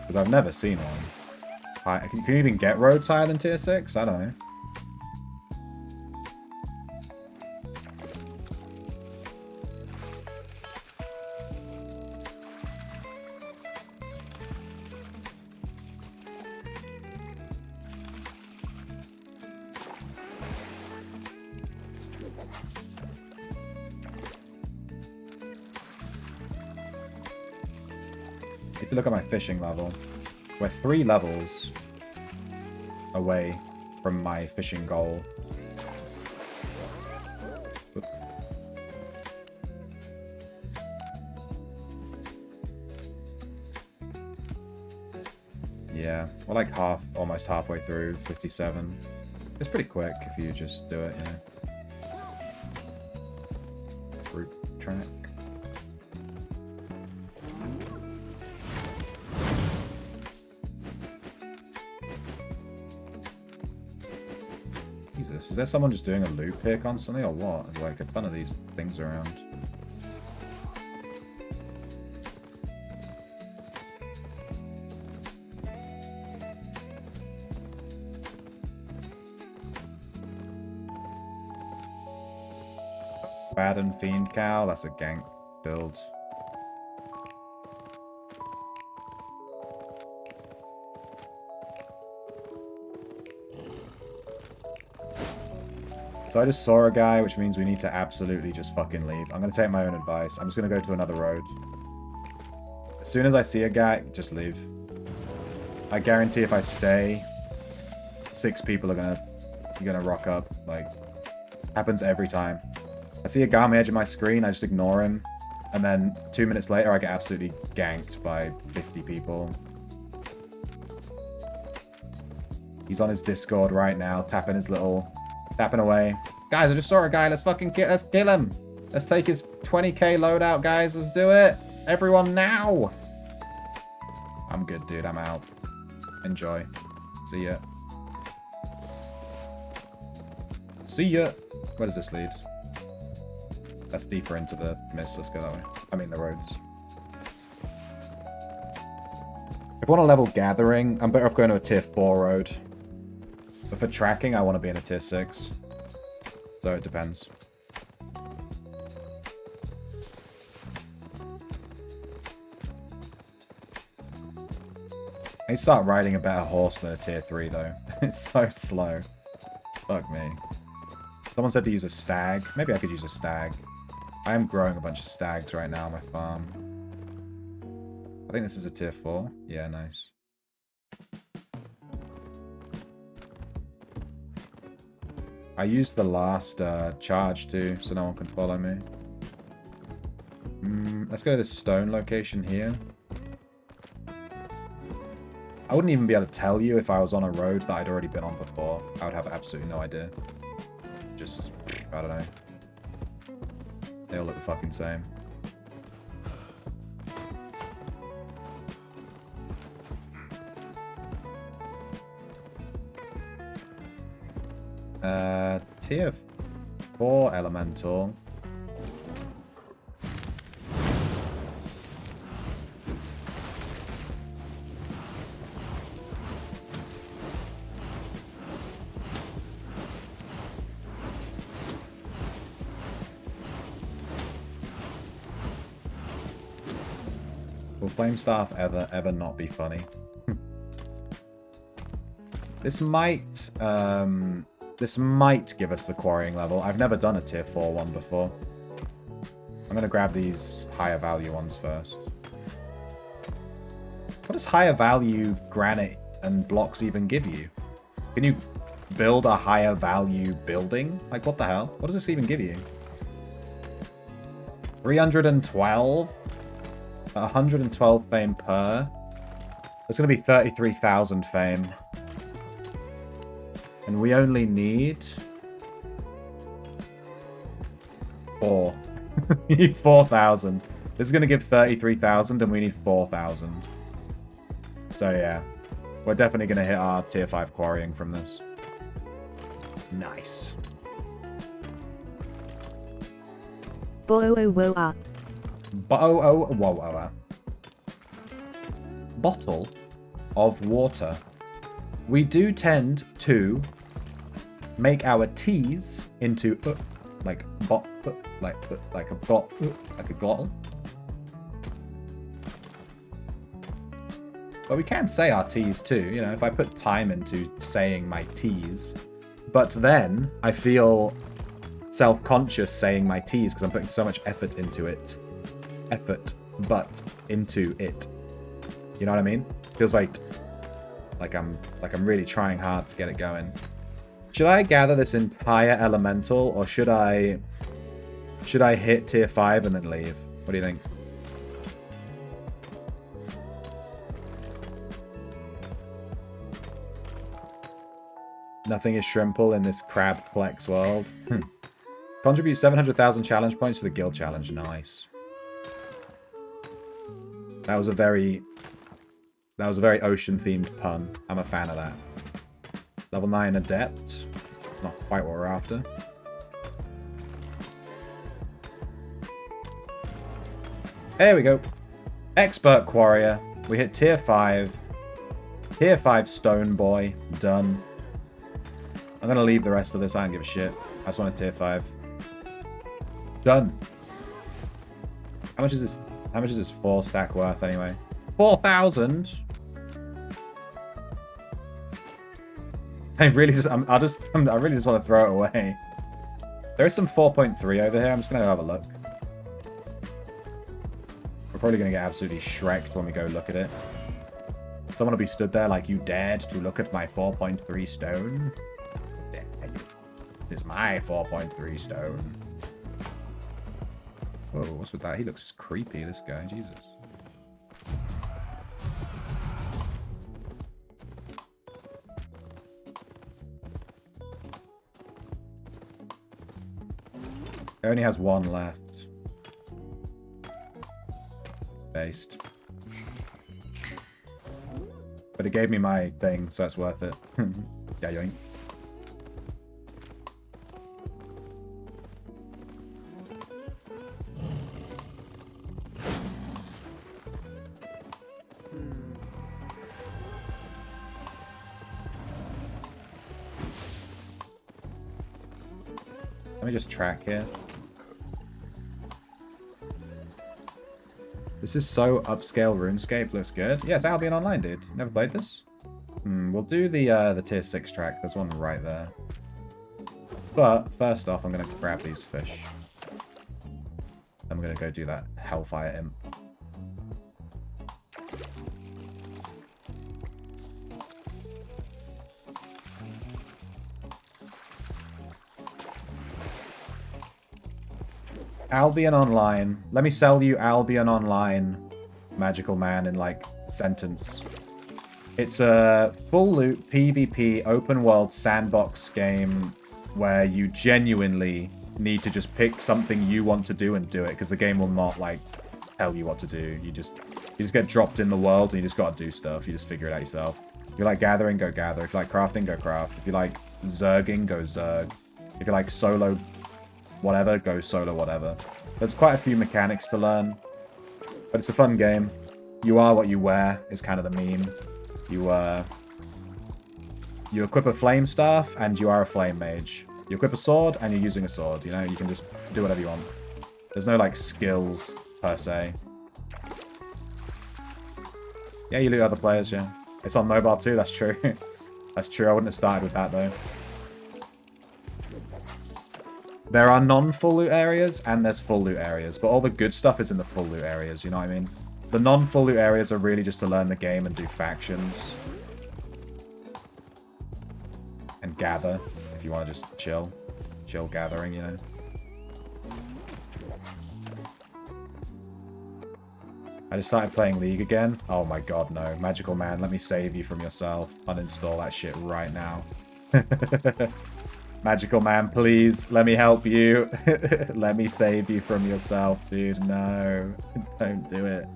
Because I've never seen one. Can you even get roads higher than tier 6? I don't know. To look at my fishing level. We're 3 levels away from my fishing goal. Oops. Yeah, we're like almost halfway through 57. It's pretty quick if you just do it, you know. Route track. Is there someone just doing a loop here constantly, or what? There's like a ton of these things around. Bad and Fiend Cow, that's a gank build. So I just saw a guy, which means we need to absolutely just fucking leave. I'm going to take my own advice. I'm just going to go to another road. As soon as I see a guy, just leave. I guarantee if I stay, 6 people are gonna rock up. Like, happens every time. I see a guy on the edge of my screen, I just ignore him. And then 2 minutes later, I get absolutely ganked by 50 people. He's on his Discord right now, tapping away. Guys, I just saw a guy. Let's kill him. Let's take his 20k loadout, guys. Let's do it. Everyone now. I'm good, dude. I'm out. Enjoy. See ya. See ya. Where does this lead? That's deeper into the mist. Let's go that way. I mean, the roads. If I want a level gathering, I'm better off going to a tier 4 road. But for tracking, I want to be in a tier 6. So it depends. I need to start riding a better horse than a tier 3 though. It's so slow. Fuck me. Someone said to use a stag. Maybe I could use a stag. I am growing a bunch of stags right now on my farm. I think this is a tier 4. Yeah, nice. I used the last charge too, so no one can follow me. Let's go to this stone location here. I wouldn't even be able to tell you if I was on a road that I'd already been on before. I would have absolutely no idea. Just, I don't know. They all look the fucking same. Tier 4 elemental. Will Flame Staff ever not be funny? This might give us the quarrying level. I've never done a tier 4 one before. I'm gonna grab these higher value ones first. What does higher value granite and blocks even give you? Can you build a higher value building? Like, what the hell? What does this even give you? 312? 112 fame per. That's going to be 33,000 fame. And we only need 4. We need 4,000. This is going to give 33,000 and we need 4,000. So yeah, we're definitely going to hit our tier 5 quarrying from this. Nice. Bottle of water. We do tend to make our teas into like a glottal. But we can say our teas too, you know, if I put time into saying my teas. But then I feel self-conscious saying my teas because I'm putting so much effort into it. Into it. You know what I mean? Feels like I'm really trying hard to get it going. Should I gather this entire elemental, or should I hit tier 5 and then leave? What do you think? Nothing is shrimple in this crab flex world. Contribute 700,000 challenge points to the guild challenge. Nice. That was a very ocean-themed pun. I'm a fan of that. Level 9 Adept. It's not quite what we're after. There we go. Expert Quarrier. We hit tier 5. Tier 5 Stone Boy. Done. I'm going to leave the rest of this. I don't give a shit. I just want a tier 5. Done. How much is this? How much is this 4 stack worth anyway? 4,000. I really just want to throw it away. There is some 4.3 over here. I'm just gonna have a look. We're probably gonna get absolutely shreked when we go look at it. Someone will be stood there like, you dared to look at my 4.3 stone? It's my 4.3 stone. Whoa, what's with that? He looks creepy, this guy. Jesus. only has one left. Based. But it gave me my thing, so it's worth it. Yeah, yoink. Let me just track here. This is so upscale RuneScape. Looks good. Yeah, it's Albion Online, dude. Never played this. We'll do the tier 6 track. There's one right there. But first off, I'm gonna grab these fish. I'm gonna go do that Hellfire Imp. Albion Online. Let me sell you Albion Online, Magical Man, in like a sentence. It's a full loot PvP open world sandbox game where you genuinely need to just pick something you want to do and do it, because the game will not like tell you what to do. You just get dropped in the world and you just gotta do stuff. You just figure it out yourself. If you like gathering, go gather. If you like crafting, go craft. If you like zerging, go zerg. If you like solo whatever, go solo whatever. There's quite a few mechanics to learn, but it's a fun game. You are what you wear is kind of the meme. You equip a flame staff and you are a flame mage. You equip a sword and you're using a sword. You know, you can just do whatever you want. There's no like skills per se. Yeah, you loot other players, yeah. It's on mobile too, that's true. That's true, I wouldn't have started with that though. There are non-full loot areas and there's full loot areas, but all the good stuff is in the full loot areas, you know what I mean? The non-full loot areas are really just to learn the game and do factions. And gather, if you want to just chill. Chill gathering, you know? I just started playing League again. Oh my god, no. Magical Man, let me save you from yourself. Uninstall that shit right now. Magical Man, please, let me help you. Let me save you from yourself, dude. No, don't do it.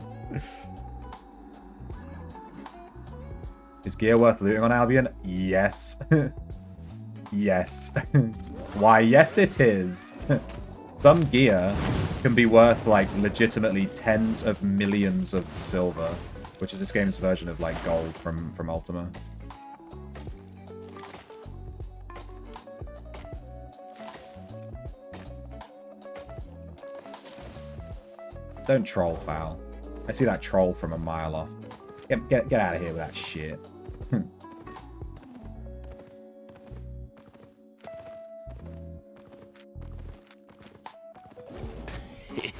Is gear worth looting on Albion? Yes. Yes. Why, yes it is. Some gear can be worth, like, legitimately tens of millions of silver, which is this game's version of, like, gold from Ultima. Don't troll, foul. I see that troll from a mile off. Get out of here with that shit.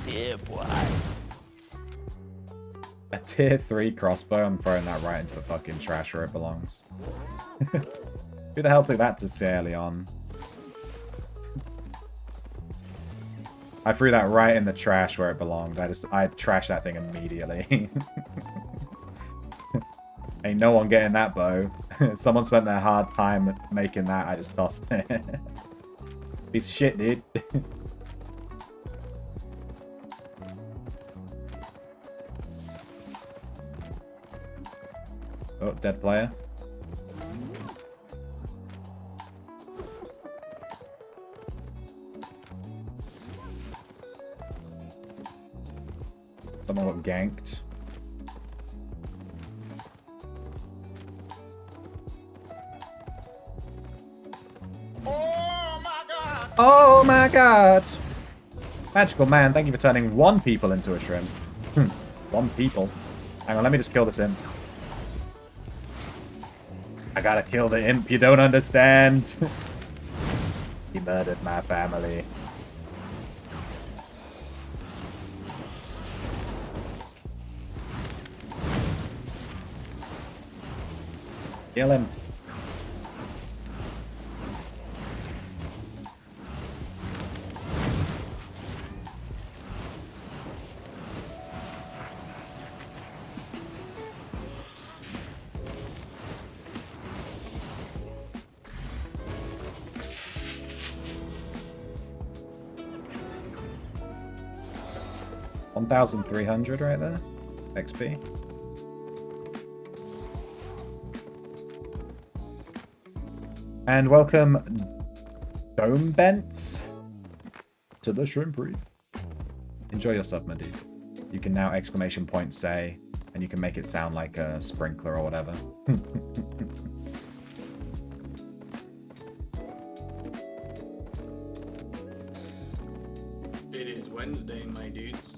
Yeah, boy. A tier 3 crossbow, I'm throwing that right into the fucking trash where it belongs. Who the hell took that to Sierra Leone? I threw that right in the trash where it belonged. I trashed that thing immediately. Ain't no one getting that bow. Someone spent their hard time making that, I just tossed it. Piece of shit, dude. Oh, dead player. Someone got ganked. Oh my god! Oh my god! Magical Man, thank you for turning one people into a shrimp. One people. Hang on, let me just kill this imp. I gotta kill the imp, you don't understand. He murdered my family. Kill him. 1,300 right there. XP. And welcome, Dome Bents, to the Shrimp Reef. Enjoy your sub, my dude. You can now exclamation point say, and you can make it sound like a sprinkler or whatever. It is Wednesday, my dudes.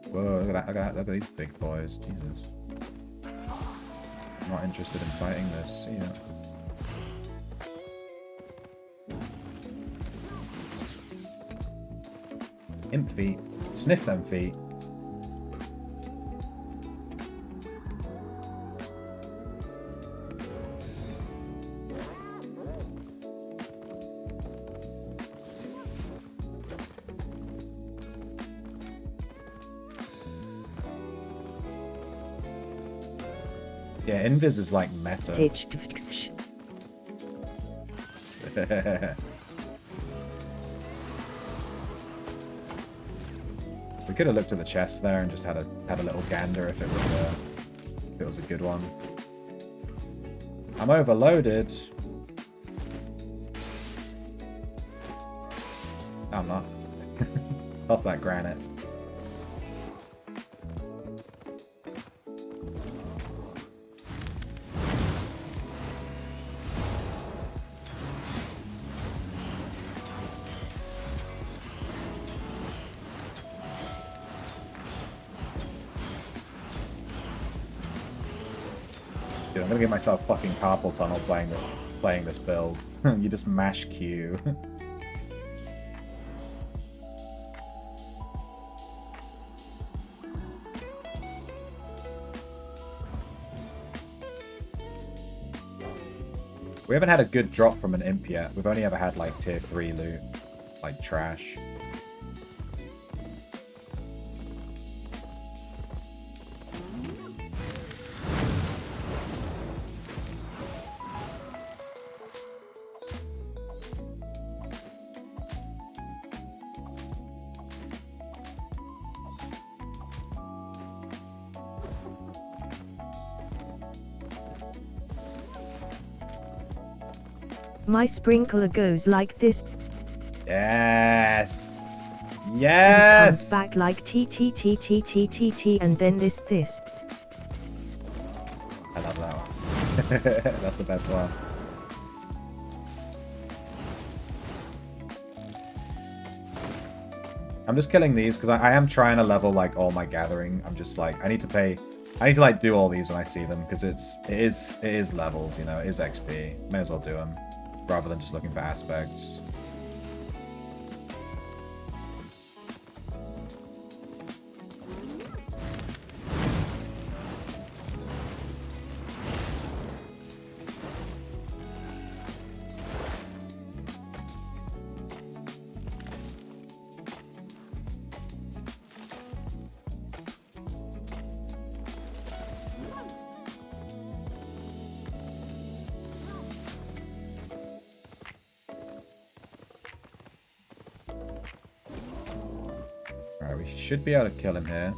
Whoa, look at that, look at that, look at these big boys. Jesus. Not interested in fighting this. See ya. Imp feet. Sniff them feet. Yeah, Invis is like meta. We could have looked at the chest there and just had a little gander if it was a good one. I'm overloaded. I'm not. Toss that granite. Dude, I'm gonna get myself fucking carpal tunnel playing this build. You just mash Q. We haven't had a good drop from an imp yet. We've only ever had like tier 3 loot. Like trash. My sprinkler goes like this. Yes. And Yes. comes back like t and then this. I love that one. That's the best one. I'm just killing these because I am trying to level like all my gathering. I'm just like I need to like do all these when I see them because it is levels, you know, it is XP. May as well do them rather than just looking for aspects. Alright, we should be able to kill him here.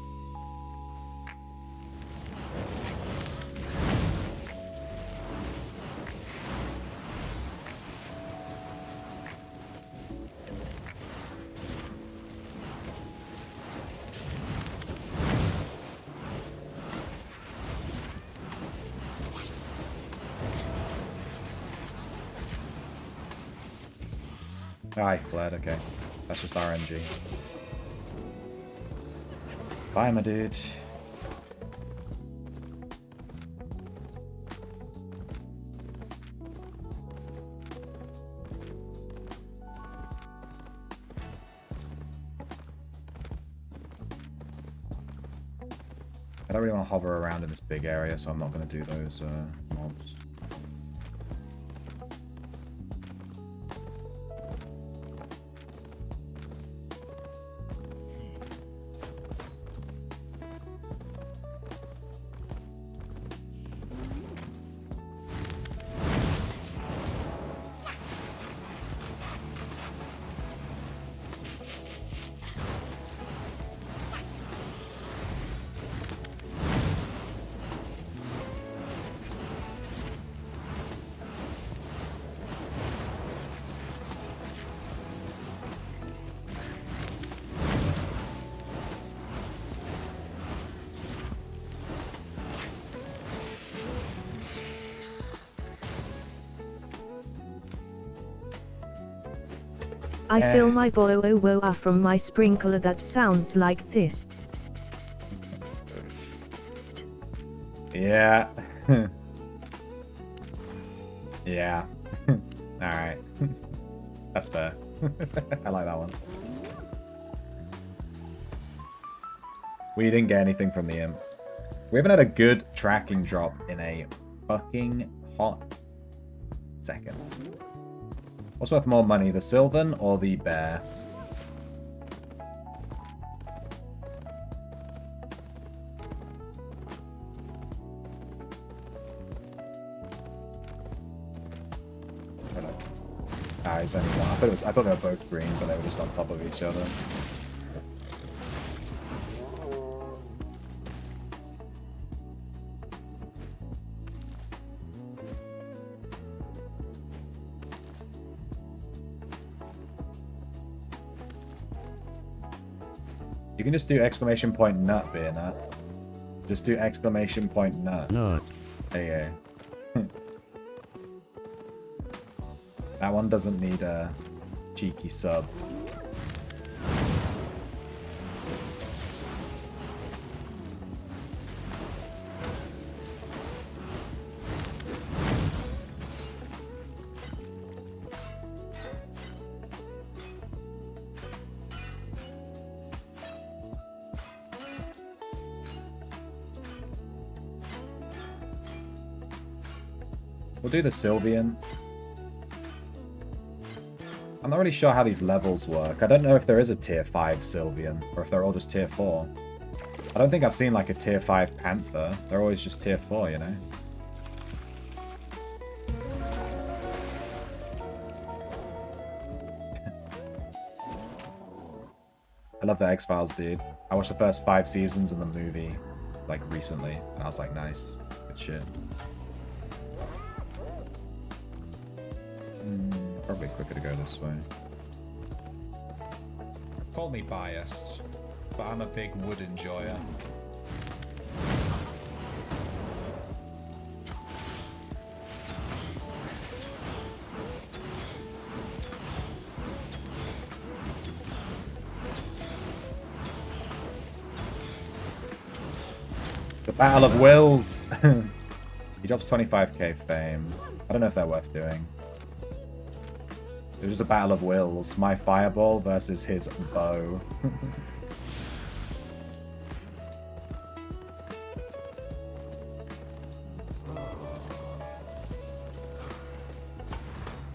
Ah, he fled, okay. That's just RNG. Bye, my dude. I don't really want to hover around in this big area, so I'm not going to do those mobs. I fill my boa from my sprinkler that sounds like this. Yeah. Yeah. Alright. That's fair. I like that one. We didn't get anything from the imp. We haven't had a good tracking drop in a fucking hot second. What's worth more money, the Sylvan or the bear? Ah, he's only one. I thought they were both green, but they were just on top of each other. You can just do exclamation point nut, beer nut. Just do exclamation point nut. Nut. There you go. That one doesn't need a cheeky sub. We'll do the Sylvian. I'm not really sure how these levels work. I don't know if there is a tier 5 Sylvian, or if they're all just tier 4. I don't think I've seen like a tier 5 Panther. They're always just tier 4, you know? I love the X-Files, dude. I watched the first 5 seasons of the movie, like, recently, and I was like, nice. Good shit. Probably quicker to go this way. Call me biased, but I'm a big wood enjoyer. The Battle of Wills! He drops 25k fame. I don't know if they're worth doing. It was just a battle of wills. My fireball versus his bow.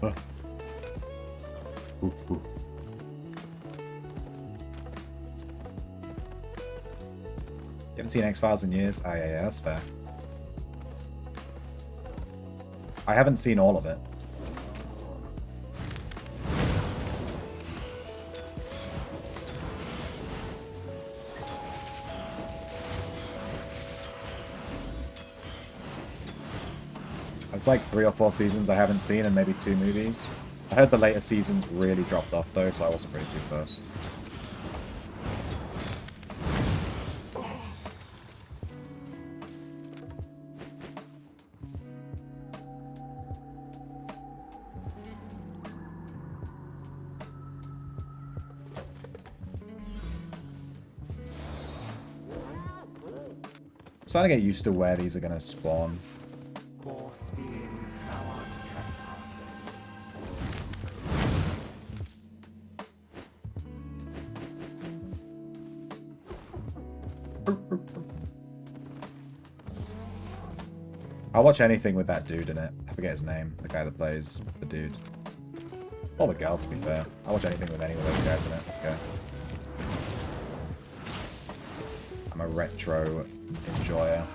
Ooh, ooh. You haven't seen X-Files in years? Oh yeah, that's fair. I haven't seen all of it. It's like 3 or 4 seasons I haven't seen and maybe 2 movies. I heard the later seasons really dropped off though, so I wasn't really too fussed. I'm starting to get used to where these are going to spawn. I'll watch anything with that dude in it. I forget his name. The guy that plays the dude. Or the girl, to be fair. I'll watch anything with any of those guys in it. Let's go. I'm a retro enjoyer.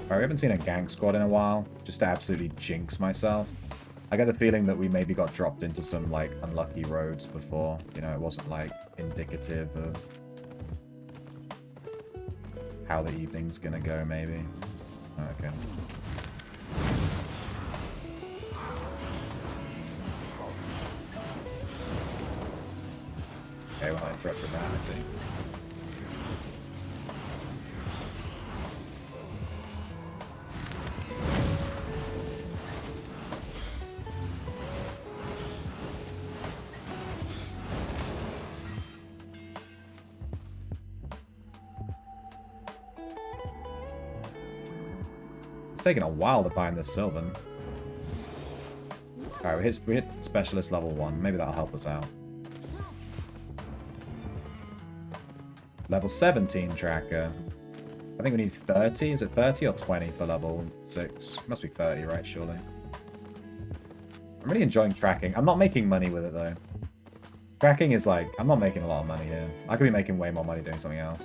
Alright, we haven't seen a gang squad in a while, just to absolutely jinx myself. I get the feeling that we maybe got dropped into some, like, unlucky roads before. You know, it wasn't, like, indicative of how the evening's gonna go, maybe. Okay. Okay, we're not interrupted now, I see. taking a while to find this Sylvan. Alright, we hit Specialist level 1. Maybe that'll help us out. Level 17 tracker. I think we need 30. Is it 30 or 20 for level 6? Must be 30, right, surely. I'm really enjoying tracking. I'm not making money with it, though. Tracking is like... I'm not making a lot of money here. I could be making way more money doing something else.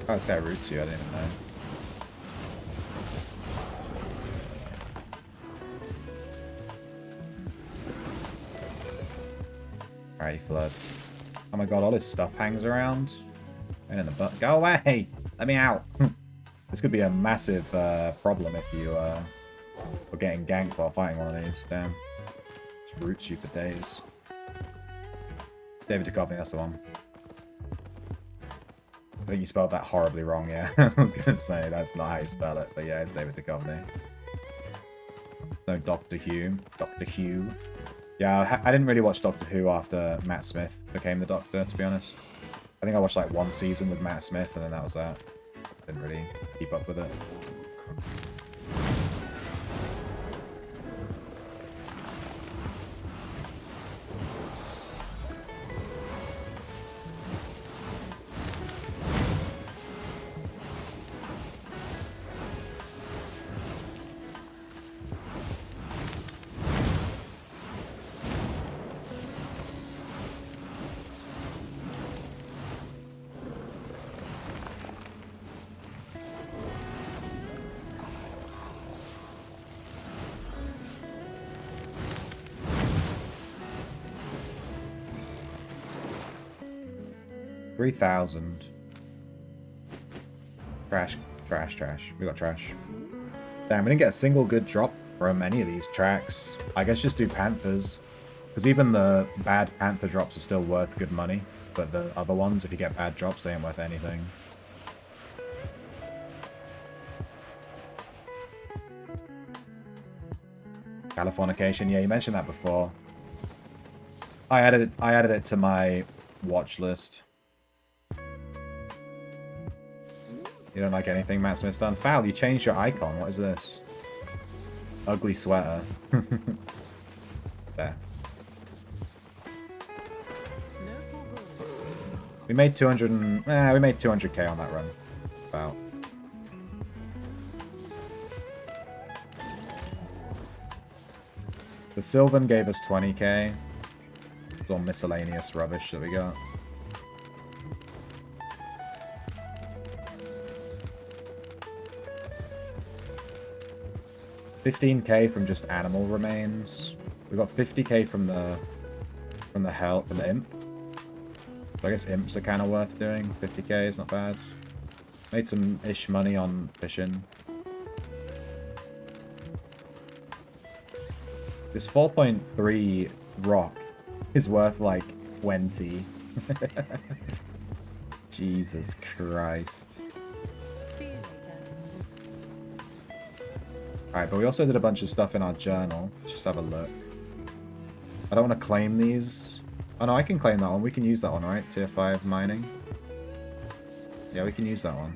Oh, this guy roots you, I didn't even know. Alright, flood. Oh my god, all his stuff hangs around. And in the butt. Go away! Let me out! This could be a massive problem if you were getting ganked while fighting one of these. Damn. Just roots you for days. David Duchovny, that's the one. I think you spelled that horribly wrong, yeah. I was going to say, that's not how you spell it, but yeah, it's David Duchovny. No, Doctor Who. Doctor Who. Yeah, I didn't really watch Doctor Who after Matt Smith became the Doctor, to be honest. I think I watched like one season with Matt Smith, and then that was that. Didn't really keep up with it. 3,000. Trash, trash, trash. We got trash. Damn, we didn't get a single good drop from any of these tracks. I guess just do Panthers. Because even the bad Panther drops are still worth good money. But the other ones, if you get bad drops, they ain't worth anything. Californication, yeah, you mentioned that before. I added it to my watch list. You don't like anything Matt Smith's done? Foul, you changed your icon. What is this? Ugly sweater. There. We made 200 and... we made 200k on that run. About. The Sylvan gave us 20k. It's all miscellaneous rubbish that we got. $15k from just animal remains. We got 50k from the imp. So I guess imps are kind of worth doing. 50k is not bad. Made some ish money on fishing. This 4.3 rock is worth like 20. Jesus Christ. Alright, but we also did a bunch of stuff in our journal. Let's just have a look. I don't want to claim these. Oh no, I can claim that one. We can use that one, right? Tier 5 mining. Yeah, we can use that one.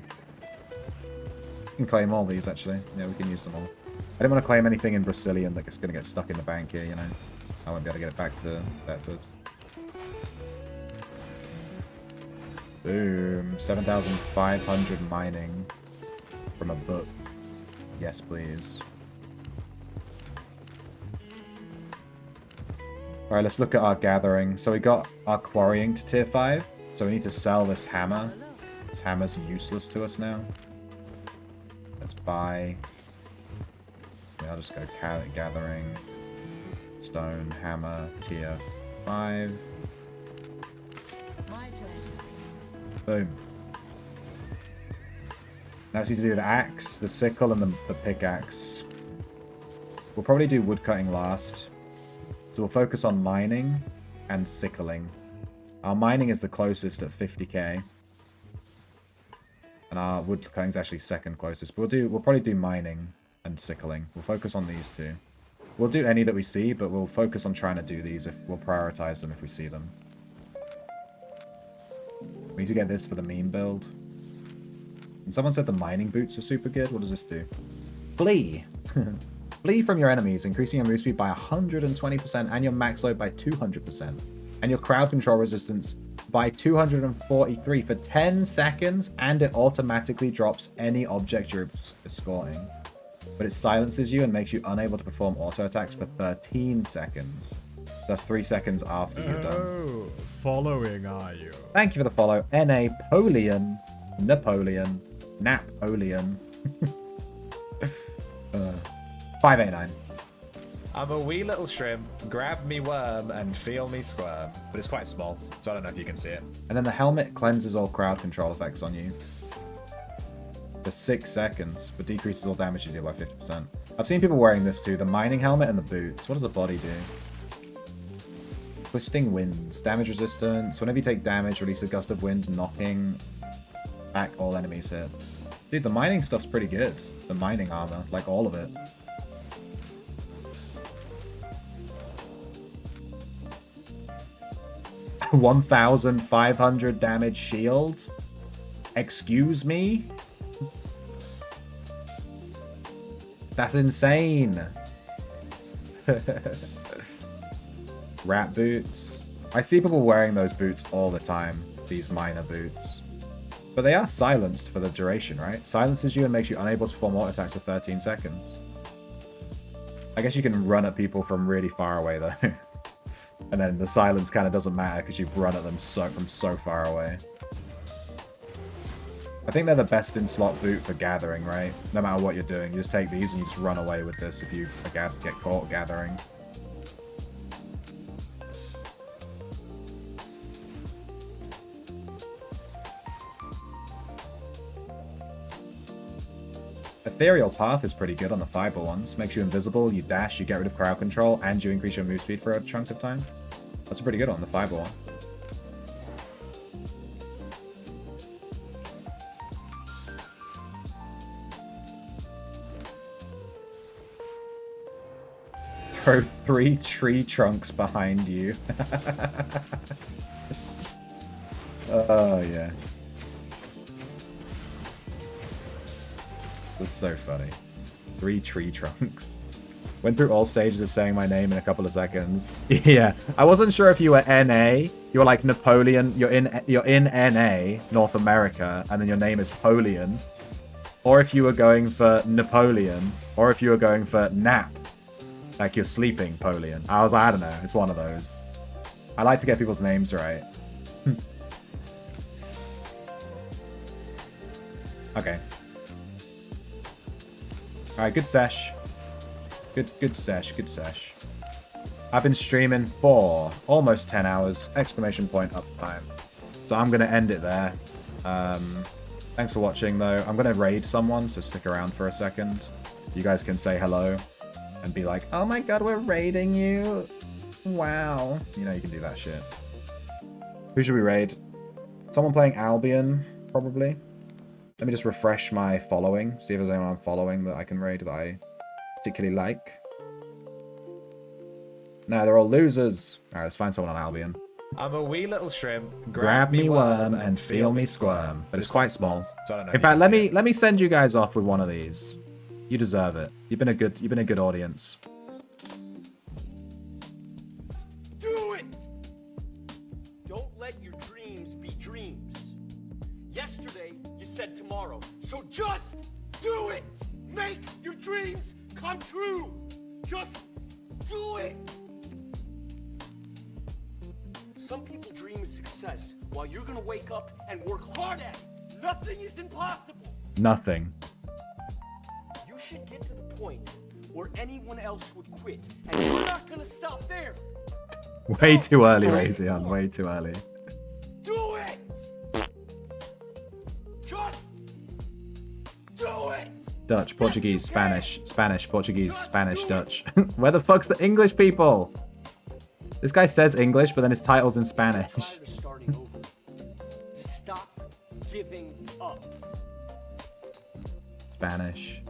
We can claim all these, actually. Yeah, we can use them all. I didn't want to claim anything in Brazilian that's going to get stuck in the bank here, you know. I won't be able to get it back to Bedford. Boom. 7,500 mining from a book. Yes, please. Alright, let's look at our gathering. So we got our quarrying to tier 5. So we need to sell this hammer. This hammer's useless to us now. Let's buy... Yeah, I'll just go gathering. Stone, hammer, tier 5. My pleasure. Boom. Now it's easy to do the axe, the sickle, and the pickaxe. We'll probably do woodcutting last. So we'll focus on mining and sickling. Our mining is the closest at 50k. And our woodcutting is actually second closest. But we'll probably do mining and sickling. We'll focus on these two. We'll do any that we see, but we'll focus on trying to do these. We'll prioritize them if we see them. We need to get this for the meme build. And someone said the mining boots are super good. What does this do? Flee! Flee from your enemies, increasing your move speed by 120% and your max load by 200%. And your crowd control resistance by 243 for 10 seconds, and it automatically drops any object you're escorting. But it silences you and makes you unable to perform auto attacks for 13 seconds. That's 3 seconds after you're done. Oh, following are you? Thank you for the follow. Napoleon. Napoleon. Napoleon. 589. I'm a wee little shrimp. Grab me worm and feel me squirm. But it's quite small, so I don't know if you can see it. And then the helmet cleanses all crowd control effects on you. For 6 seconds, but decreases all damage you deal by 50%. I've seen people wearing this too. The mining helmet and the boots. What does the body do? Twisting winds. Damage resistance. Whenever you take damage, release a gust of wind, knocking back all enemies hit. Dude, the mining stuff's pretty good. The mining armor. Like all of it. $1,500 damage shield? Excuse me? That's insane. Rat boots. I see people wearing those boots all the time. These miner boots. But they are silenced for the duration, right? Silences you and makes you unable to perform auto attacks for 13 seconds. I guess you can run at people from really far away though. And then the silence kind of doesn't matter because you've run at them from so far away. I think they're the best in slot boot for gathering, right? No matter what you're doing, you just take these and you just run away with this if you get caught gathering. Ethereal Path is pretty good on the fiber ones. Makes you invisible, you dash, you get rid of crowd control, and you increase your move speed for a chunk of time. That's a pretty good one, the fiber one. Throw 3 tree trunks behind you. Oh, yeah. That's so funny. 3 tree trunks. Went through all stages of saying my name in a couple of seconds. Yeah, I wasn't sure if you were NA. You were like Napoleon. You're in NA, North America, and then your name is Polian. Or if you were going for Napoleon, or if you were going for Nap, like you're sleeping Polian. I was like, I don't know. It's one of those. I like to get people's names right. Okay. Alright, good sesh. Good sesh, good sesh. I've been streaming for almost 10 hours, exclamation point uptime. So I'm going to end it there. Thanks for watching, though. I'm going to raid someone, so stick around for a second. You guys can say hello and be like, oh my god, we're raiding you. Wow. You know, you can do that shit. Who should we raid? Someone playing Albion, probably. Let me just refresh my following, see if there's anyone I'm following that I can raid that I particularly like. No, they're all losers. Alright, let's find someone on Albion. I'm a wee little shrimp. Grab me worm and feel me squirm. But it's quite small. So I don't know In fact, let me send you guys off with one of these. You deserve it. You've been a good audience. Do it! Don't let your dreams be dreams. Yesterday, you said tomorrow. So just do it! Make your dreams come true! Just do it! Some people dream of success while you're gonna wake up and work hard at it. Nothing is impossible. Nothing. You should get to the point or anyone else would quit. And you're not gonna stop there. Way too early, Razion. Way too early. Do it! Just do it! Dutch, Portuguese, Spanish, Spanish, Portuguese, Spanish, Dutch. Where the fuck's the English people? This guy says English, but then his title's in Spanish. I'm tired of starting over. Stop giving up. Spanish.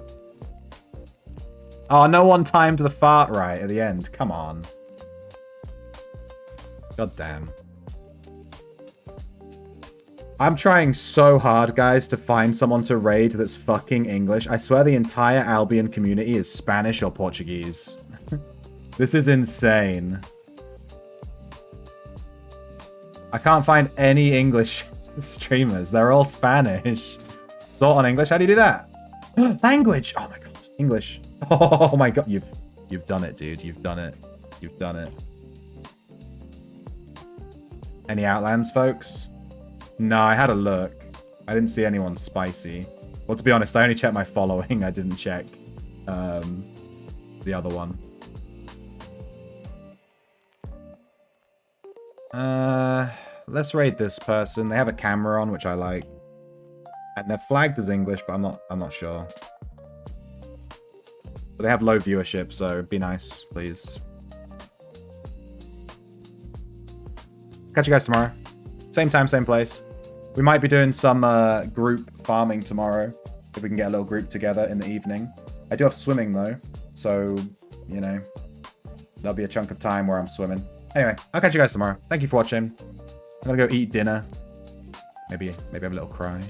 Oh, no one timed the fart right at the end. Come on. God damn. I'm trying so hard, guys, to find someone to raid that's fucking English. I swear the entire Albion community is Spanish or Portuguese. This is insane. I can't find any English streamers. They're all Spanish. Sort on English. How do you do that? Language. Oh my god. English. Oh my god. You've done it, dude. You've done it. You've done it. Any Outlands, folks? No, I had a look. I didn't see anyone spicy. Well, to be honest, I only checked my following. I didn't check the other one. Let's raid this person. They have a camera on, which I like. And they're flagged as English, but I'm not sure. But they have low viewership, so be nice, please. Catch you guys tomorrow. Same time, same place. We might be doing some group farming tomorrow, if we can get a little group together in the evening. I do have swimming, though, so, you know, there'll be a chunk of time where I'm swimming. Anyway, I'll catch you guys tomorrow. Thank you for watching. I'm gonna go eat dinner. Maybe have a little cry.